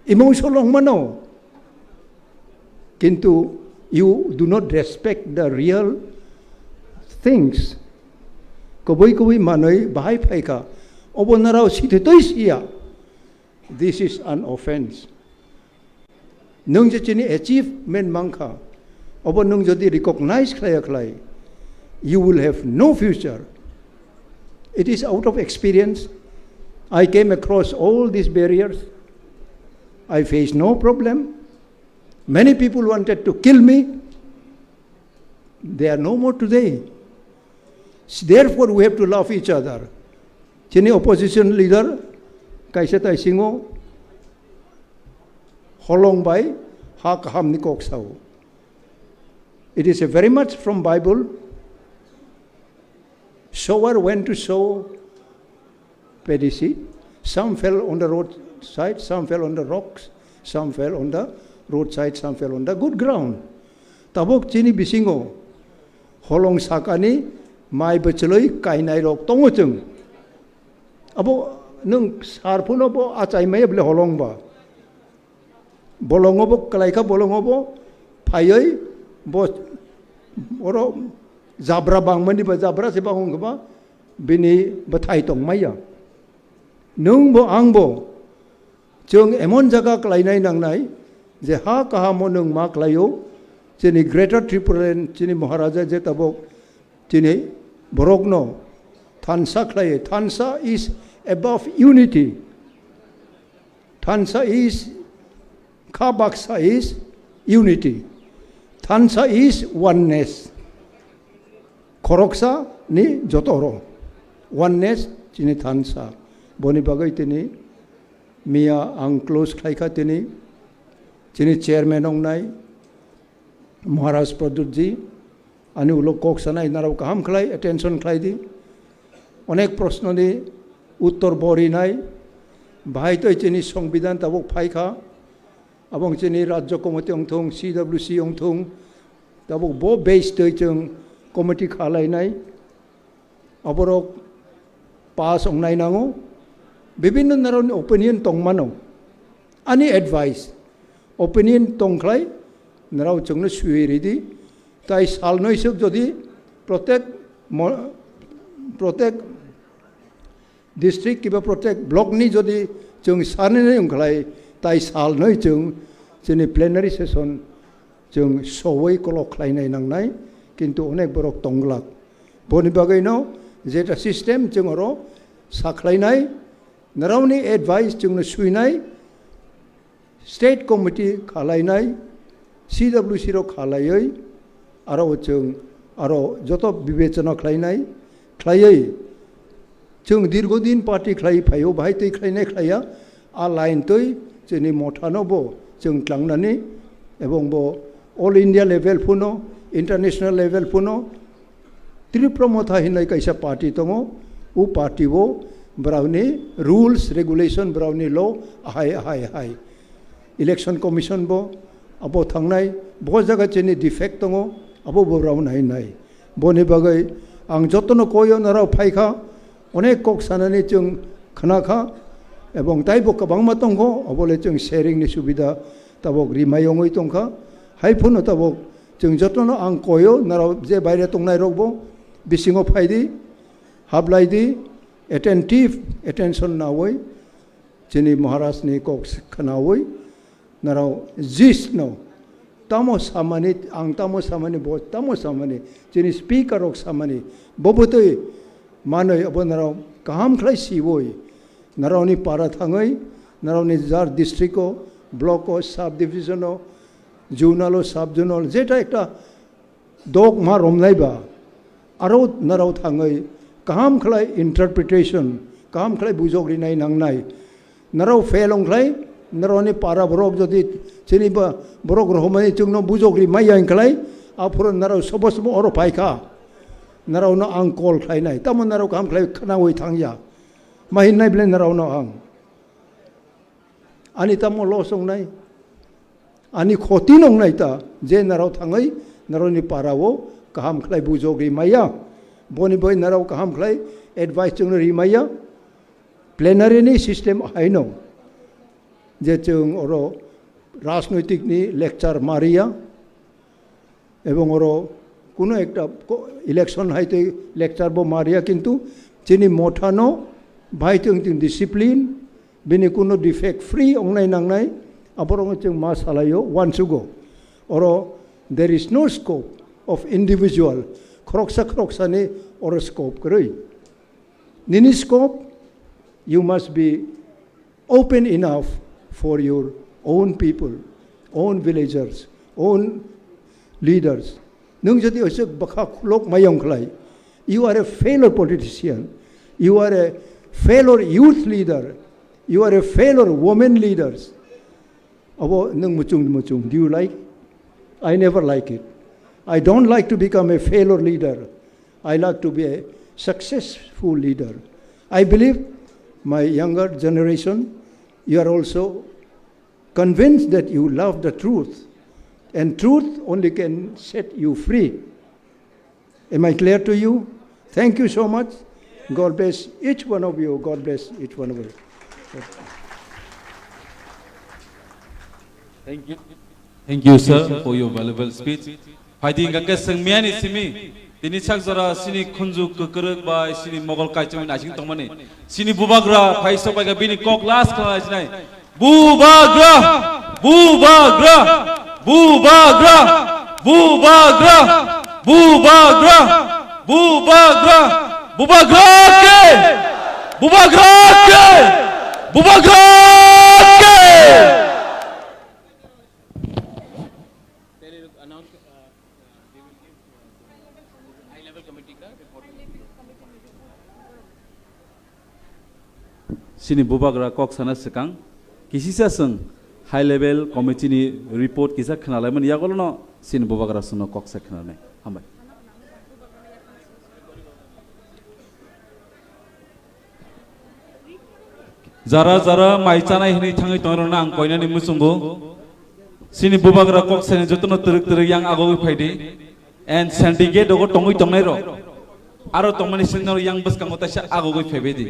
Emotional mano. Kintu you do not respect the real things. Kaboy manoy bahay paika. Obo naraw sititoy siya. This is an offense. Nung chini achievement mangka. Obo nung jodi recognize klay. You will have no future. It is out of experience. I came across all these barriers. I faced no problem. Many people wanted to kill me. They are no more today. Therefore, we have to love each other. Chini opposition leader, kaisa tai singo, holong bai, ha kaham ni kok sao. It is a very much from Bible. Sower went to sow paddy seed. Some fell on the roadside, some fell on the rocks, some fell on the roadside, some fell on the good ground. Tabok chini bisingo. Holong sakani mai bacheloi kainai rok tongochung. Abo nung sarpuno bo acai mai bele holong ba. Bolongo bo kalaika bolongo bo payoi bo oro Zabra bang mani ba zabra se bang ba bini bathai tong maya nung bo ang bo chung emon jaga klai nai nang nai je ha kaha mo nung ma klayo chini greater Tripura chini maharaja je tabok chini borogno thansa klai thansa is above unity. Thansa is kabaksa is unity. Thansa is oneness. Koroksa ni jotoro. Oneness chini thansa. Boni bagai tini Mia ang close khaika tini chini chairman ong nai Maharaj Pradyot ji ani ulo koksa nai naraw kaham khlai attention khlai di onek proshno ni uttor bori nai bhai toi chini সংবিধান tabok phaika abong chini rajya committee ong thong CWC ong thong tabok bo base toi chung committee khalai nai aborok pass ong nai nango bibinno naron opinion tong mano ani advice opinion tong khlai naraw chungno suiri di tai sal noi suk jodi protek district kiba protek block ni jodi chung sane nei ong khlai tai sal noi chung chini plenary session chung sowoi kolok khlai nai nang nai কিন্তু অনেক বড় টংলাক বনি বাগাইনো যেটা system जोंरो সাখলাইনাই নারাউনি advice जोंनो सुइनाय state committee खालायनाय CWC रो खालायै आरो जों आरो जत विवेचना खालायनाय खालायै जों दीर्घदिन पार्टी खालाय फायो बाहाय तै खालायनाय खालाया आ लाइन तै जोंनि मथानोबो जों थांनानै एबं बो ऑल इंडिया लेवल फुनो international level puno Tipra Motha hinai kaisa party tongo u party wo browni rules regulation browni law hai election commission bo abo thangnai bo jaga chini defect tongo abo bo brownai nai boni bagai ang jotono koyo narao phaikha onek kok sanani chung khana kha ebong tai bo kabang ma tongo obole chung sharing ni subida tabok rimayongoi tongkha hai phuno tabok जों जतनो आं कोयो नाराव जे बायरे तंनाय रगबो बिसिङो फायदि हाबलायदि attention नावै जोंनि महाराजनि कक खोनावै नाराव जिसनो tamo samani ang tamo samani bo tamo samani जोंनि speaker रक samani बबोतै मानै अब नाराव kaham khlai siwoi नारावनि पारा थाङै नारावनि जार डिस्ट्रिक्टो ब्लको सब डिभिजनो জোনালো সাব জোনাল যেটা একটা দক মা রমনাইবা আরও নারাও থাঙै কাহাম খালাই ইন্টারপ্রিটেশন কাহাম খালাই বুজग्रिनाय नांनाय नाराव फेलंख्लाय नारावनि पारा बरक जदि जेनेबा बरक रहमानि जोंनो बुजग्रि माइयांख्लाय आफोर नाराव सब सब अर फायखा नारावनो आं कल खालायनाय तामोन नाराव काहाम खालाय खोनावै थांया माहिनाय ब्ले नारावनो आं आनी तामो लस संनाय आनी खति नंनाय ता जे नाराव थाङै नारावनि पाराव काहाम खालाय बुजग्रि माइया बनि बय नाराव काहाम खालाय एडभाइस जोंनो रिमाइया प्लेनारिनि सिस्टेम हायनो जे जों अर राजनैतिकनि लेक्चार मारिया एवं अर कोनो एकटा इलेक्शन हाइते लेक्चार बो मारिया किन्तु जिनि मथानो भाई जों डिसिप्लिन बिनि कोनो डिफेक्ट फ्री अंनाय नांनाय आबरंग जों मा सालायो वान्सुगो अर there is no scope of individual खरकसानि अर स्कोप करै निनि scope you must be open enough for your own people, own villagers, own leaders. Nung jodi osok bakha khulok mayong khlai. You are a failure politician. You are a failure youth leader. You are a failure women leaders. Abo nung muchung. Do you like? I never like it. I don't like to become a failure leader. I like to be a successful leader. I believe my younger generation, you are also convinced that you love the truth, and truth only can set you free. Am I clear to you? Thank you so much. God bless each one of you. God bless each one of you. Thank you, sir, for your valuable speech. Fighting against Sangmian is me. Tini sak zara sini khunju kekerek ba sini mogol kaichong asing tongmani sini bubagra phai sobai ga bini kok las khala jinai bubagra bubagra bubagra bubagra bubagra bubagra bubagra ke bubagra ke bubagra ke sini bubagra kok sana sekang kisisa seng high level committee ni report kisa khnalai man yagol no sini bubagra suno kok sa khnalai hambai jara maicana hini thangai tongrona ang koinani musumbu sini bubagra kok sene jotono teruk yang agoi phaidi and syndicate dogo tongoi tongnai ro aro tongmani sinno yang baskango ta agoi phaibedi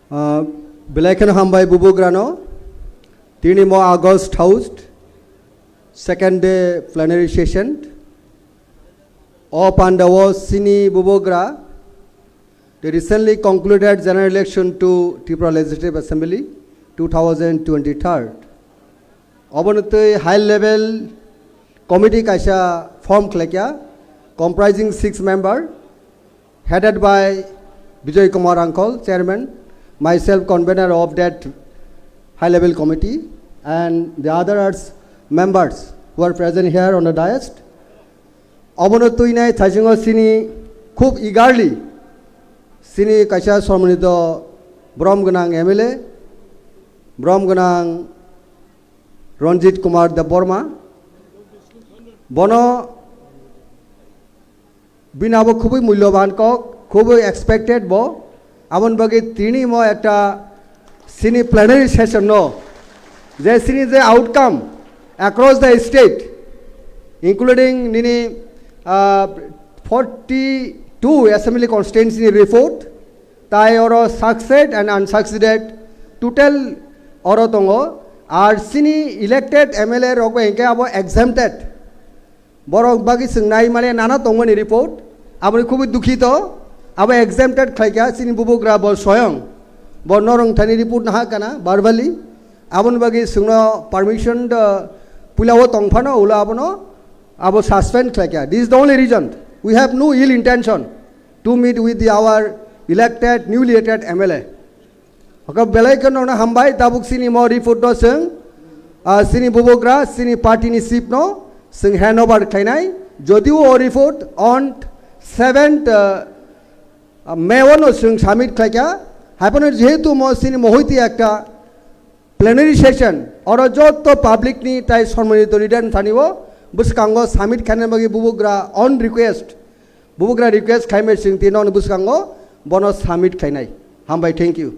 Bilaikan hambai Bubagrano, 3 August housed, second day plenary session. Up and was Sini Bubagra, the recently concluded general election to Tipra Legislative Assembly 2023. Abonate high level committee kaisa form klekya, comprising 6 members, headed by Vijay Kumar Uncle, chairman. Myself, convener of that high-level committee, and the other members who are present here on the dais. Abonotuinai Thajingo Sini Khub eagerly Sini Kasha Sormonito Bromganang MLA, Bromganang Ronjit Kumar the Borma, Bono Binabo Kubi Mulyoban Kok, Kubi expected Bo. Abon bagi tini mo ekta sini plenary session no. There sini the outcome across the state, including nini 42 assembly constituency report, tai oro succeed and unsucceeded total oro tongo, are sini elected MLA rokwe inke abo exempted. Borok bagi sengnai male nana tongo ni report, aboni kubi dukhito. अब exempted खाइका सिनी बुबुग्रा बो स्वयं बो नरंग थानी report नहा कना बारबाली आबन बागी सुनो परमिशन पुलावो तंगफानो उला आबनो abo suspend खाइका. This is the only reason. We have no ill intention to meet with our newly elected MLA. Oka belai kan ona hambai tabuk sini mo report no seng sini Bubagra sini party ni sip no seng handover khainai jodi o report on 7th May 1 no seng submit khaika happen jehetu mo sini mohiti ekta plenary session or joto public ni tai সম্মানিত return থানিব buskango submit khaina bagi Bubagra on request Bubagra request khaime sing tino buskango bono submit khainai hambai thank you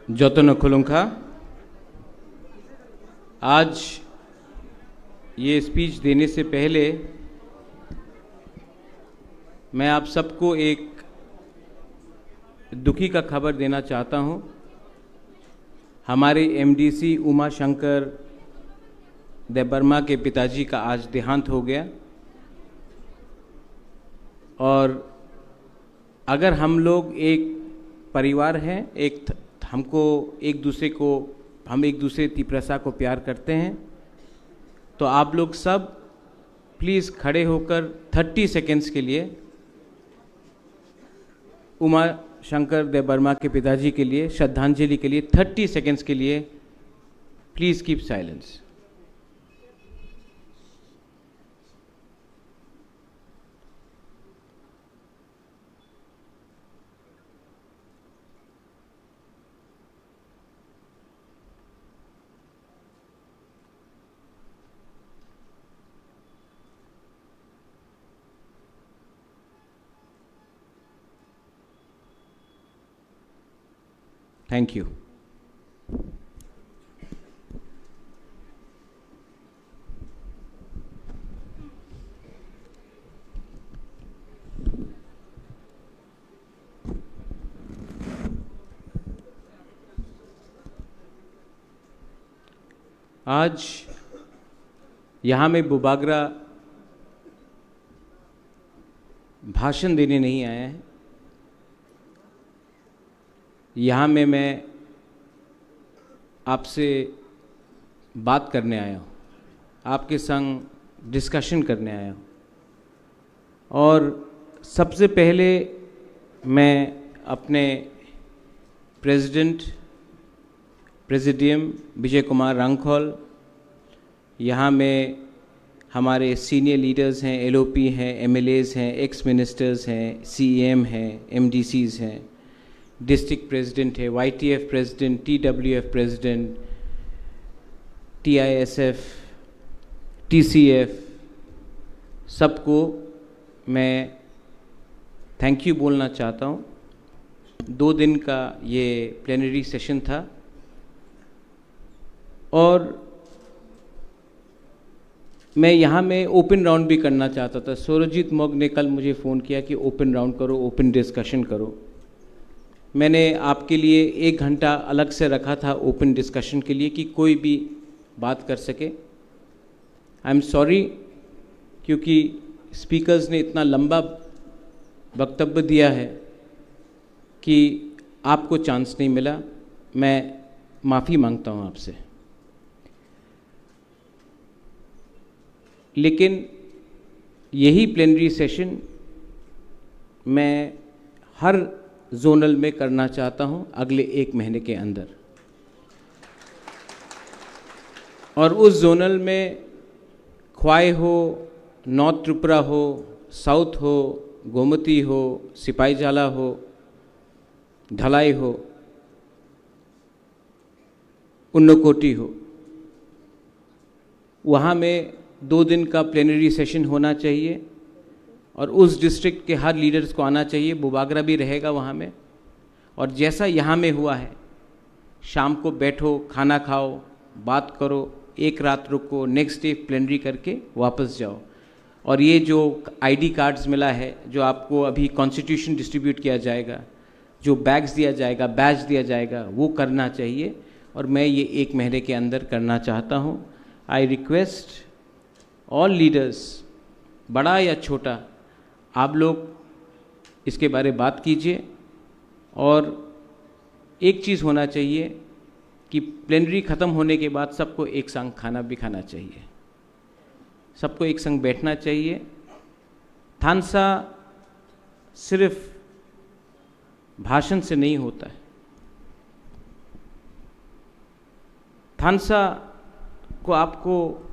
जतन खुलुंखा आज ये speech देने से पहले मैं आप सबको एक दुखी का खबर देना चाहता हूं। हमारे एमडीसी उमा शंकर देबबर्मा के पिताजी का आज देहांत हो गया और अगर हम लोग एक परिवार हैं, हम एक दूसरे तिप्रसा को प्यार करते हैं, तो आप लोग सब प्लीज़ खड़े होकर 30 सेकेंड्स के लिए उमा शंकर देबबर्मा के पिताजी के लिए श्रद्धांजलि के लिए 30 सेकेंड्स के लिए please keep silence. Thank you. आज यहाँ में बुबागरा भाषण देने नहीं आया है। यहाँ में मैं आपसे बात करने आया हूँ, आपके संग डिस्कशन करने आया हूँ। और सबसे पहले मैं अपने प्रेसिडियम विजय कुमार रांखोल, यहाँ में हमारे सीनियर लीडर्स हैं, एलओपी हैं, एमएलएज हैं, एक्स मिनिस्टर्स हैं, सीएम हैं, एमडीसीज हैं, डिस्ट्रिक्ट प्रेसिडेंट है, YTF president, TWF president, TISF, TCF, सबको मैं थैंक यू बोलना चाहता हूँ। 2 दिन का ये प्लेनरी सेशन था और मैं यहाँ में ओपन राउंड भी करना चाहता था। सूरजीत मोग ने कल मुझे फ़ोन किया कि ओपन राउंड करो, ओपन डिस्कशन करो। मैंने आपके लिए 1 घंटा अलग से रखा था ओपन डिस्कशन के लिए कि कोई भी बात कर सके। आई एम सॉरी क्योंकि स्पीकर्स ने इतना लंबा वक्तव्य दिया है कि आपको चांस नहीं मिला। मैं माफ़ी मांगता हूँ आपसे। लेकिन यही प्लेनरी सेशन मैं हर जोनल में करना चाहता हूं अगले 1 महीने के अंदर। और उस जोनल में ख्वाई हो, नॉर्थ त्रिपुरा हो, साउथ हो, गोमती हो, सिपाहीजाला हो, ढलाई हो, उन्नकोटी हो, वहाँ में 2 दिन का प्लेनरी सेशन होना चाहिए और उस डिस्ट्रिक्ट के हर लीडर्स को आना चाहिए। बुबागरा भी रहेगा वहाँ में। और जैसा यहाँ में हुआ है, शाम को बैठो, खाना खाओ, बात करो, 1 रात रुको, नेक्स्ट डे प्लेनरी करके वापस जाओ। और ये जो आईडी कार्ड्स मिला है, जो आपको अभी कॉन्स्टिट्यूशन डिस्ट्रीब्यूट किया जाएगा, जो बैग्स दिया जाएगा, बैच दिया जाएगा, वो करना चाहिए। और मैं ये 1 महीने के अंदर करना चाहता हूँ। आई रिक्वेस्ट ऑल लीडर्स, बड़ा या छोटा, आप लोग इसके बारे में बात कीजिए। और एक चीज़ होना चाहिए कि प्लेनरी ख़त्म होने के बाद सबको एक संग खाना भी खाना चाहिए, सबको एक संग बैठना चाहिए। थानसा सिर्फ भाषण से नहीं होता है, थानसा को आपको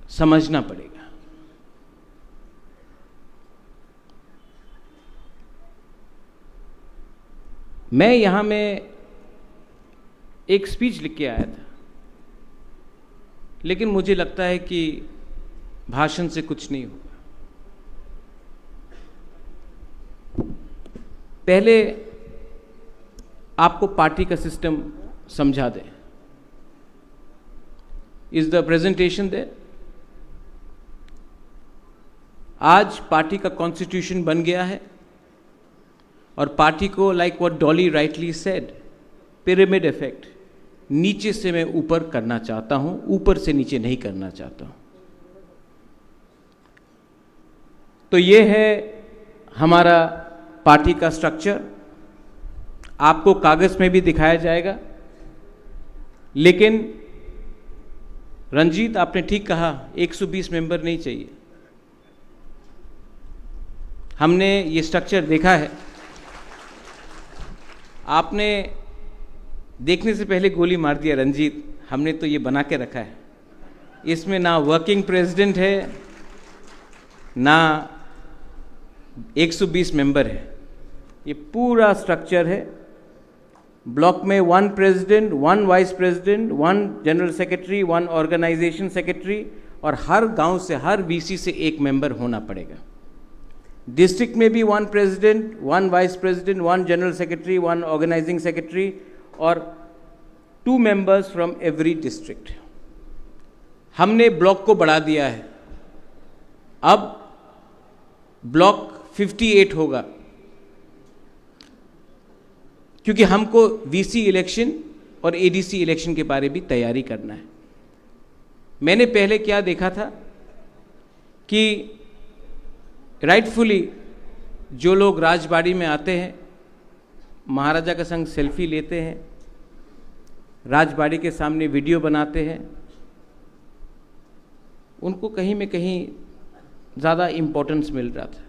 समझना पड़ेगा। मैं यहाँ में एक स्पीच लिख के आया था, लेकिन मुझे लगता है कि भाषण से कुछ नहीं होगा। पहले आपको पार्टी का सिस्टम समझा दें। Is the presentation there? आज पार्टी का कॉन्स्टिट्यूशन बन गया है और पार्टी को, like what Dolly rightly said, pyramid effect, नीचे से मैं ऊपर करना चाहता हूं, ऊपर से नीचे नहीं करना चाहता हूं। तो ये है हमारा पार्टी का स्ट्रक्चर, आपको कागज में भी दिखाया जाएगा। लेकिन रंजीत, आपने ठीक कहा, 120 मेंबर नहीं चाहिए। हमने ये स्ट्रक्चर देखा है, आपने देखने से पहले गोली मार दिया रंजीत। हमने तो ये बना के रखा है, इसमें ना वर्किंग प्रेसिडेंट है ना 120 मेंबर है। ये पूरा स्ट्रक्चर है। ब्लॉक में 1 president, 1 vice president, 1 general secretary, 1 organisation secretary, और हर गांव से, हर वीसी से 1 मेंबर होना पड़ेगा। डिस्ट्रिक्ट में भी 1 president, 1 vice president, 1 general secretary, 1 organising secretary और 2 मेंबर्स फ्रॉम एवरी डिस्ट्रिक्ट। हमने ब्लॉक को बढ़ा दिया है, अब ब्लॉक 58 होगा, क्योंकि हमको वीसी इलेक्शन और एडीसी इलेक्शन के बारे भी तैयारी करना है। मैंने पहले क्या देखा था कि राइटफुली जो लोग राजबाड़ी में आते हैं, महाराजा के संग सेल्फी लेते हैं, राजबाड़ी के सामने वीडियो बनाते हैं, उनको कहीं में कहीं ज़्यादा इम्पोर्टेंस मिल रहा था।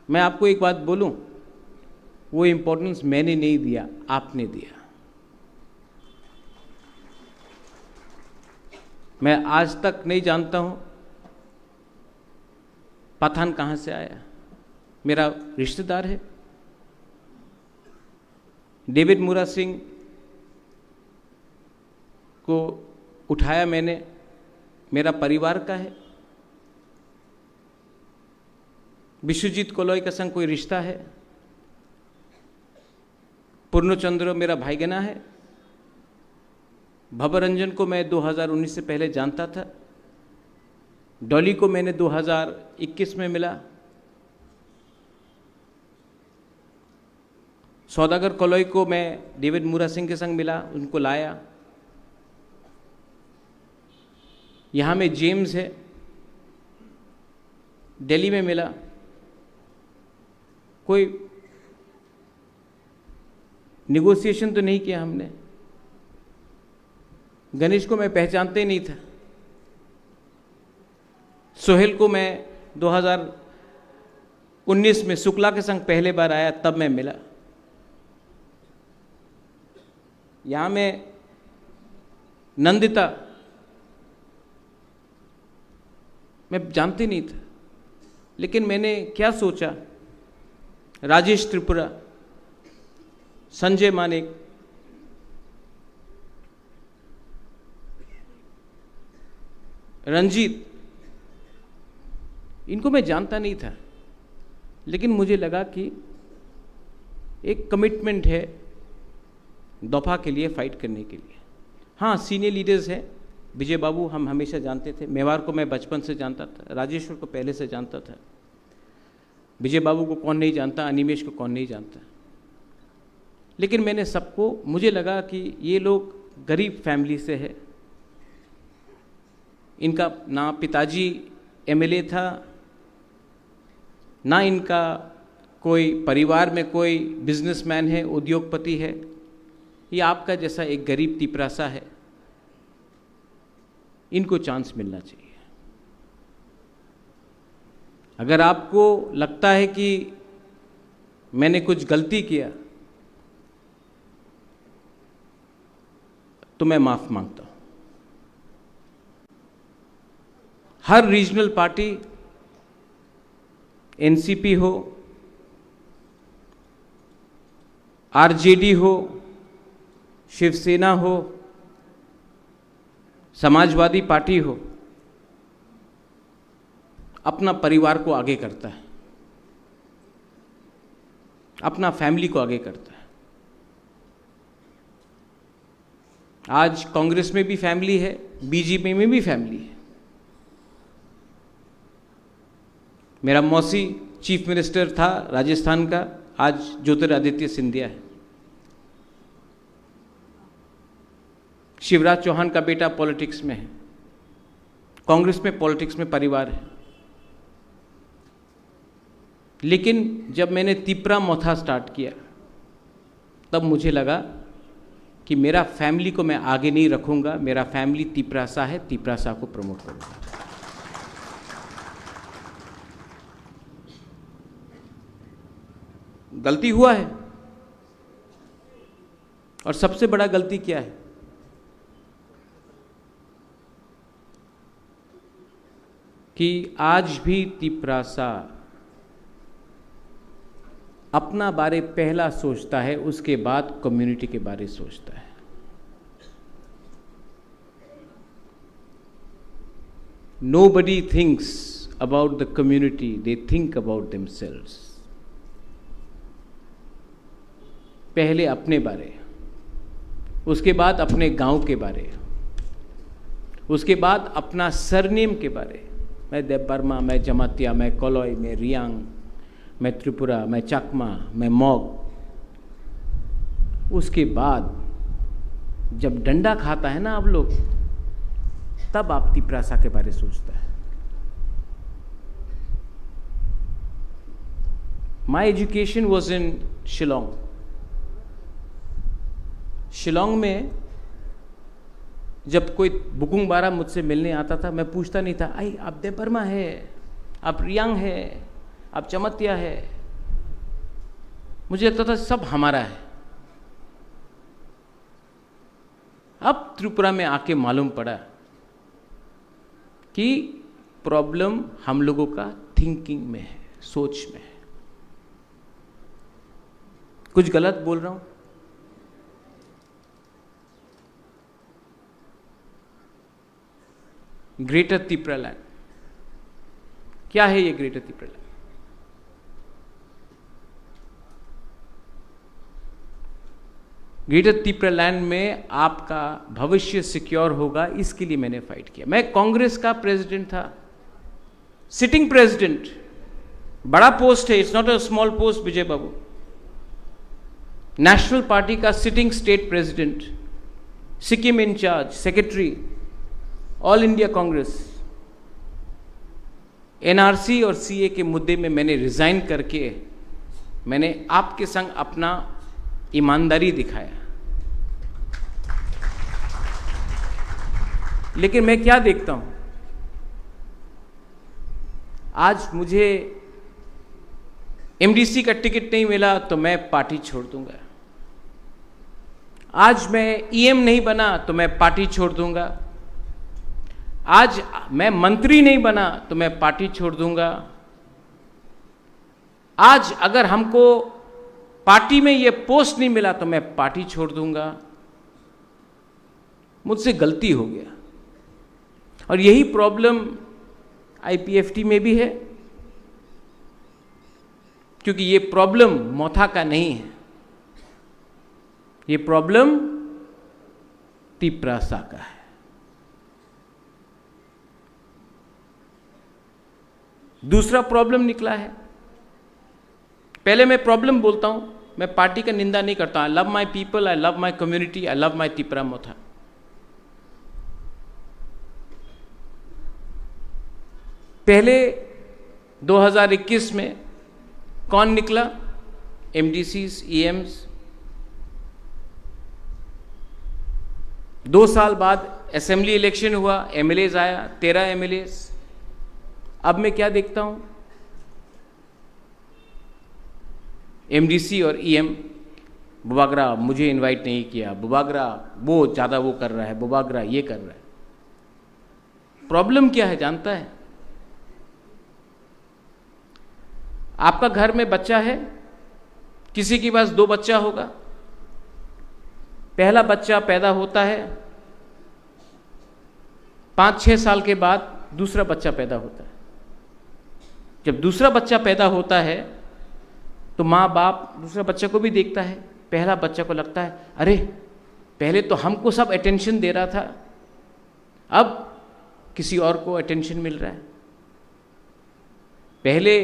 मैं आपको एक बात बोलूं, वो इम्पोर्टेंस मैंने नहीं दिया, आपने दिया। मैं आज तक नहीं जानता हूं पठान कहाँ से आया, मेरा रिश्तेदार है। डेविड मुरा सिंह को उठाया मैंने, मेरा परिवार का है। विश्वजीत कोलोई का संग कोई रिश्ता है। पूर्णचंद्र मेरा भाईगना है। भवरंजन को मैं 2019 से पहले जानता था। डॉली को मैंने 2021 में मिला। सौदागर कोलोई को मैं डेविड मुरा सिंह के संग मिला, उनको लाया। यहाँ में जेम्स है, दिल्ली में मिला। कोई निगोशिएशन तो नहीं किया हमने। गणेश को मैं पहचानते ही नहीं था। सोहेल को मैं 2019 में शुक्ला के संग पहले बार आया, तब मैं मिला। यहाँ में नंदिता मैं जानती नहीं था, लेकिन मैंने क्या सोचा, राजेश त्रिपुरा, संजय मानेक, रंजीत, इनको मैं जानता नहीं था, लेकिन मुझे लगा कि एक कमिटमेंट है दफा के लिए, फाइट करने के लिए। हाँ, सीनियर लीडर्स हैं। विजय बाबू हम हमेशा जानते थे, मेवार को मैं बचपन से जानता था, राजेश्वर को पहले से जानता था। विजय बाबू को कौन नहीं जानता, अनिमेश को कौन नहीं जानता। लेकिन मैंने सबको, मुझे लगा कि ये लोग गरीब फैमिली से है, इनका ना पिताजी एमएलए था, ना इनका कोई परिवार में कोई बिजनेसमैन है, उद्योगपति है, ये आपका जैसा एक गरीब तिपरासा है, इनको चांस मिलना चाहिए। अगर आपको लगता है कि मैंने कुछ गलती किया तो मैं माफ मांगता हूं। हर रीजनल पार्टी, एनसीपी हो, आरजेडी हो, शिवसेना हो, समाजवादी पार्टी हो, अपना परिवार को आगे करता है, अपना फैमिली को आगे करता है। आज कांग्रेस में भी फैमिली है, बीजेपी में भी फैमिली है। मेरा मौसी चीफ मिनिस्टर था राजस्थान का, आज ज्योतिरादित्य सिंधिया है। शिवराज चौहान का बेटा पॉलिटिक्स में है, कांग्रेस में, पॉलिटिक्स में परिवार है। लेकिन जब मैंने तिपरा मोथा स्टार्ट किया तब मुझे लगा कि मेरा फैमिली को मैं आगे नहीं रखूंगा, मेरा फैमिली तिपरासा है, तिपरासा को प्रमोट करूंगा। गलती हुआ है, और सबसे बड़ा गलती क्या है? कि आज भी तिपरासा अपना बारे पहला सोचता है, उसके बाद कम्युनिटी के बारे सोचता है। Nobody thinks about the community, they think about themselves. पहले अपने बारे, उसके बाद अपने गांव के बारे, उसके बाद अपना सरनेम के बारे। मैं देवबर्मा, मैं जमातिया, मैं कोलोई, मैं रियांग, मैं त्रिपुरा, मैं चकमा, मैं मॉग। उसके बाद जब डंडा खाता है ना आप लोग, तब आप तिपरासा के बारे सोचता है। My education was in Shillong. Shillong में जब कोई बुकुंगबारा मुझसे मिलने आता था, मैं पूछता नहीं था, आई आप देवबर्मा है, आप रियांग है, आप चमतिया है। मुझे लगता था सब हमारा है। अब त्रिपुरा में आके मालूम पड़ा कि प्रॉब्लम हम लोगों का थिंकिंग में है, सोच में है। कुछ गलत बोल रहा हूं? ग्रेटर तिपरा लैंड, क्या है ये greater Tipra land? Greater Tipra land में आपका भविष्य सिक्योर होगा, इसके लिए मैंने फाइट किया। मैं कांग्रेस का प्रेसिडेंट था, सिटिंग प्रेसिडेंट, बड़ा पोस्ट है, it's not a small post Vijay babu. National party का sitting state president, Sikkim incharge, secretary, all India Congress. NRC और सीए के मुद्दे में मैंने रिजाइन करके मैंने आपके संग अपना ईमानदारी दिखाया। लेकिन मैं क्या देखता हूं, आज मुझे एमडीसी का टिकट नहीं मिला तो मैं पार्टी छोड़ दूंगा। आज मैं ईएम नहीं बना तो मैं पार्टी छोड़ दूंगा। आज मैं मंत्री नहीं बना तो मैं पार्टी छोड़ दूंगा। आज अगर हमको पार्टी में ये पोस्ट नहीं मिला तो मैं पार्टी छोड़ दूंगा। मुझसे गलती हो गया। और यही प्रॉब्लम आईपीएफटी में भी है, क्योंकि ये प्रॉब्लम मोथा का नहीं है, ये प्रॉब्लम तिपरासा का है। दूसरा प्रॉब्लम निकला है, पहले मैं प्रॉब्लम बोलता हूं, मैं पार्टी का निंदा नहीं करता। I love my people, I love my community, I love my Tipra Motha. पहले 2021 में कौन निकला? एमडीसीज, ईएम्स। 2 साल बाद असेंबली इलेक्शन हुआ, एमएलएज आया, 13 एमएलएज। अब मैं क्या देखता हूं? एमडीसी और ईएम, बुबागरा मुझे इनवाइट नहीं किया, बुबागरा वो ज़्यादा वो कर रहा है, बुबागरा ये कर रहा है। प्रॉब्लम क्या है जानता है? आपका घर में बच्चा है, किसी के पास 2 बच्चा होगा। पहला बच्चा पैदा होता है, 5-6 साल के बाद दूसरा बच्चा पैदा होता है। जब दूसरा बच्चा पैदा होता है तो माँ बाप दूसरा बच्चे को भी देखता है। पहला बच्चा को लगता है अरे पहले तो हमको सब अटेंशन दे रहा था, अब किसी और को अटेंशन मिल रहा है। पहले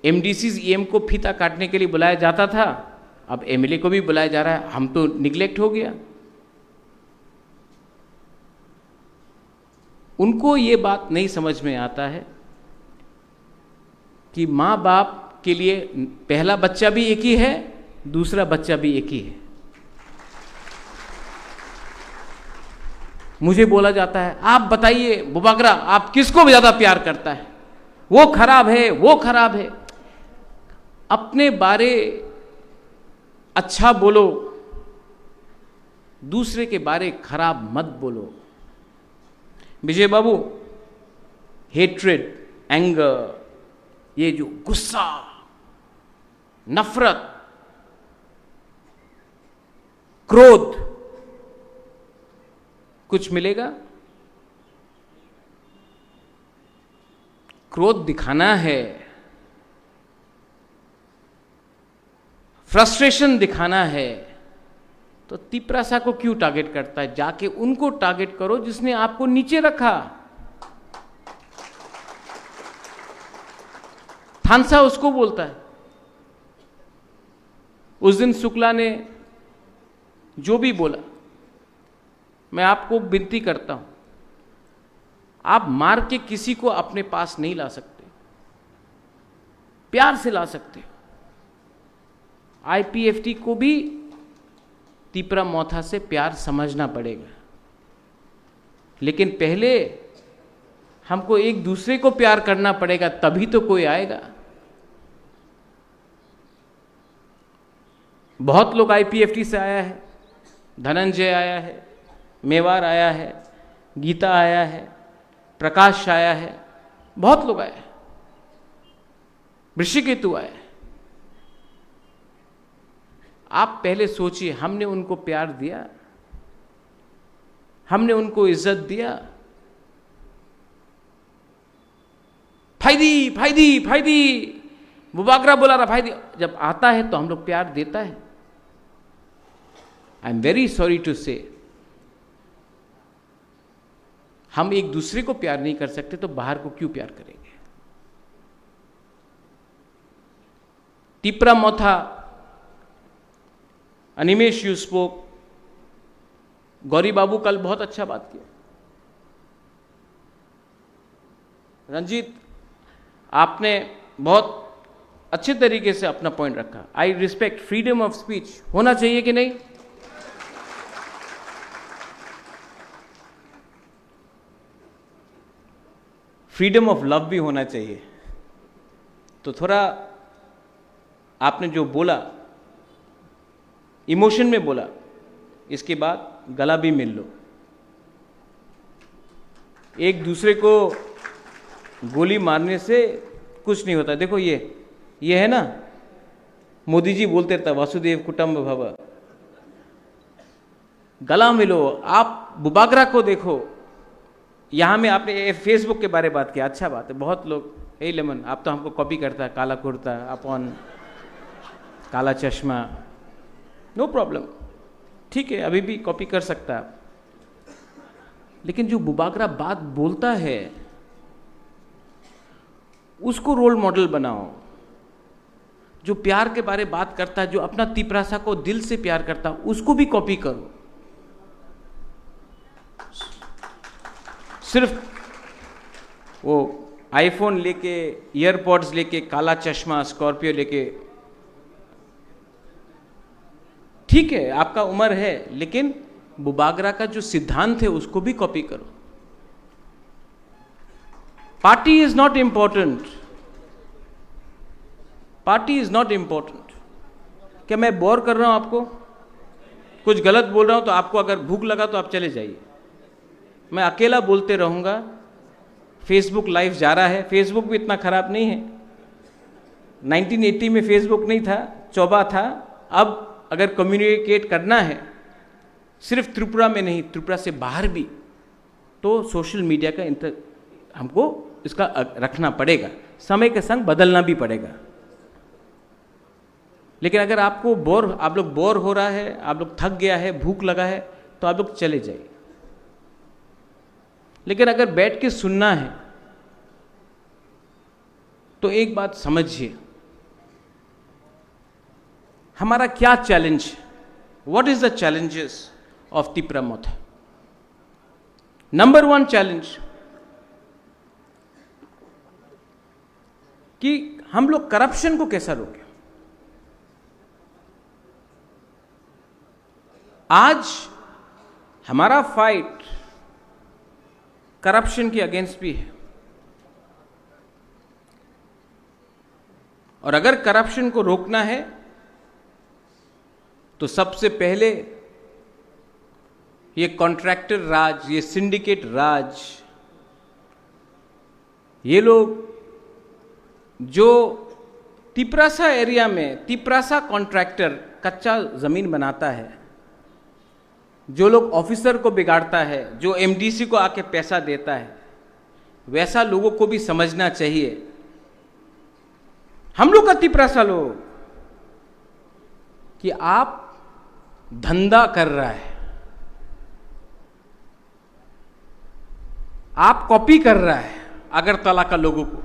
एमडीसीज ईएम को फीता काटने के लिए बुलाया जाता था, अब एमएलए को भी बुलाया जा रहा है। हम तो निग्लेक्ट हो गया। उनको ये बात नहीं समझ में आता है कि माँ बाप के लिए पहला बच्चा भी एक ही है, दूसरा बच्चा भी एक ही है। मुझे बोला जाता है आप बताइए बुबागरा आप किसको ज्यादा प्यार करता है? वो खराब है, वो खराब है। अपने बारे अच्छा बोलो, दूसरे के बारे खराब मत बोलो। विजय बाबू, हेट्रेड, एंगर, ये जो गुस्सा, नफरत, क्रोध, कुछ मिलेगा? क्रोध दिखाना है, फ्रस्ट्रेशन दिखाना है, तो तिपरासा को क्यों टारगेट करता है? जाके उनको टारगेट करो जिसने आपको नीचे रखा। थानसा उसको बोलता है। उस दिन शुक्ला ने जो भी बोला, मैं आपको विनती करता हूं, आप मार के किसी को अपने पास नहीं ला सकते, प्यार से ला सकते हो। आईपीएफटी को भी तिपरा मोथा से प्यार समझना पड़ेगा, लेकिन पहले हमको एक दूसरे को प्यार करना पड़ेगा, तभी तो कोई आएगा। बहुत लोग आईपीएफटी से आया है, धनंजय आया है, मेवार आया है, गीता आया है, प्रकाश आया है, बहुत लोग आए हैं, ऋषिकेतु आया है। आप पहले सोचिए, हमने उनको प्यार दिया, हमने उनको इज्जत दिया? फायदी फायदी फायदी, बुबागरा बोला रहा फायदी। जब आता है तो हम लोग प्यार देता है। I am very sorry to say, हम एक दूसरे को प्यार नहीं कर सकते तो बाहर को क्यों प्यार करेंगे? तिपरा मोथा, अनिमेश यू स्पोक, गौरी बाबू कल बहुत अच्छा बात किया। रंजीत, आपने बहुत अच्छे तरीके से अपना पॉइंट रखा। I respect freedom of speech, होना चाहिए कि नहीं? फ्रीडम ऑफ लव भी होना चाहिए। तो थोड़ा आपने जो बोला, इमोशन में बोला, इसके बाद गला भी मिल लो। एक दूसरे को गोली मारने से कुछ नहीं होता। देखो ये है ना, मोदी जी बोलते रहता वासुदेव कुटुंब भव, गला मिलो। आप बुबागरा को देखो, यहां में आपने फेसबुक के बारे में बात किया, अच्छा बात है। बहुत लोग ए लेमन आप तो हमको कॉपी करता है, काला कुर्ता अपन, काला चश्मा, नो प्रॉब्लम, ठीक है, अभी भी कॉपी कर सकता है। लेकिन जो बुबागरा बात बोलता है उसको रोल मॉडल बनाओ। जो प्यार के बारे बात करता है, जो अपना तिपरासा को दिल से प्यार करता है, उसको भी कॉपी करो। सिर्फ वो आईफोन लेके, ईयरपॉड्स लेके, काला चश्मा, स्कॉर्पियो लेके, ठीक है आपका उम्र है, लेकिन बुबागरा का जो सिद्धांत है उसको भी कॉपी करो। Party is not important, party is not important. क्या मैं बोर कर रहा हूं आपको? कुछ गलत बोल रहा हूं तो आपको अगर भूख लगा तो आप चले जाइए, मैं अकेला बोलते रहूंगा। फेसबुक लाइव जा रहा है, फेसबुक भी इतना खराब नहीं है। 1980 में फेसबुक नहीं था, चौबा था। अब अगर कम्युनिकेट करना है सिर्फ त्रिपुरा में नहीं, त्रिपुरा से बाहर भी, तो सोशल मीडिया का हमको इसका रखना पड़ेगा, समय के संग बदलना भी पड़ेगा। लेकिन अगर आपको आप लोग बोर हो रहा है, आप लोग थक गया है, भूख लगा है, तो आप लोग चले जाइए। लेकिन अगर बैठ के सुनना है तो एक बात समझिए, हमारा क्या चैलेंज है? What is the challenges of Tipra Motha? Number 1 challenge कि हम लोग करप्शन को कैसा रोकें। आज हमारा फाइट करप्शन के अगेंस्ट भी है, और अगर करप्शन को रोकना है तो सबसे पहले ये कॉन्ट्रैक्टर राज, ये सिंडिकेट राज, ये लोग जो तिपरासा एरिया में तिपरासा कॉन्ट्रैक्टर कच्चा जमीन बनाता है, जो लोग ऑफिसर को बिगाड़ता है, जो एमडीसी को आके पैसा देता है, वैसा लोगों को भी समझना चाहिए। हम लोग का तिपरासा लोग कि आप धंधा कर रहा है, आप कॉपी कर रहा है अगरतला का लोगों को।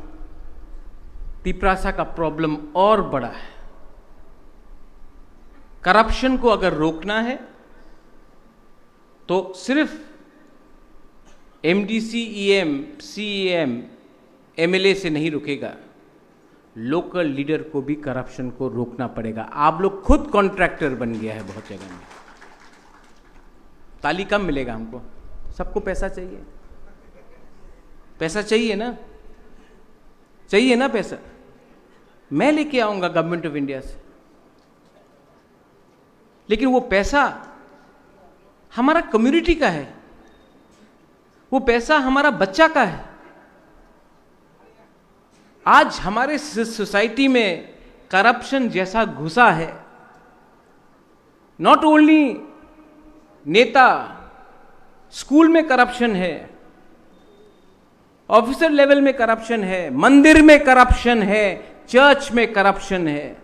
तिपरासा का प्रॉब्लम और बड़ा है। करप्शन को अगर रोकना है तो सिर्फ एमडीसी, ईएम, सीएम, एमएलए से नहीं रुकेगा, लोकल लीडर को भी करप्शन को रोकना पड़ेगा। आप लोग खुद कॉन्ट्रैक्टर बन गया है बहुत जगह में। ताली कम मिलेगा हमको, सबको पैसा चाहिए, पैसा चाहिए ना, चाहिए ना पैसा। मैं लेके आऊंगा गवर्नमेंट ऑफ इंडिया से, लेकिन वो पैसा हमारा कम्युनिटी का है, वो पैसा हमारा बच्चा का है। आज हमारे सोसाइटी में करप्शन जैसा घुसा है, नॉट ओनली नेता, स्कूल में करप्शन है, ऑफिसर लेवल में करप्शन है, मंदिर में करप्शन है, चर्च में करप्शन है।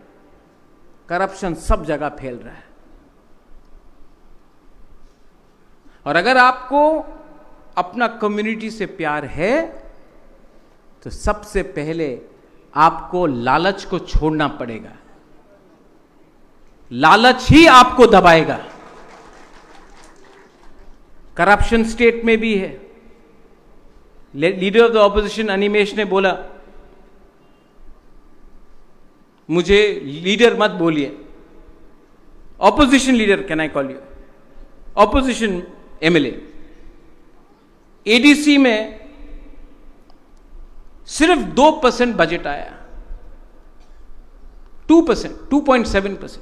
करप्शन सब जगह फैल रहा है। और अगर आपको अपना कम्युनिटी से प्यार है तो सबसे पहले आपको लालच को छोड़ना पड़ेगा। लालच ही आपको दबाएगा। करप्शन स्टेट में भी है। Leader of the opposition Animesh ने बोला, मुझे लीडर मत बोलिए, opposition leader can I call you, opposition MLA. ADC में सिर्फ 2% बजट आया, 2%, 2.7%।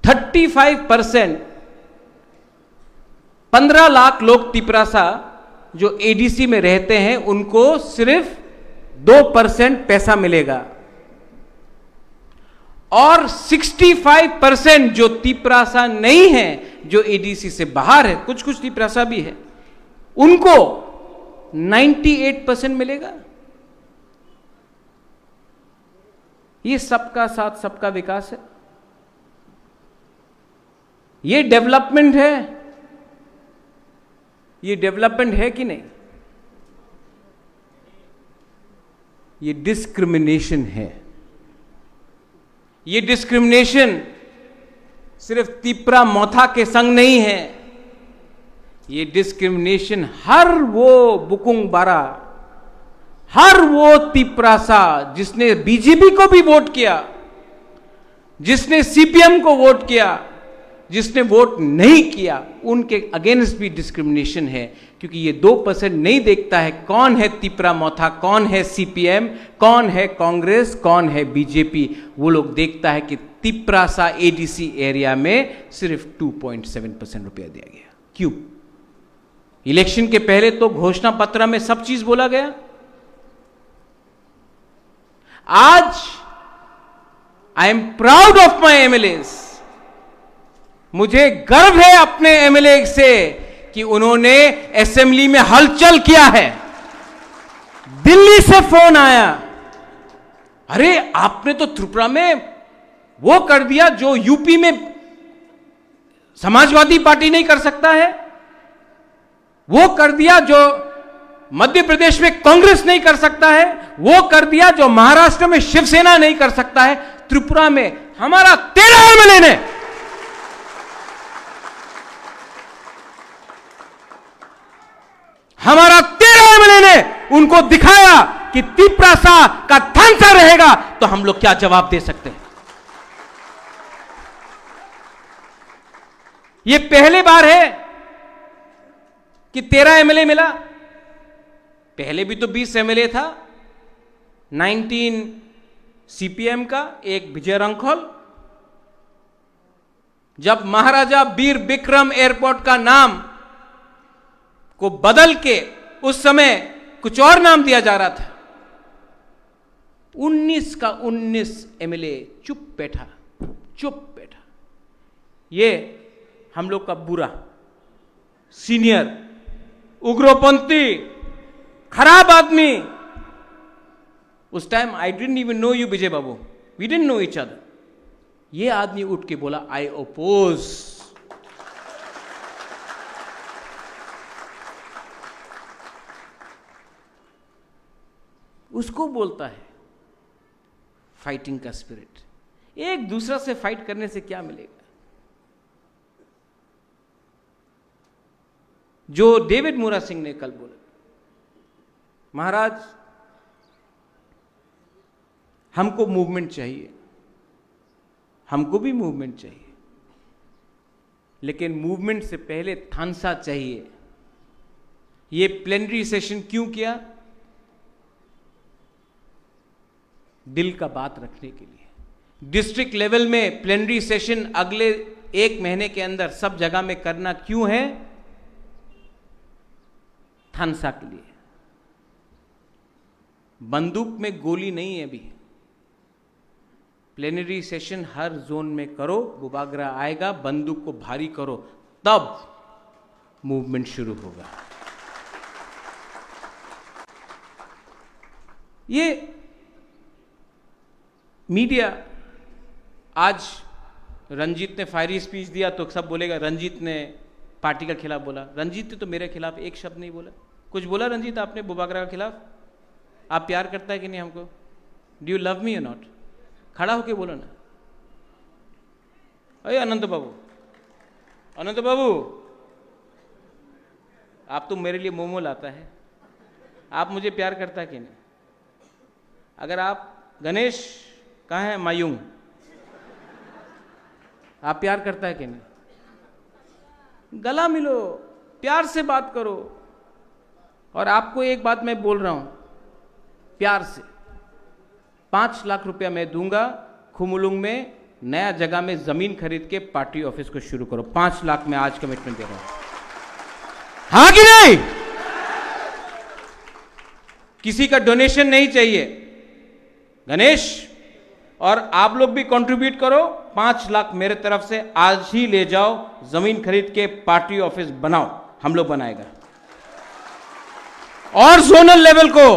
35%, 15 लाख लोग तिपरासा जो एडीसी में रहते हैं, उनको सिर्फ 2% पैसा मिलेगा। और 65% जो तिपरासा नहीं है, जो एडीसी से बाहर है, कुछ कुछ तिपरासा भी है, उनको 98% मिलेगा। ये सबका साथ सबका विकास है, ये डेवलपमेंट है। ये डेवलपमेंट है कि नहीं? ये डिस्क्रिमिनेशन है। ये डिस्क्रिमिनेशन सिर्फ तिप्रा मोथा के संग नहीं है, ये डिस्क्रिमिनेशन हर वो बुकुंग बारा, हर वो तिप्रा सा जिसने बीजेपी को भी वोट किया, जिसने सीपीएम को वोट किया, जिसने वोट नहीं किया, उनके अगेंस्ट भी डिस्क्रिमिनेशन है। क्योंकि ये 2% नहीं देखता है कौन है तिप्रा मोथा, कौन है सीपीएम, कौन है कांग्रेस, कौन है बीजेपी। वो लोग देखता है कि तिप्रा सा एडीसी एरिया में सिर्फ 2.7% रुपया दिया गया। क्यों? इलेक्शन के पहले तो घोषणा पत्र में सब चीज बोला गया। आज I am proud of my MLAs, मुझे गर्व है अपने एमएलए से कि उन्होंने असेंबली में हलचल किया है। दिल्ली से फोन आया, अरे आपने तो त्रिपुरा में वो कर दिया जो यूपी में समाजवादी पार्टी नहीं कर सकता है, वो कर दिया जो मध्य प्रदेश में कांग्रेस नहीं कर सकता है, वो कर दिया जो महाराष्ट्र में शिवसेना नहीं कर सकता है। त्रिपुरा में हमारा 13 एमएलए ने उनको दिखाया कि तिप्रा सा का थांसा रहेगा तो हम लोग क्या जवाब दे सकते हैं। ये पहली बार है कि 13 एमएलए मिला। पहले भी तो 20 एमएलए था, 19 सीपीएम का, एक विजय रंखोल। जब महाराजा वीर बिक्रम एयरपोर्ट का नाम को बदल के उस समय कुछ और नाम दिया जा रहा था, 19 का 19 एमएलए चुप बैठा। ये हम लोग का बुरा, सीनियर, उग्रपंथी, खराब आदमी। उस time I didn't even know you Vijay Babu, we didn't know each other. ये आदमी उठ के बोला आई ओपोज। उसको बोलता है फाइटिंग का स्पिरिट। एक दूसरा से फाइट करने से क्या मिलेगा? जो डेविड मोरा सिंह ने कल बोला, महाराज हमको मूवमेंट चाहिए, हमको भी मूवमेंट चाहिए, लेकिन मूवमेंट से पहले थानसा चाहिए। ये प्लेनरी सेशन क्यों किया? दिल का बात रखने के लिए। डिस्ट्रिक्ट लेवल में प्लेनरी सेशन अगले 1 महीने के अंदर सब जगह में करना क्यों है? थानसा के लिए। बंदूक में गोली नहीं है अभी। प्लेनरी सेशन हर जोन में करो, बुबागरा आएगा, बंदूक को भारी करो, तब मूवमेंट शुरू होगा। ये मीडिया, आज रंजीत ने फायरी स्पीच दिया तो सब बोलेगा रंजीत ने पार्टी के खिलाफ बोला। रंजीत ने तो मेरे खिलाफ एक शब्द नहीं बोला। कुछ बोला रंजीत आपने बुबागरा के खिलाफ? आप प्यार करता है कि नहीं हमको? डू यू लव मी और नॉट? खड़ा होके बोलो ना। अरे अनंत बाबू, अनंत बाबू, आप तो मेरे लिए मोमो लाता है। आप मुझे प्यार करता है कि नहीं? अगर आप गणेश कहाँ है? मायूंग, आप प्यार करता है कि नहीं? गला मिलो, प्यार से बात करो। और आपको एक बात मैं बोल रहा हूं प्यार से, 5 लाख रुपया मैं दूंगा, खुमुलुंग में नया जगह में जमीन खरीद के पार्टी ऑफिस को शुरू करो। 5 लाख में आज कमिटमेंट दे रहा हूं, हाँ कि नहीं? किसी का डोनेशन नहीं चाहिए। गणेश और आप लोग भी कंट्रीब्यूट करो, 5 लाख मेरे तरफ से आज ही ले जाओ, जमीन खरीद के पार्टी ऑफिस बनाओ, हम लोग बनाएगा। और जोनल लेवल को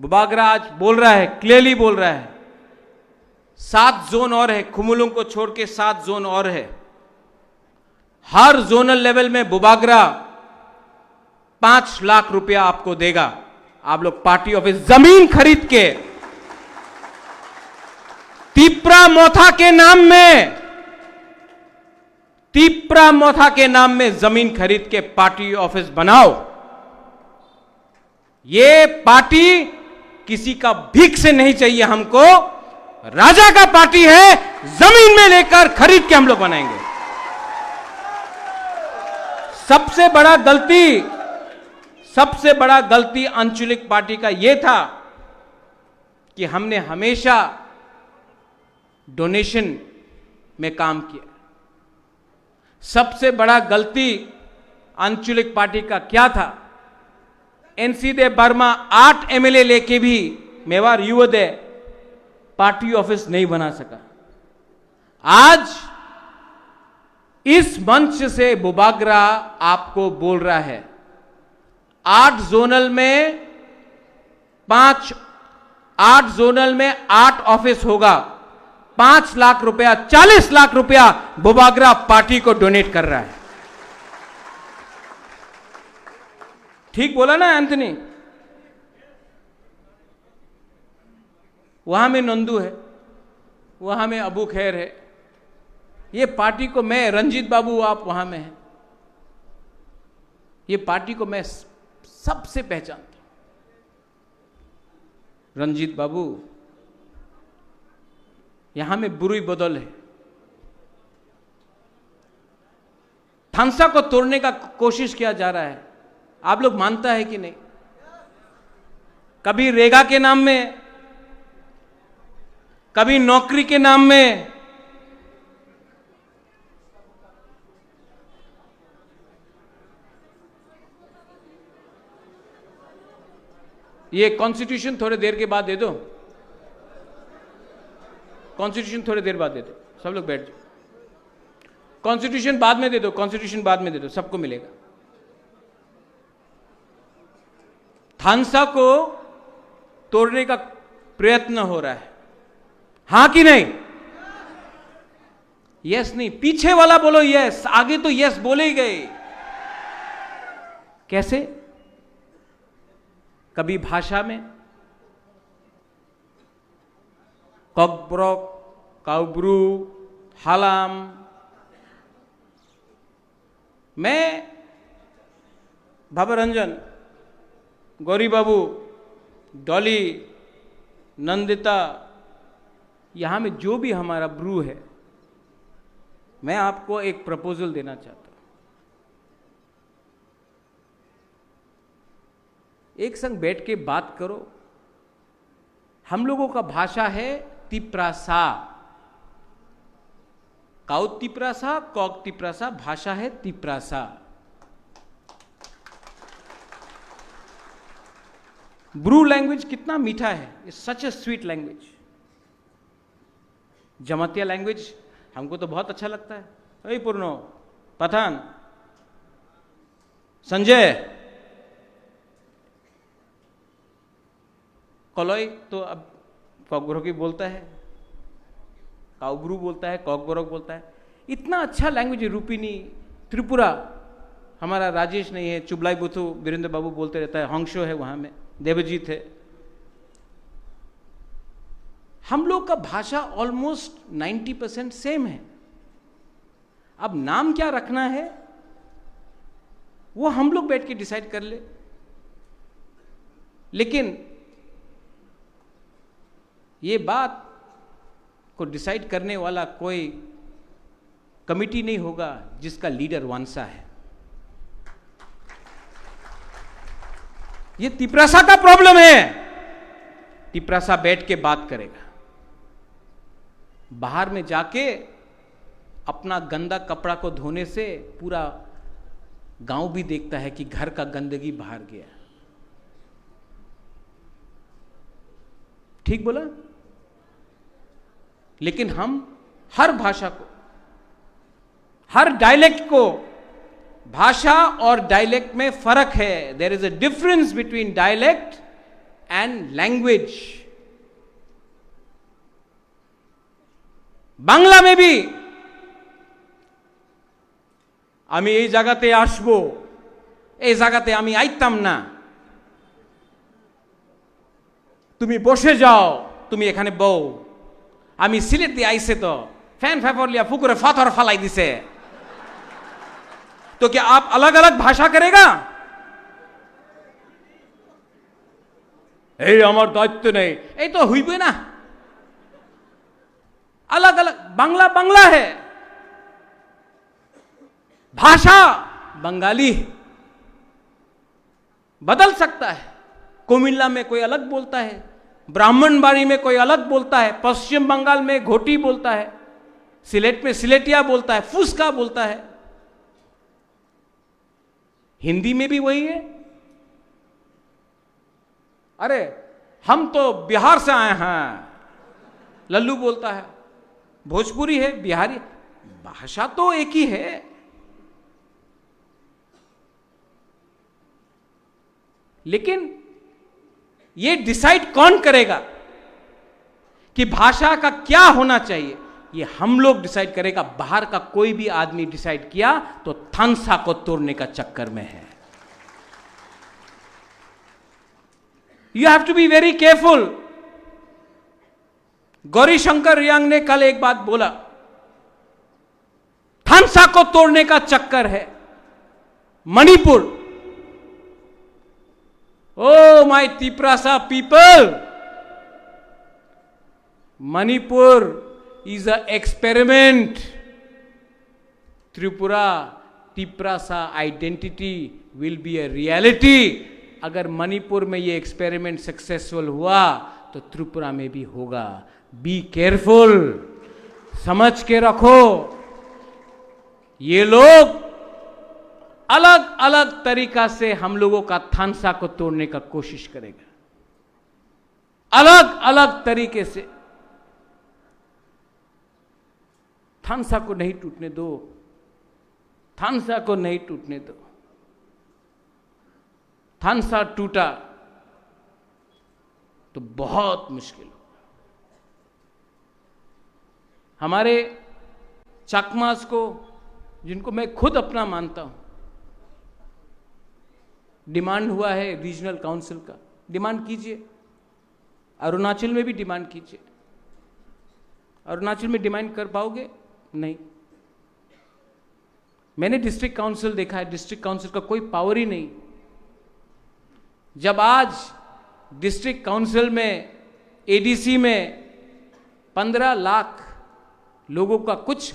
बुबागरा आज बोल रहा है, क्लियरली बोल रहा है, 7 जोन और है, खुमुलुंग को छोड़ के 7 जोन और है। हर जोनल लेवल में बुबागरा 5 लाख रुपया आपको देगा। आप लोग पार्टी ऑफिस जमीन खरीद के तिप्रा मोथा के नाम में, तिप्रा मोथा के नाम में जमीन खरीद के पार्टी ऑफिस बनाओ। ये पार्टी किसी का भीख से नहीं चाहिए हमको, राजा का पार्टी है, जमीन में लेकर खरीद के हम लोग बनाएंगे। सबसे बड़ा गलती आंचलिक पार्टी का यह था कि हमने हमेशा डोनेशन में काम किया। सबसे बड़ा गलती आंचलिक पार्टी का क्या था? एनसी दे बर्मा 8 एमएलए लेके भी मेवाड़ युवदे पार्टी ऑफिस नहीं बना सका। आज इस मंच से बुबाग्रा आपको बोल रहा है 8 जोनल में 8 ऑफिस होगा, 5 लाख रुपया, 40 लाख रुपया बुबाग्रा पार्टी को डोनेट कर रहा है। ठीक बोला ना एंथनी? वहां में नंदू है, वहां में अबू खैर है। ये पार्टी को मैं, रंजीत बाबू आप वहां में हैं, ये पार्टी को मैं सबसे पहचानता हूं। रंजीत बाबू, यहां में बुरी बदल है। थांसा को तोड़ने का कोशिश किया जा रहा है, आप लोग मानता है कि नहीं? कभी रेगा के नाम में, कभी नौकरी के नाम में। ये कॉन्स्टिट्यूशन थोड़ी देर के बाद दे दो, कॉन्स्टिट्यूशन थोड़ी देर बाद दे दो, सब लोग बैठ जाओ। कॉन्स्टिट्यूशन बाद में दे दो, कॉन्स्टिट्यूशन बाद में दे दो, सबको मिलेगा। थांसा को तोड़ने का प्रयत्न हो रहा है, हां कि नहीं? यस नहीं, पीछे वाला बोलो यस, आगे तो यस बोले ही गए। कैसे? कभी भाषा में कॉकब्रॉक, काउब्रू, हालाम। मैं भवरंजन, गौरी बाबू, डॉली, नंदिता, यहां में जो भी हमारा ब्रू है, मैं आपको एक प्रपोजल देना चाहता हूं। एक संग बैठ के बात करो। हम लोगों का भाषा है तिप्रासा, काउ तिप्रासा, कॉक तिप्रासा, भाषा है तिप्रासा। ब्रू लैंग्वेज कितना मीठा है, it's such A sweet language. Jamatia language हमको तो बहुत अच्छा लगता है। अरे पूर्णो, पठान, संजय, कलोई तो अब कॉकब्रोकी बोलता है, काउब्रू बोलता है, कॉकब्रोक बोलता है। इतना अच्छा लैंग्वेज है। रूपिनी, त्रिपुरा, हमारा राजेश नहीं है, चुबलाई बुथु वीरेंद्र बाबू बोलते रहता है, हंशो है वहां में, देवजीत है। हम लोग का भाषा ऑलमोस्ट 90% सेम है। अब नाम क्या रखना है वो हम लोग बैठ के डिसाइड कर ले। लेकिन ये बात को डिसाइड करने वाला कोई कमिटी नहीं होगा जिसका लीडर वांसा है। ये तिप्रासा का प्रॉब्लम है। तिप्रासा बैठ के बात करेगा। बाहर में जाके अपना गंदा कपड़ा को धोने से पूरा गांव भी देखता है कि घर का गंदगी बाहर गया। ठीक बोला? लेकिन हम हर भाषा को, हर डायलेक्ट को, भाषा और डायलेक्ट में फर्क है। There is a difference between dialect and language. Bangla में भी आमी এই জায়গাতে আসবো, এই জায়গাতে আমি আইতাম না, তুমি বসে যাও, তুমি এখানে বউ। আমি সিলেট দিয়ে আইছে তো फैन फेफर लिया फुकुरे फाथर फलाई दिसे, तो क्या आप अलग अलग भाषा करेगा? এই আমার দায়িত্ব নেই, এই তো হইবে না। अलग अलग बांग्ला बांग्ला है, भाषा बंगाली बदल सकता है। कुमिल्ला में कोई अलग बोलता है, ब्राह्मणबाड़ी में कोई अलग बोलता है, पश्चिम बंगाल में घोटी बोलता है, सिलेट में सिलेटिया बोलता है, फुसका बोलता है। हिंदी में भी वही है। अरे हम तो बिहार से आए हैं, लल्लू बोलता है। भोजपुरी है, बिहारी, भाषा तो एक ही है। लेकिन ये डिसाइड कौन करेगा कि भाषा का क्या होना चाहिए? ये हम लोग डिसाइड करेगा। बाहर का कोई भी आदमी डिसाइड किया तो थानसा को तोड़ने का चक्कर में है। You have to be very careful. Gaurishankar Reang ने कल एक बात बोला, थानसा को तोड़ने का चक्कर है। Manipur, oh my Tiprasa people, Manipur is an experiment. Tripura, Tiprasa identity will be a reality. अगर मणिपुर में ये एक्सपेरिमेंट सक्सेसफुल हुआ तो त्रिपुरा में भी होगा। बी केयरफुल, समझ के रखो। ये लोग अलग अलग तरीका से हम लोगों का थानसा को तोड़ने का कोशिश करेगा, अलग अलग तरीके से। थानसा को नहीं टूटने दो, थानसा को नहीं टूटने दो। थानसा टूटा तो बहुत मुश्किल होगा। हमारे चकमास को, जिनको मैं खुद अपना मानता हूं, डिमांड हुआ है रीजनल काउंसिल का। डिमांड कीजिए, अरुणाचल में भी डिमांड कीजिए। अरुणाचल में डिमांड कर पाओगे? नहीं। मैंने डिस्ट्रिक्ट काउंसिल देखा है, डिस्ट्रिक्ट काउंसिल का कोई पावर ही नहीं। जब आज डिस्ट्रिक्ट काउंसिल में, एडीसी में 15 लाख लोगों का कुछ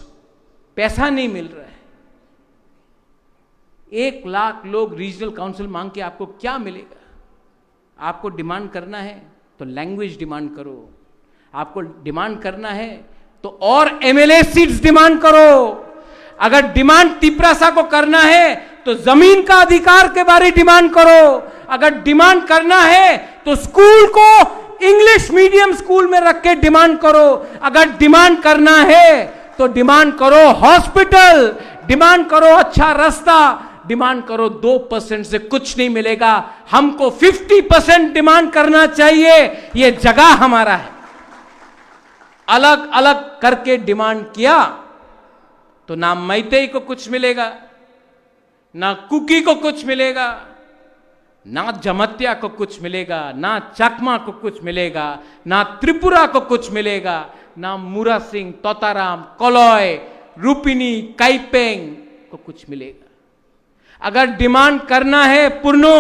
पैसा नहीं मिल रहा है, 1 लाख लोग रीजनल काउंसिल मांग के आपको क्या मिलेगा? आपको डिमांड करना है तो लैंग्वेज डिमांड करो। आपको डिमांड करना है तो और एमएलए सीट्स डिमांड करो। अगर डिमांड तिप्रासा को करना है तो जमीन का अधिकार के बारे डिमांड करो। अगर डिमांड करना है तो स्कूल को इंग्लिश मीडियम स्कूल में रख के डिमांड करो। अगर डिमांड करना है तो डिमांड करो हॉस्पिटल, डिमांड करो अच्छा रास्ता, डिमांड करो। 2% से कुछ नहीं मिलेगा, हमको 50% डिमांड करना चाहिए। ये जगह हमारा है। अलग अलग करके डिमांड किया तो ना मैतेई को कुछ मिलेगा, ना कुकी को कुछ मिलेगा, ना जमत्या को कुछ मिलेगा, ना चकमा को कुछ मिलेगा, ना त्रिपुरा को कुछ मिलेगा, ना मुरा सिंह, तोताराम, कलॉय, रूपिनी, काइपेंग को कुछ मिलेगा। अगर डिमांड करना है पुरनो,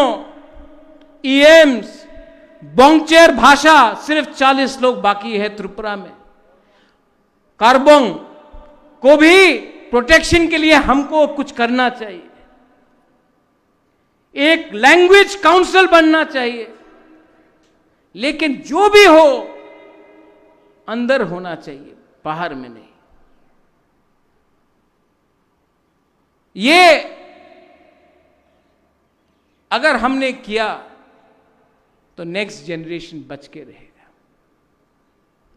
ईएम्स, बोंगचेर भाषा, सिर्फ 40 लोग बाकी है त्रिपुरा में। कार्बोंग को भी प्रोटेक्शन के लिए हमको कुछ करना चाहिए। एक लैंग्वेज काउंसिल बनना चाहिए। लेकिन जो भी हो अंदर होना चाहिए, बाहर में नहीं। ये अगर हमने किया तो नेक्स्ट जनरेशन बच के रहेगा।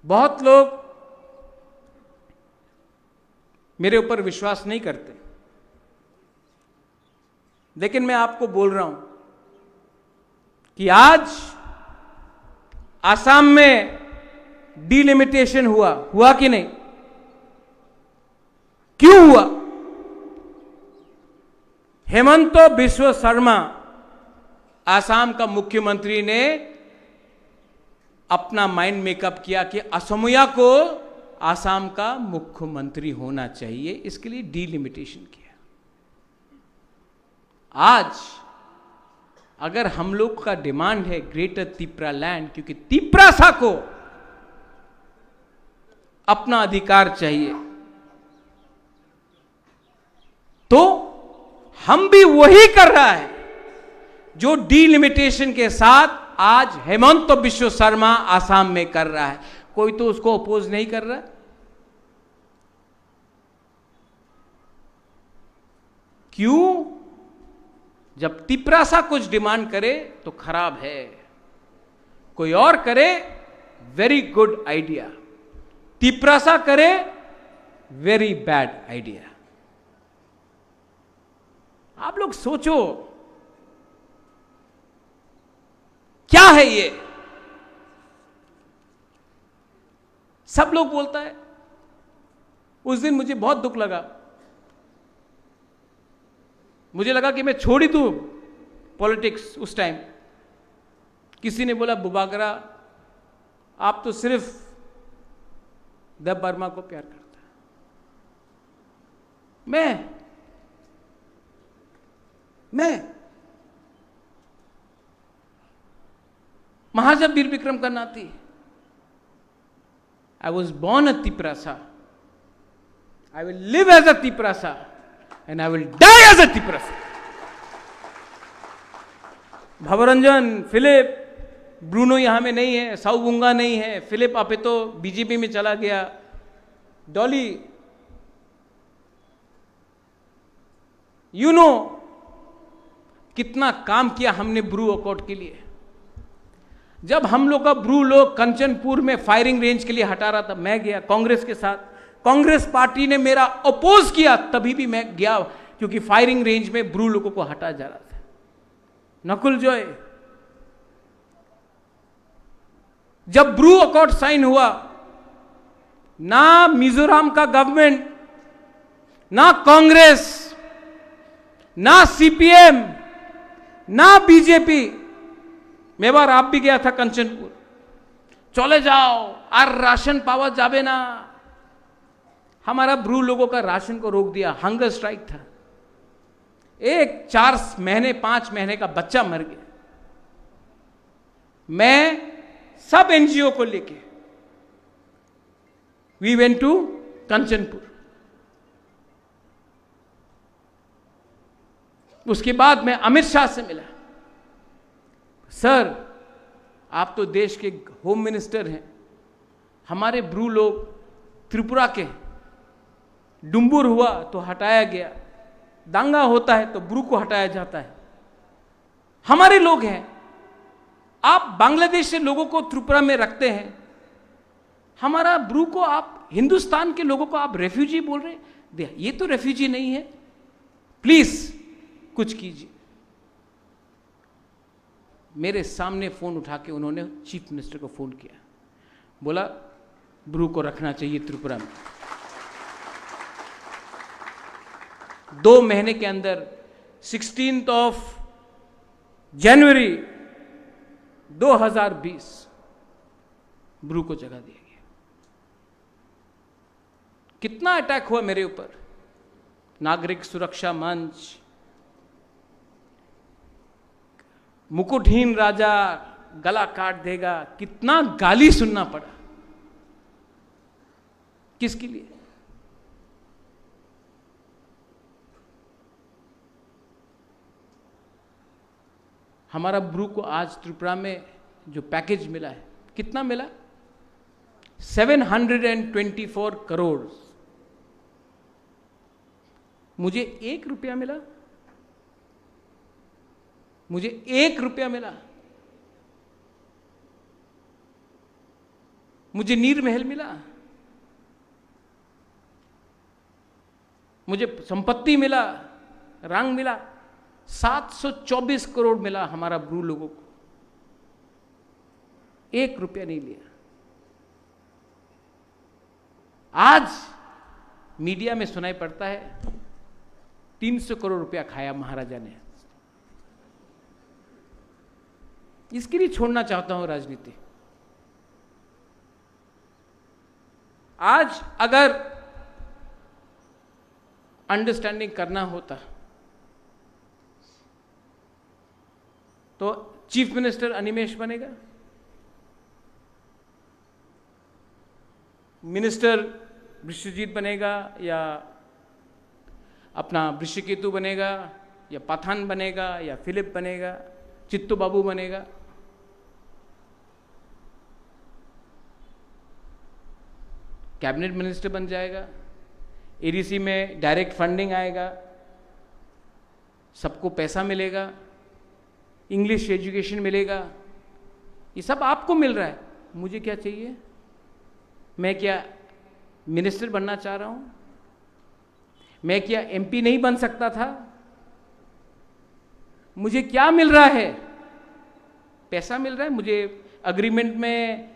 बहुत लोग मेरे ऊपर विश्वास नहीं करते, लेकिन मैं आपको बोल रहा हूं कि आज असम में डिलिमिटेशन हुआ कि नहीं? क्यों हुआ? हेमंत बिस्व शर्मा असम का मुख्यमंत्री ने अपना माइंड मेकअप किया कि असमिया को आसाम का मुख्यमंत्री होना चाहिए, इसके लिए डिलिमिटेशन किया। आज अगर हम लोग का डिमांड है ग्रेटर तिप्रा लैंड, क्योंकि तिप्रासा को अपना अधिकार चाहिए, तो हम भी वही कर रहा है जो डिलिमिटेशन के साथ आज हेमंत बिश्व शर्मा आसाम में कर रहा है। कोई तो उसको अपोज नहीं कर रहा। क्यों? जब तिप्रासा कुछ डिमांड करे तो खराब है, कोई और करे वेरी गुड आइडिया, तिप्रासा करे वेरी बैड आइडिया। आप लोग सोचो क्या है ये? सब लोग बोलता है। उस दिन मुझे बहुत दुख लगा, मुझे लगा कि मैं छोड़ ही दूं पॉलिटिक्स। उस टाइम किसी ने बोला बुबागरा आप तो सिर्फ देव वर्मा को प्यार करता है। मैं महाराजा वीर विक्रम का नाती। I was born a Tiprasa. I will live as a Tiprasa and I will die as a Tiprasa. Bhabaranjan, Philip, Bruno यहां में नहीं है, साउबुंगा नहीं है, फिलिप आपे तो बीजेपी में चला गया, डॉली, यू नो कितना काम किया हमने ब्रू अकॉर्ड के लिए। जब हम लोग का ब्रू लोग कंचनपुर में फायरिंग रेंज के लिए हटा रहा था, मैं गया कांग्रेस के साथ। कांग्रेस पार्टी ने मेरा अपोज किया, तभी भी मैं गया, क्योंकि फायरिंग रेंज में ब्रू लोगों को हटा जा रहा था। नकुल जॉय, जब ब्रू अकॉर्ड साइन हुआ, ना मिजोरम का गवर्नमेंट, ना कांग्रेस, ना सीपीएम, ना बीजेपी, मैं बार आप भी गया था कंचनपुर, चले जाओ और राशन पावा जाबे ना। हमारा ब्रू लोगों का राशन को रोक दिया, हंगर स्ट्राइक था। एक 4 महीने 5 महीने का बच्चा मर गया। मैं सब एनजीओ को लेके वी वेंट टू कंचनपुर। उसके बाद मैं अमित शाह से मिला। सर, आप तो देश के होम मिनिस्टर हैं, हमारे ब्रू लोग त्रिपुरा के, डुम्बुर हुआ तो हटाया गया, दांगा होता है तो ब्रू को हटाया जाता है, हमारे लोग हैं। आप बांग्लादेश से लोगों को त्रिपुरा में रखते हैं, हमारा ब्रू को आप, हिंदुस्तान के लोगों को आप रेफ्यूजी बोल रहे हैं। ये तो रेफ्यूजी नहीं है, प्लीज कुछ कीजिए। मेरे सामने फोन उठा के उन्होंने चीफ मिनिस्टर को फोन किया, बोला ब्रू को रखना चाहिए त्रिपुरा में। 2 महीने के अंदर 16 जनवरी 2020 ब्रू को जगह दिया गया। कितना अटैक हुआ मेरे ऊपर, नागरिक सुरक्षा मंच, मुकुटहीन राजा, गला काट देगा, कितना गाली सुनना पड़ा। किसके लिए? हमारा ब्रू को आज त्रिपुरा में जो पैकेज मिला है, कितना मिला? 724 करोड़। मुझे 1 रुपया मिला, मुझे 1 रुपया मिला। मुझे नीर महल मिला, मुझे संपत्ति मिला, रंग मिला। 724 करोड़ मिला हमारा ब्रू लोगों को, 1 रुपया नहीं लिया। आज मीडिया में सुनाई पड़ता है 300 करोड़ रुपया खाया महाराजा ने। इसके लिए छोड़ना चाहता हूं राजनीति। आज अगर अंडरस्टैंडिंग करना होता तो चीफ मिनिस्टर अनिमेश बनेगा, मिनिस्टर विश्वजीत बनेगा, या अपना वृषकेतु बनेगा, या पठान बनेगा, या फिलिप बनेगा, चित्तू बाबू बनेगा। कैबिनेट मिनिस्टर बन जाएगा, एडीसी में डायरेक्ट फंडिंग आएगा, सबको पैसा मिलेगा, इंग्लिश एजुकेशन मिलेगा। ये सब आपको मिल रहा है, मुझे क्या चाहिए? मैं क्या मिनिस्टर बनना चाह रहा हूं? मैं क्या एमपी नहीं बन सकता था? मुझे क्या मिल रहा है? पैसा मिल रहा है। मुझे अग्रीमेंट में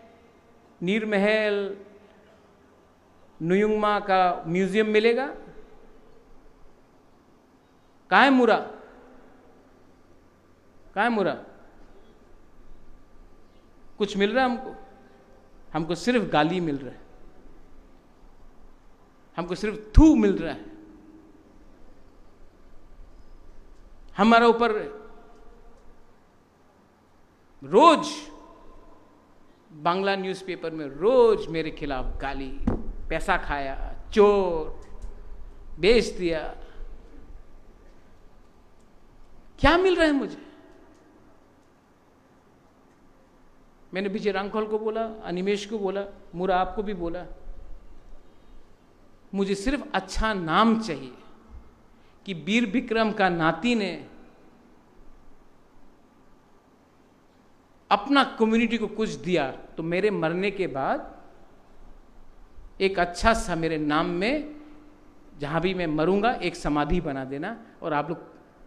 नीर महल, नुयुंगमा का म्यूजियम मिलेगा। कहाँ है मुरा? कहाँ है मुरा? कुछ मिल रहा है हमको? हमको सिर्फ गाली मिल रहा है, हमको सिर्फ थू मिल रहा है। हमारा ऊपर रोज बांग्ला न्यूज़पेपर में रोज मेरे खिलाफ गाली, पैसा खाया, चोर, बेच दिया। क्या मिल रहा है मुझे? मैंने विजय रांखोल को बोला, अनिमेश को बोला, मुरा आपको भी बोला, मुझे सिर्फ अच्छा नाम चाहिए कि वीर विक्रम का नाती ने अपना कम्युनिटी को कुछ दिया, तो मेरे मरने के बाद एक अच्छा सा मेरे नाम में, जहां भी मैं मरूंगा, एक समाधि बना देना, और आप लोग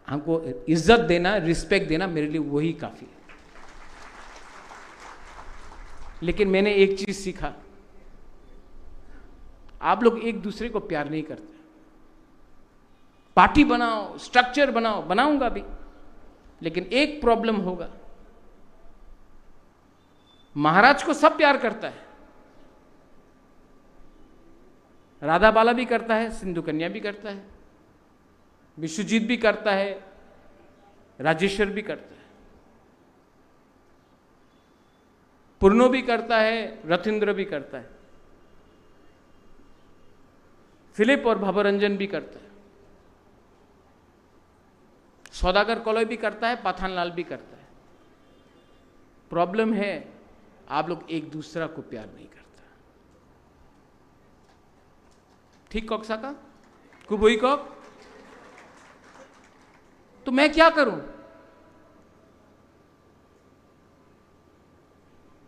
हमको इज्जत देना, रिस्पेक्ट देना, मेरे लिए वही काफी है। लेकिन मैंने एक चीज सीखा, आप लोग एक दूसरे को प्यार नहीं करते। पार्टी बनाओ, स्ट्रक्चर बनाओ, बनाऊंगा भी, लेकिन एक प्रॉब्लम होगा, महाराज को सब प्यार करता है, राधा बाला भी करता है, सिंधु कन्या भी करता है, विश्वजीत भी करता है, राजेश्वर भी करता है, पूर्णो भी करता है, रथिंद्र भी करता है, फिलिप और भवरंजन भी करता है, सौदागर कॉलोई भी करता है, पठानलाल भी करता है। प्रॉब्लम है आप लोग एक दूसरा को प्यार नहीं करता। ठीक कॉक्सा का कुबोई कॉक, तो मैं क्या करूं?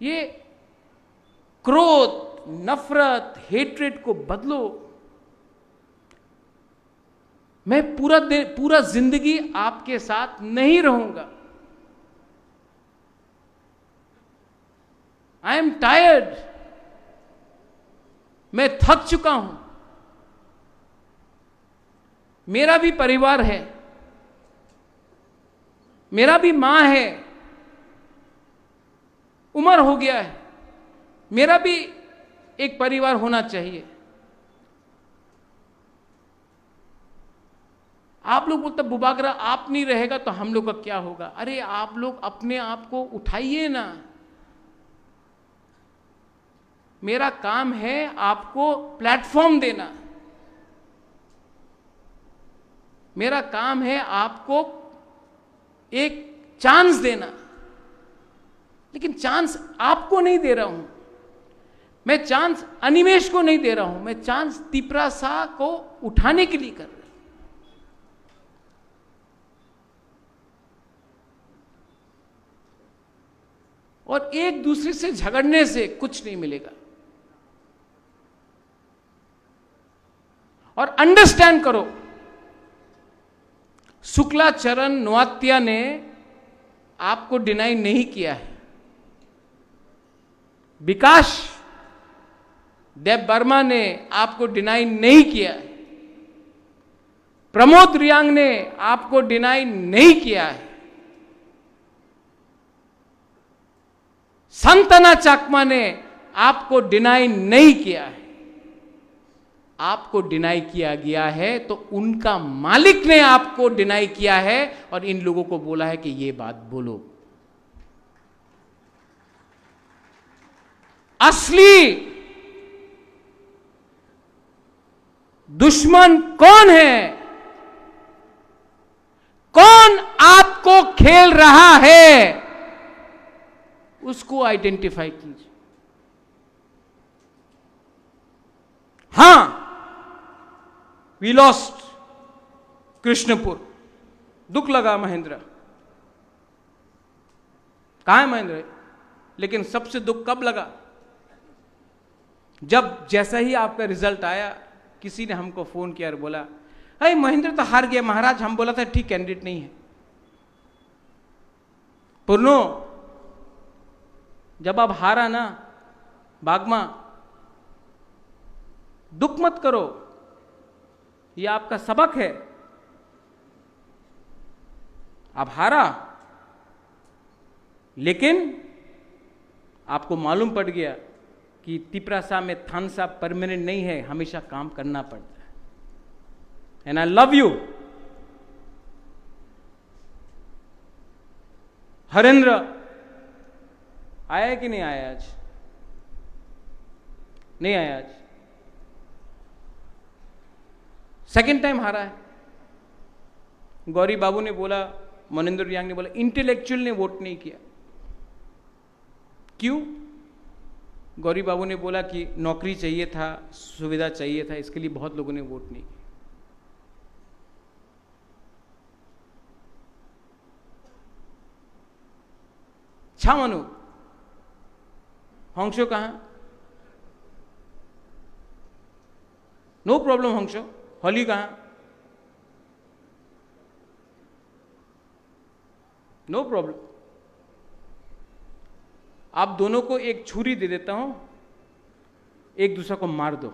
ये क्रोध, नफरत, हेट्रेड को बदलो। मैं पूरा जिंदगी आपके साथ नहीं रहूंगा। आई एम टायर्ड, मैं थक चुका हूं। मेरा भी परिवार है, मेरा भी मां है, उम्र हो गया है, मेरा भी एक परिवार होना चाहिए। आप लोग बोलते बुबागरा आप नहीं रहेगा तो हम लोग का क्या होगा? अरे आप लोग अपने आप को उठाइए ना। मेरा काम है आपको प्लेटफॉर्म देना, मेरा काम है आपको एक चांस देना, लेकिन चांस आपको नहीं दे रहा हूं मैं, चांस अनिमेश को नहीं दे रहा हूं मैं, चांस तिपरा शाह को उठाने के लिए कर रहा हूं। और एक दूसरे से झगड़ने से कुछ नहीं मिलेगा। और अंडरस्टैंड करो, शुक्लाचरण नोआत्या ने आपको डिनाई नहीं किया है, विकास देव वर्मा ने आपको डिनाई नहीं किया है, प्रमोद रियांग ने आपको डिनाई नहीं किया है, संतना चाकमा ने आपको डिनाई नहीं किया है। आपको डिनाई किया गया है तो उनका मालिक ने आपको डिनाई किया है और इन लोगों को बोला है कि ये बात बोलो। असली दुश्मन कौन है, कौन आपको खेल रहा है, उसको आइडेंटिफाई कीजिए। हां, वी लॉस्ट कृष्णपुर, दुख लगा महेंद्र, कहां है महेंद्र? लेकिन सबसे दुख कब लगा? जब जैसा ही आपका रिजल्ट आया, किसी ने हमको फोन किया और बोला, अरे महेंद्र तो हार गया महाराज, हम बोला था ठीक कैंडिडेट नहीं है। पुरनो, जब आप हारा ना बागमा, दुख मत करो, यह आपका सबक है। आप हारा, लेकिन आपको मालूम पड़ गया कि तिपरा साहब में थान साहब परमानेंट नहीं है, हमेशा काम करना पड़ता है। And I love you. Harendra आया है कि नहीं आया आज? नहीं आया आज, सेकेंड टाइम हारा है। गौरी बाबू ने बोला, मनिंदर यांग ने बोला, इंटेलेक्चुअल ने वोट नहीं किया। क्यों? गौरी बाबू ने बोला कि नौकरी चाहिए था, सुविधा चाहिए था, इसके लिए बहुत लोगों ने वोट नहीं किया। छामनु हंसो कहां? नो प्रॉब्लम हंसो। हॉली कहां? No problem. आप दोनों को एक छुरी दे देता हूं, एक दूसरे को मार दो।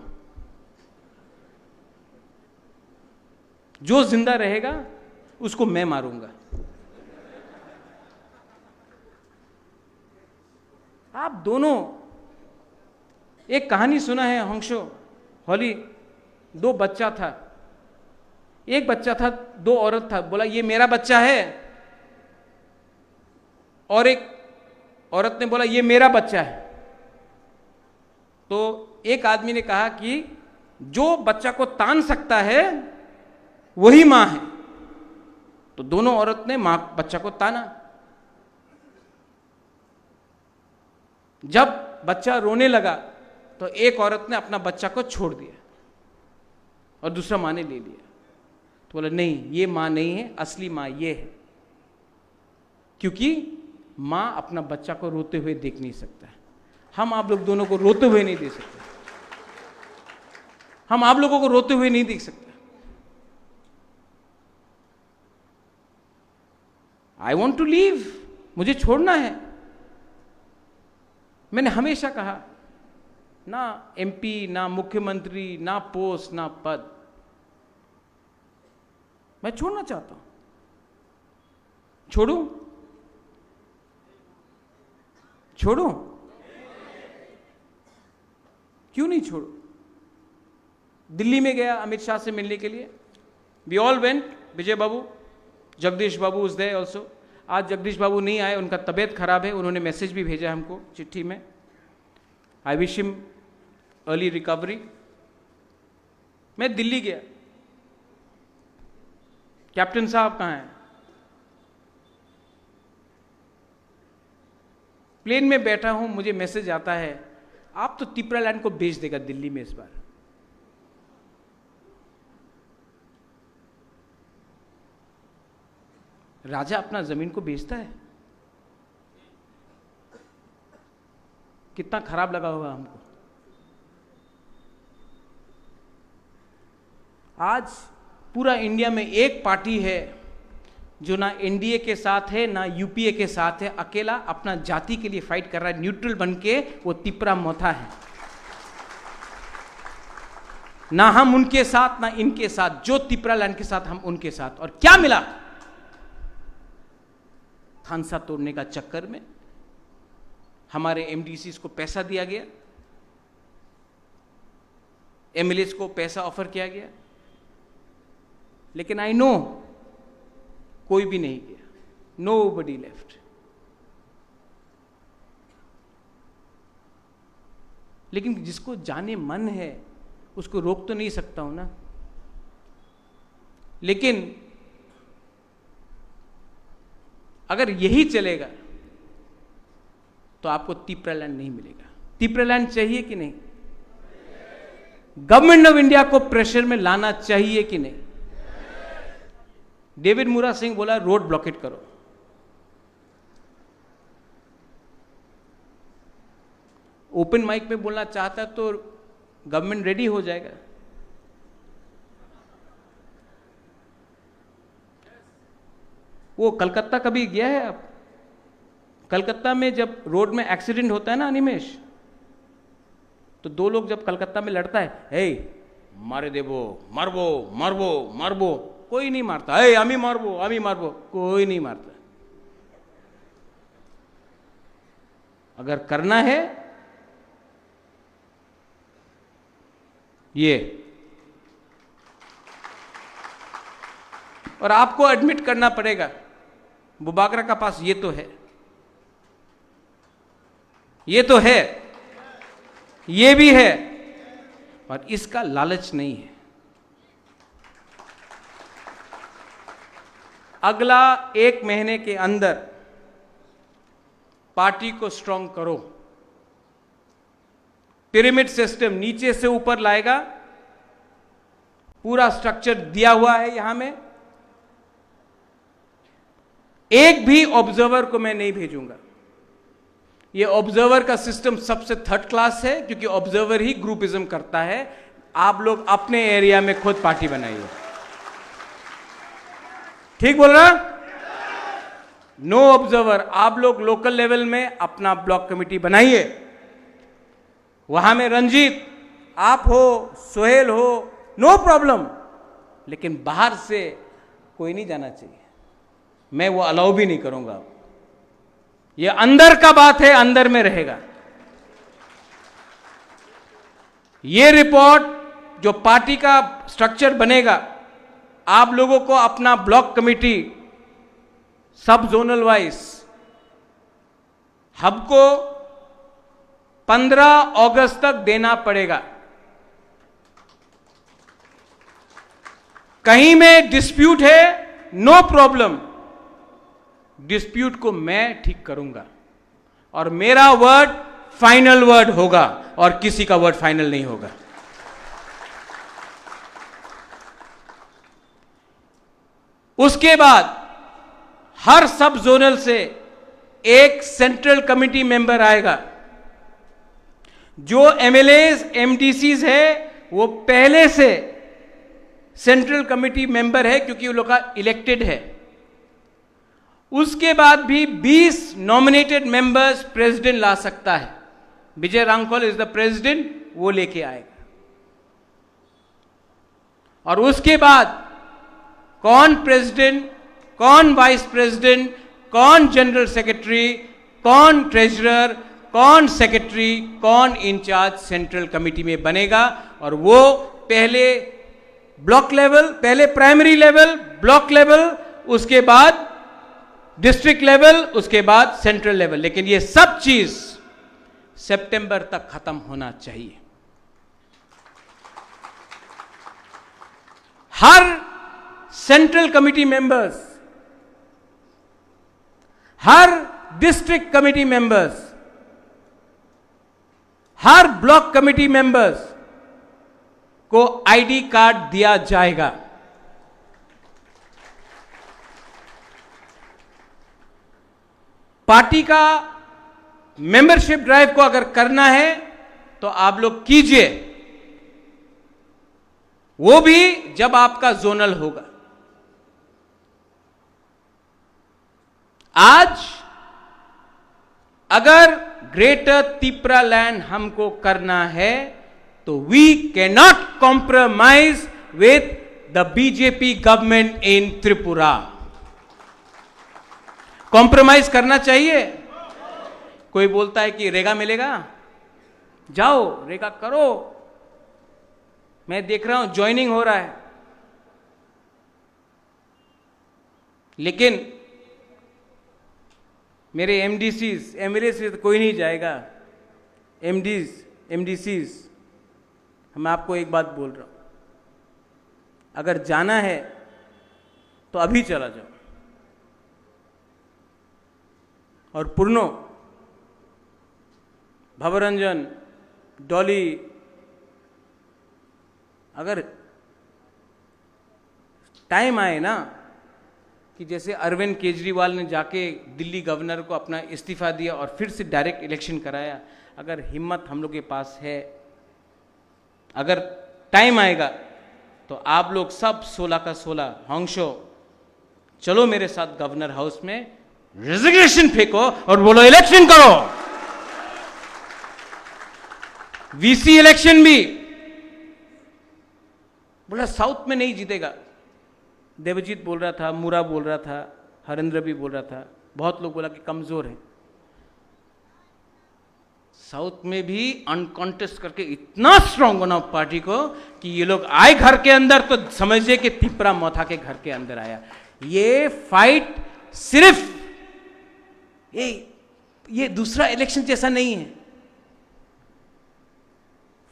जो जिंदा रहेगा उसको मैं मारूंगा। आप दोनों, एक कहानी सुना है हंसो हॉली, दो बच्चा था, एक बच्चा था, दो औरत था, बोला ये मेरा बच्चा है, और एक औरत ने बोला ये मेरा बच्चा है। तो एक आदमी ने कहा कि जो बच्चा को तान सकता है वही मां है। तो दोनों औरत ने मां बच्चा को ताना। जब बच्चा रोने लगा तो एक औरत ने अपना बच्चा को छोड़ दिया और दूसरा मां ने ले लिया। तो बोला नहीं, ये मां नहीं है, असली मां ये है, क्योंकि मां अपना बच्चा को रोते हुए देख नहीं सकता। हम आप लोग दोनों को रोते हुए नहीं देख सकते, हम आप लोगों को रोते हुए नहीं देख सकते। आई वॉन्ट टू लीव, मुझे छोड़ना है। मैंने हमेशा कहा, ना एमपी, ना मुख्यमंत्री, ना पोस्ट, ना पद, मैं छोड़ना चाहता हूं। छोड़ूं? छोड़ूं? क्यों नहीं छोड़ू? दिल्ली में गया अमित शाह से मिलने के लिए, वी ऑल वेंट, विजय बाबू, जगदीश बाबू उस देयर ऑल्सो। आज जगदीश बाबू नहीं आए, उनका तबीयत खराब है, उन्होंने मैसेज भी भेजा हमको चिट्ठी में। I wish him early recovery. मैं दिल्ली गया, कैप्टन साहब कहां हैं? प्लेन में बैठा हूं, मुझे मैसेज आता है, आप तो तिपरा लैंड को बेच देगा दिल्ली में इस बार। राजा अपना जमीन को बेचता है? कितना खराब लगा होगा हमको। आज पूरा इंडिया में एक पार्टी है जो ना एनडीए के साथ है, ना यूपीए के साथ है, अकेला अपना जाति के लिए फाइट कर रहा है, न्यूट्रल बन के, वो तिपरा मोथा है। ना हम उनके साथ, ना इनके साथ, जो तिपरा लैंड के साथ हम उनके साथ। और क्या मिला? थानसा तोड़ने का चक्कर में हमारे एमडीसीज को पैसा दिया गया, एमएलएस को पैसा ऑफर किया गया, लेकिन आई नो कोई भी नहीं गया, नोबडी लेफ्ट। लेकिन जिसको जाने मन है उसको रोक तो नहीं सकता हूं ना। लेकिन अगर यही चलेगा तो आपको तिपरा लैंड नहीं मिलेगा। तिपरा लैंड चाहिए कि नहीं? गवर्नमेंट ऑफ इंडिया को प्रेशर में लाना चाहिए कि नहीं? डेविड मुरा सिंह बोला रोड ब्लॉकेट करो, ओपन माइक में बोलना चाहता तो गवर्नमेंट रेडी हो जाएगा। वो कलकत्ता कभी गया है आप? कलकत्ता में जब रोड में एक्सीडेंट होता है ना अनिमेश, तो दो लोग जब कलकत्ता में लड़ता है, हे मारे देबो, मारबो मारबो मारबो, कोई नहीं मारता। हे आमी मारबो, कोई नहीं मारता। अगर करना है ये, और आपको एडमिट करना पड़ेगा बुबागरा का पास ये तो है, ये तो है, ये भी है, और इसका लालच नहीं है। अगला 1 महीने के अंदर पार्टी को स्ट्रांग करो। पिरामिड सिस्टम नीचे से ऊपर लाएगा, पूरा स्ट्रक्चर दिया हुआ है यहां में। एक भी ऑब्जर्वर को मैं नहीं भेजूंगा। ये ऑब्जर्वर का सिस्टम सबसे थर्ड क्लास है, क्योंकि ऑब्जर्वर ही ग्रुपिज्म करता है। आप लोग अपने एरिया में खुद पार्टी बनाइए। ठीक बोल रहा? No observer. आप लोग लोकल लेवल में अपना ब्लॉक कमेटी बनाइए। वहां में रंजीत आप हो, सोहेल हो, नो प्रॉब्लम, लेकिन बाहर से कोई नहीं जाना चाहिए। मैं वो अलाउ भी नहीं करूंगा। ये अंदर का बात है, अंदर में रहेगा। ये रिपोर्ट जो पार्टी का स्ट्रक्चर बनेगा, आप लोगों को अपना ब्लॉक कमेटी सब जोनल वाइज हब को 15 अगस्त तक देना पड़ेगा। कहीं में डिस्प्यूट है, नो प्रॉब्लम, डिस्प्यूट को मैं ठीक करूंगा और मेरा वर्ड फाइनल वर्ड होगा और किसी का वर्ड फाइनल नहीं होगा। उसके बाद हर सब जोनल से एक सेंट्रल कमिटी मेंबर आएगा। जो एमएलएस एमडीसीज है वो पहले से सेंट्रल कमिटी मेंबर है, क्योंकि वो लोग का इलेक्टेड है। उसके बाद भी 20 नॉमिनेटेड मेंबर्स प्रेसिडेंट ला सकता है। विजय रांगकोल इज द प्रेसिडेंट, वो लेके आएगा। और उसके बाद कौन प्रेसिडेंट, कौन वाइस प्रेसिडेंट, कौन जनरल सेक्रेटरी, कौन ट्रेजरर, कौन सेक्रेटरी, कौन इंचार्ज सेंट्रल कमिटी में बनेगा। और वो पहले ब्लॉक लेवल, पहले प्राइमरी लेवल, ब्लॉक लेवल, उसके बाद डिस्ट्रिक्ट लेवल, उसके बाद सेंट्रल लेवल। लेकिन ये सब चीज सितंबर तक खत्म होना चाहिए। हर सेंट्रल कमिटी मेंबर्स, हर डिस्ट्रिक्ट कमिटी मेंबर्स, हर ब्लॉक कमिटी मेंबर्स को आईडी कार्ड दिया जाएगा। पार्टी का मेंबरशिप ड्राइव को अगर करना है तो आप लोग कीजिए, वो भी जब आपका जोनल होगा। आज अगर ग्रेटर तिपरा लैंड हमको करना है तो we can not compromise with the BJP government in Tripura. Compromise करना चाहिए? कोई बोलता है कि रेगा मिलेगा, जाओ रेगा करो, मैं देख रहा हूं ज्वाइनिंग हो रहा है, लेकिन मेरे एमडीसीज, एमएलए से तो कोई नहीं जाएगा, एमडीसीज, मैं आपको एक बात बोल रहा हूं, अगर जाना है तो अभी चला जाओ। और पूर्णो, भवरंजन, डॉली, अगर टाइम आए ना कि जैसे अरविंद केजरीवाल ने जाके दिल्ली गवर्नर को अपना इस्तीफा दिया और फिर से डायरेक्ट इलेक्शन कराया, अगर हिम्मत हम लोग के पास है, अगर टाइम आएगा तो आप लोग सब 16 का 16 हॉन्गशो चलो मेरे साथ गवर्नर हाउस में, रेजिग्नेशन फेंको और बोलो इलेक्शन करो। वीसी इलेक्शन भी बोला साउथ में नहीं जीतेगा, देवजीत बोल रहा था, मुरा बोल रहा था, हरेंद्र भी बोल रहा था, बहुत लोग बोला कि कमजोर है। साउथ में भी अनकॉन्टेस्ट करके इतना स्ट्रांग बना पार्टी को कि ये लोग आए घर के अंदर तो समझिए कि तिपरा मोथा के घर के अंदर आया। ये फाइट सिर्फ ये दूसरा इलेक्शन जैसा नहीं है।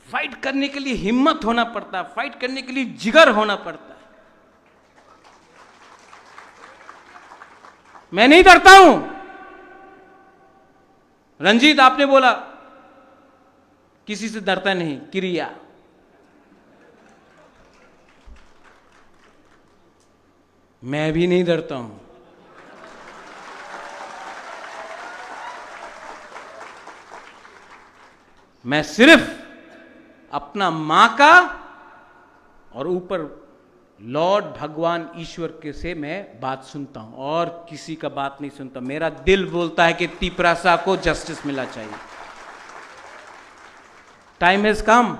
फाइट करने के लिए हिम्मत होना पड़ता है, फाइट करने के लिए जिगर होना पड़ता है। मैं नहीं डरता हूं। रंजीत, आपने बोला किसी से डरता नहीं, क्रिया। मैं भी नहीं डरता हूं। मैं सिर्फ अपना मां का और ऊपर लॉर्ड भगवान ईश्वर के से मैं बात सुनता हूं और किसी का बात नहीं सुनता। मेरा दिल बोलता है कि तिपरा सा को जस्टिस मिलना चाहिए। Time has come,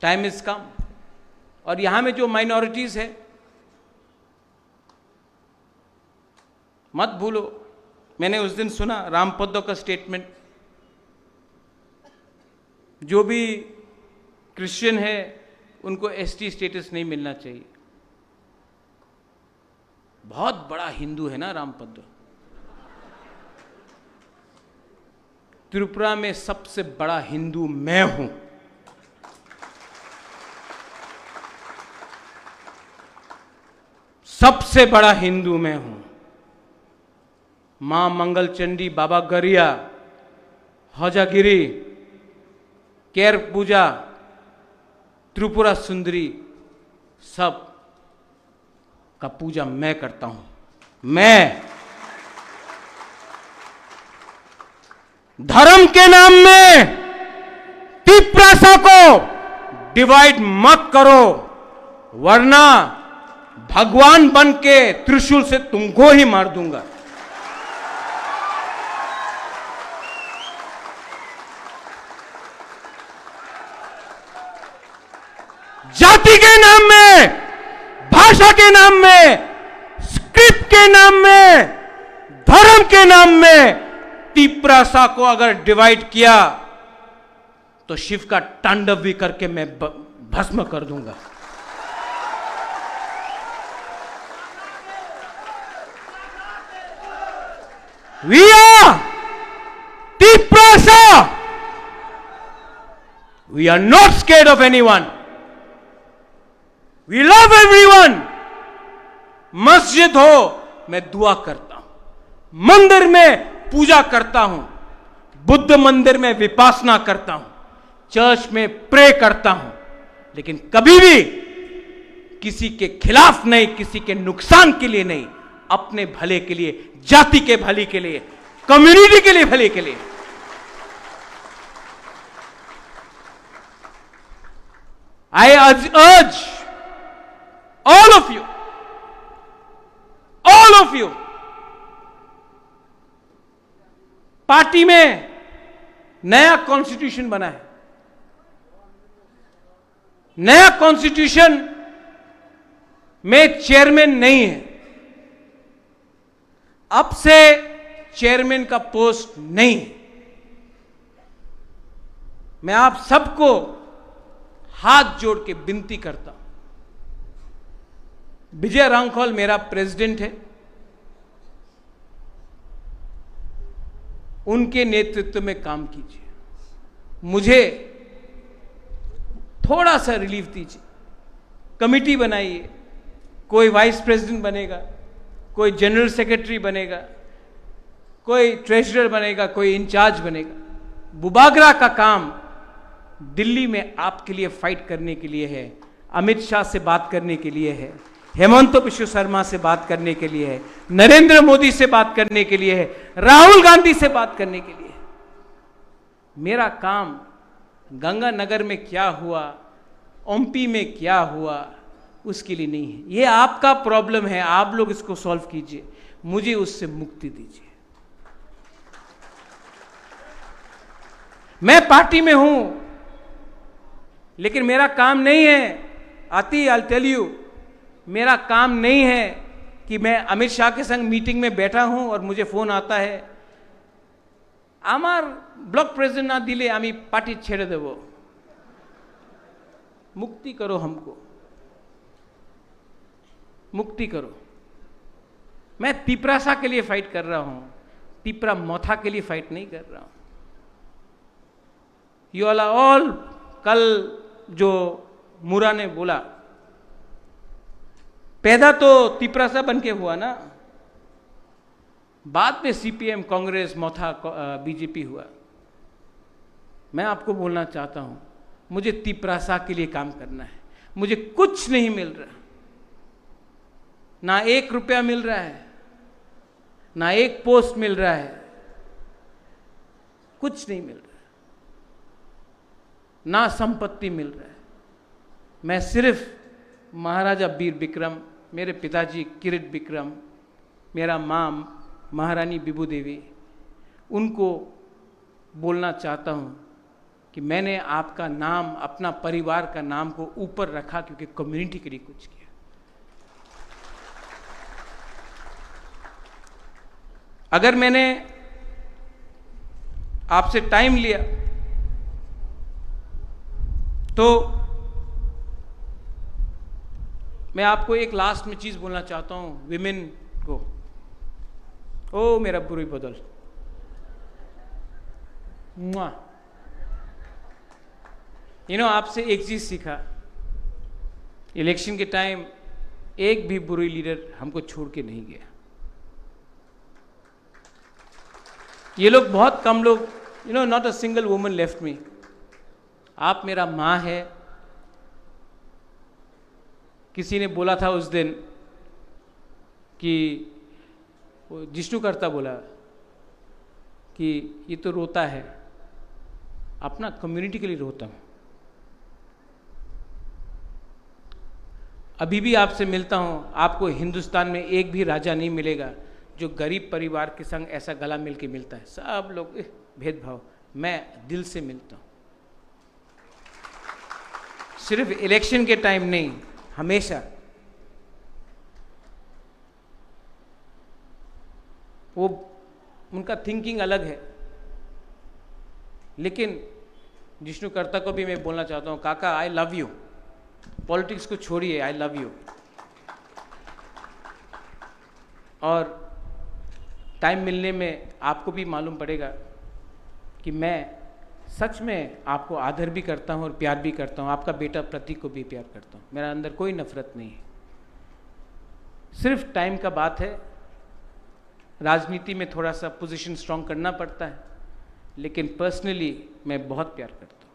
time is come. और यहां में जो माइनॉरिटीज है, मत भूलो, मैंने उस दिन सुना रामपद्दो का स्टेटमेंट, जो भी क्रिश्चियन है उनको एसटी स्टेटस नहीं मिलना चाहिए। बहुत बड़ा हिंदू है ना रामपद्दो। त्रिपुरा में सबसे बड़ा हिंदू मैं हूं। सबसे बड़ा हिंदू मैं हूं। मां मंगलचंडी, बाबा गरिया, हौजागिरी, केर पूजा, त्रिपुरा सुंदरी, सब का पूजा मैं करता हूं। मैं धर्म के नाम में तिपरासा को डिवाइड मत करो, वरना भगवान बन के त्रिशूल से तुमको ही मार दूंगा। जाति के नाम में, भाषा के नाम में, स्क्रिप्ट के नाम में, धर्म के नाम में तिपरासा को अगर डिवाइड किया तो शिव का तांडव भी करके मैं भस्म कर दूंगा। We are Tiprasa. We are not scared of anyone. We love everyone. मस्जिद हो, मैं दुआ करता हूं। मंदिर में पूजा करता हूं। बुद्ध मंदिर में विपासना करता हूं। चर्च में प्रे करता हूं। लेकिन कभी भी किसी के खिलाफ नहीं, किसी के नुकसान के लिए नहीं, अपने भले के लिए, जाति के भले के लिए, कम्युनिटी के लिए, भले के लिए। I urge all of you, party में नया कॉन्स्टिट्यूशन बना है। नया कॉन्स्टिट्यूशन में चेयरमैन नहीं है। अब से चेयरमैन का पोस्ट नहीं है। मैं आप सबको हाथ जोड़ के विनती करता हूं, विजय रांखोल मेरा प्रेसिडेंट है, उनके नेतृत्व में काम कीजिए, मुझे थोड़ा सा रिलीफ दीजिए, कमिटी बनाइए, कोई वाइस प्रेसिडेंट बनेगा, कोई जनरल सेक्रेटरी बनेगा, कोई ट्रेजरर बनेगा, कोई इंचार्ज बनेगा। बुबागरा का काम दिल्ली में आपके लिए फाइट करने के लिए है, अमित शाह से बात करने के लिए है, हेमंत बिश्व शर्मा से बात करने के लिए है, नरेंद्र मोदी से बात करने के लिए है, राहुल गांधी से बात करने के लिए है। मेरा काम गंगानगर में क्या हुआ, ओमपी में क्या हुआ, उसके लिए नहीं है। ये आपका प्रॉब्लम है, आप लोग इसको सॉल्व कीजिए, मुझे उससे मुक्ति दीजिए। मैं पार्टी में हूं, लेकिन मेरा काम नहीं है, आती आई टेल यू, मेरा काम नहीं है कि मैं अमित शाह के संग मीटिंग में बैठा हूं और मुझे फोन आता है, आमार ब्लॉक प्रेसिडेंट ना दिले आमी पार्टी छेड़े देव, मुक्ति करो, हमको मुक्ति करो। मैं तिपरासा के लिए फाइट कर रहा हूं, तिपरा मोथा के लिए फाइट नहीं कर रहा हूं। यू ऑल कल जो मुरा ने बोला, पैदा तो तिपरासा बन के हुआ ना, बाद में सीपीएम, कांग्रेस, मोथा, बीजेपी हुआ। मैं आपको बोलना चाहता हूं, मुझे तिपरासा के लिए काम करना है, मुझे कुछ नहीं मिल रहा, ना 1 रुपया मिल रहा है, ना 1 पोस्ट मिल रहा है, कुछ नहीं मिल रहा, ना संपत्ति मिल रहा है। मैं सिर्फ महाराजा वीर बिक्रम, मेरे पिताजी किरीट बिक्रम, मेरा मां महारानी बिबू देवी, उनको बोलना चाहता हूं कि मैंने आपका नाम, अपना परिवार का नाम को ऊपर रखा क्योंकि कम्युनिटी के लिए कुछ किया। अगर मैंने आपसे टाइम लिया तो मैं आपको एक लास्ट में चीज बोलना चाहता हूं विमेन को। ओ मेरा बुरी बदल, आपसे एक चीज सीखा, इलेक्शन के टाइम एक भी बुरी लीडर हमको छोड़ के नहीं गया। ये लोग बहुत कम लोग, not a single woman left me. आप मेरा मां है। किसी ने बोला था उस दिन कि जिष्णु करता बोला कि ये तो रोता है, अपना कम्युनिटी के लिए रोता हूं। अभी भी आपसे मिलता हूं, आपको हिंदुस्तान में एक भी राजा नहीं मिलेगा जो गरीब परिवार के संग ऐसा गला मिल के मिलता है। सब लोग भेदभाव, मैं दिल से मिलता हूं, सिर्फ इलेक्शन के टाइम नहीं, हमेशा। वो उनका थिंकिंग अलग है, लेकिन जिष्णुकर्ता को भी मैं बोलना चाहता हूं, काका आई लव यू, पॉलिटिक्स को छोड़िए, आई लव यू। और टाइम मिलने में आपको भी मालूम पड़ेगा कि मैं सच में आपको आदर भी करता हूं और प्यार भी करता हूं। आपका बेटा प्रतीक को भी प्यार करता हूं, मेरा अंदर कोई नफरत नहीं है, सिर्फ टाइम का बात है। राजनीति में थोड़ा सा पोजीशन स्ट्रांग करना पड़ता है, लेकिन पर्सनली मैं बहुत प्यार करता हूं।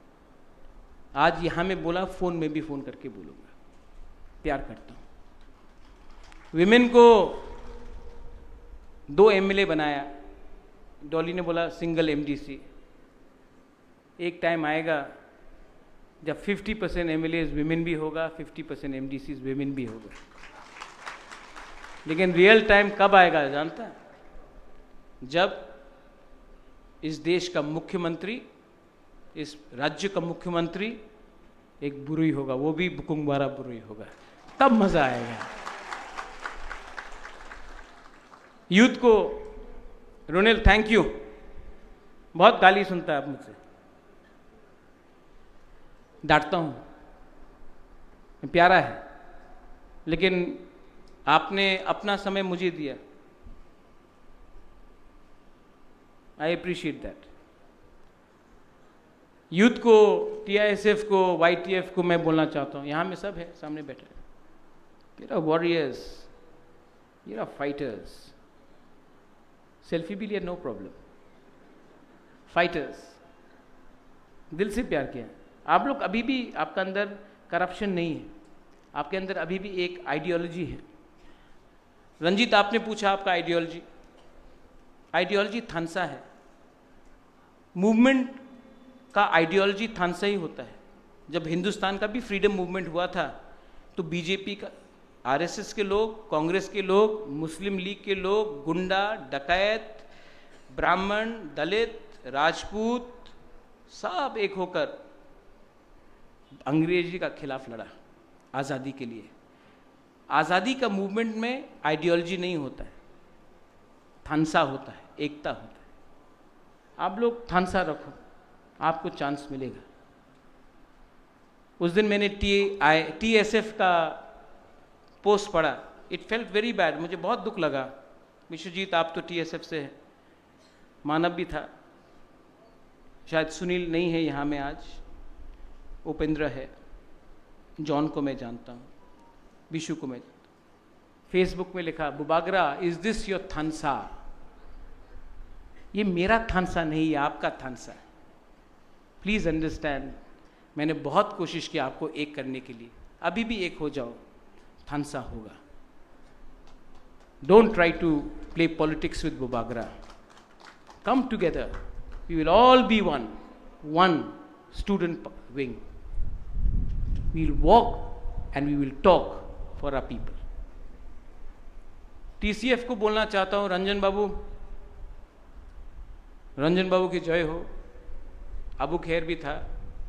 आज यहां में बोला, फोन में भी फोन करके बोलूंगा, प्यार करता हूं। विमेन को 2 एमएलए बनाया, डॉली ने बोला सिंगल एमडीसी। एक टाइम आएगा जब 50% एमएलएज विमेन भी होगा, 50% एमडीसी विमेन भी होगा। लेकिन रियल टाइम कब आएगा जानता है? जब इस देश का मुख्यमंत्री, इस राज्य का मुख्यमंत्री एक बुरुई होगा, वो भी बुकुंगवारा बुरुई होगा, तब मजा आएगा। यूथ को, रोनेल थैंक यू, बहुत गाली सुनता है आप मुझसे, डांटता हूं, प्यारा है, लेकिन आपने अपना समय मुझे दिया। I appreciate that. यूथ को, TISF को, YTF को मैं बोलना चाहता हूँ, यहाँ में सब है, सामने बैठे हैं। You're a warriors, you're a fighters. Selfie भी लिया, नो प्रॉब्लम। फाइटर्स, दिल से प्यार किया। आप लोग अभी भी, आपका अंदर करप्शन नहीं है, आपके अंदर अभी भी एक आइडियोलॉजी है। रंजीत, आपने पूछा आपका आइडियोलॉजी, आइडियोलॉजी थानसा है। मूवमेंट का आइडियोलॉजी थानसा ही होता है। जब हिंदुस्तान का भी फ्रीडम मूवमेंट हुआ था तो बीजेपी का, RSS के लोग, कांग्रेस के लोग, मुस्लिम लीग के लोग, गुंडा, डकैत, ब्राह्मण, दलित, राजपूत, सब एक होकर अंग्रेजी का खिलाफ लड़ा आज़ादी के लिए। आज़ादी का मूवमेंट में आइडियोलॉजी नहीं होता है, थानसा होता है, एकता होता है। आप लोग थानसा रखो, आपको चांस मिलेगा। उस दिन मैंने TSF का पोस्ट पढ़ा, इट फेल्ट वेरी बैड, मुझे बहुत दुख लगा। विश्वजीत, आप तो TSF से हैं, मानव भी था, शायद सुनील नहीं है यहाँ में आज, उपेंद्र है, जॉन को मैं जानता हूँ, विशु को मैं जानता हूँ। फेसबुक में लिखा, बुबागरा इज दिस योर थानसा? ये मेरा थानसा नहीं है, आपका थानसा है। प्लीज अंडरस्टैंड, मैंने बहुत कोशिश की आपको एक करने के लिए, अभी भी एक हो जाओ, थानसा होगा। Don't try to play politics with Bubagra, come together, we will all be one student wing, we will walk and we will talk for our people. TCF को बोलना चाहता हूं, रंजन बाबू की जय हो। अबू खैर भी था,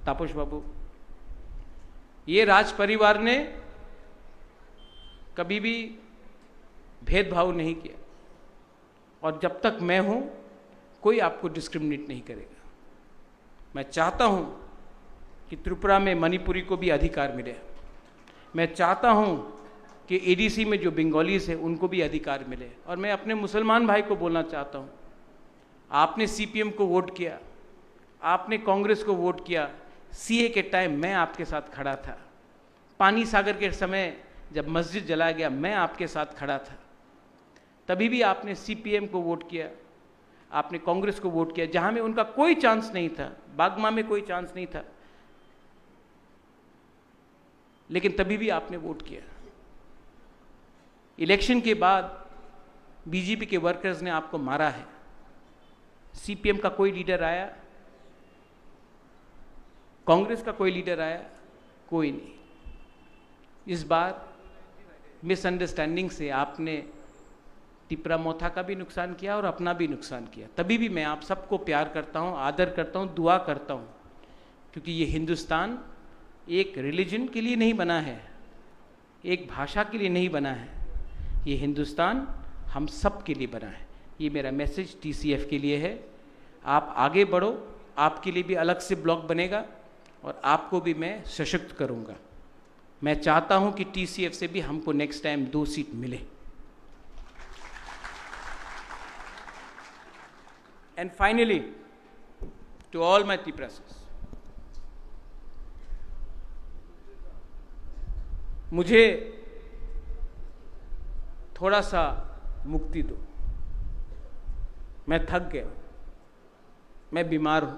तापस बाबू। ये राज परिवार ने कभी भी भेदभाव नहीं किया, और जब तक मैं हूं कोई आपको डिस्क्रिमिनेट नहीं करेगा। मैं चाहता हूं कि त्रिपुरा में मणिपुरी को भी अधिकार मिले। मैं चाहता हूं कि ADC में जो बंगालीज है उनको भी अधिकार मिले। और मैं अपने मुसलमान भाई को बोलना चाहता हूं, आपने CPM को वोट किया, आपने कांग्रेस को वोट किया, CA के टाइम मैं आपके साथ खड़ा था, पानी सागर के समय जब मस्जिद जलाया गया मैं आपके साथ खड़ा था, तभी भी आपने CPM को वोट किया, आपने कांग्रेस को वोट किया, जहां में उनका कोई चांस नहीं था, बागमा में कोई चांस नहीं था, लेकिन तभी भी आपने वोट किया। इलेक्शन के बाद BJP के वर्कर्स ने आपको मारा है, CPM का कोई लीडर आया, कांग्रेस का कोई लीडर आया? कोई नहीं। इस बार मिसअंडरस्टैंडिंग से आपने टिपरा मोथा का भी नुकसान किया और अपना भी नुकसान किया। तभी भी मैं आप सबको प्यार करता हूँ, आदर करता हूँ, दुआ करता हूँ, क्योंकि ये हिंदुस्तान एक रिलीजन के लिए नहीं बना है, एक भाषा के लिए नहीं बना है, ये हिंदुस्तान हम सब के लिए बना है। ये मेरा मैसेज TCF के लिए है। आप आगे बढ़ो, आपके लिए भी अलग से ब्लॉक बनेगा और आपको भी मैं सशक्त करूँगा। मैं चाहता हूँ कि TCF से भी हमको नेक्स्ट टाइम 2 सीट मिले। And finally to all my Tiprasas, मुझे थोड़ा सा मुक्ति दो। मैं थक गया, मैं बीमार हूं,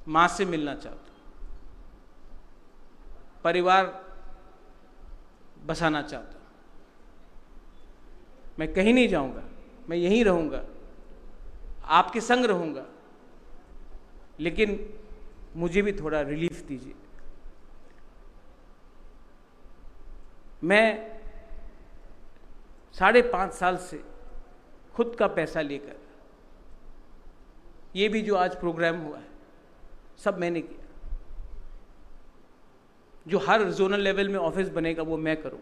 मां से मिलना चाहता हूं, परिवार बसाना चाहता हूं। मैं कहीं नहीं जाऊंगा, मैं यहीं रहूंगा, आपके संग रहूंगा, लेकिन मुझे भी थोड़ा रिलीफ दीजिए। मैं 5.5 साल से खुद का पैसा लेकर, ये भी जो आज प्रोग्राम हुआ है सब मैंने किया। जो हर जोनल लेवल में ऑफिस बनेगा वो मैं करूं।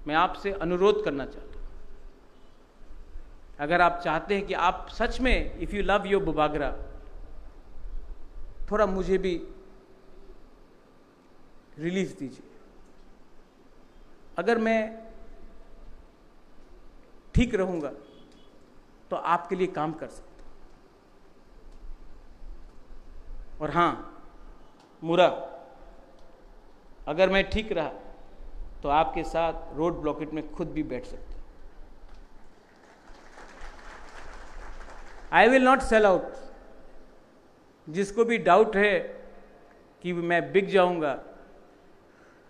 मैं आपसे अनुरोध करना चाहता हूं, अगर आप चाहते हैं कि आप सच में, if you love your Bubagra, थोड़ा मुझे भी रिलीफ दीजिए। अगर मैं ठीक रहूंगा तो आपके लिए काम कर सकता हूं। और हां मुरा, अगर मैं ठीक रहा तो आपके साथ रोड ब्लॉकेट में खुद भी बैठ सकता हूं। I will not sell out. जिसको भी डाउट है कि मैं बिक जाऊंगा,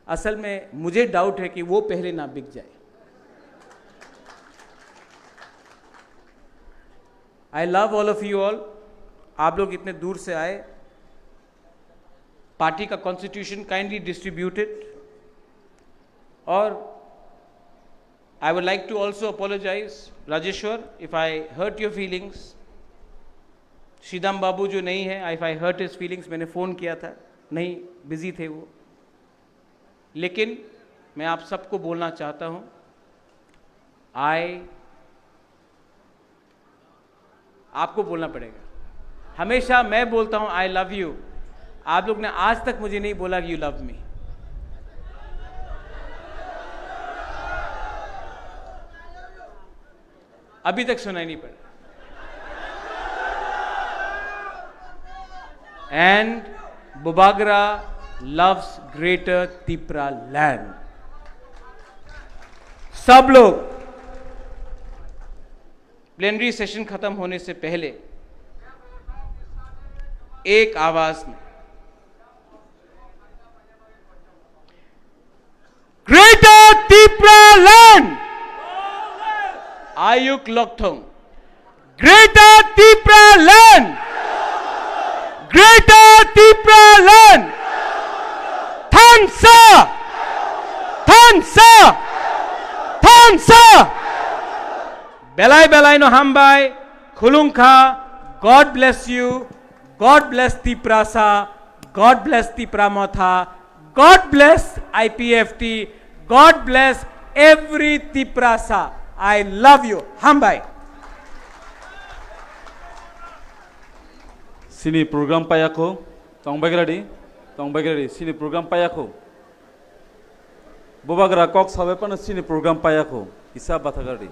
असल में मुझे डाउट है कि वो पहले ना बिक जाए। I love all of you all. आप लोग इतने दूर से आए। पार्टी का कॉन्स्टिट्यूशन काइंडली डिस्ट्रीब्यूटेड। और I would like to also apologise Rajeshwar if I hurt your feelings. Sridam babu जो नहीं है, if I hurt his feelings, मैंने फ़ोन किया था, नहीं बिजी थे वो। लेकिन मैं आप सबको बोलना चाहता हूं, आपको बोलना पड़ेगा। हमेशा मैं बोलता हूं आई लव यू। आप लोग ने आज तक मुझे नहीं बोला कि यू लव मी। अभी तक सुनाई नहीं पड़ा। And Bubagra loves greater Tipra land. सब लोग प्लेनरी सेशन खत्म होने से पहले एक आवाज में Greater Tipra land, Ayuk Lokthong, Greater Tipra land, Greater Tipra land, Thansa, Thansa, Thansa, Belai Belai no Hambai, Khumulwng kha, God bless you, God bless Tipra sa, God bless Tipra Motha, God bless IPFT, God bless every Tipra sa. I love you, Hambai. Sini program payako, tong bagradi, sini program payako. Bubagra kok sabe pan sini program payako, isa batagardi.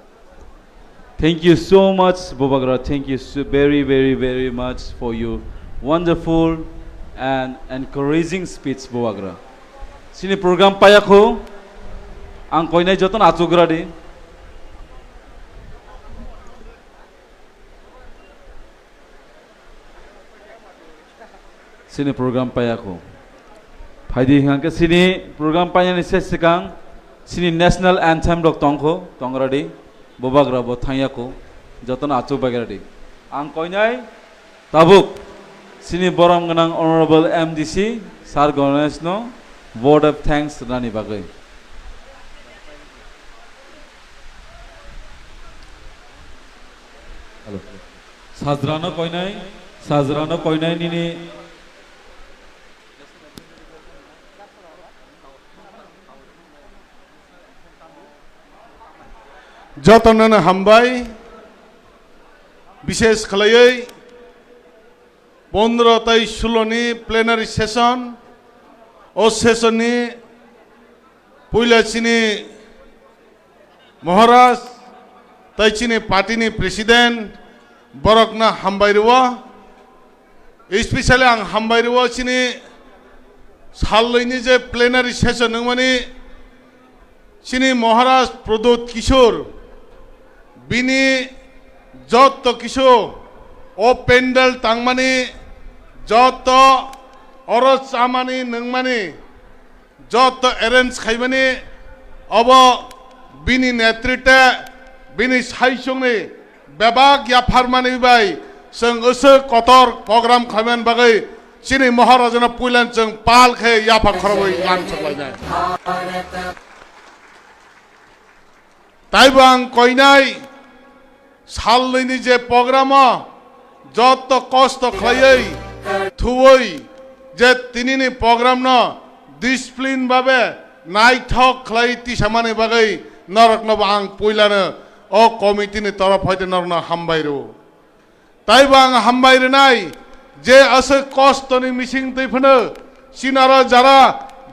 Thank you so much, Bubagra. Thank you so very, very, very much for your wonderful and encouraging speech, Bubagra. Sini program payako, ang koinai joton acugradi. Sini program payako. Phaidi hangke sini program payani sesekang sini national anthem rok tongko tongradi Bubagra bo thayako joton acu bagradi. Ang koinai tabuk sini boram ganang honorable MDC Sar Ganesh no word of thanks rani bagai. Hello. Sajrano koinai nini যতনন হামবাই বিশেষ খালাই 15-16 plenary session ও সেশনে পয়লা চিনি মহারাজ তাই চিনি পার্টিনি president বরকনা হামবাইরুয়া specially আং হামবাইরুয়া চিনি সাললৈনি যে plenary session মানে চিনি মহারাজ প্রদ্যোৎ কিশোর বিনি যত কিছু ও পেন্ডেল তাংমানি যত অরজ চামানি নংমানি যত অ্যারেঞ্জ খাইমানি অব বিনি নেতৃত্বে বিনি সাইসংনি বেবাগ ইয়াফারমানি বাই जों गोसो कतर प्रग्राम खायमान बागै चिनि महाराजना पुइलान जों पाल खे याफा खरबै लान सकलायनाय ताइबो आं कइनाय सालनैनि जे प्रग्राम जत कष्ट खायै थुवै जे तिनिनि प्रग्राम न डिसिप्लिन भाबे नायथक खाय तिसामानि बागै नरकनबो आं पुइलानो अ कमिटिनि तरफ हयते नरना हामबायरो ताइबो आं हामबायरोनाय जे असो कष्टनि मिसिं दैफोनो सिनारा Zara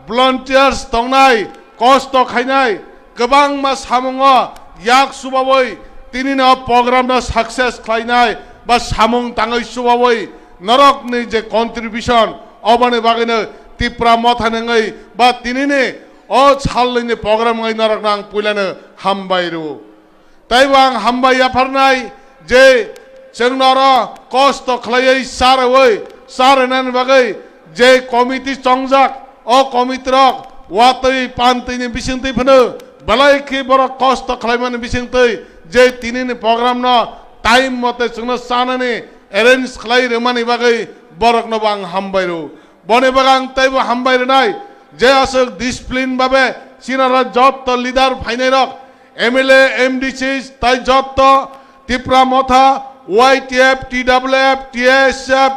volunteers tongnai cost khainai gobang ma samungo yak subawoi tini no program no success khlainai ba samung tangai subawoi norok ni je contribution obane bagene Tipra Motha nengai ba tini ne o chalni program ngai norok nang puilane hambairu taibang hambai afarnai je jengnara cost khlai sarawoi saranan bagai je committee chongjak o committee rok watui pantini bisingtui phano balai ki bora cost khlaiman bisingtui je tini ni program no time mote chungna sanani arrange khlai remani bagai borok no bang hambairu bone bagang taibo hambairu nai je asok discipline babe sinara job to leader phainai rok MLA MDC tai job to Tipra Motha YTF TWF TSF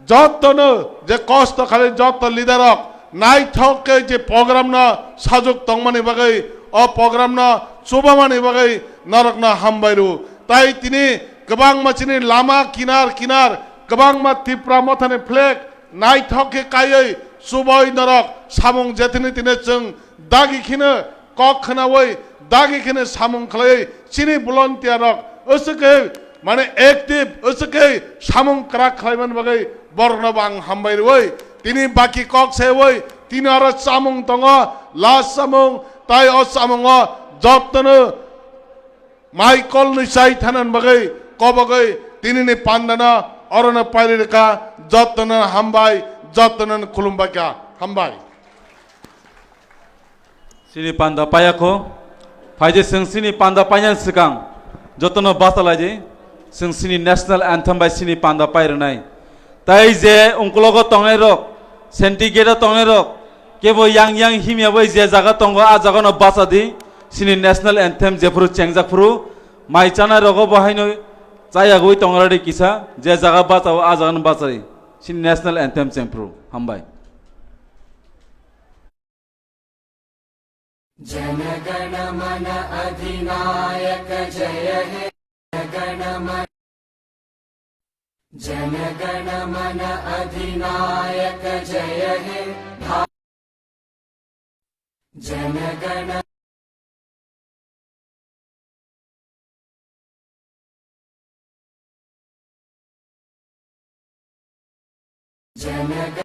যতনো যে কষ্ট খালি যত লিডারক নাই থকে যে programme না সাজক তংমানি বাগৈ অ programme না চুবামানি বাগৈ নরক না হামবাইরু তাই তিনি গোবাং মাছিনি লামা কিনার কিনার গোবাং মা Tipra Mothani ফ্লেগ নাই থকে কাयै চুবই নরক সামং যেতিনি তিনি जों দাগিখিনে কখনাওই দাগিখিনে সামং খালাই চিনি ভলান্টিয়ারক ওসকে মানে অ্যাক্টিভ ওসকে সামং ক্রাক খাইমান বাগৈ বর্ণ বাং হামবাই রই তিনি বাকি কক সে ওই তিনি আর সামং দङ লাস্ট সামং তাই অ সামং যত্ন মাইকল নিসাই থানান বাগৈ কবগৈ তিনি নি পান্দানা অরণ পাইরেকা যত্ন হামবাই যত্ন খুলুমবাকা হামবাই sini panda payako faije sini panda payan sikang যত্ন বাতালাje sini national anthem by sini panda pairnai তাই যে অঙ্কলগ তংনাই রক সেন্টিগেটা তংনাই রক কেবো ইয়াং ইয়াং হিমিয়া বই যে জায়গা তঙ্গ আ জায়গা ন বাসা দি সিনি ন্যাশনাল অ্যান্থেম যেফুরু চেংজাফুরু মাইচানা রগ বাহাইনো চাইয়া গই তংরাডি কিসা যে জায়গা বাঁচাও আ জায়গা ন বাঁচাই সিনি ন্যাশনাল অ্যান্থেম চেংফুরু হামবাই जनगण मन अधिनायक जय हे जनगण मन अधिनायक जय हे जनगण जनगण